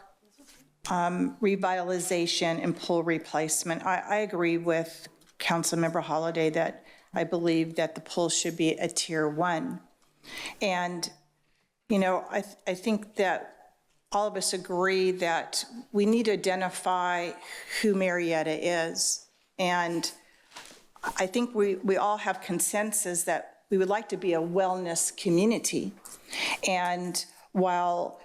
revitalization and pool replacement. I agree with Councilmember Holliday that I believe that the pool should be a tier 1. And, you know, I think that all of us agree that we need to identify who Murrieta is. And I think we all have consensus that we would like to be a wellness community. And while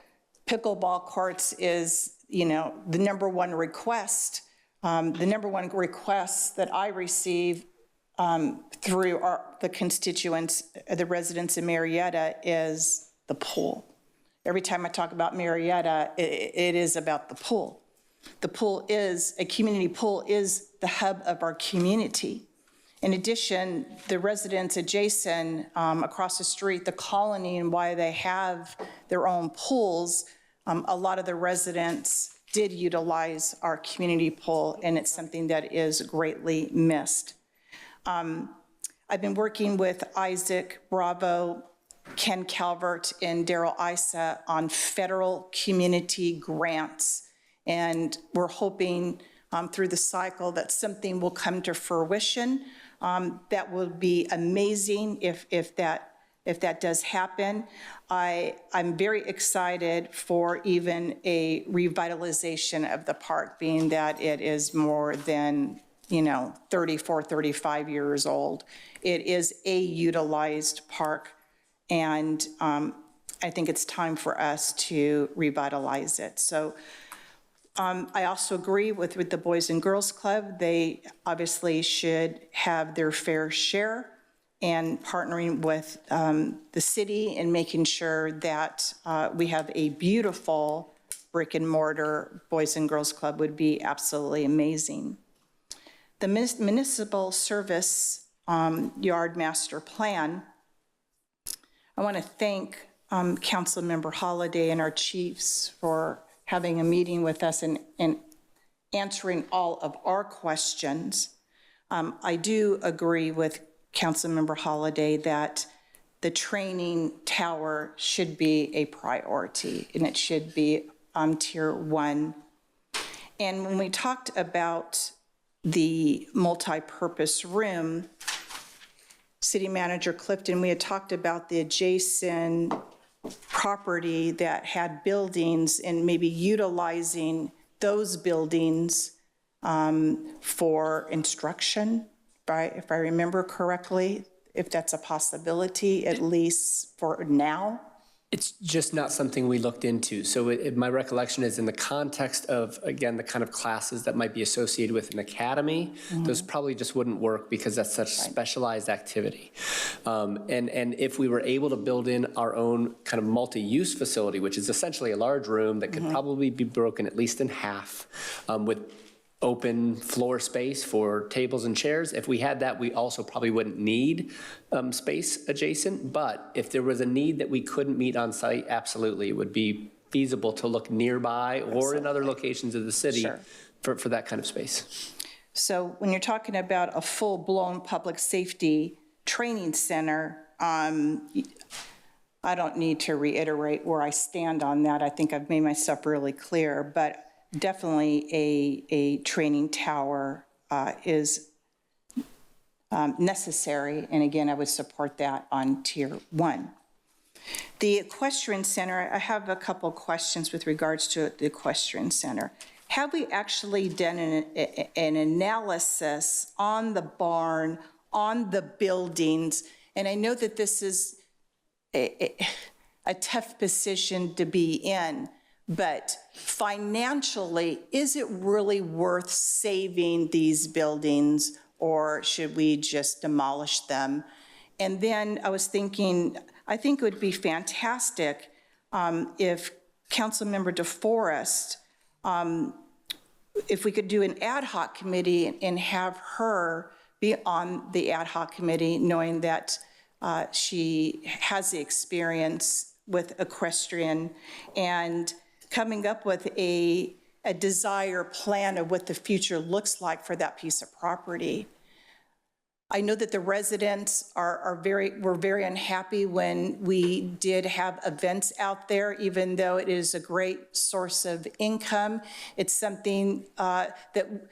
pickleball courts is, you know, the number one request that I receive through the constituents, the residents in Murrieta, is the pool. Every time I talk about Murrieta, it is about the pool. The pool is, a community pool is the hub of our community. In addition, the residents adjacent across the street, the colony, and why they have their own pools, a lot of the residents did utilize our community pool, and it's something that is greatly missed. I've been working with Isaac Bravo, Ken Calvert, and Daryl Isa on federal community grants, and we're hoping through the cycle that something will come to fruition. That will be amazing if that does happen. I'm very excited for even a revitalization of the park, being that it is more than, you know, 34, 35 years old. It is a utilized park, and I think it's time for us to revitalize it. So I also agree with the Boys and Girls Club. They obviously should have their fair share, and partnering with the city and making sure that we have a beautiful brick and mortar Boys and Girls Club would be absolutely amazing. The municipal service yard master plan, I want to thank Councilmember Holliday and our chiefs for having a meeting with us and answering all of our questions. I do agree with Councilmember Holliday that the training tower should be a priority, and it should be tier 1. And when we talked about the multi-purpose room, City Manager Clifton, we had talked about the adjacent property that had buildings and maybe utilizing those buildings for instruction, right? If I remember correctly, if that's a possibility, at least for now. It's just not something we looked into. So my recollection is in the context of, again, the kind of classes that might be associated with an academy, those probably just wouldn't work because that's such specialized activity. And if we were able to build in our own kind of multi-use facility, which is essentially a large room that could probably be broken at least in half with open floor space for tables and chairs. If we had that, we also probably wouldn't need space adjacent. But if there was a need that we couldn't meet on site, absolutely, it would be feasible to look nearby or in other locations of the city for that kind of space. So when you're talking about a full-blown public safety training center, I don't need to reiterate where I stand on that. I think I've made myself really clear, but definitely a training tower is necessary, and again, I would support that on tier 1. The equestrian center, I have a couple questions with regards to the equestrian center. Have we actually done an analysis on the barn, on the buildings? And I know that this is a tough position to be in, but financially, is it really worth saving these buildings, or should we just demolish them? And then I was thinking, I think it would be fantastic if Councilmember DeForest, if we could do an ad hoc committee and have her be on the ad hoc committee, knowing that she has the experience with equestrian and coming up with a desire plan of what the future looks like for that piece of property. I know that the residents were very unhappy when we did have events out there, even though it is a great source of income. It's something that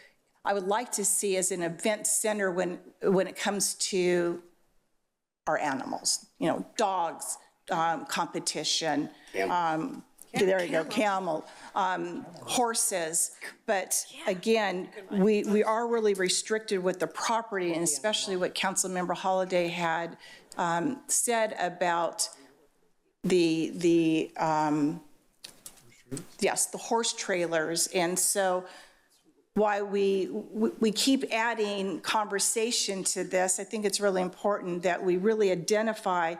I would like to see as an event center when it comes to our animals, you know, dogs, competition, there you go, camel, horses. But again, we are really restricted with the property, and especially what Councilmember Holliday had said about the horse trailers. And so why we keep adding conversation to this, I think it's really important that we really identify,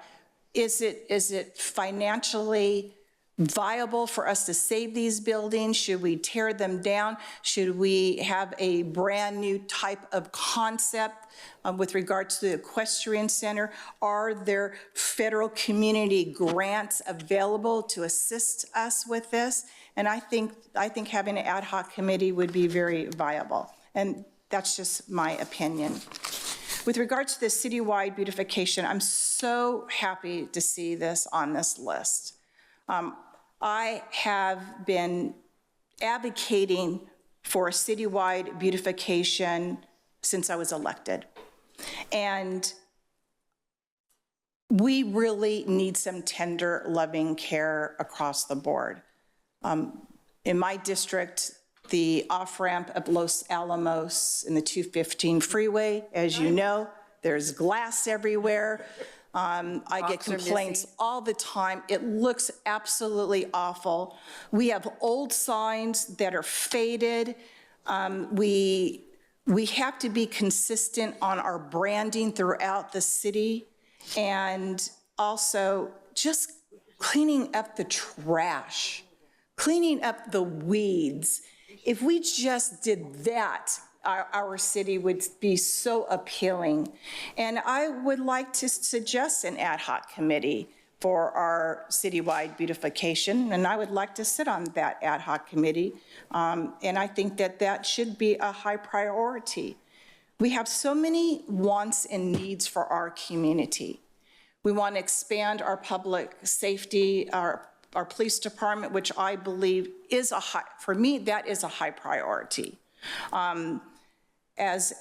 is it financially viable for us to save these buildings? Should we tear them down? Should we have a brand new type of concept with regards to the equestrian center? Are there federal community grants available to assist us with this? And I think having an ad hoc committee would be very viable. And that's just my opinion. With regards to the citywide beautification, I'm so happy to see this on this list. I have been advocating for a citywide beautification since I was elected. And we really need some tender, loving care across the board. In my district, the off-ramp of Los Alamos in the 215 freeway, as you know, there's glass everywhere. I get complaints all the time. It looks absolutely awful. We have old signs that are faded. We have to be consistent on our branding throughout the city, and also just cleaning up the trash, cleaning up the weeds. If we just did that, our city would be so appealing. And I would like to suggest an ad hoc committee for our citywide beautification, and I would like to sit on that ad hoc committee. And I think that should be a high priority. We have so many wants and needs for our community. We want to expand our public safety, our police department, which I believe is for me, that is a high priority. As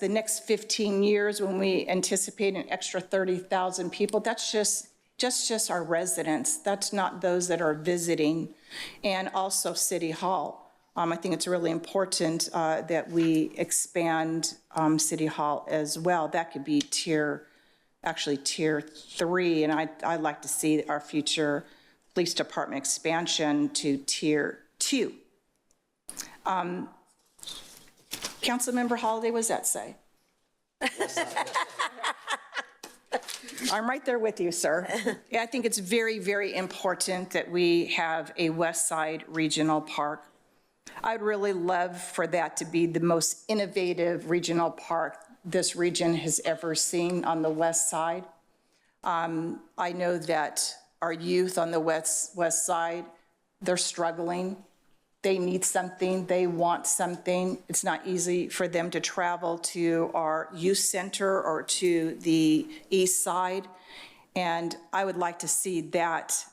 the next 15 years, when we anticipate an extra 30,000 people, that's just our residents. That's not those that are visiting. And also City Hall. I think it's really important that we expand City Hall as well. That could be tier 3, and I'd like to see our future police department expansion to tier 2. Councilmember Holliday, what does that say? I'm right there with you, sir. Yeah, I think it's very, very important that we have a West Side Regional Park. I'd really love for that to be the most innovative regional park this region has ever seen on the West Side. I know that our youth on the West Side, they're struggling. They need something, they want something. It's not easy for them to travel to our youth center or to the East Side. And I would like to see that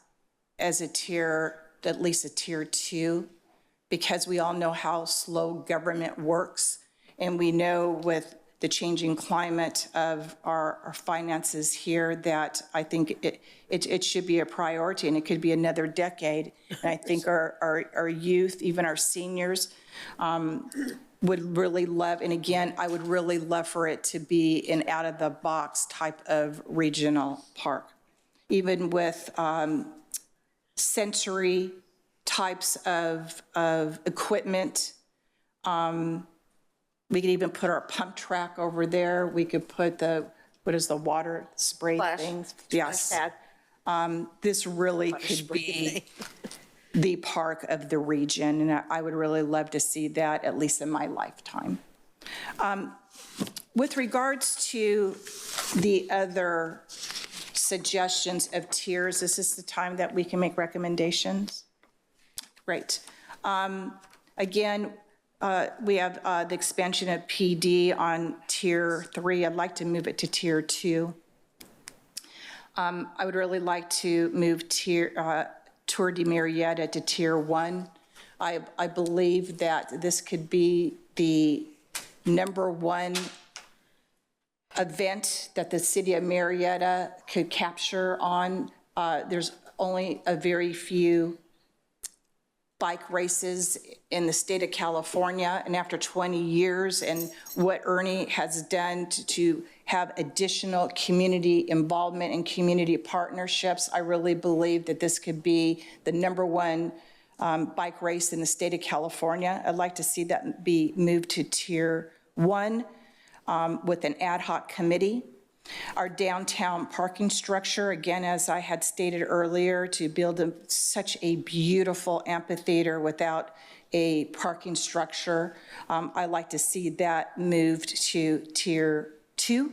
as a tier, at least a tier 2, because we all know how slow government works. And we know with the changing climate of our finances here that I think it should be a priority, and it could be another decade. And I think our youth, even our seniors, would really love, and again, I would really love for it to be an out-of-the-box type of regional park. Even with sensory types of equipment, we could even put our pump track over there. We could put what is the water spray things? Yes. This really could be the park of the region, and I would really love to see that, at least in my lifetime. With regards to the other suggestions of tiers, is this the time that we can make recommendations? Great. Again, we have the expansion of PD on tier 3. I'd like to move it to tier 2. I would really like to move Tour de Murrieta to tier 1. I believe that this could be the number one event that the city of Murrieta could capture on. There's only a very few bike races in the state of California, and after 20 years and what Ernie has done to have additional community involvement and community partnerships, I really believe that this could be the number one bike race in the state of California. I'd like to see that be moved to tier 1 with an ad hoc committee. Our downtown parking structure, again, as I had stated earlier, to build such a beautiful amphitheater without a parking structure, I'd like to see that moved to tier 2.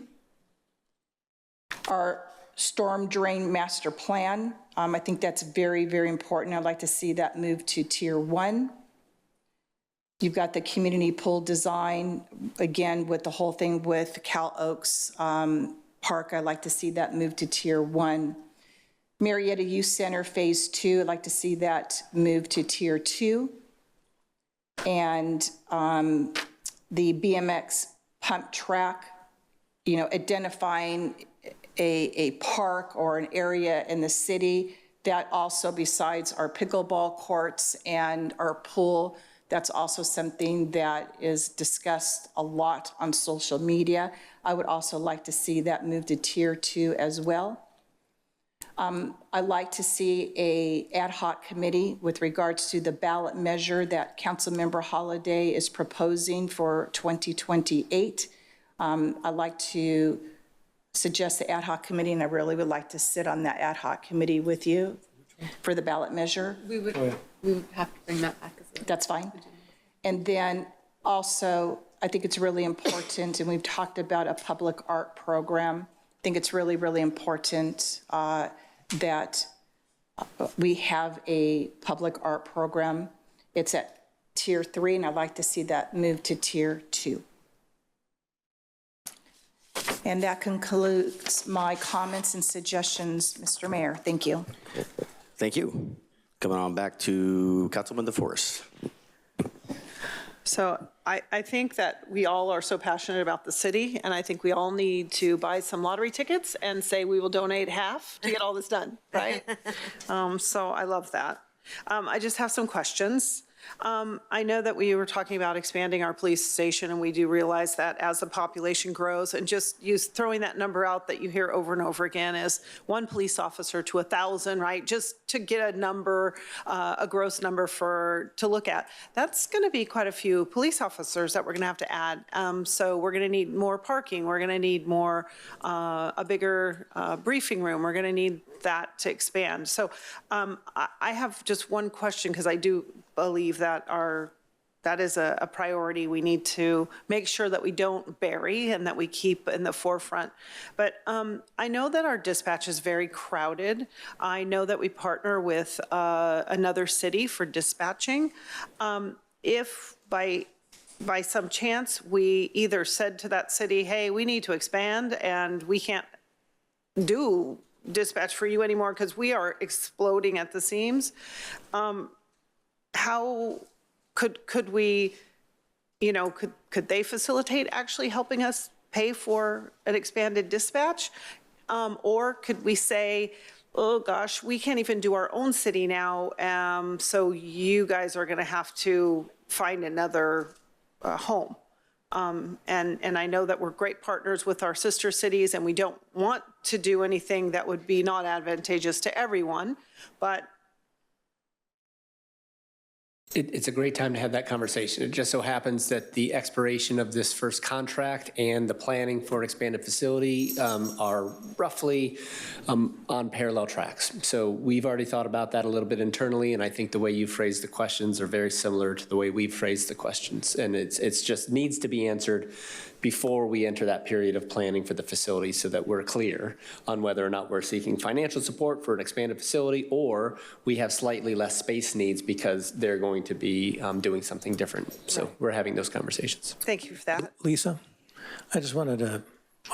Our storm drain master plan, I think that's very, very important. I'd like to see that moved to tier 1. You've got the community pool design, again, with the whole thing with Cal Oaks Park. I'd like to see that moved to tier 1. Murrieta Youth Center Phase 2, I'd like to see that moved to tier 2. And the BMX pump track, identifying a park or an area in the city that also, besides our pickleball courts and our pool, that's also something that is discussed a lot on social media. I would also like to see that move to tier 2 as well. I'd like to see a ad hoc committee with regards to the ballot measure that Councilmember Holliday is proposing for 2028. I'd like to suggest the ad hoc committee, and I really would like to sit on that ad hoc committee with you for the ballot measure. We would have to bring that back as well. That's fine. And then also, I think it's really important, and we've talked about a public art program. I think it's really, really important that we have a public art program. It's at tier 3, and I'd like to see that move to tier 2. And that concludes my comments and suggestions, Mr. Mayor. Thank you. Thank you. Coming on back to Councilman DeForest. So I think that we all are so passionate about the city, and I think we all need to buy some lottery tickets and say we will donate half to get all this done, right? So I love that. I just have some questions. I know that we were talking about expanding our police station, and we do realize that as the population grows, and just throwing that number out that you hear over and over again is 1 police officer to 1,000, right? Just to get a number, a gross number to look at. That's going to be quite a few police officers that we're going to have to add. So we're going to need more parking. We're going to need more, a bigger briefing room. We're going to need that to expand. So I have just one question, because I do believe that that is a priority. We need to make sure that we don't bury and that we keep in the forefront. But I know that our dispatch is very crowded. I know that we partner with another city for dispatching. If by some chance we either said to that city, hey, we need to expand and we can't do dispatch for you anymore because we are exploding at the seams, how could we, could they facilitate actually helping us pay for an expanded dispatch? Or could we say, oh gosh, we can't even do our own city now, so you guys are going to have to find another home. And I know that we're great partners with our sister cities, and we don't want to do anything that would be not advantageous to everyone, but It's a great time to have that conversation. It just so happens that the expiration of this first contract and the planning for an expanded facility are roughly on parallel tracks. So we've already thought about that a little bit internally, and I think the way you phrased the questions are very similar to the way we've phrased the questions. And it's just needs to be answered before we enter that period of planning for the facility, so that we're clear on whether or not we're seeking financial support for an expanded facility, or we have slightly less space needs because they're going to be doing something different. So we're having those conversations. Thank you for that. Lisa, I just wanted to,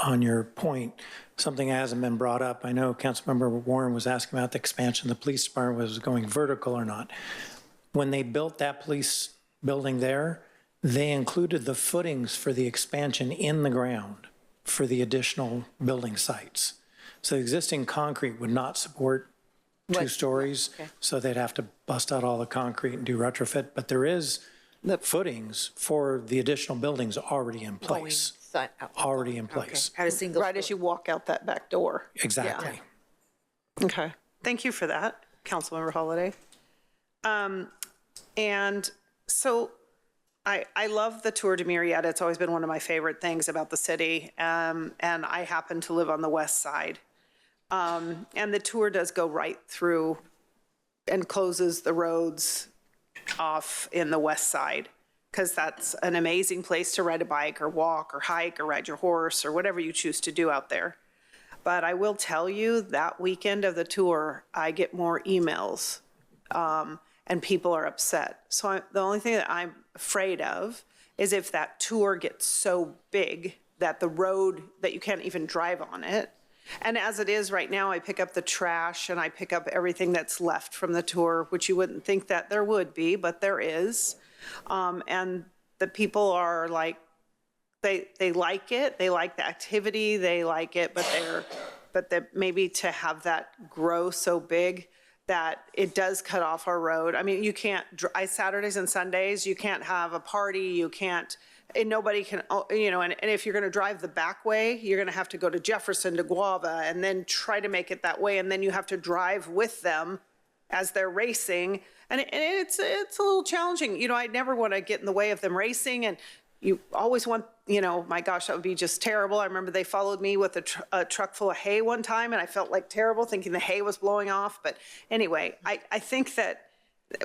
on your point, something hasn't been brought up. I know Councilmember Warren was asking about the expansion of the police department was going vertical or not. When they built that police building there, they included the footings for the expansion in the ground for the additional building sites. So the existing concrete would not support 2 stories, so they'd have to bust out all the concrete and do retrofit, but there is the footings for the additional buildings already in place. Already in place. Had a single. Right as you walk out that back door. Exactly. Okay, thank you for that, Councilmember Holliday. And so I love the tour de Murrieta. It's always been one of my favorite things about the city. And I happen to live on the west side. And the tour does go right through and closes the roads off in the west side, because that's an amazing place to ride a bike or walk or hike or ride your horse or whatever you choose to do out there. But I will tell you, that weekend of the tour, I get more emails and people are upset. So the only thing that I'm afraid of is if that tour gets so big that the road, that you can't even drive on it. And as it is right now, I pick up the trash and I pick up everything that's left from the tour, which you wouldn't think that there would be, but there is. And the people are like, they like it, they like the activity, they like it, but maybe to have that grow so big that it does cut off our road. I mean, you can't, Saturdays and Sundays, you can't have a party, you can't, and nobody can, you know, and if you're gonna drive the back way, you're gonna have to go to Jefferson, to Guava, and then try to make it that way, and then you have to drive with them as they're racing, and it's a little challenging. You know, I never wanna get in the way of them racing, and you always want, you know, my gosh, that would be just terrible. I remember they followed me with a truck full of hay one time, and I felt like terrible thinking the hay was blowing off. But anyway, I think that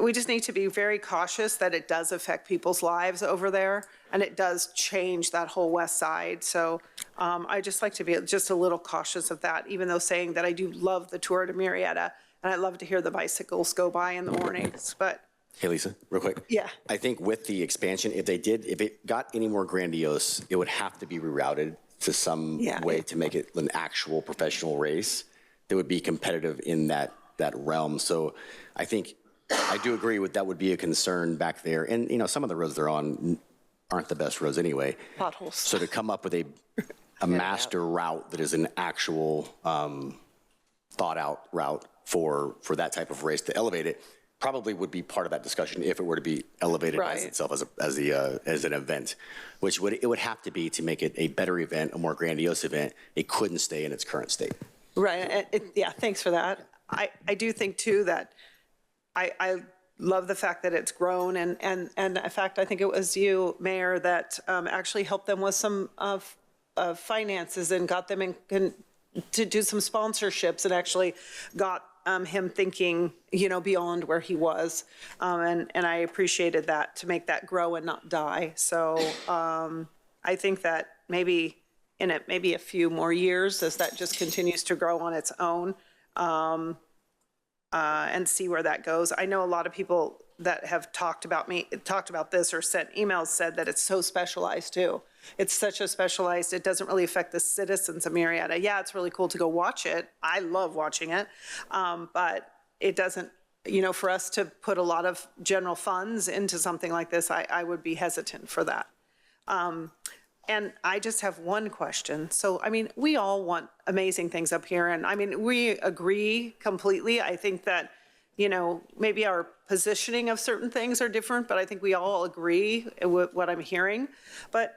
we just need to be very cautious that it does affect people's lives over there, and it does change that whole west side. So I just like to be just a little cautious of that, even though saying that I do love the Tour de Murrieta, and I love to hear the bicycles go by in the mornings, but. Hey, Lisa, real quick. Yeah. I think with the expansion, if it got any more grandiose, it would have to be rerouted to some way to make it an actual professional race that would be competitive in that realm. So I think I do agree with that would be a concern back there. And, you know, some of the roads they're on aren't the best roads anyway. Potholes. So to come up with a master route that is an actual thought out route for that type of race to elevate it, probably would be part of that discussion if it were to be elevated as itself as an event, which it would have to be to make it a better event, a more grandiose event. It couldn't stay in its current state. Right. Yeah. Thanks for that. I do think too that I love the fact that it's grown, and in fact I think it was you, Mayor, that actually helped them with some finances and got them in to do some sponsorships, and actually got him thinking, you know, beyond where he was, and I appreciated that, to make that grow and not die. So I think that maybe in maybe a few more years, as that just continues to grow on its own, and see where that goes. I know a lot of people that have talked about this or sent emails said that it's so specialized too. It's such a specialized, it doesn't really affect the citizens of Murrieta. Yeah, it's really cool to go watch it. I love watching it. But it doesn't, you know, for us to put a lot of general funds into something like this, I would be hesitant for that. And I just have one question. So, I mean, we all want amazing things up here. And I mean, we agree completely. I think that, you know, maybe our positioning of certain things are different, but I think we all agree with what I'm hearing. But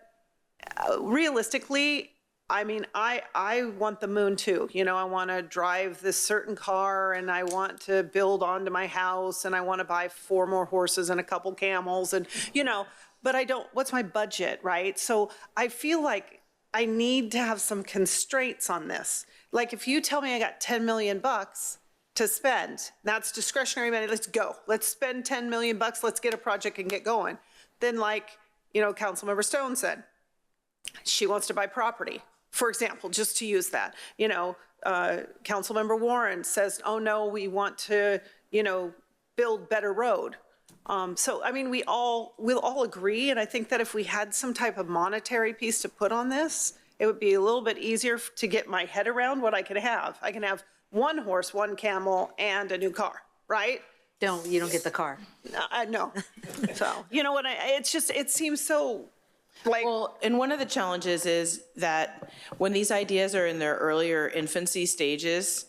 realistically, I mean, I want the moon too. You know, I want to drive this certain car, and I want to build onto my house, and I want to buy 4 more horses and a couple camels, and, you know, but I don't, what's my budget, right? So I feel like I need to have some constraints on this. Like if you tell me I got $10 million to spend, that's discretionary money, let's go. Let's spend $10 million, let's get a project and get going. Then, like, you know, Councilmember Stone said, she wants to buy property, for example, just to use that. You know, Councilmember Warren says, oh no, we want to, you know, build better road. So, I mean, we'll all agree, and I think that if we had some type of monetary piece to put on this, it would be a little bit easier to get my head around what I could have. I can have 1 horse, 1 camel, and a new car, right? You don't get the car. No. So, you know what, it seems so like. Well, and one of the challenges is that when these ideas are in their earlier infancy stages,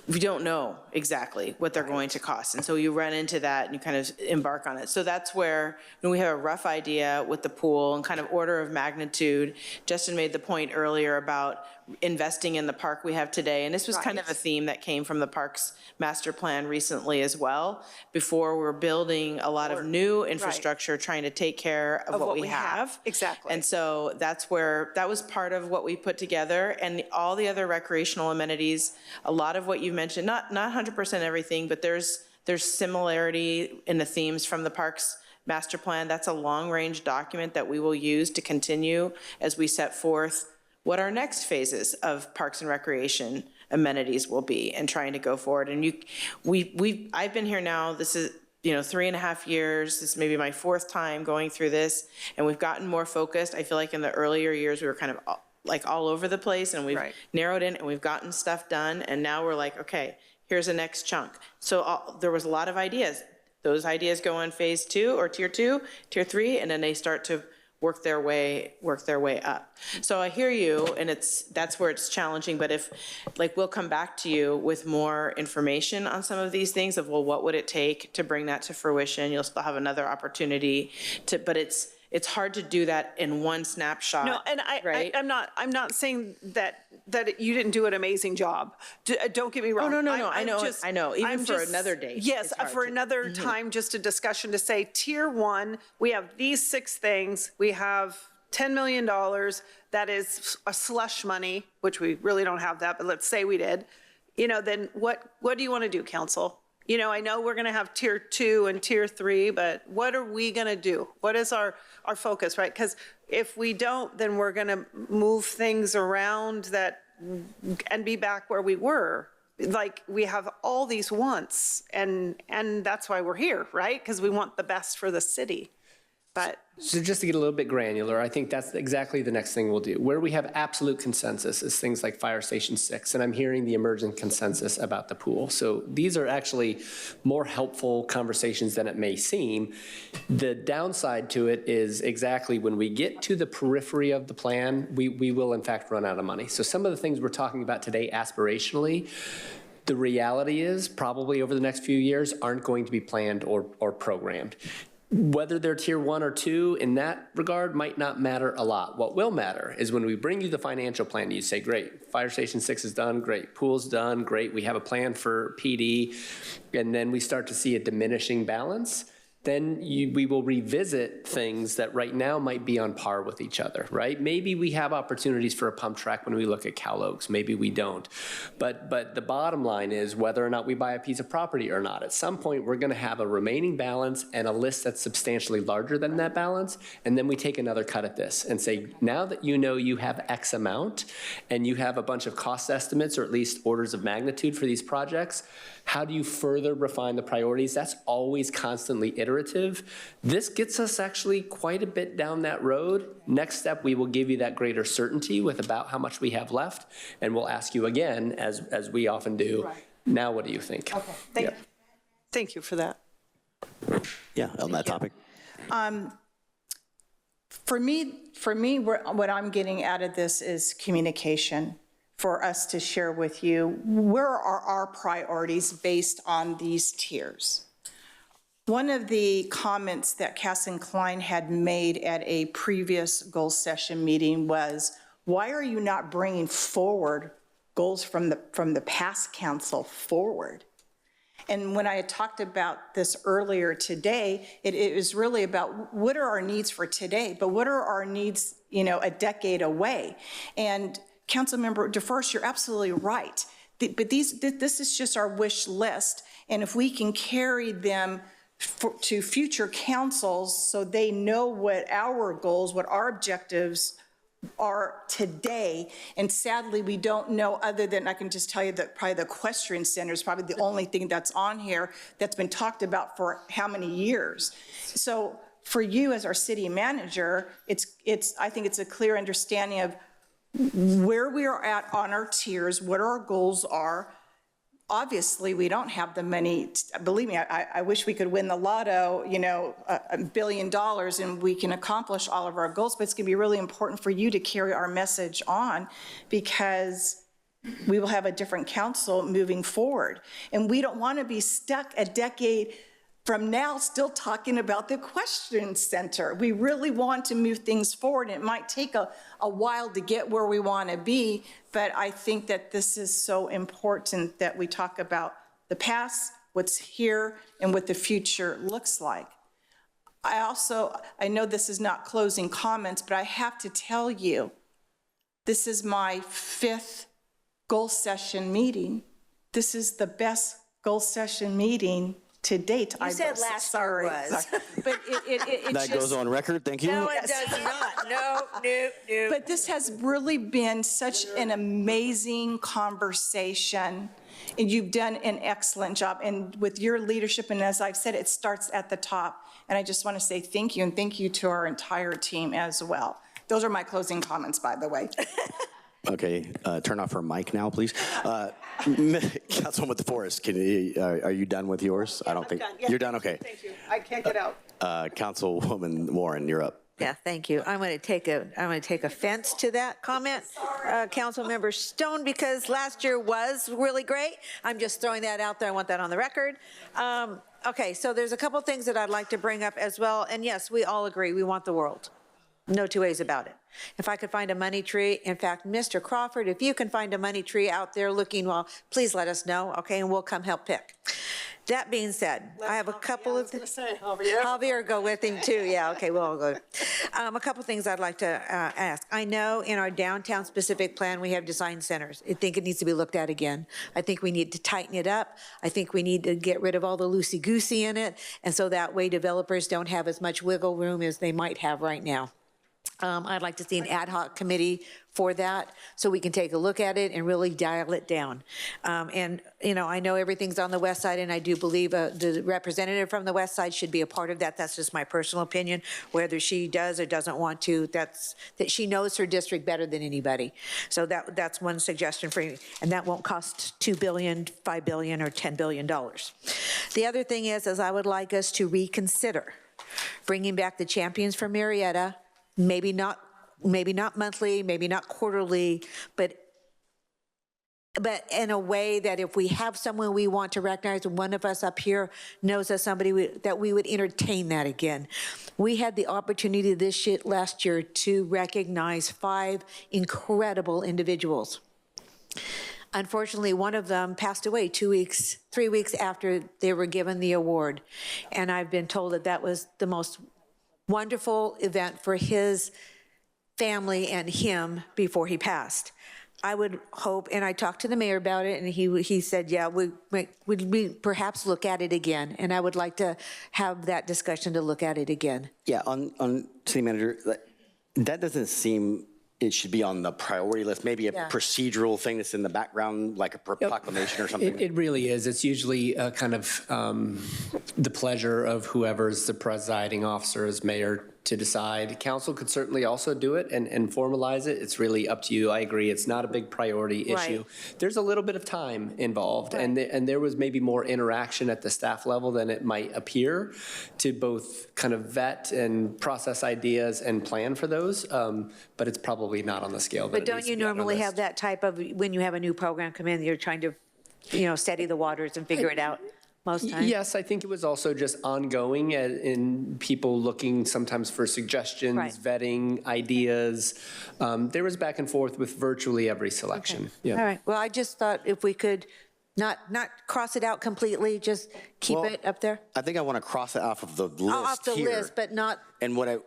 we don't know exactly what they're going to cost. And so you run into that and you kind of embark on it. So that's where when we have a rough idea with the pool and kind of order of magnitude. Justin made the point earlier about investing in the park we have today. And this was kind of a theme that came from the Parks Master Plan recently as well. Before we're building a lot of new infrastructure, trying to take care of what we have. Exactly. And so that's where, that was part of what we put together, and all the other recreational amenities, a lot of what you mentioned, not 100% everything, but there's similarity in the themes from the Parks Master Plan. That's a long-range document that we will use to continue as we set forth what our next phases of Parks and Recreation amenities will be, and trying to go forward. And I've been here now, this is 3.5 years. This may be my 4th time going through this, and we've gotten more focused. I feel like in the earlier years, we were kind of like all over the place, and we've narrowed in and we've gotten stuff done. And now we're like, okay, here's the next chunk. So there was a lot of ideas. Those ideas go in phase 2 or tier 2, tier 3, and then they start to work their way up. So I hear you, and that's where it's challenging. But if, we'll come back to you with more information on some of these things of, well, what would it take to bring that to fruition? You'll still have another opportunity to, but it's hard to do that in one snapshot. No, and I'm not saying that you didn't do an amazing job. Don't get me wrong. Oh, no, I know. Even for another day. Yes, for another time, just a discussion to say, tier 1, we have these 6 things. We have $10 million. That is a slush money, which we really don't have that, but let's say we did. Then what do you want to do, council? I know we're going to have tier 2 and tier 3, but what are we going to do? What is our focus, right? Because if we don't, then we're going to move things around and be back where we were. Like, we have all these wants, and that's why we're here, right? Because we want the best for the city. But so just to get a little bit granular, I think that's exactly the next thing we'll do. Where we have absolute consensus is things like Fire Station 6, and I'm hearing the emergent consensus about the pool. So these are actually more helpful conversations than it may seem. The downside to it is exactly when we get to the periphery of the plan, we will in fact run out of money. So some of the things we're talking about today aspirationally, the reality is probably over the next few years aren't going to be planned or programmed. Whether they're tier 1 or 2 in that regard might not matter a lot. What will matter is when we bring you the financial plan, you say, great, Fire Station 6 is done, great, pool's done, great, we have a plan for PD, and then we start to see a diminishing balance. Then we will revisit things that right now might be on par with each other, right? Maybe we have opportunities for a pump track when we look at Cal Oaks, maybe we don't. But the bottom line is whether or not we buy a piece of property or not. At some point, we're gonna have a remaining balance and a list that's substantially larger than that balance, and then we take another cut at this and say, now that you know you have X amount, and you have a bunch of cost estimates, or at least orders of magnitude for these projects, how do you further refine the priorities? That's always constantly iterative. This gets us actually quite a bit down that road. Next step, we will give you that greater certainty with about how much we have left, and we'll ask you again, as we often do, now what do you think? Okay, thank you for that. Yeah, on that topic. For me, what I'm getting out of this is communication. For us to share with you, where are our priorities based on these tiers? One of the comments that Casson Klein had made at a previous goal session meeting was, why are you not bringing forward goals from the past council forward? And when I had talked about this earlier today, it was really about what are our needs for today, but what are our needs, a decade away? And Councilmember DeForest, you're absolutely right. But this is just our wish list. And if we can carry them to future councils so they know what our goals, what our objectives are today. And sadly, we don't know, other than I can just tell you that probably the equestrian center is probably the only thing that's on here that's been talked about for how many years. So for you as our city manager, I think it's a clear understanding of where we are at on our tiers, what our goals are, obviously, we don't have the money. Believe me, I wish we could win the lotto, you know, $1 billion, and we can accomplish all of our goals, but it's going to be really important for you to carry our message on, because we will have a different council moving forward. And we don't want to be stuck a decade from now still talking about the question center. We really want to move things forward. It might take a while to get where we want to be, but I think that this is so important that we talk about the past, what's here, and what the future looks like. I know this is not closing comments, but I have to tell you, this is my 5th goal session meeting. This is the best goal session meeting to date. You said last year was. But it That just, goes on record, thank you. No, it does not. No. But this has really been such an amazing conversation, and you've done an excellent job. And with your leadership, and as I've said, it starts at the top. And I just want to say thank you, and thank you to our entire team as well. Those are my closing comments, by the way. Okay, turn off her mic now, please. Councilwoman DeForest, are you done with yours? I don't think you're done. Okay. Thank you. I can't get out. Councilwoman Warren, you're up. Yeah, thank you. I'm going to take offense to that comment, Councilmember Stone, because last year was really great. I'm just throwing that out there. I want that on the record. Okay, so there's a couple things that I'd like to bring up as well. And yes, we all agree we want the world. No two ways about it. If I could find a money tree, in fact, Mr. Crawford, if you can find a money tree out there looking well, please let us know, okay, and we'll come help pick. That being said, I have a couple of... Javier go with him too, yeah, okay, we'll all go. A couple things I'd like to ask. I know in our downtown specific plan, we have design centers. I think it needs to be looked at again. I think we need to tighten it up. I think we need to get rid of all the loosey-goosey in it, and so that way developers don't have as much wiggle room as they might have right now. I'd like to see an ad hoc committee for that so we can take a look at it and really dial it down. And, you know, I know everything's on the west side, and I do believe the representative from the west side should be a part of that. That's just my personal opinion. Whether she does or doesn't want to, that she knows her district better than anybody. So that's one suggestion for you. And that won't cost $2 billion, $5 billion, or $10 billion. The other thing is I would like us to reconsider bringing back the champions from Murrieta. Maybe not monthly, maybe not quarterly, but in a way that if we have someone we want to recognize, one of us up here knows that that we would entertain that again. We had the opportunity last year to recognize 5 incredible individuals. Unfortunately, one of them passed away 3 weeks after they were given the award. And I've been told that was the most wonderful event for his family and him before he passed. I would hope, and I talked to the mayor about it, and he said, yeah, we perhaps look at it again. And I would like to have that discussion to look at it again. Yeah, on city manager, that doesn't seem it should be on the priority list, maybe a procedural thing that's in the background, like a proclamation or something. It really is. It's usually kind of the pleasure of whoever's the presiding officer as mayor to decide. Council could certainly also do it and formalize it. It's really up to you. I agree. It's not a big priority issue. There's a little bit of time involved, and there was maybe more interaction at the staff level than it might appear to both kind of vet and process ideas and plan for those, but it's probably not on the scale. But don't you normally have that type of, when you have a new program come in, you're trying to, you know, steady the waters and figure it out? Most times? Yes, I think it was also just ongoing in people looking sometimes for suggestions, vetting ideas. There was back and forth with virtually every selection. Okay. Yeah. All right. Well, I just thought if we could not cross it out completely, just keep it up there. I think I want to cross it off of the list off the list, but not. And what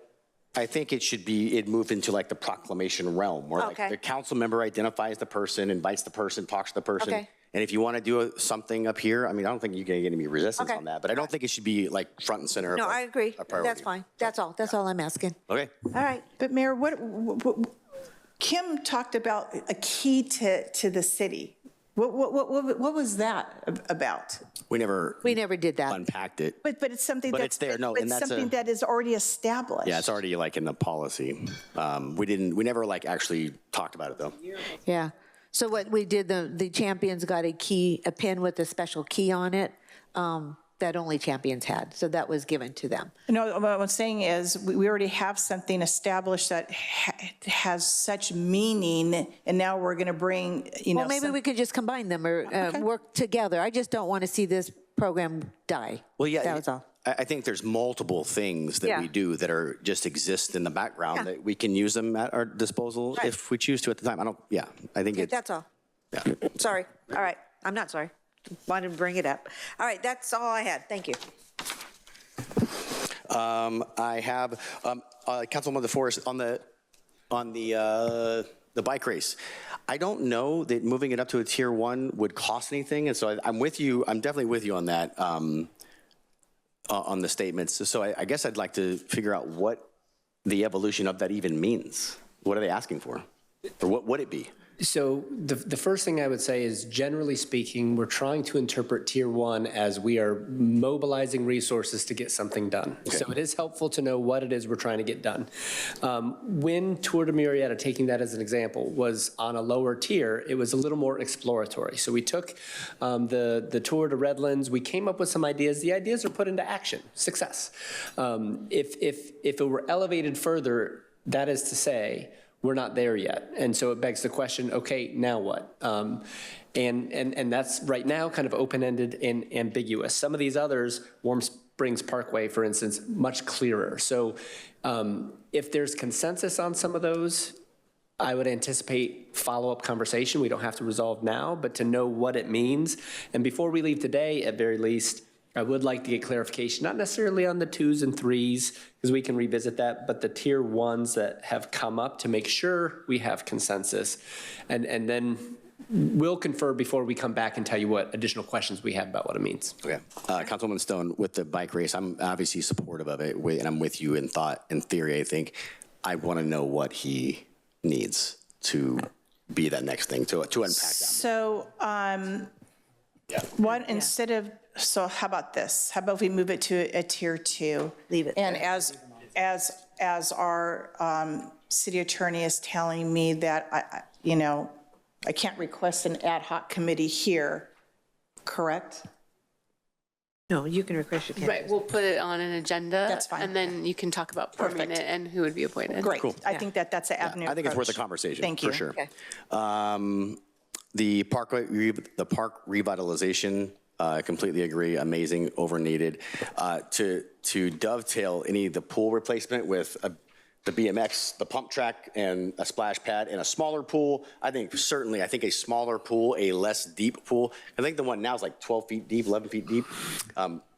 I think it should be, it moved into like the proclamation realm, where like the council member identifies the person, invites the person, talks to the person. Okay. And if you want to do something up here, I mean, I don't think you're going to get any resistance on that, but I don't think it should be like front and center. No, I agree. That's fine. That's all. That's all I'm asking. Okay. All right. But Mayor, what Kim talked about a key to the city. What was that about? We never did that. Unpacked it. But it's something but it's there. No, it's and that's something that is already established. Yeah, it's already like in the policy. We never like actually talked about it though. Yeah. So what we did, the champions got a pin with a special key on it that only champions had. So that was given to them. No, what I'm saying is we already have something established that has such meaning, and now we're going to bring, Well, maybe we could just combine them or work together. I just don't want to see this program die. Well, yeah, that was all. I think there's multiple things that we do that are just exist in the background that we can use them at our disposal if we choose to at the time. I think it's. That's all. Yeah. Sorry. All right. I'm not sorry. Wanted to bring it up. All right. That's all I had. Thank you. I have Councilwoman DeForest on the bike race. I don't know that moving it up to a tier 1 would cost anything, and so I'm with you. I'm definitely with you on that. On the statements. So I guess I'd like to figure out what the evolution of that even means. What are they asking for? Or what would it be? So the first thing I would say is, generally speaking, we're trying to interpret Tier 1 as we are mobilizing resources to get something done. Okay. So it is helpful to know what it is we're trying to get done. When Tour de Murrieta, taking that as an example, was on a lower tier, it was a little more exploratory. So we took the Tour de Redlands, we came up with some ideas. The ideas are put into action. Success. If it were elevated further, that is to say, we're not there yet. And so it begs the question, okay, now what? And that's right now kind of open-ended and ambiguous. Some of these others, Warm Springs Parkway, for instance, much clearer. So if there's consensus on some of those, I would anticipate follow-up conversation. We don't have to resolve now, but to know what it means. And before we leave today, at very least, I would like to get clarification, not necessarily on the 2s and 3s, because we can revisit that, but the tier 1s that have come up to make sure we have consensus. And then we'll confer before we come back and tell you what additional questions we have about what it means. Okay. Councilwoman Stone, with the bike race, I'm obviously supportive of it, and I'm with you in thought and theory. I think I want to know what he needs to be that next thing, to unpack that. So instead of, so how about this? How about we move it to a tier 2? Leave it And there. as our city attorney is telling me that, I can't request an ad hoc committee here, correct? No, you can request your Right, we'll put it on an agenda. That's fine. And then you can talk about forming it and who would be appointed. Great. I think that's an avenue. I think it's worth a approach. conversation. Thank you. For sure. Okay. The park revitalization, completely agree. Amazing, over needed. To dovetail any of the pool replacement with the BMX, the pump track, and a splash pad, and a smaller pool. I think a smaller pool, a less deep pool. I think the one now is like 12 feet deep, 11 feet deep.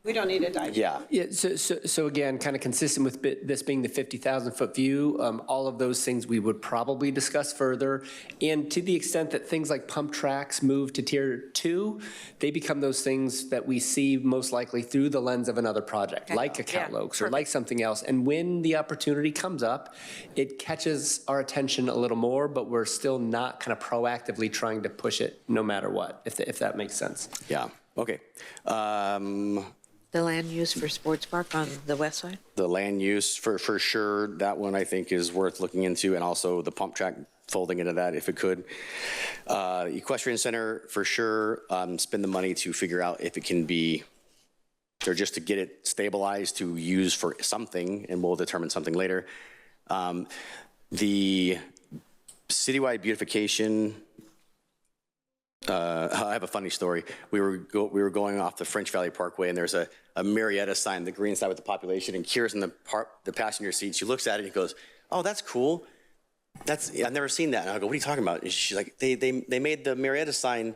We don't need a dive. Yeah. So again, kind of consistent with this being the 50,000-foot view, all of those things we would probably discuss further. And to the extent that things like pump tracks move to tier 2, they become those things that we see most likely through the lens of another project, like a Cowlokes or like something else. And when the opportunity comes up, it catches our attention a little more, but we're still not kind of proactively trying to push it no matter what, if that makes sense. Yeah. Okay. The land use for sports park on the west side? The land use for sure, that one I think is worth looking into, and also the pump track folding into that if it could. Equestrian center for sure, spend the money to figure out if it can be, or just to get it stabilized to use for something, and we'll determine something later. The citywide beautification, I have a funny story. We were going off the French Valley Parkway, and there's a Murrieta sign, the green side with the population, and Kira's in the passenger seat. She looks at it and goes, "Oh, that's cool. I've never seen that." And I go, "What are you talking about?" And she's like, "They made the Murrieta sign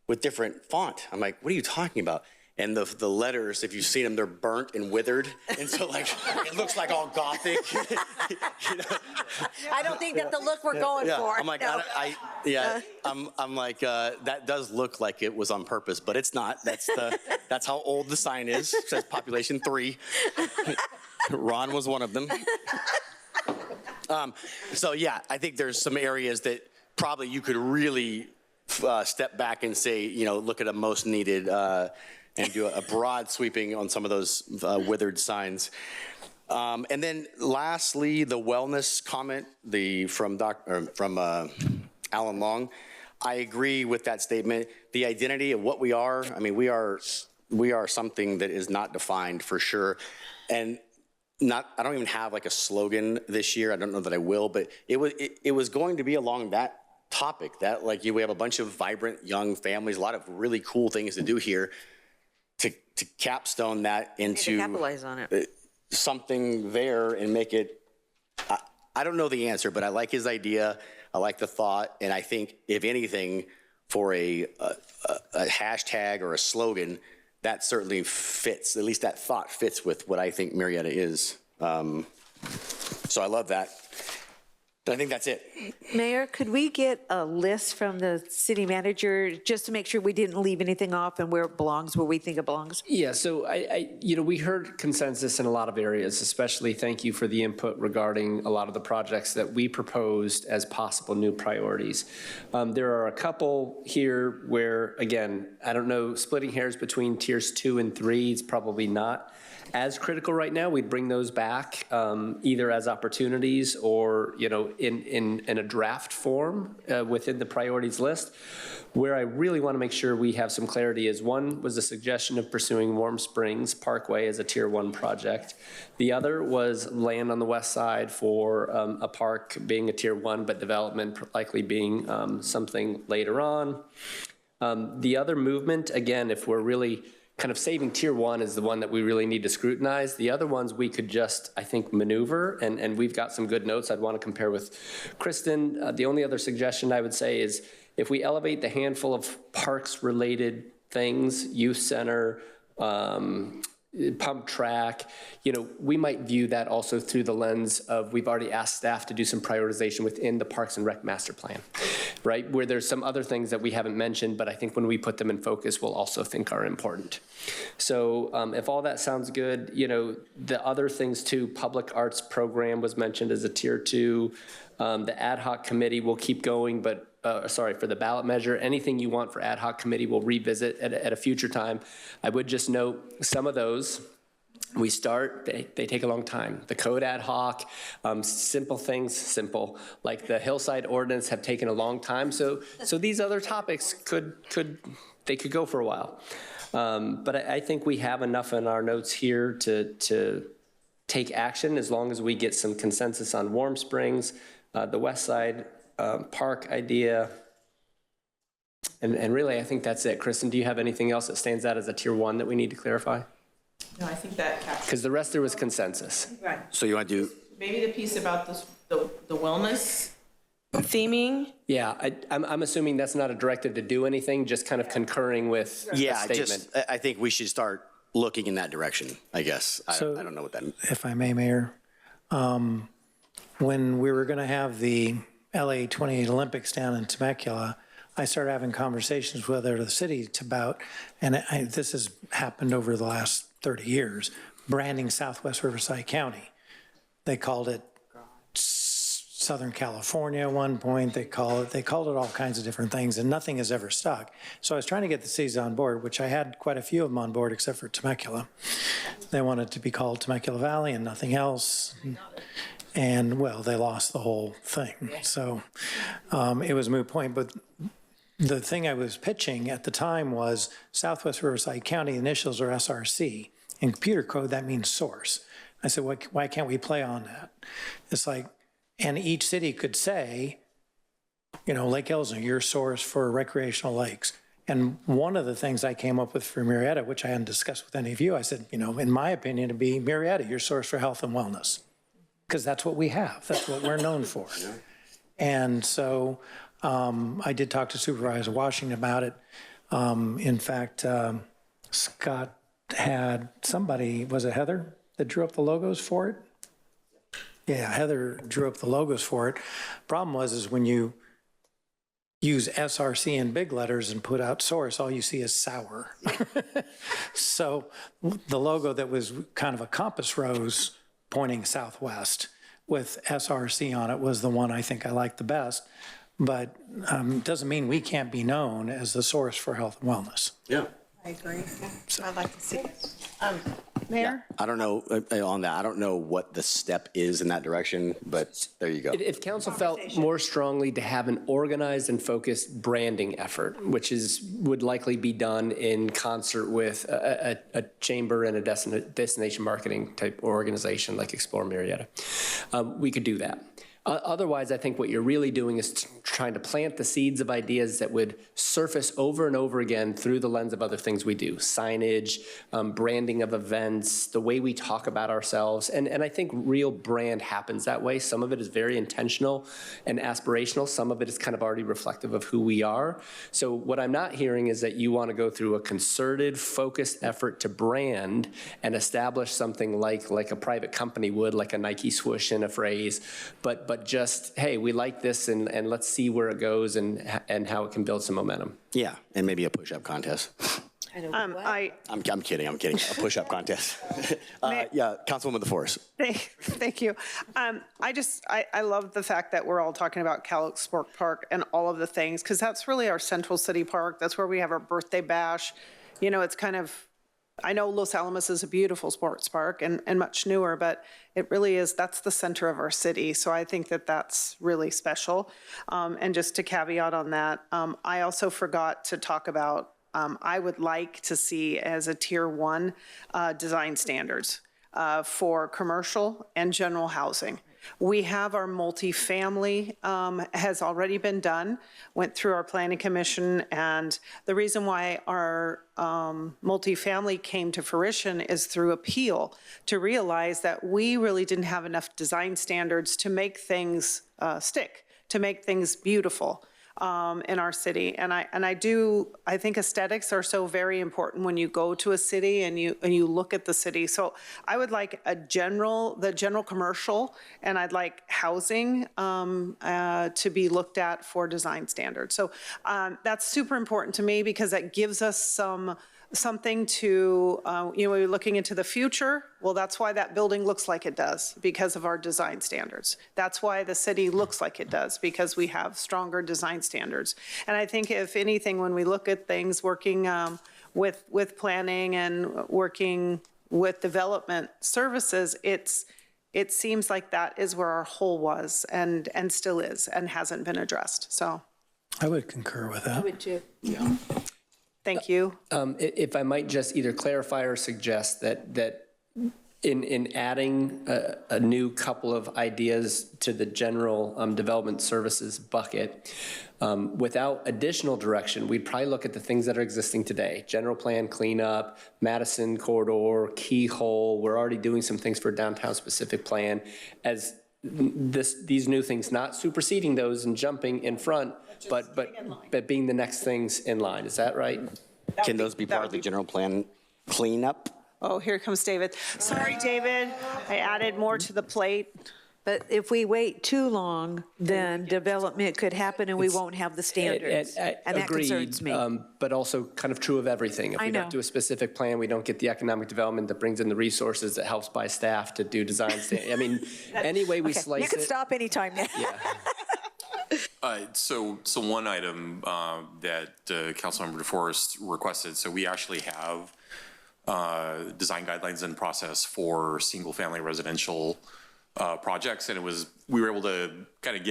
with different font." I'm like, "What are you talking about?" And the letters, if you've seen them, they're burnt and withered, and so like it looks like all gothic. You know? I don't think that's the look we're going for. I'm like, no. I'm like, that does look like it was on purpose, but it's not. That's how old the sign is. It says population 3. Ron was one of them. So yeah, I think there's some areas that probably you could really step back and say, look at a most needed. And do a broad sweeping on some of those withered signs. And then lastly, the wellness comment from Alan Long. I agree with that statement. The identity of what we are, I mean, we are something that is not defined for sure. And I don't even have like a slogan this year. I don't know that I will, but it was going to be along that topic that like we have a bunch of vibrant young families, a lot of really cool things to do here to capstone that into capitalize on it. Something there and make it, I don't know the answer, but I like his idea. I like the thought. And I think if anything for a hashtag or a slogan, that certainly fits, at least that thought fits with what I think Murrieta is. So I love that. But I think that's it. Mayor, could we get a list from the city manager just to make sure we didn't leave anything off and where it belongs, where we think it belongs? Yeah, so we heard consensus in a lot of areas, especially thank you for the input regarding a lot of the projects that we proposed as possible new priorities. There are a couple here where, again, I don't know, splitting hairs between tiers 2 and 3 is probably not as critical right now. We'd bring those back either as opportunities or, in a draft form within the priorities list. Where I really want to make sure we have some clarity is one was a suggestion of pursuing Warm Springs Parkway as a tier 1 project. The other was land on the west side for a park being a tier 1, but development likely being something later on. The other movement, again, if we're really kind of saving tier 1 is the one that we really need to scrutinize. The other ones we could just, I think, maneuver, and we've got some good notes I'd want to compare with Kristen. The only other suggestion I would say is if we elevate the handful of parks-related things, youth center, pump track, we might view that also through the lens of we've already asked staff to do some prioritization within the Parks and Rec master plan, right? Where there's some other things that we haven't mentioned, but I think when we put them in focus, we'll also think are important. So if all that sounds good, the other things too, public arts program was mentioned as a tier 2. The ad hoc committee will keep going, but for the ballot measure, anything you want for ad hoc committee, we'll revisit at a future time. I would just note some of those, we start, they take a long time. The code ad hoc, simple things, like the hillside ordinance have taken a long time. So these other topics could go for a while. But I think we have enough in our notes here to take action as long as we get some consensus on Warm Springs, the west side park idea. And really, I think that's it. Kristen, do you have anything else that stands out as a tier 1 that we need to clarify? No, I think that captures. Because the rest there was consensus. Right. So you want to do? Maybe the piece about the wellness theming. Yeah, I'm assuming that's not a directive to do anything, just kind of concurring with the statement. I think we should start looking in that direction, I guess. I don't know what that means. If I may, Mayor, when we were going to have the LA 28 Olympics down in Temecula, I started having conversations with the city about, and this has happened over the last 30 years, branding Southwest Riverside County. They called it Southern California at one point. They called it all kinds of different things, and nothing has ever stuck. So I was trying to get the cities on board, which I had quite a few of them on board except for Temecula. They wanted it to be called Temecula Valley and nothing else. And, well, they lost the whole thing. So it was a moot point. But the thing I was pitching at the time was Southwest Riverside County, initials are SRC. In computer code, that means source. I said, why can't we play on that? It's like, and each city could say, Lake Elsner, your source for recreational lakes. And one of the things I came up with for Murrieta, which I hadn't discussed with any of you, I said, in my opinion, to be Murrieta, your source for health and wellness. Because that's what we have. That's what we're known for. And so I did talk to Supervisor Washington about it. In fact, Scott had somebody, was it Heather, that drew up the logos for it? Yeah, Heather drew up the logos for it. Problem was when you use SRC in big letters and put out source, all you see is sour. So the logo that was kind of a compass rose pointing southwest with SRC on it was the one I think I liked the best, but doesn't mean we can't be known as the source for health and wellness. Yeah. I agree. I'd like to see it. Mayor? I don't know, on that, I don't know what the step is in that direction, but there you go. If council felt more strongly to have an organized and focused branding effort, which would likely be done in concert with a chamber and a destination marketing type organization like Explore Murrieta, we could do that. Otherwise, I think what you're really doing is trying to plant the seeds of ideas that would surface over and over again through the lens of other things we do. Signage, branding of events, the way we talk about ourselves. And I think real brand happens that way. Some of it is very intentional and aspirational. Some of it is kind of already reflective of who we are. So what I'm not hearing is that you want to go through a concerted, focused effort to brand and establish something like a private company would, like a Nike swoosh and a phrase, but just, hey, we like this and let's see where it goes and how it can build some momentum. Yeah, and maybe a push-up contest. I'm kidding. A push-up contest. Yeah, Councilwoman DeForest. Thank you. I love the fact that we're all talking about Cal Sport Park and all of the things, because that's really our central city park. That's where we have our birthday bash. You know, it's kind of, I know Los Alamos is a beautiful sports park and much newer, but it really is, that's the center of our city. So I think that that's really special. And just to caveat on that, I also forgot to talk about, I would like to see as a tier 1 design standards for commercial and general housing. We have our multifamily has already been done, went through our planning commission, and the reason why our multifamily came to fruition is through appeal, to realize that we really didn't have enough design standards to make things stick, to make things beautiful in our city. And I think aesthetics are so very important when you go to a city and you look at the city. So I would like the general commercial, and I'd like housing to be looked at for design standards. So that's super important to me, because that gives us something to, we're looking into the future. Well, that's why that building looks like it does, because of our design standards. That's why the city looks like it does, because we have stronger design standards. And I think if anything, when we look at things working with planning and working with development services, it seems like that is where our hole was and still is and hasn't been addressed. So I would concur with that. I would too. Yeah. Thank you. If I might just either clarify or suggest that in adding a new couple of ideas to the general development services bucket, without additional direction, we'd probably look at the things that are existing today. General plan cleanup, Madison corridor, keyhole. We're already doing some things for downtown specific plan. As these new things, not superseding those and jumping in front, but being the next things in line. Is that right? Can those be part of the general plan cleanup? Oh, here comes David. Sorry, David. I added more to the plate. But if we wait too long, then development could happen and we won't have the standards. And that concerns me. But also kind of true of everything. If I we know. don't do a specific plan, we don't get the economic development that brings in the resources that helps by staff to do design. I mean, any way we slice it. You can stop anytime now. So one item that Councilmember DeForest requested, so we actually have design guidelines in process for single-family residential projects, and we were able to kind of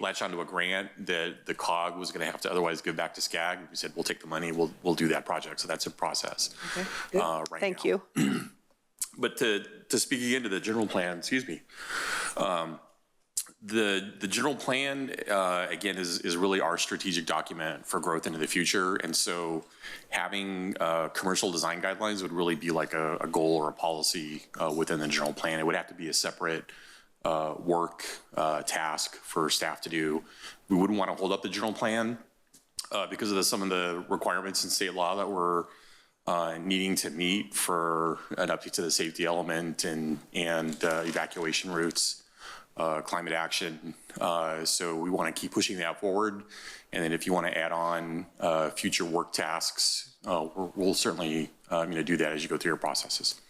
latch onto a grant that the COG was going to have to otherwise give back to SCAG. We said, we'll take the money, we'll do that project. So that's in process. Okay. Right Thank now. you. But to speak again to the general plan, the general plan, again, is really our strategic document for growth into the future. And so having commercial design guidelines would really be like a goal or a policy within the general plan. It would have to be a separate work task for staff to do. We wouldn't want to hold up the general plan because of some of the requirements in state law that we're needing to meet for an update to the safety element and evacuation routes. Climate action. So we want to keep pushing that forward. And then if you want to add on future work tasks, we'll certainly do that as you go through your processes.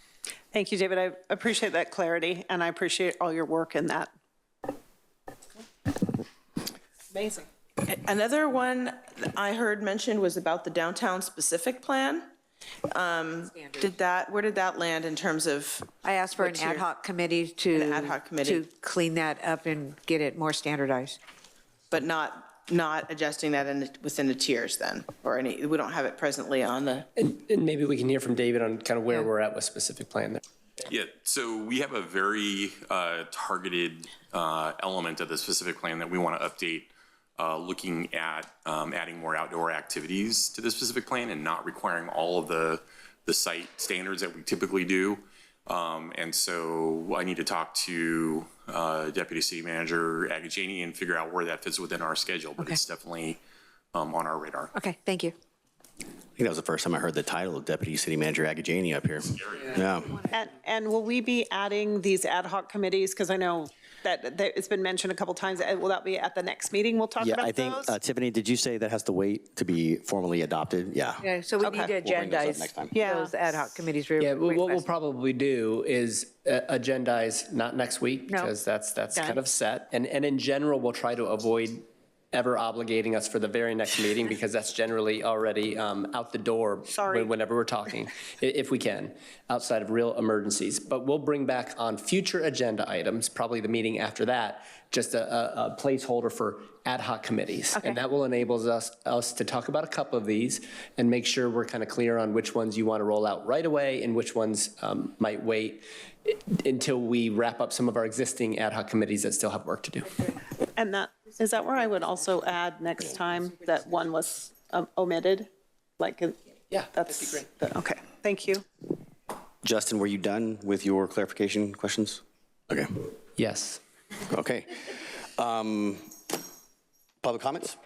Thank you, David. I appreciate that clarity, and I appreciate all your work in that. Amazing. Another one I heard mentioned was about the downtown specific plan. Where did that land in terms of? I asked for an ad hoc committee to. An ad hoc committee. To clean that up and get it more standardized. But not adjusting that within the tiers then, or any, we don't have it presently on the. And maybe we can hear from David on kind of where we're at with specific plan there. Yeah, so we have a very targeted element of the specific plan that we want to update, looking at adding more outdoor activities to the specific plan and not requiring all of the site standards that we typically do. And so I need to talk to Deputy City Manager Agajani and figure out where that fits within our schedule, but it's definitely on our radar. Okay, thank you. I think that was the first time I heard the title of Deputy City Manager Agajani up here. Yeah. And will we be adding these ad hoc committees? Because I know that it's been mentioned a couple times. Will that be at the next meeting? We'll talk about those? Yeah, I think, Tiffany, did you say that has to wait to be formally adopted? Yeah. Yeah, so we need to agendize those ad hoc committees. Yeah, what we'll probably do is agendize, not next week, because that's kind of set. And in general, we'll try to avoid ever obligating us for the very next meeting, because that's generally already out the door whenever we're talking, if we can, outside of real emergencies. But we'll bring back on future agenda items, probably the meeting after that, just a placeholder for ad hoc committees. And that will enable us to talk about a couple of these and make sure we're kind of clear on which ones you want to roll out right away and which ones might wait until we wrap up some of our existing ad hoc committees that still have work to do. And is that where I would also add next time that one was omitted? Like, yeah, that'd be great. Okay, thank you. Justin, were you done with your clarification questions? Okay. Yes. Okay. Public comments?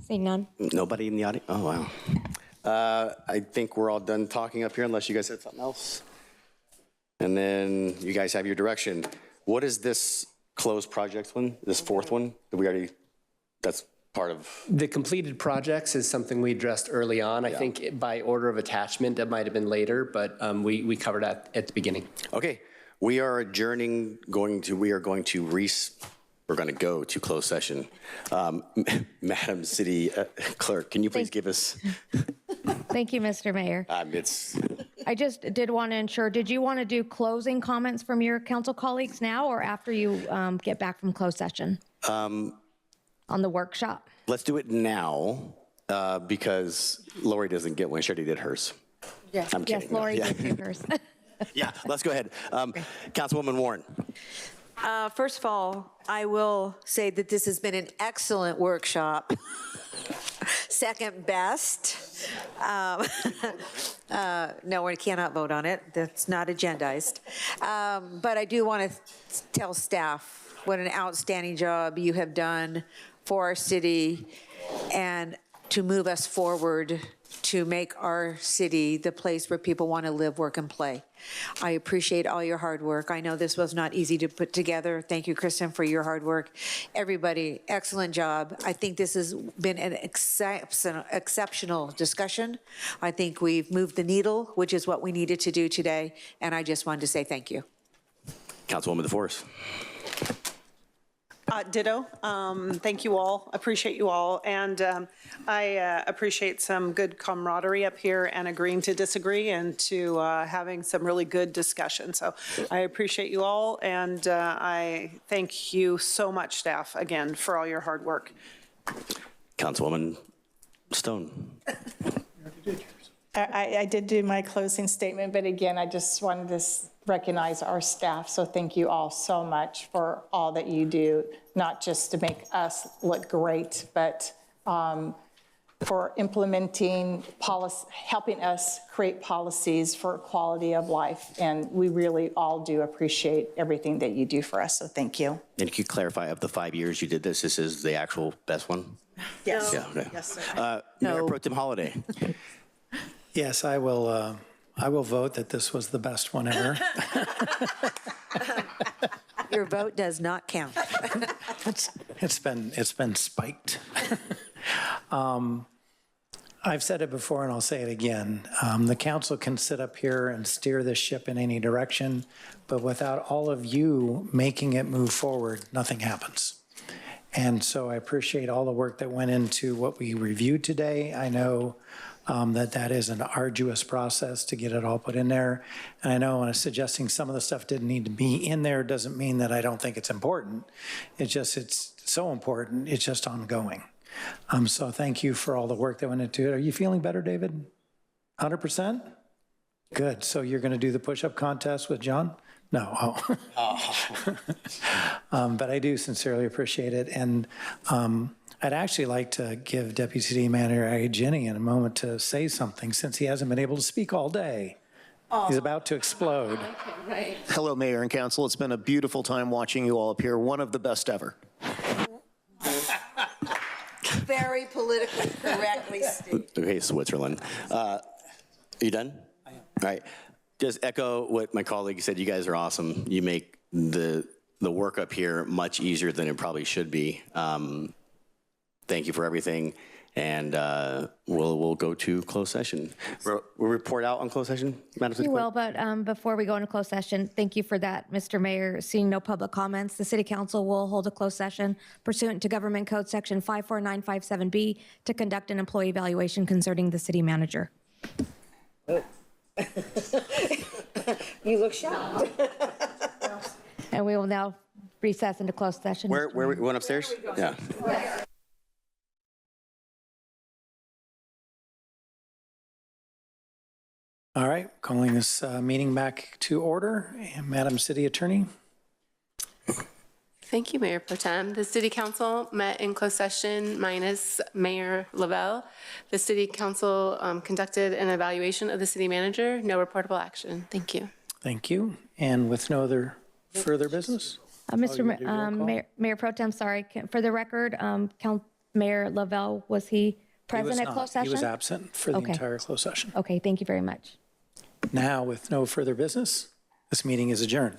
Seeing none. Nobody in the audience? Oh, wow. I think we're all done talking up here unless you guys said something else. And then you guys have your direction. What is this closed project one, this fourth one that we already, that's part of? The completed projects is something we addressed early on. I think by order of attachment, that might have been later, but we covered that at the beginning. Okay, we are adjourning, we're going to go to closed session. Madam City Clerk, can you please give us? Thank you, Mr. Mayor. I just did want to ensure, did you want to do closing comments from your council colleagues now or after you get back from closed session on the workshop? Let's do it now because Lori doesn't get one. She already did hers. Yes, I'm kidding. Yes, Lori did do hers. Yeah, let's go ahead. Councilwoman Warren. First of all, I will say that this has been an excellent workshop. Second best. No, we cannot vote on it. That's not agendized. But I do want to tell staff what an outstanding job you have done for our city and to move us forward to make our city the place where people want to live, work, and play. I appreciate all your hard work. I know this was not easy to put together. Thank you, Kristen, for your hard work. Everybody, excellent job. I think this has been an exceptional discussion. I think we've moved the needle, which is what we needed to do today, and I just wanted to say thank you. Councilwoman DeForest. Ditto. Thank you all. Appreciate you all. And I appreciate some good camaraderie up here and agreeing to disagree and to having some really good discussion. So I appreciate you all. And I thank you so much, staff, again, for all your hard work. Councilwoman Stone. I did do my closing statement, but again, I just wanted to recognize our staff. So thank you all so much for all that you do, not just to make us look great, but for implementing policy, helping us create policies for quality of life. And we really all do appreciate everything that you do for us. So thank you. And can you clarify, of the 5 years you did this, this is the actual best one? Yes. Yeah, okay. Yes, sir. Mayor Pro Tem Holliday. Yes, I will vote that this was the best one ever. Your vote does not count. It's been spiked. I've said it before and I'll say it again. The council can sit up here and steer this ship in any direction, but without all of you making it move forward, nothing happens. And so I appreciate all the work that went into what we reviewed today. I know that is an arduous process to get it all put in there. And I know when I'm suggesting some of the stuff didn't need to be in there doesn't mean that I don't think it's important. It's so important, it's just ongoing. So thank you for all the work that went into it. Are you feeling better, David? 100%? Good. So you're going to do the push-up contest with John? No. But I do sincerely appreciate it. And I'd actually like to give Deputy City Manager Jenny in a moment to say something since he hasn't been able to speak all day. He's about to explode. Right. Hello, Mayor and Council. It's been a beautiful time watching you all up here. One of the best ever. Very politically correctly stated. Okay, Switzerland. Are you done? I am. All right. Just echo what my colleague said. You guys are awesome. You make the work up here much easier than it probably should be. Thank you for everything. And we'll go to closed session. We'll report out on closed session, Madam City You Clerk? will, but before we go into closed session, thank you for that, Mr. Mayor. Seeing no public comments, the City Council will hold a closed session pursuant to Government Code Section 54957B to conduct an employee evaluation concerning the city manager. You look shocked. And we will now recess into closed session. Where we went upstairs? Yeah. All right, calling this meeting back to order. And Madam City Attorney. Thank you, Mayor Pro Tem. The City Council met in closed session minus Mayor Lavelle. The City Council conducted an evaluation of the city manager. No reportable action. Thank you. Thank you. And with no other further business? Mayor Pro Tem, sorry. For the record, Mayor Lavelle, was he present at closed session? He was absent for the entire closed session. Okay, thank you very much. Now, with no further business, this meeting is adjourned.